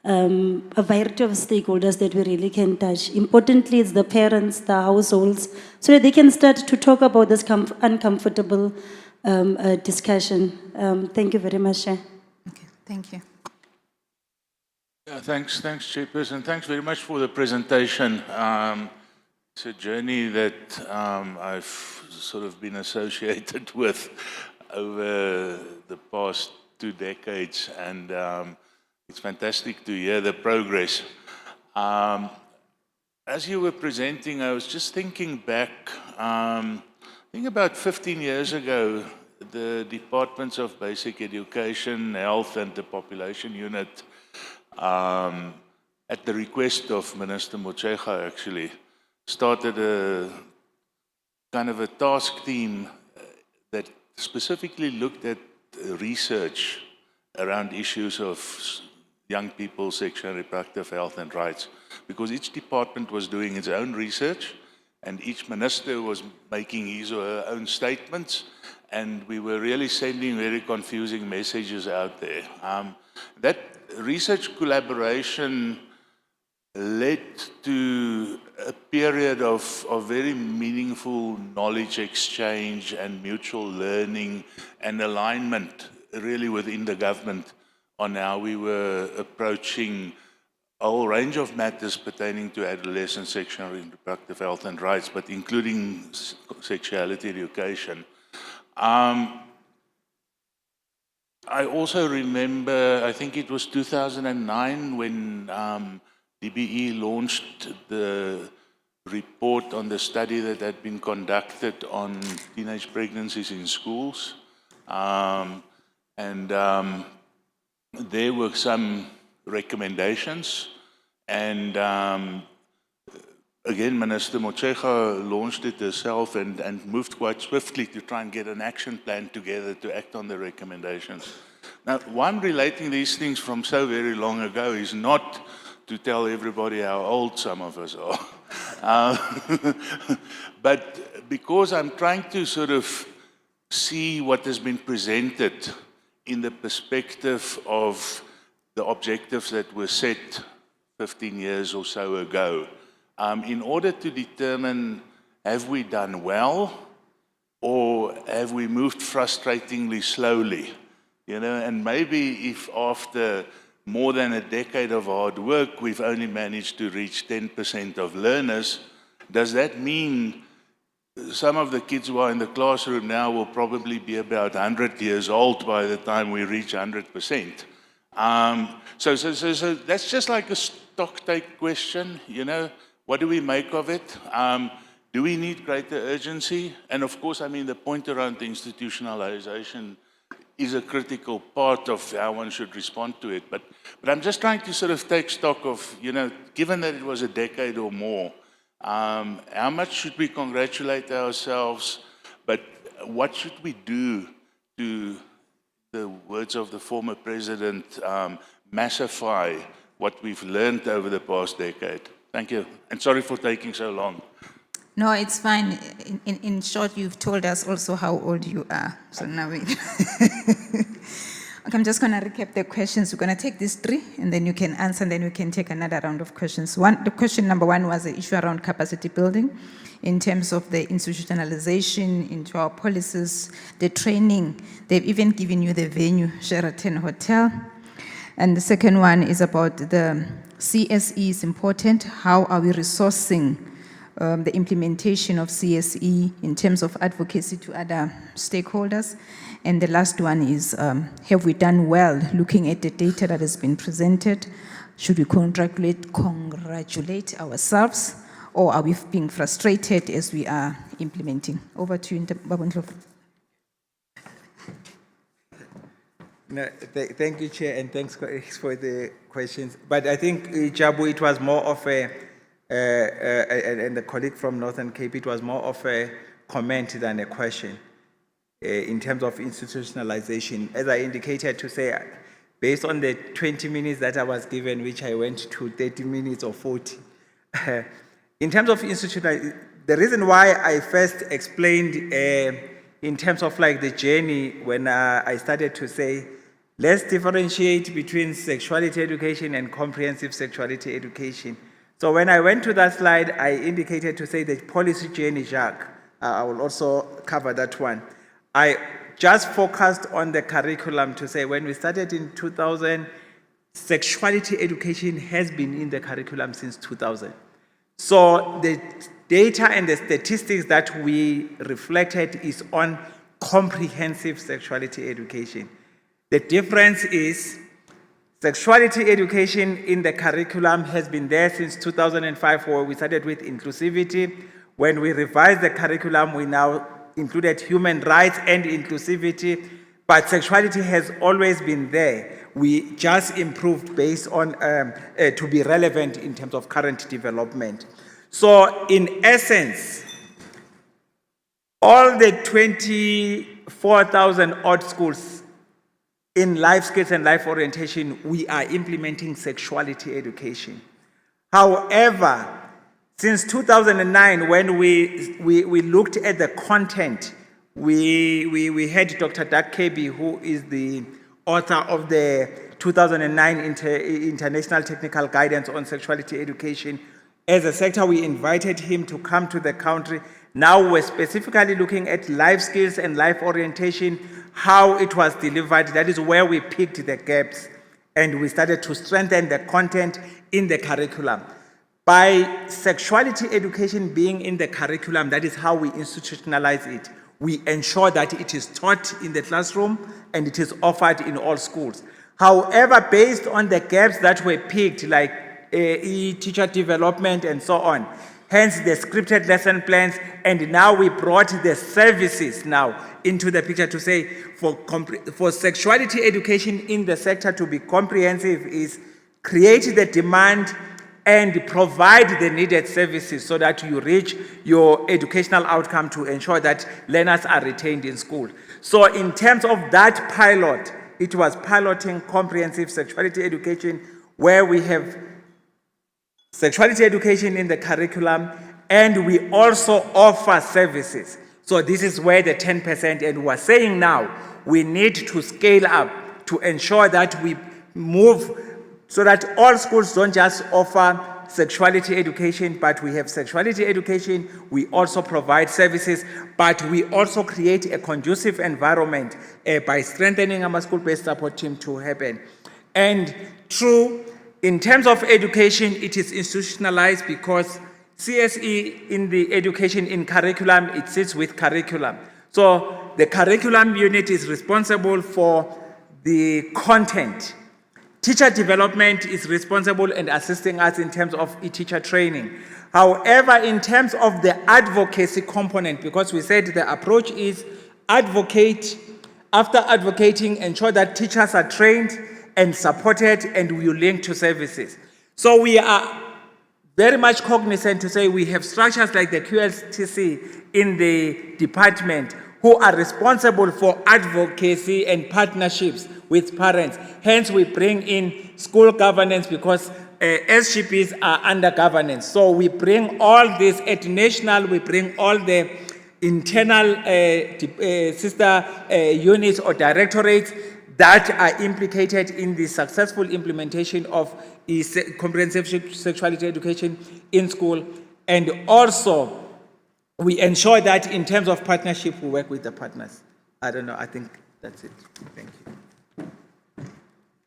a variety of stakeholders that we really can touch. Importantly, it's the parents, the households, so that they can start to talk about this uncomfortable discussion. Thank you very much, Chair. Okay, thank you. Yeah, thanks, Chairperson. Thanks very much for the presentation. It's a journey that I've sort of been associated with over the past 2 decades, and it's fantastic to hear the progress. As you were presenting, I was just thinking back, I think about 15 years ago, the Departments of Basic Education, Health and the Population Unit, at the request of Minister Motshekga actually, started a kind of a task team that specifically looked at research around issues of young people's sexual and reproductive health and rights, because each department was doing its own research and each minister was making his or her own statements, and we were really sending very confusing messages out there. That research collaboration led to a period of very meaningful knowledge exchange and mutual learning and alignment really within the government on how we were approaching a whole range of matters pertaining to adolescent sexual and reproductive health and rights, but including sexuality education. I also remember, I think it was 2009 when DBE launched the report on the study that had been conducted on teenage pregnancies in schools. There were some recommendations, and again, Minister Motshekga launched it herself and moved quite swiftly to try and get an action plan together to act on the recommendations. Now, one relating these things from so very long ago is not to tell everybody how old some of us are, but because I'm trying to sort of see what has been presented in the perspective of the objectives that were set 15 years or so ago, in order to determine, have we done well or have we moved frustratingly slowly? You know, and maybe if after more than a decade of hard work, we've only managed to reach 10% of learners, does that mean some of the kids who are in the classroom now will probably be about 100 years old by the time we reach 100%? So that's just like a stock take question, you know, what do we make of it? Do we need greater urgency? And of course, I mean, the point around the institutionalization is a critical part of how one should respond to it. But I'm just trying to sort of take stock of, you know, given that it was a decade or more, how much should we congratulate ourselves, but what should we do to, the words of the former president, massify what we've learned over the past decade? Thank you, and sorry for taking so long. No, it's fine. In short, you've told us also how old you are. So now we... Okay, I'm just going to recap the questions. We're going to take these three, and then you can answer, and then we can take another round of questions. The question number one was the issue around capacity building in terms of the institutionalization into our policies, the training. They've even given you the venue, Sheraton Hotel. And the second one is about the CSE is important. How are we resourcing the implementation of CSE in terms of advocacy to other stakeholders? And the last one is, have we done well looking at the data that has been presented? Should we congratulate ourselves, or are we being frustrated as we are implementing? Over to you, M Ndlovu. No, thank you, Chair, and thanks for the questions. But I think, Jabu, it was more of a, and the colleague from Northern Cape, it was more of a comment than a question. In terms of institutionalization, as I indicated to say, based on the 20 minutes that I was given, which I went to 30 minutes or 40. In terms of institutionalization, the reason why I first explained in terms of like the journey when I started to say, let's differentiate between sexuality education and comprehensive sexuality education. So when I went to that slide, I indicated to say the policy journey, Jacques. I will also cover that one. I just focused on the curriculum to say when we started in 2000, sexuality education has been in the curriculum since 2000. So the data and the statistics that we reflected is on comprehensive sexuality education. The difference is sexuality education in the curriculum has been there since 2005, where we started with inclusivity. When we revised the curriculum, we now included human rights and inclusivity, but sexuality has always been there. We just improved based on, to be relevant in terms of current development. So in essence, all the 24,000 odd schools in life skills and life orientation, we are implementing sexuality education. However, since 2009, when we looked at the content, we had Dr. Doug Kirby, who is the author of the 2009 International Technical Guidance on Sexuality Education. As a sector, we invited him to come to the country. Now we're specifically looking at life skills and life orientation, how it was delivered. That is where we picked the gaps, and we started to strengthen the content in the curriculum. By sexuality education being in the curriculum, that is how we institutionalize it. We ensure that it is taught in the classroom and it is offered in all schools. However, based on the gaps that were picked, like teacher development and so on, hence the scripted lesson plans, and now we brought the services now into the picture to say for sexuality education in the sector to be comprehensive is create the demand and provide the needed services so that you reach your educational outcome to ensure that learners are retained in school. So in terms of that pilot, it was piloting comprehensive sexuality education, where we have sexuality education in the curriculum, and we also offer services. So this is where the 10%, and we're saying now, we need to scale up to ensure that we move so that all schools don't just offer sexuality education, but we have sexuality education, we also provide services, but we also create a conducive environment by strengthening our school-based support team to happen. And true, in terms of education, it is institutionalized because CSE in the education in curriculum, it sits with curriculum. So the curriculum unit is responsible for the content. Teacher development is responsible and assisting us in terms of teacher training. However, in terms of the advocacy component, because we said the approach is advocate, after advocating, ensure that teachers are trained and supported, and we link to services. So we are very much cognizant to say we have structures like the QLTC in the department who are responsible for advocacy and partnerships with parents. Hence, we bring in school governance because SGPs are under governance. So we bring all this at national, we bring all the internal sister units or directorates that are implicated in the successful implementation of comprehensive sexuality education in school. And also, we ensure that in terms of partnership, we work with the partners. I don't know, I think that's it. Thank you.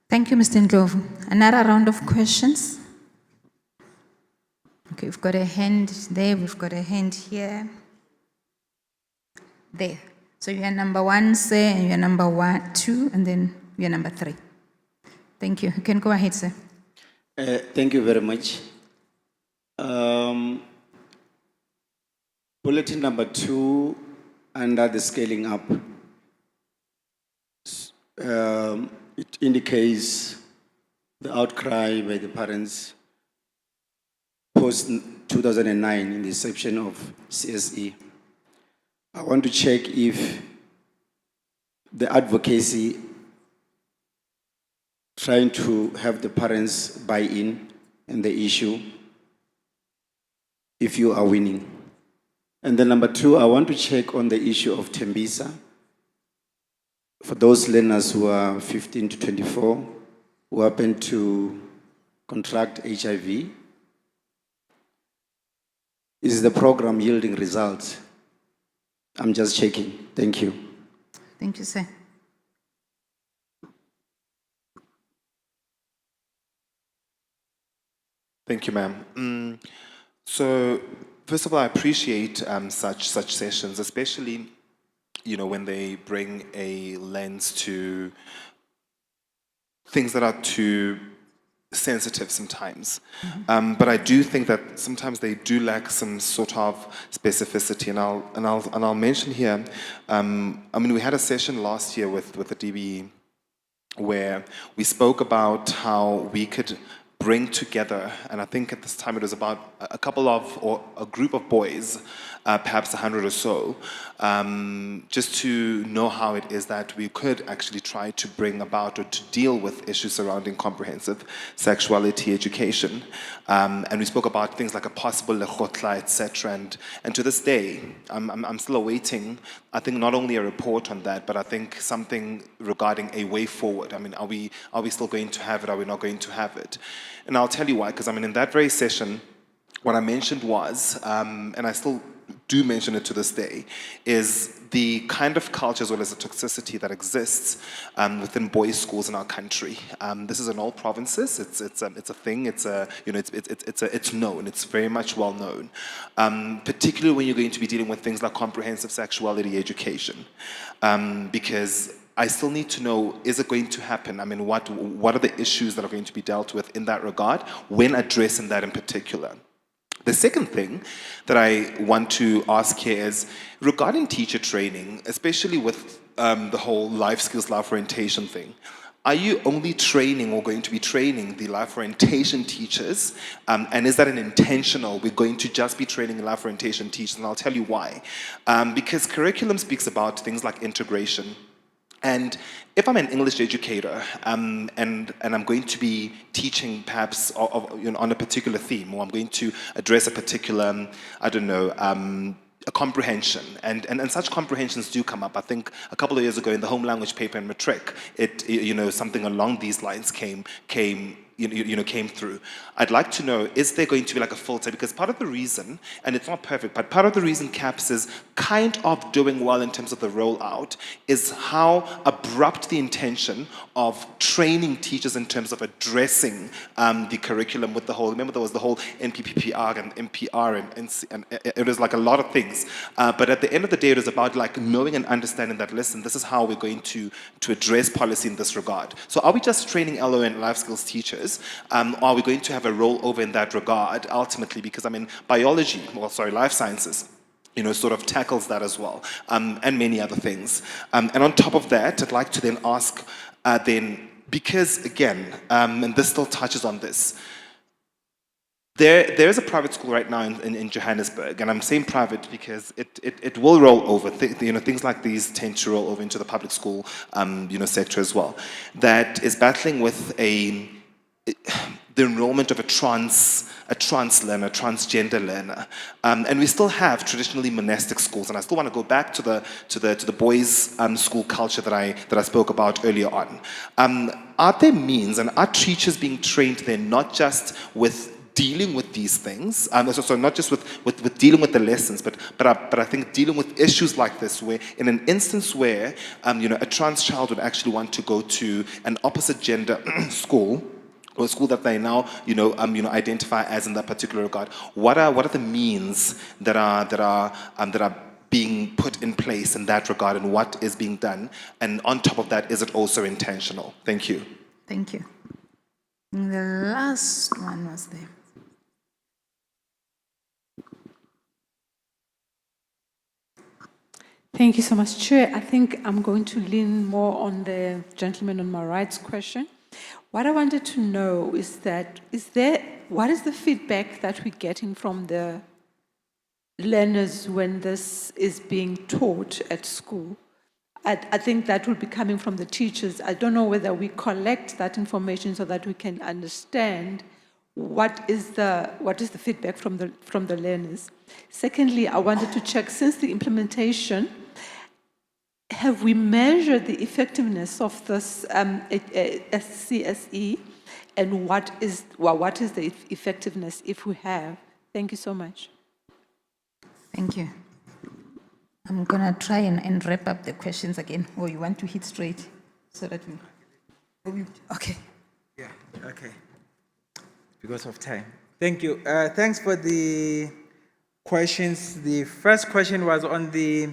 Thank you, Mr. Ndlovu. Another round of questions? Okay, we've got a hand there, we've got a hand here. There. So you are number 1, sir, and you are number 2, and then you are number 3. Thank you. You can go ahead, sir. Thank you very much. Bulletin number 2, under the scaling up, it indicates the outcry by the parents post 2009 in the section of CSE. I want to check if the advocacy trying to have the parents buy in the issue, if you are winning. And then number 2, I want to check on the issue of Tembisa. For those learners who are 15 to 24, who happen to contract HIV, is the program yielding results? I'm just checking. Thank you. Thank you, sir. Thank you, ma'am. So, first of all, I appreciate such sessions, especially, when they bring a lens to things that are too sensitive sometimes. But I do think that sometimes they do lack some sort of specificity, and I'll mention here. We had a session last year with the DBE where we spoke about how we could bring together, and I think at this time it was about a couple of, or a group of boys, perhaps 100 or so, just to know how it is that we could actually try to bring about or to deal with issues surrounding comprehensive sexuality education. And we spoke about things like a possible lekhotla, etc. And to this day, I'm still awaiting, I think, not only a report on that, but I think something regarding a way forward. Are we still going to have it? Are we not going to have it? And I'll tell you why, because in that very session, what I mentioned was, and I still do mention it to this day, is the kind of culture as well as the toxicity that exists within boys' schools in our country. This is in all provinces. It's a thing. It's known. It's very much well known. Particularly when you're going to be dealing with things like comprehensive sexuality education, because I still need to know, is it going to happen? What are the issues that are going to be dealt with in that regard when addressing that in particular? The second thing that I want to ask here is regarding teacher training, especially with the whole life skills, life orientation thing. Are you only training or going to be training the life orientation teachers? And is that an intentional, we're going to just be training life orientation teachers? And I'll tell you why. Because curriculum speaks about things like integration. And if I'm an English educator and I'm going to be teaching perhaps on a particular theme, or I'm going to address a particular, a comprehension, and such comprehensions do come up. I think a couple of years ago in the home language paper in Matric, something along these lines came through. I'd like to know, is there going to be like a filter? Because part of the reason, and it's not perfect, but part of the reason CAPS is kind of doing well in terms of the rollout is how abrupt the intention of training teachers in terms of addressing the curriculum with the whole, remember there was the whole NPPR and MPR and it was like a lot of things. But at the end of the day, it was about like knowing and understanding that, listen, this is how we're going to address policy in this regard. So are we just training LO and life skills teachers? Are we going to have a rollover in that regard ultimately? Because biology, life sciences, sort of tackles that as well, and many other things. And on top of that, I'd like to then ask, because again, and this still touches on this, there is a private school right now in Johannesburg, and I'm saying private because it will roll over. Things like these tend to roll over into the public school, the enrollment of a trans learner, transgender learner, and we still have traditionally monastic schools. And I still want to go back to the boys' school culture that I spoke about earlier on. Are there means, and are teachers being trained there not just with dealing with these things, so not just with dealing with the lessons, but I think dealing with issues like this, where in an instance where a trans child would actually want to go to an opposite gender school, or a school that they now identify as in that particular regard, what are the means that are being put in place in that regard, and what is being done? And on top of that, is it also intentional? Thank you. Thank you. And the last one was there. Thank you so much, Chair. I think I'm going to lean more on the gentleman on my right's question. What I wanted to know is what is the feedback that we're getting from the learners when this is being taught at school? I think that will be coming from the teachers. I don't know whether we collect that information so that we can understand what is the feedback from the learners. Secondly, I wanted to check, since the implementation, have we measured the effectiveness of this CSE, and what is the effectiveness if we have? Thank you so much. Thank you. I'm going to try and wrap up the questions again, or you want to hit straight so that we... Okay. Yeah, okay. Because of time. Thank you. Thanks for the questions. The first question was on the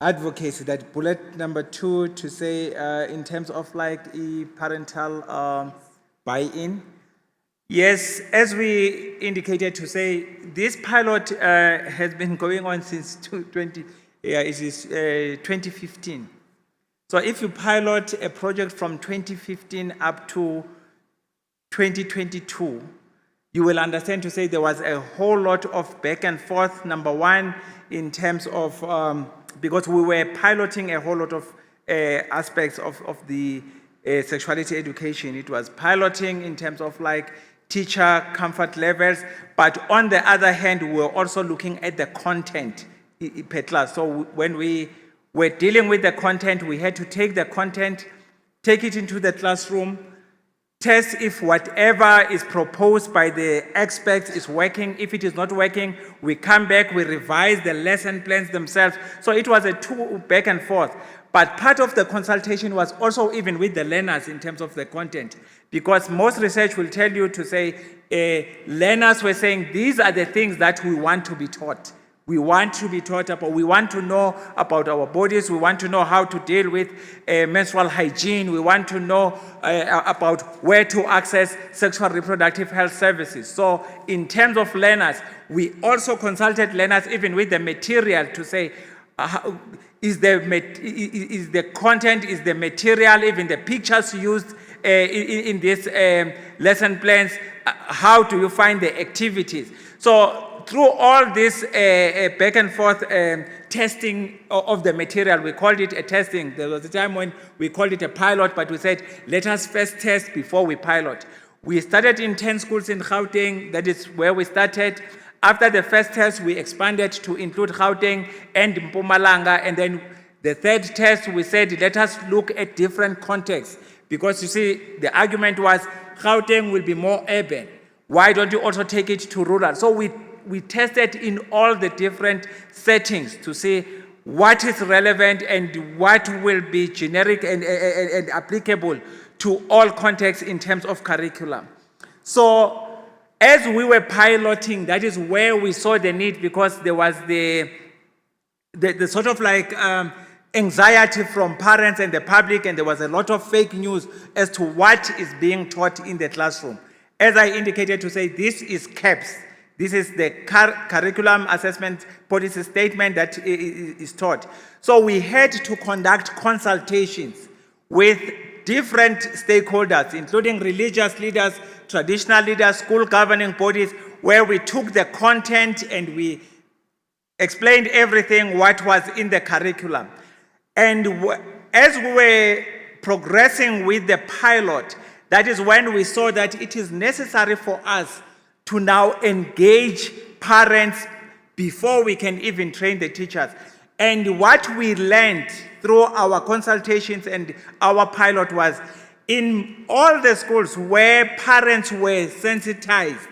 advocacy, that bullet number 2, to say in terms of like parental buy-in. Yes, as we indicated, to say this pilot has been going on since 2015. So if you pilot a project from 2015 up to 2022, you will understand to say there was a whole lot of back and forth. Number one, in terms of, because we were piloting a whole lot of aspects of the sexuality education. It was piloting in terms of like teacher comfort levels, but on the other hand, we were also looking at the content per class. So when we were dealing with the content, we had to take the content, take it into the classroom, test if whatever is proposed by the experts is working. If it is not working, we come back, we revise the lesson plans themselves. So it was a two back and forth. But part of the consultation was also even with the learners in terms of the content, because most research will tell you to say, learners were saying, these are the things that we want to be taught. We want to be taught about, we want to know about our bodies, we want to know how to deal with menstrual hygiene, we want to know about where to access sexual reproductive health services. So in terms of learners, we also consulted learners even with the material to say, is the content, is the material, even the pictures used in these lesson plans, how do you find the activities? So through all this back and forth testing of the material, we called it a testing. There was a time when we called it a pilot, but we said, let us first test before we pilot. We started in 10 schools in Gauteng. That is where we started. After the first test, we expanded to include Gauteng and Mpumalanga. And then the third test, we said, let us look at different contexts. Because you see, the argument was, Gauteng will be more urban. Why don't you also take it to rural? So we tested in all the different settings to see what is relevant and what will be generic and applicable to all contexts in terms of curriculum. So as we were piloting, that is where we saw the need, because there was the sort of like anxiety from parents and the public, and there was a lot of fake news as to what is being taught in the classroom. As I indicated to say, this is CAPS. This is the curriculum assessment policy statement that is taught. So we had to conduct consultations with different stakeholders, including religious leaders, traditional leaders, school governing bodies, where we took the content and we explained everything what was in the curriculum. And as we were progressing with the pilot, That is when we saw that it is necessary for us to now engage parents before we can even train the teachers. And what we learned through our consultations and our pilot was in all the schools where parents were sensitized,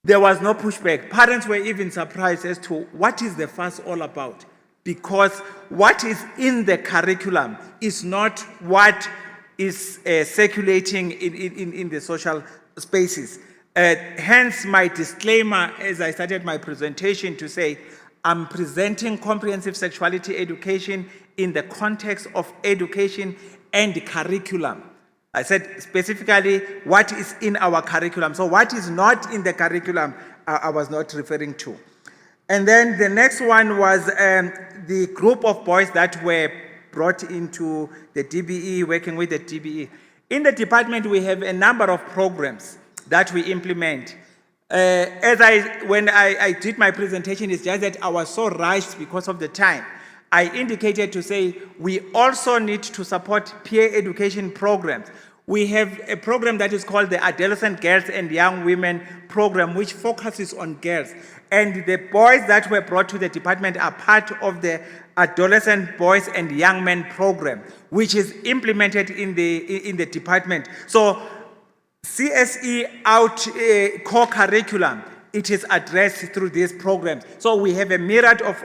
there was no pushback. Parents were even surprised as to what is the fuss all about, because what is in the curriculum is not what is circulating in the social spaces. Hence my disclaimer as I started my presentation to say, I'm presenting comprehensive sexuality education in the context of education and curriculum. I said specifically what is in our curriculum. So what is not in the curriculum, I was not referring to. And then the next one was the group of boys that were brought into the DBE, working with the DBE. In the department, we have a number of programs that we implement. When I did my presentation, it's just that I was so rushed because of the time. I indicated to say we also need to support peer education programs. We have a program that is called the Adolescent Girls and Young Women Program, which focuses on girls. And the boys that were brought to the department are part of the Adolescent Boys and Young Men Program, which is implemented in the department. So CSE out core curriculum, it is addressed through these programs. So we have a myriad of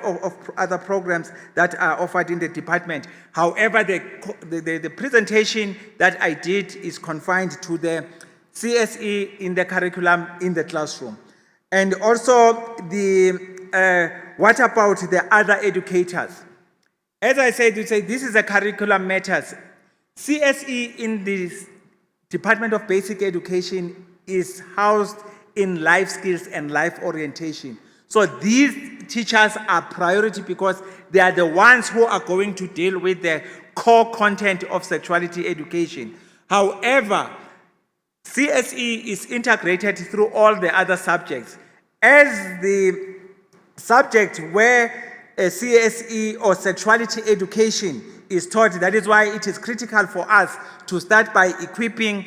other programs that are offered in the department. However, the presentation that I did is confined to the CSE in the curriculum in the classroom. And also, what about the other educators? As I said, this is a curriculum matters. CSE in the Department of Basic Education is housed in life skills and life orientation. So these teachers are priority because they are the ones who are going to deal with the core content of sexuality education. However, CSE is integrated through all the other subjects. As the subject where a CSE or sexuality education is taught, that is why it is critical for us to start by equipping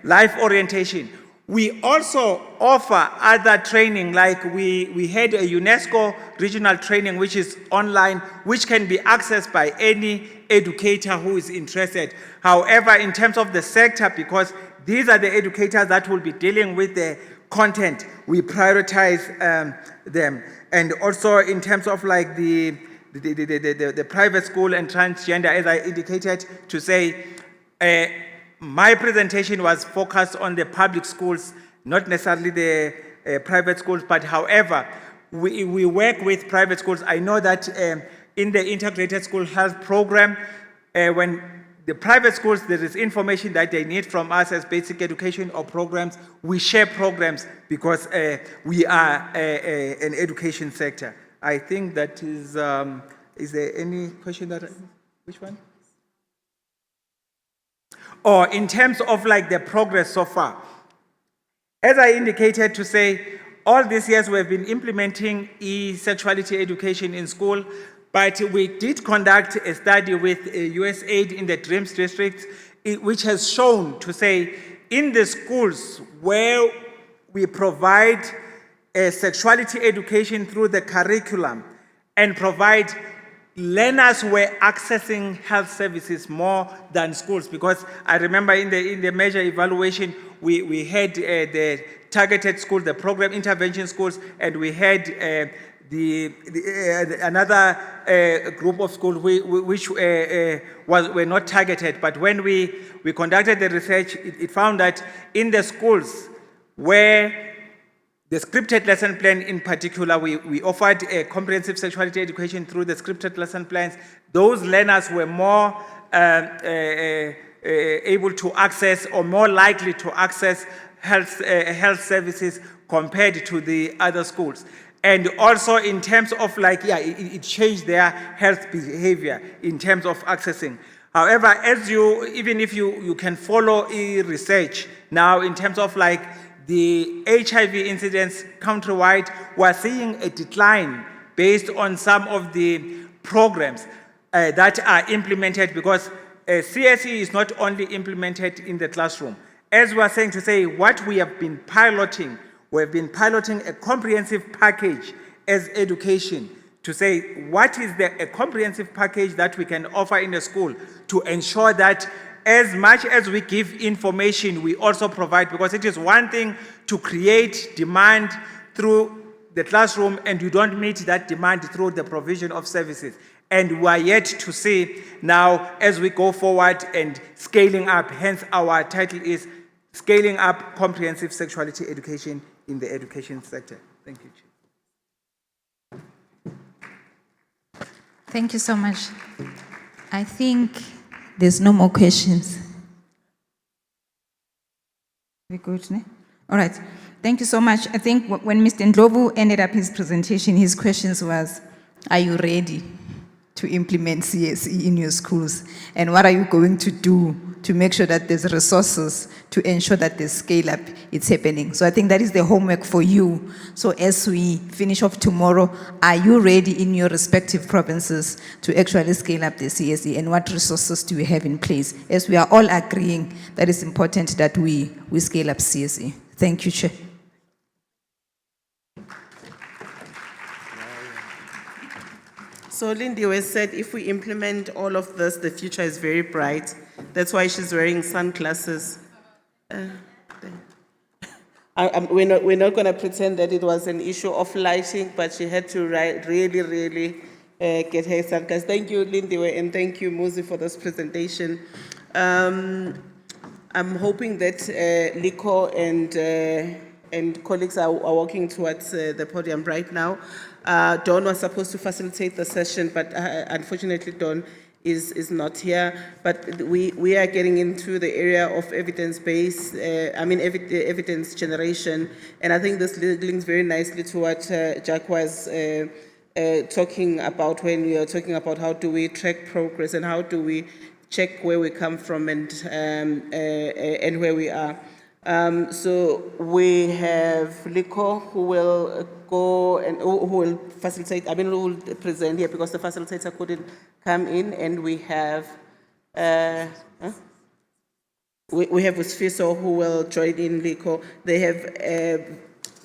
life orientation. We also offer other training, like we had a UNESCO regional training which is online, which can be accessed by any educator who is interested. However, in terms of the sector, because these are the educators that will be dealing with the content, we prioritize them. And also in terms of like the private school and transgender, as I indicated to say, my presentation was focused on the public schools, not necessarily the private schools, but however, we work with private schools. I know that in the integrated school health program, when the private schools, there is information that they need from us as basic education or programs, we share programs because we are an education sector. I think that is there any question that, which one? Or in terms of like the progress so far. As I indicated to say, all these years we've been implementing e-sexuality education in school, but we did conduct a study with USAID in the Dreams District, which has shown to say, in the schools where we provide sexuality education through the curriculum and provide learners were accessing health services more than schools, because I remember in the major evaluation, we had the targeted schools, the program intervention schools, and we had another group of schools which were not targeted. But when we conducted the research, it found that in the schools where the scripted lesson plan in particular, we offered a comprehensive sexuality education through the scripted lesson plans. Those learners were more able to access or more likely to access health services compared to the other schools. And also in terms of like, it changed their health behavior in terms of accessing. However, even if you can follow research now in terms of like the HIV incidence countrywide, we're seeing a decline based on some of the programs that are implemented, because CSE is not only implemented in the classroom. As we are saying to say, what we have been piloting, a comprehensive package as education to say what is a comprehensive package that we can offer in the school to ensure that as much as we give information, we also provide, because it is one thing to create demand through the classroom and you don't meet that demand through the provision of services. And we are yet to see now as we go forward and scaling up, hence our title is Scaling Up Comprehensive Sexuality Education in the Education Sector. Thank you, Chair. Thank you so much. I think there's no more questions. We good, ne? All right. Thank you so much. I think when Mr. Ndlovu ended up his presentation, his questions was, are you ready to implement CSE in your schools? And what are you going to do to make sure that there's resources to ensure that the scale up is happening? So I think that is the homework for you. So as we finish off tomorrow, are you ready in your respective provinces to actually scale up the CSE, and what resources do we have in place? As we are all agreeing that it's important that we scale up CSE. Thank you, Chair. So Lindiwe said if we implement all of this, the future is very bright. That's why she's wearing sunglasses. We're not going to pretend that it was an issue of lighting, but she had to really get her sunglasses. Thank you, Lindiwe, and thank you, Muzi, for this presentation. I'm hoping that Liko and colleagues are walking towards the podium right now. Dawn was supposed to facilitate the session, but unfortunately Dawn is not here. But we are getting into the area of evidence-based, evidence generation. And I think this links very nicely to what Jack was talking about when we are talking about how do we track progress and how do we check where we come from and where we are. So we have Liko who will go and who will facilitate, who will present here because the facilitator couldn't come in, and we have Usfiso who will join in Liko. They have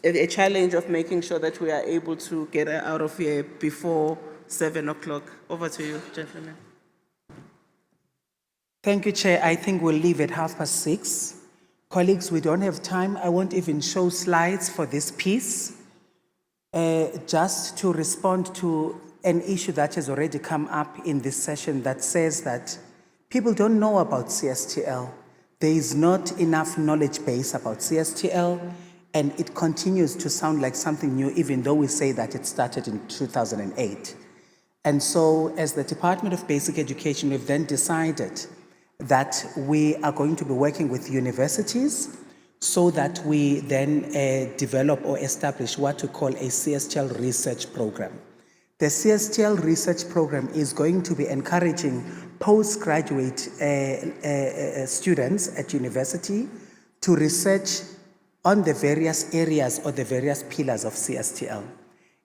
a challenge of making sure that we are able to get out of here before 7 o'clock. Over to you, gentlemen. Thank you, Chair. I think we'll leave at 6:30. Colleagues, we don't have time. I won't even show slides for this piece. Just to respond to an issue that has already come up in this session that says that people don't know about CSTL. There is not enough knowledge base about CSTL, and it continues to sound like something new, even though we say that it started in 2008. And so, as the Department of Basic Education, we've then decided that we are going to be working with universities so that we then develop or establish what we call a CSTL research program. The CSTL research program is going to be encouraging postgraduate students at university to research on the various areas or the various pillars of CSTL.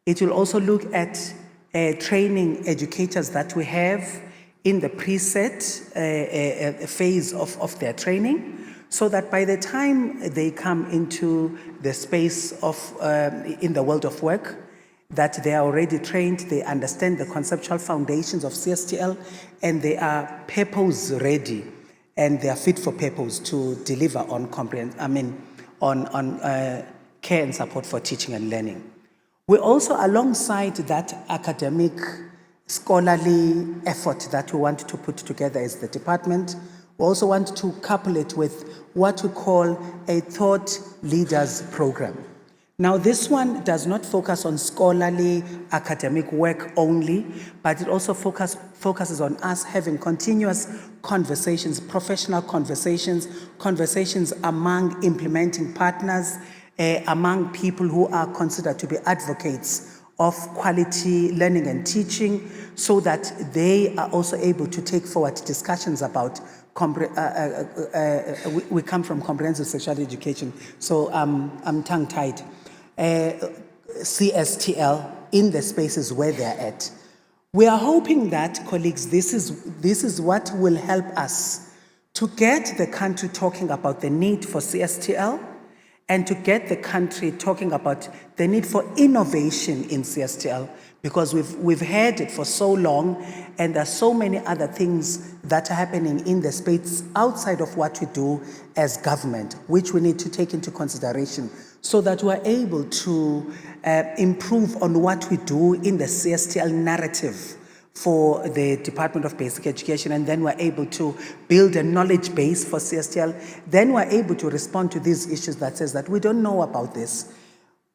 It will also look at training educators that we have in the preset phase of their training, so that by the time they come into the space of, in the world of work, that they are already trained, they understand the conceptual foundations of CSTL, and they are purpose ready, and they are fit for purpose to deliver on care and support for teaching and learning. We also, alongside that academic scholarly effort that we want to put together as the department, we also want to couple it with what we call a thought leaders program. Now, this one does not focus on scholarly academic work only, but it also focuses on us having continuous conversations, professional conversations, conversations among implementing partners, among people who are considered to be advocates of quality learning and teaching, so that they are also able to take forward discussions about we come from comprehensive sexuality education, so I'm tongue-tied. CSTL in the spaces where they're at. We are hoping that, colleagues, this is what will help us to get the country talking about the need for CSTL and to get the country talking about the need for innovation in CSTL, because we've heard it for so long, and there are so many other things that are happening in the space outside of what we do as government, which we need to take into consideration so that we're able to improve on what we do in the CSTL narrative for the Department of Basic Education, and then we're able to build a knowledge base for CSTL. Then we're able to respond to these issues that says that we don't know about this.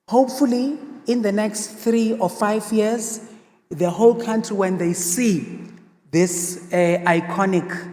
Hopefully, in the next 3 or 5 years, the whole country, when they see this iconic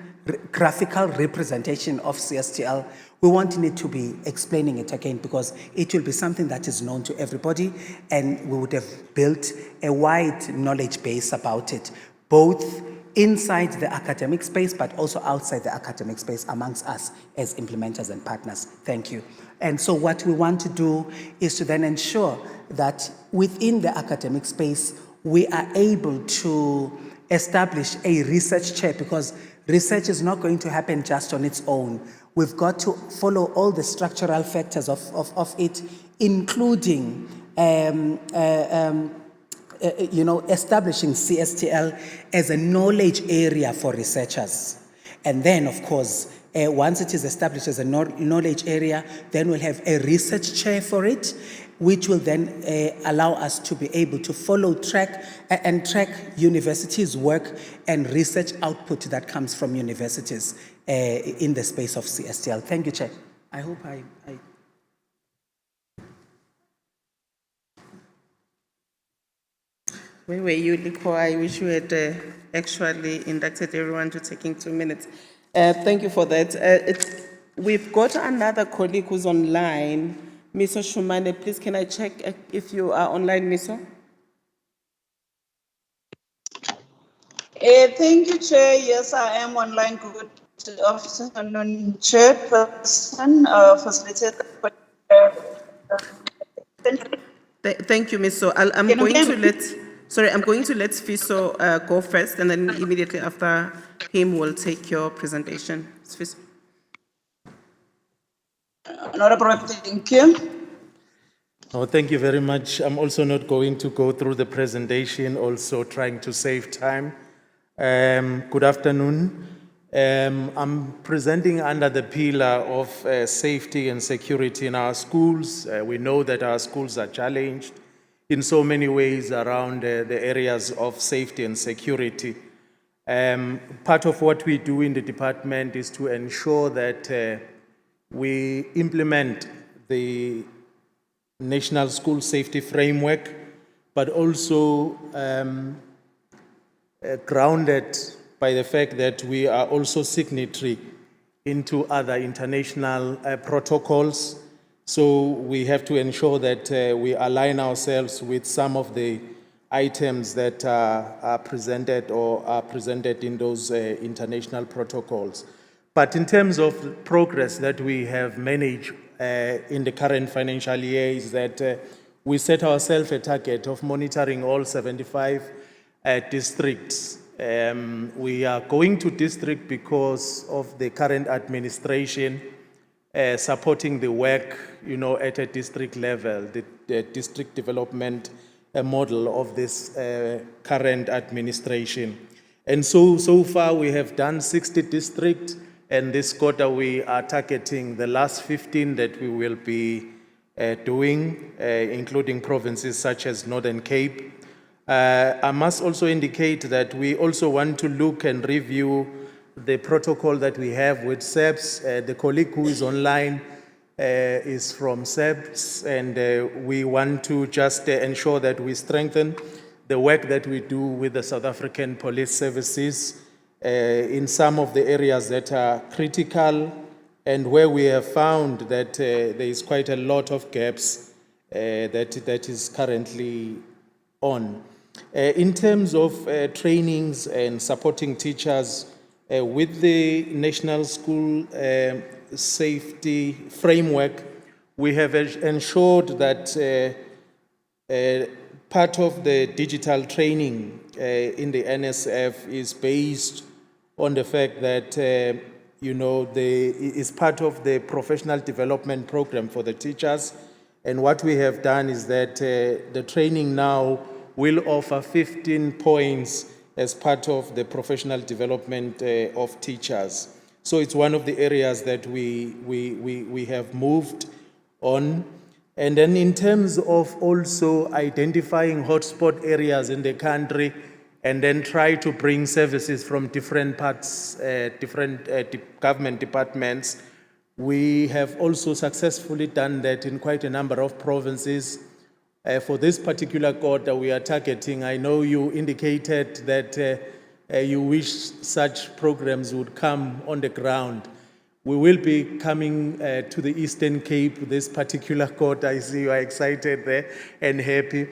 graphical representation of CSTL, we won't need to be explaining it again, because it will be something that is known to everybody, and we would have built a wide knowledge base about it, both inside the academic space but also outside the academic space amongst us as implementers and partners. Thank you. And so what we want to do is to then ensure that within the academic space we are able to establish a research chair, because research is not going to happen just on its own. We've got to follow all the structural factors of it, including establishing CSTL as a knowledge area for researchers. And then, of course, once it is established as a knowledge area, then we'll have a research chair for it, which will then allow us to be able to track universities' work and research output that comes from universities in the space of CSTL. Thank you, Chair. I hope I Where were you, Liko? I wish you had actually inducted everyone to taking 2 minutes. Thank you for that. We've got another colleague who's online, Miso Shumane. Please, can I check if you are online, Miso? Thank you, Chair. Yes, I am online. Good afternoon, Chairperson, facilitator. Thank you, Miso. I'm going to let Fiso go first, and then immediately after him, we'll take your presentation. Fiso. Not a problem, thank you. Oh, thank you very much. I'm also not going to go through the presentation, also trying to save time. Good afternoon. I'm presenting under the pillar of safety and security in our schools. We know that our schools are challenged in so many ways around the areas of safety and security. Part of what we do in the department is to ensure that we implement the National School Safety Framework, but also grounded by the fact that we are also signatory into other international protocols. So we have to ensure that we align ourselves with some of the items that are presented or are presented in those international protocols. But in terms of progress that we have managed in the current financial year is that we set ourselves a target of monitoring all 75 districts. We are going to district because of the current administration supporting the work, at a district level, the district development model of this current administration. And so far we have done 60 districts, and this quarter we are targeting the last 15 that we will be doing, including provinces such as Northern Cape. I must also indicate that we also want to look and review the protocol that we have with SEPS. The colleague who is online is from SEPS, and we want to just ensure that we strengthen the work that we do with the South African Police Services in some of the areas that are critical and where we have found that there is quite a lot of gaps that is currently on. In terms of trainings and supporting teachers with the National School Safety Framework, we have ensured that part of the digital training in the NSF is based on the fact that, it's part of the professional development program for the teachers. And what we have done is that the training now will offer 15 points as part of the professional development of teachers. So it's one of the areas that we have moved on. And then in terms of also identifying hotspot areas in the country and then try to bring services from different parts, government departments, we have also successfully done that in quite a number of provinces. For this particular quarter we are targeting, I know you indicated that you wish such programs would come on the ground. We will be coming to the Eastern Cape this particular quarter. I see you are excited there and happy.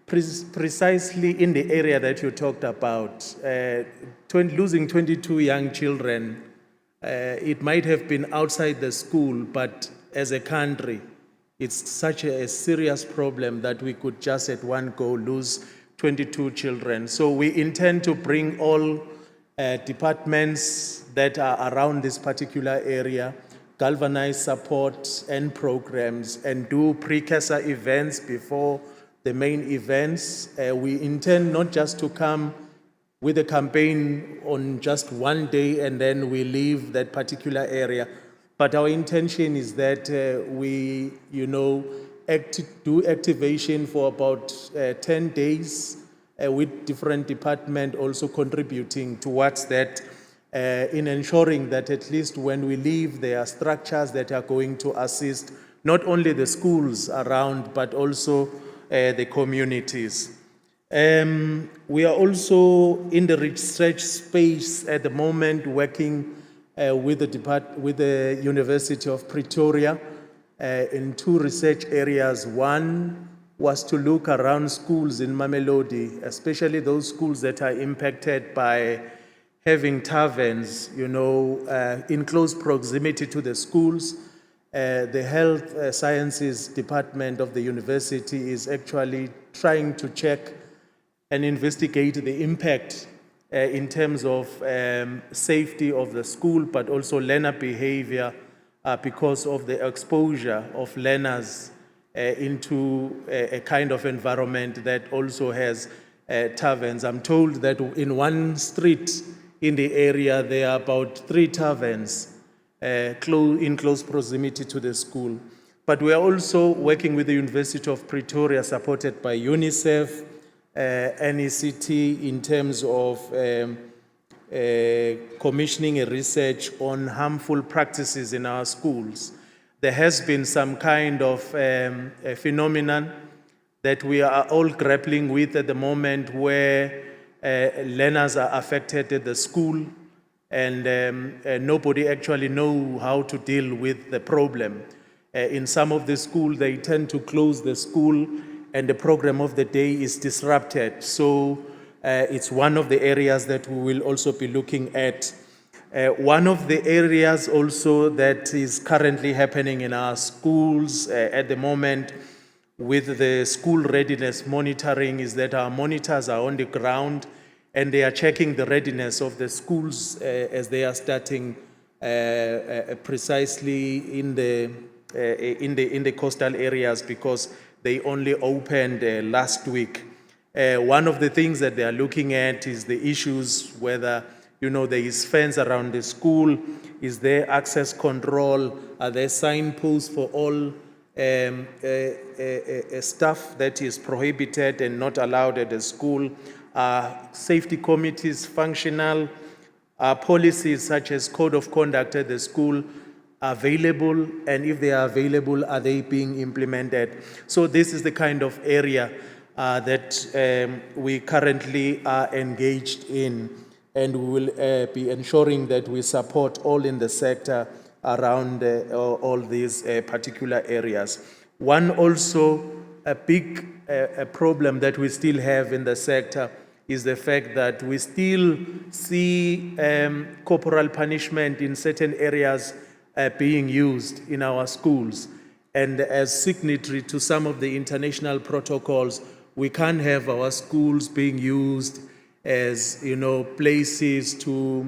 Precisely in the area that you talked about, losing 22 young children, it might have been outside the school, but as a country, it's such a serious problem that we could just at one go lose 22 children. So we intend to bring all departments that are around this particular area, galvanize support and programs, and do precursor events before the main events. We intend not just to come with a campaign on just one day and then we leave that particular area. But our intention is that we, do activation for about 10 days with different departments also contributing towards that in ensuring that at least when we leave, there are structures that are going to assist not only the schools around, but also the communities. We are also in the research space at the moment working with the University of Pretoria in two research areas. One was to look around schools in Mamelodi, especially those schools that are impacted by having taverns, in close proximity to the schools. The Health Sciences Department of the university is actually trying to check and investigate the impact in terms of safety of the school, but also learner behavior because of the exposure of learners into a kind of environment that also has taverns. I'm told that in one street in the area, there are about 3 taverns in close proximity to the school. But we are also working with the University of Pretoria, supported by UNICEF, NECT, in terms of commissioning a research on harmful practices in our schools. There has been some kind of a phenomenon that we are all grappling with at the moment where learners are affected at the school and nobody actually knows how to deal with the problem. In some of the schools, they tend to close the school and the program of the day is disrupted. So it's one of the areas that we will also be looking at. One of the areas also that is currently happening in our schools at the moment with the school readiness monitoring is that our monitors are on the ground and they are checking the readiness of the schools as they are starting precisely in the coastal areas because they only opened last week. One of the things that they are looking at is the issues whether there is fence around the school, is there access control, are there signposts for all stuff that is prohibited and not allowed at the school, are safety committees functional, are policies such as code of conduct at the school available, and if they are available, are they being implemented? So this is the kind of area that we currently are engaged in, and we will be ensuring that we support all in the sector around all these particular areas. One also, a big problem that we still have in the sector is the fact that we still see corporal punishment in certain areas being used in our schools. And as signatory to some of the international protocols, we can't have our schools being used as, places to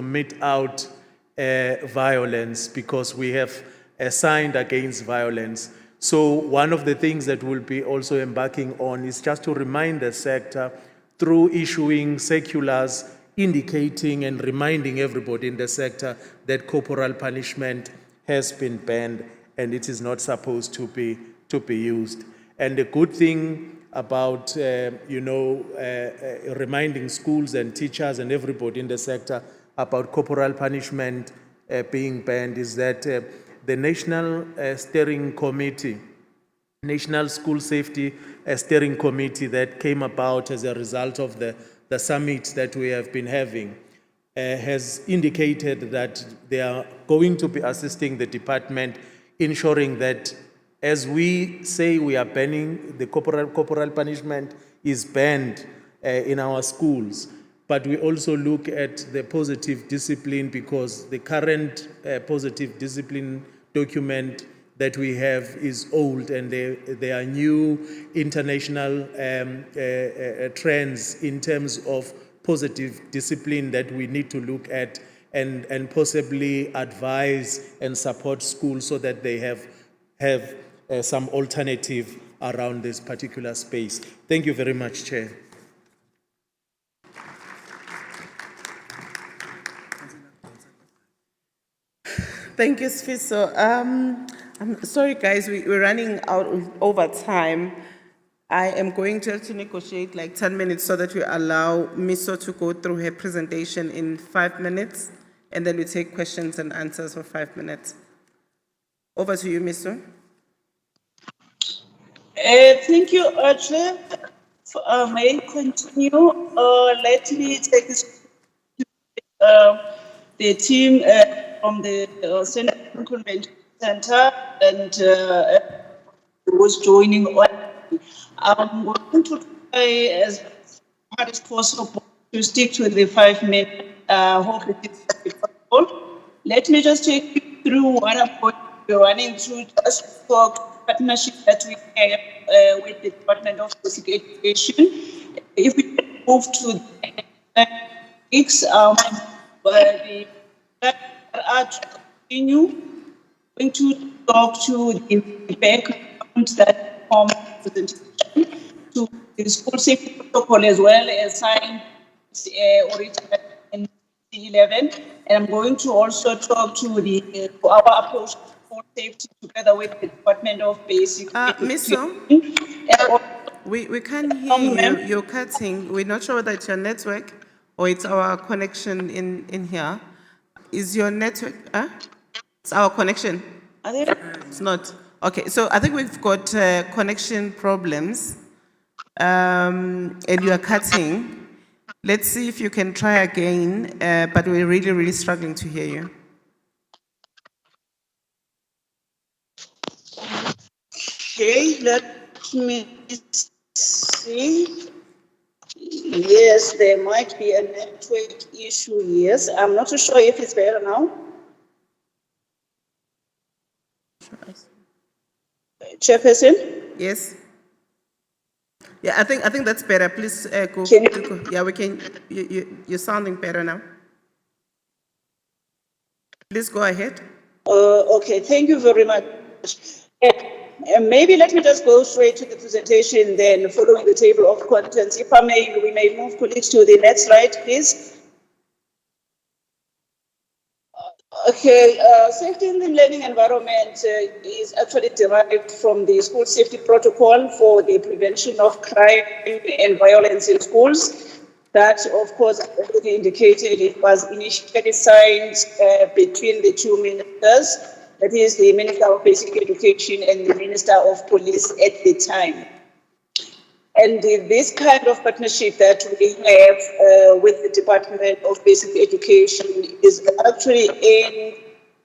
meet out violence, because we have signed against violence. So one of the things that we'll be also embarking on is just to remind the sector through issuing circulars indicating and reminding everybody in the sector that corporal punishment has been banned and it is not supposed to be used. And the good thing about, reminding schools and teachers and everybody in the sector about corporal punishment being banned is that the National Steering Committee, National School Safety Steering Committee that came about as a result of the summit that we have been having, has indicated that they are going to be assisting the department, ensuring that as we say we are banning the corporal punishment is banned in our schools, but we also look at the positive discipline, because the current positive discipline document that we have is old, and there are new international trends in terms of positive discipline that we need to look at and possibly advise and support schools so that they have some alternative around this particular space. Thank you very much, Chair. Thank you, Sfiso. I'm sorry, guys, we're running out over time. I am going to have to negotiate like 10 minutes so that we allow Miso to go through her presentation in 5 minutes, and then we take questions and answers for 5 minutes. Over to you, Miso. Thank you, Chair. May I continue? Let me take this, the team from the Senate Convention Center and was joining on. I'm going to try as hard as possible to stick to the 5 minutes. Hope it is possible. Let me just take you through what I'm going to be running through, just to talk partnership that we have with the Department of Basic Education. If we can move to the next, the continue, going to talk to the background that forms presentation to the school safety protocol, as well as signed originally in 2011. And I'm going to also talk to our approach to school safety together with the Department of Basic Education. Miso, we can't hear you. You're cutting. We're not sure whether it's your network or it's our connection in here. Is your network? It's our connection. It's not. Okay, so I think we've got connection problems, and you are cutting. Let's see if you can try again, but we're really, really struggling to hear you. Okay, let me see. Yes, there might be a network issue. Yes, I'm not too sure if it's better now. Chairperson? Yes. Yeah, I think that's better. Please go. Yeah, we can. You're sounding better now. Please go ahead. Okay, thank you very much. Maybe let me just go straight to the presentation, then following the table of contents. If I may, we may move colleagues to the next slide, please. Okay, safety in the learning environment is actually derived from the school safety protocol for the prevention of crime and violence in schools. That, of course, already indicated it was initially signed between the two ministers, that is the Minister of Basic Education and the Minister of Police at the time. And this kind of partnership that we have with the Department of Basic Education is actually aimed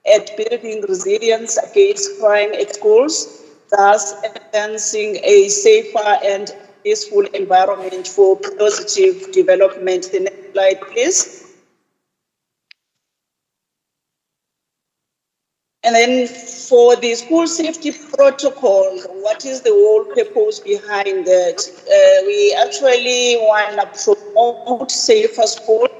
at building resilience against crime at schools, thus enhancing a safer and peaceful environment for positive development. The next slide, please. And then for the school safety protocol, what is the whole purpose behind that? We actually want to promote safer schools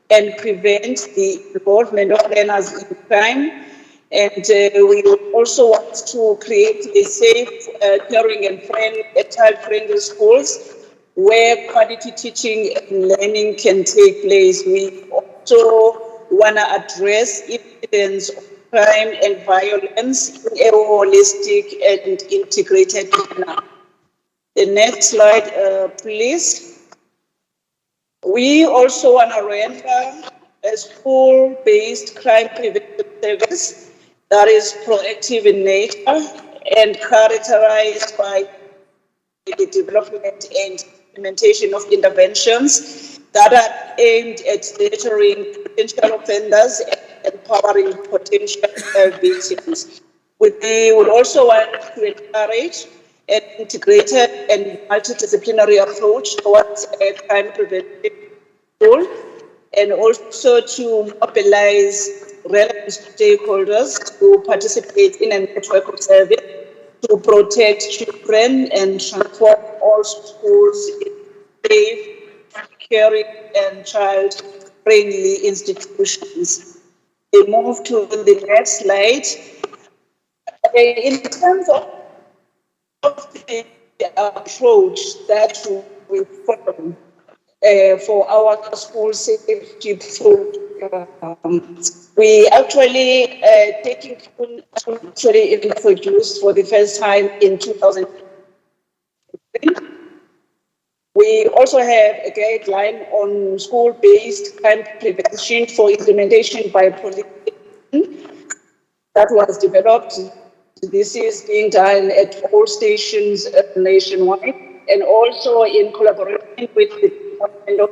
and prevent the involvement of learners in crime. And we also want to create a safe, caring and child-friendly schools where quality teaching and learning can take place. We also want to address incidents of crime and violence in a holistic and integrated manner. The next slide, please. We also want to render a school-based crime prevention service that is proactive in nature and characterized by the development and implementation of interventions that are aimed at deterring potential offenders and empowering potential victims. We would also want to encourage an integrated and multidisciplinary approach towards crime prevention goal, and also to mobilize relevant stakeholders to participate in a network of service to protect children and transform all schools into safe, caring, and child-friendly institutions. We move to the next slide. In terms of the approach that we follow for our school safety program, we actually introduced for the first time in 2003. We also have a guideline on school-based crime prevention for implementation by police that was developed. This is being done at all stations nationwide, and also in collaboration with the Department of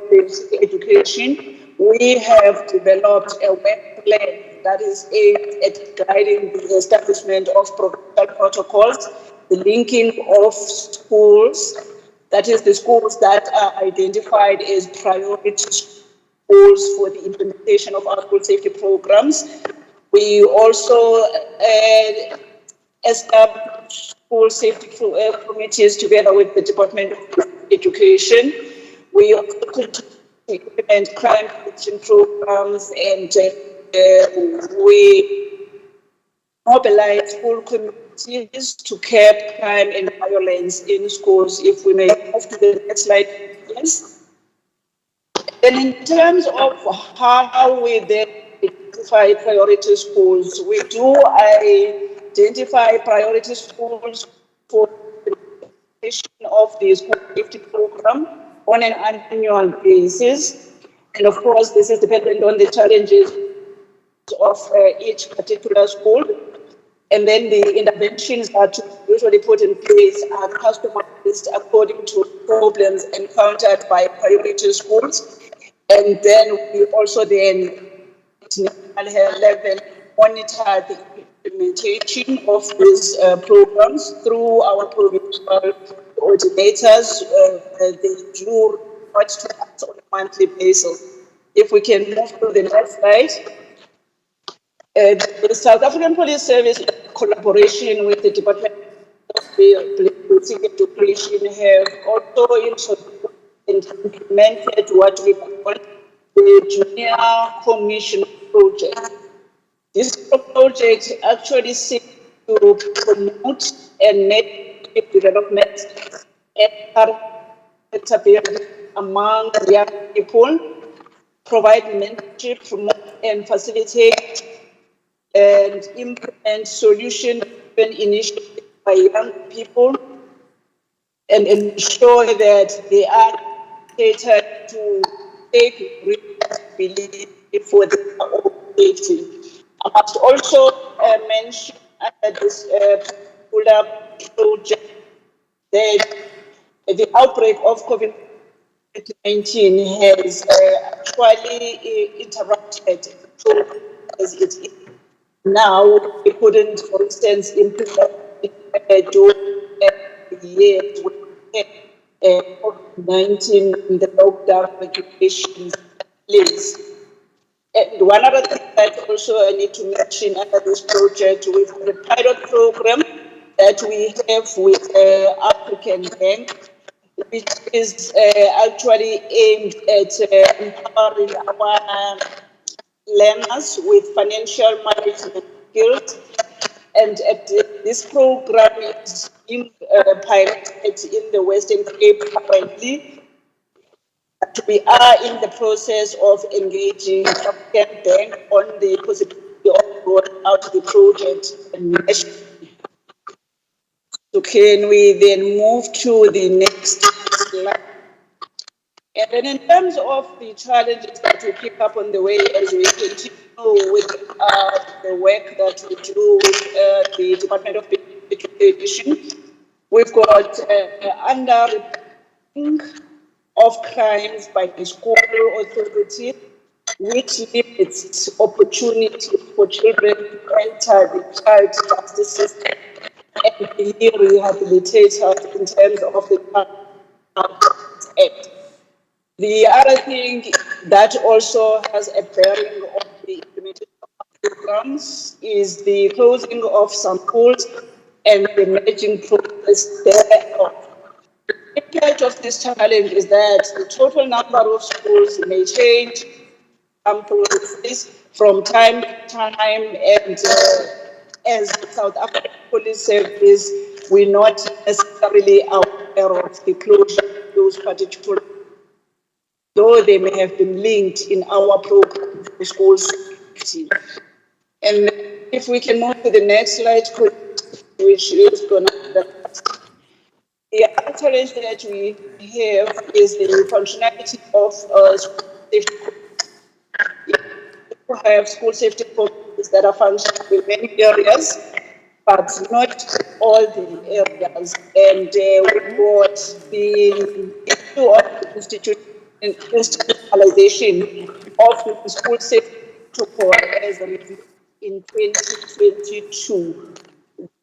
Education, we have developed a web plan that is aimed at guiding the establishment of provincial protocols, the linking of schools, that is the schools that are identified as priority schools for the implementation of our school safety programs. We also established school safety committees together with the Department of Education. We also continue to implement crime prevention programs, and we mobilize school communities to curb crime and violence in schools. If we may move to the next slide, please. And in terms of how we then identify priority schools, we do identify priority schools for the implementation of the school safety program on an annual basis. And of course, this is dependent on the challenges of each particular school. And then the interventions that usually put in place are customized according to problems encountered by priority schools. And then we also then at national level monitor the implementation of these programs through our provincial coordinators. They do report to us on a monthly basis. If we can move to the next slide. The South African Police Service, in collaboration with the Department of Policing Education, have also introduced and implemented what we call the Junior Commission Project. This project actually seeks to promote and net development and accountability among young people, provide mentorship, promote and facilitate and implement solution-driven initiatives by young people, and ensure that they are catered to take responsibility for their own safety. I must also mention under this particular project that the outbreak of COVID-19 has actually interrupted as it is. Now, we couldn't, for instance, implement during the years when COVID-19 in the lockdown regulations place. And one other thing that also I need to mention under this project, we have a pilot program that we have with African Bank, which is actually aimed at empowering our learners with financial management skills. And this program is being piloted in the Western Cape currently. We are in the process of engaging African Bank on the possibility of rolling out the project nationally. So can we then move to the next slide? And then in terms of the challenges that we pick up on the way as we continue with the work that we do with the Department of Education, we've got under of crimes by the school authority, which limits opportunities for children to enter the child justice system and be rehabilitated in terms of the Child Justice Act. The other thing that also has a bearing on the implementation of programs is the closing of some schools and the managing progress thereof. The impact of this challenge is that the total number of schools may change from time to time, and as South African Police Service, we're not necessarily aware of the closure of those particular, though they may have been linked in our program for school safety. And if we can move to the next slide, which is going to the other challenge that we have is the functionality of school safety. We have school safety programs that are functioning in many areas, but not all the areas. And we've got the issue of institutionalization of the school safety protocol as a review in 2022.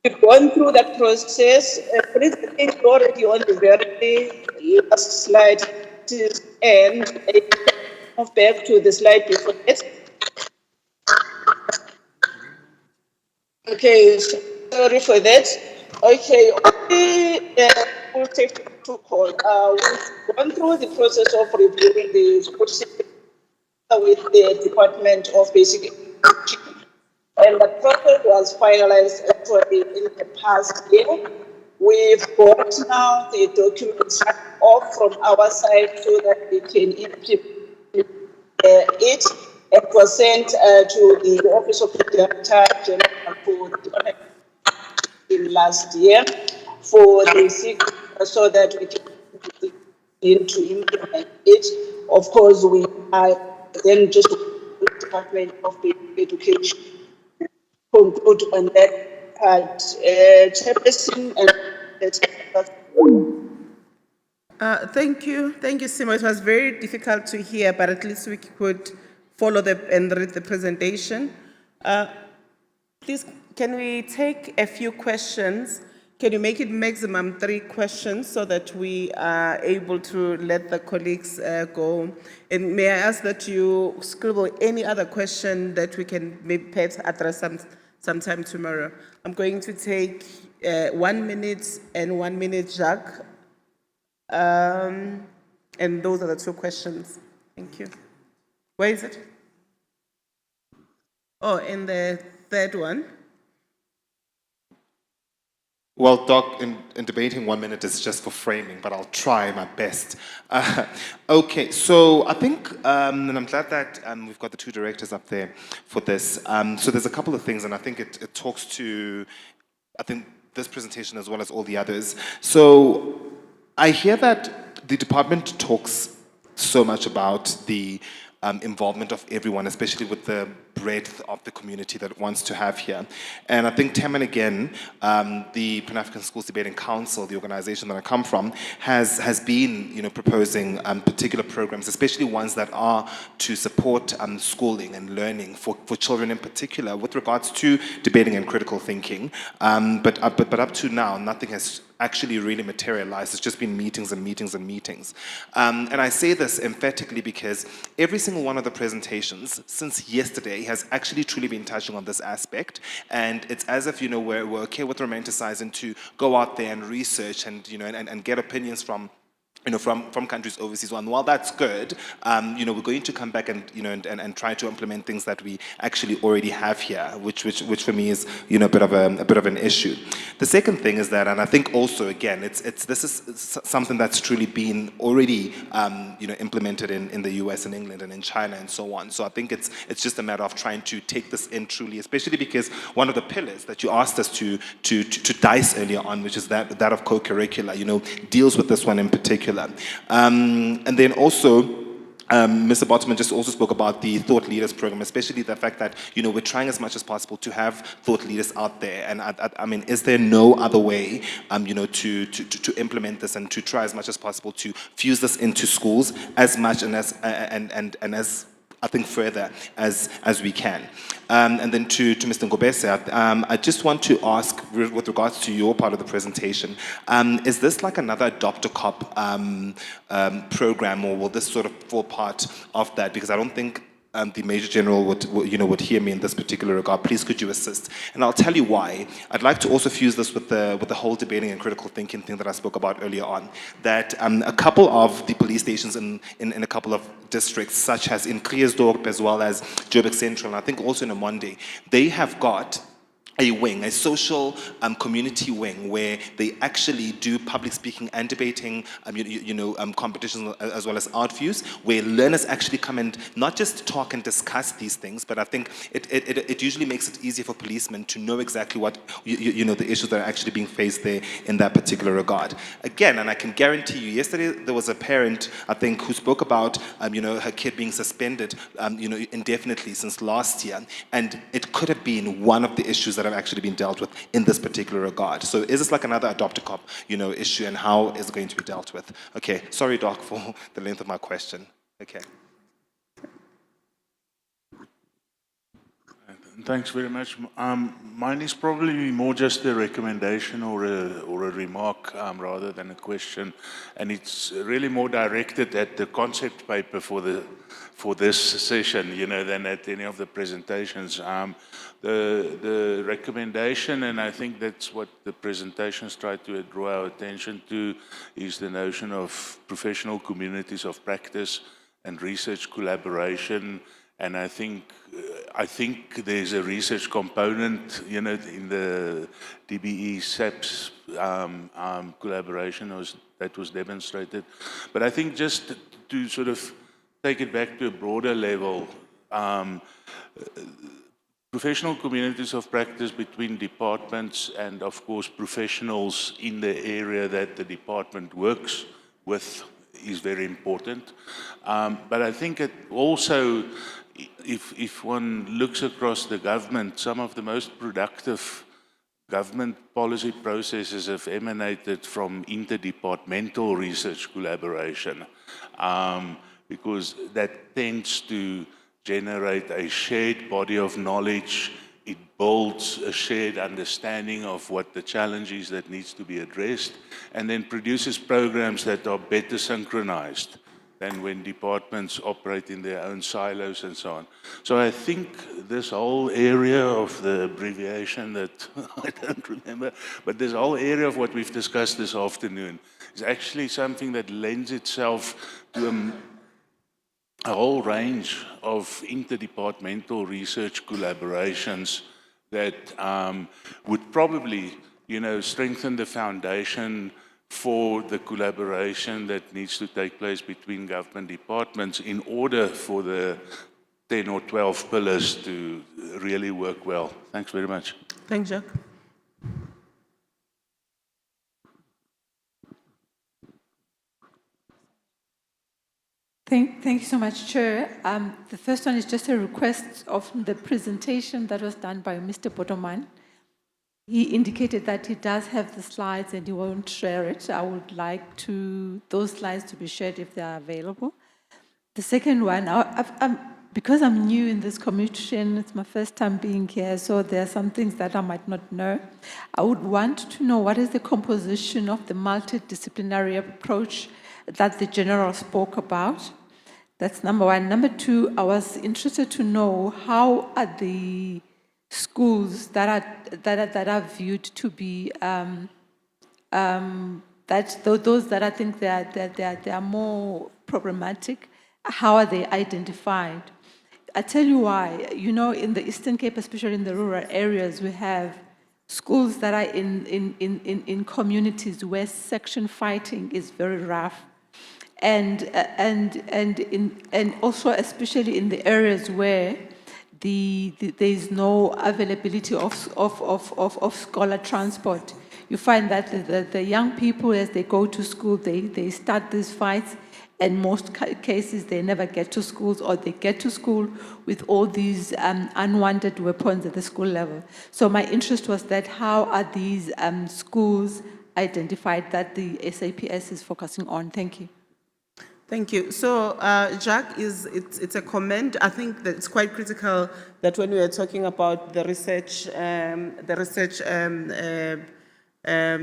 We've gone through that process. Please, I think already on the very last slide, and move back to the slide before it. Okay, sorry for that. Okay, on the school safety protocol, we've gone through the process of reviewing the school safety with the Department of Basic Education. And the process was finalized actually in the past year. We've got now the documents off from our side so that we can implement it. It was sent to the Office of the Director General for the Department in last year for the so that we can begin to implement it. Of course, we are then just the Department of Education conclude on that part. Chairperson and Thank you, Simo. It was very difficult to hear, but at least we could follow and read the presentation. Please, can we take a few questions? Can you make it maximum 3 questions so that we are able to let the colleagues go? And may I ask that you scribble any other question that we can maybe perhaps address sometime tomorrow? I'm going to take 1 minute and 1 minute, Jacques. And those are the 2 questions. Thank you. Where is it? Oh, and the third one. Well, Doc, in debating 1 minute is just for framing, but I'll try my best. Okay, so I think, and I'm glad that we've got the 2 directors up there for this. So there's a couple of things, and I think it talks to, I think, this presentation as well as all the others. So I hear that the department talks so much about the involvement of everyone, especially with the breadth of the community that it wants to have here. And I think time and again, the Pan-African Schools Debating Council, the organization that I come from, has been proposing particular programs, especially ones that are to support schooling and learning for children in particular with regards to debating and critical thinking. But up to now, nothing has actually really materialized. It's just been meetings and meetings and meetings. And I say this emphatically because every single one of the presentations since yesterday has actually truly been touching on this aspect. And it's as if, we're okay with romanticizing to go out there and research and, and get opinions from from countries overseas. And while that's good, we're going to come back and, and try to implement things that we actually already have here, which for me is, a bit of an issue. The second thing is that, and I think also, again, this is something that's truly been already, implemented in the US and England and in China and so on. So I think it's just a matter of trying to take this in truly, especially because one of the pillars that you asked us to dice earlier on, which is that of co-curricular, deals with this one in particular. And then also, Mr. Bottoman just also spoke about the Thought Leaders program, especially the fact that, we're trying as much as possible to have thought leaders out there. And I mean, is there no other way, to implement this and to try as much as possible to fuse this into schools as much and as I think further as we can. And then to Mr. Ngobese, I just want to ask with regards to your part of the presentation, is this like another Adopt a Cop program, or will this sort of fall part of that? Because I don't think the Major General would hear me in this particular regard. Please, could you assist? And I'll tell you why. I'd like to also fuse this with the whole debating and critical thinking thing that I spoke about earlier on. That a couple of the police stations in a couple of districts, such as in Kreersdorp as well as Joburg Central, and I think also in Amonde, they have got a wing, a social community wing, where they actually do public speaking and debating, competitions as well as art views, where learners actually come and not just talk and discuss these things, but I think it usually makes it easier for policemen to know exactly what the issues that are actually being faced there in that particular regard. Again, and I can guarantee you, yesterday there was a parent, I think, who spoke about her kid being suspended indefinitely since last year, and it could have been one of the issues that have actually been dealt with in this particular regard. So is this like another Adopt a Cop, issue, and how is it going to be dealt with? Okay, sorry, Doc, for the length of my question. Okay. Thanks very much. Mine is probably more just a recommendation or a remark rather than a question, and it's really more directed at the concept paper for this session, than at any of the presentations. The recommendation, and I think that's what the presentations try to draw our attention to, is the notion of professional communities of practice and research collaboration. And I think there's a research component, in the DBE SAPS collaboration that was demonstrated. But I think just to sort of take it back to a broader level, professional communities of practice between departments and, of course, professionals in the area that the department works with is very important. But I think it also, if one looks across the government, some of the most productive government policy processes have emanated from interdepartmental research collaboration, because that tends to generate a shared body of knowledge. It builds a shared understanding of what the challenge is that needs to be addressed, and then produces programs that are better synchronized than when departments operate in their own silos and so on. So I think this whole area of the abbreviation that I don't remember, but this whole area of what we've discussed this afternoon is actually something that lends itself to a whole range of interdepartmental research collaborations that would probably, strengthen the foundation for the collaboration that needs to take place between government departments in order for the 10 or 12 pillars to really work well. Thanks very much. Thanks, Jack. Thank you so much, Chair. The first one is just a request of the presentation that was done by Mr. Bottoman. He indicated that he does have the slides and he won't share it. I would like those slides to be shared if they are available. The second one, because I'm new in this commission, it's my first time being here, so there are some things that I might not know. I would want to know what is the composition of the multidisciplinary approach that the General spoke about. That's number one. Number two, I was interested to know how are the schools that are viewed to be those that I think they are more problematic, how are they identified? I tell you why. You know, in the Eastern Cape, especially in the rural areas, we have schools that are in communities where section fighting is very rough. And also especially in the areas where there is no availability of scholar transport. You find that the young people, as they go to school, they start these fights, and most cases they never get to schools, or they get to school with all these unwanted weapons at the school level. So my interest was that how are these schools identified that the SAPS is focusing on? Thank you. Thank you. So, Jack, it's a comment. I think that it's quite critical that when we are talking about the research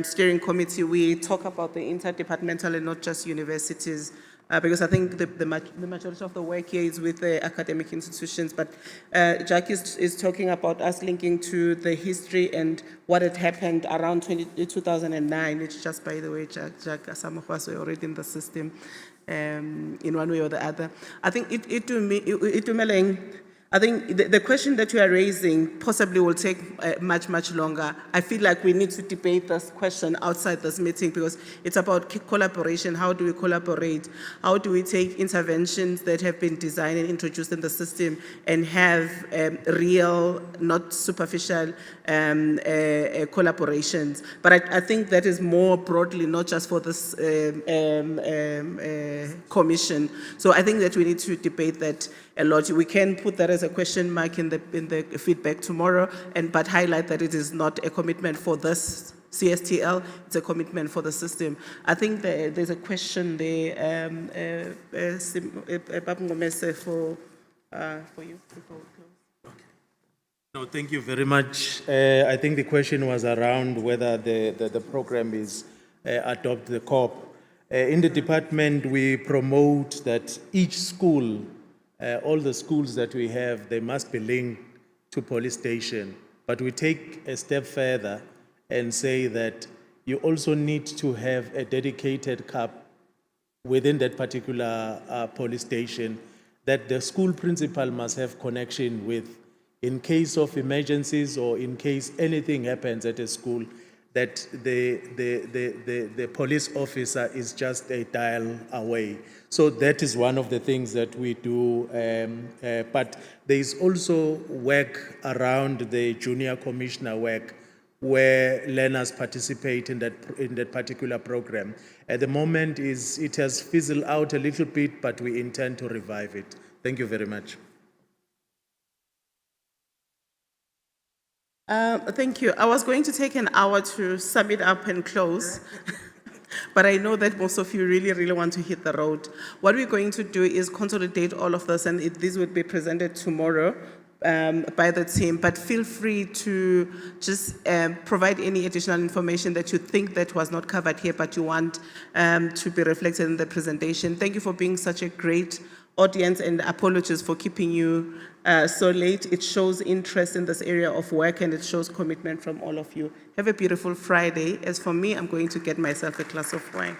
steering committee, we talk about the interdepartmental and not just universities. Because I think the majority of the work here is with the academic institutions, but Jack is talking about us linking to the history and what had happened around 2009, which just, by the way, Jack, some of us were already in the system in one way or the other. I think I think the question that you are raising possibly will take much longer. I feel like we need to debate this question outside this meeting because it's about collaboration. How do we collaborate? How do we take interventions that have been designed and introduced in the system and have real, not superficial collaborations? But I think that is more broadly, not just for this commission. So I think that we need to debate that a lot. We can put that as a question mark in the feedback tomorrow, but highlight that it is not a commitment for this CSTL, it's a commitment for the system. I think there's a question there, for you. No, thank you very much. I think the question was around whether the program is adopt the COP. In the department, we promote that each school, all the schools that we have, they must be linked to police station. But we take a step further and say that you also need to have a dedicated CAP within that particular police station that the school principal must have connection with in case of emergencies or in case anything happens at a school, that the police officer is just a dial away. So that is one of the things that we do. But there is also work around the junior commissioner work where learners participate in that particular program. At the moment, it has fizzled out a little bit, but we intend to revive it. Thank you very much. Thank you. I was going to take an hour to sum it up and close, but I know that most of you really want to hit the road. What we're going to do is consolidate all of this, and this will be presented tomorrow by the team, but feel free to just provide any additional information that you think that was not covered here, but you want to be reflected in the presentation. Thank you for being such a great audience, and apologies for keeping you so late. It shows interest in this area of work, and it shows commitment from all of you. Have a beautiful Friday. As for me, I'm going to get myself a glass of wine.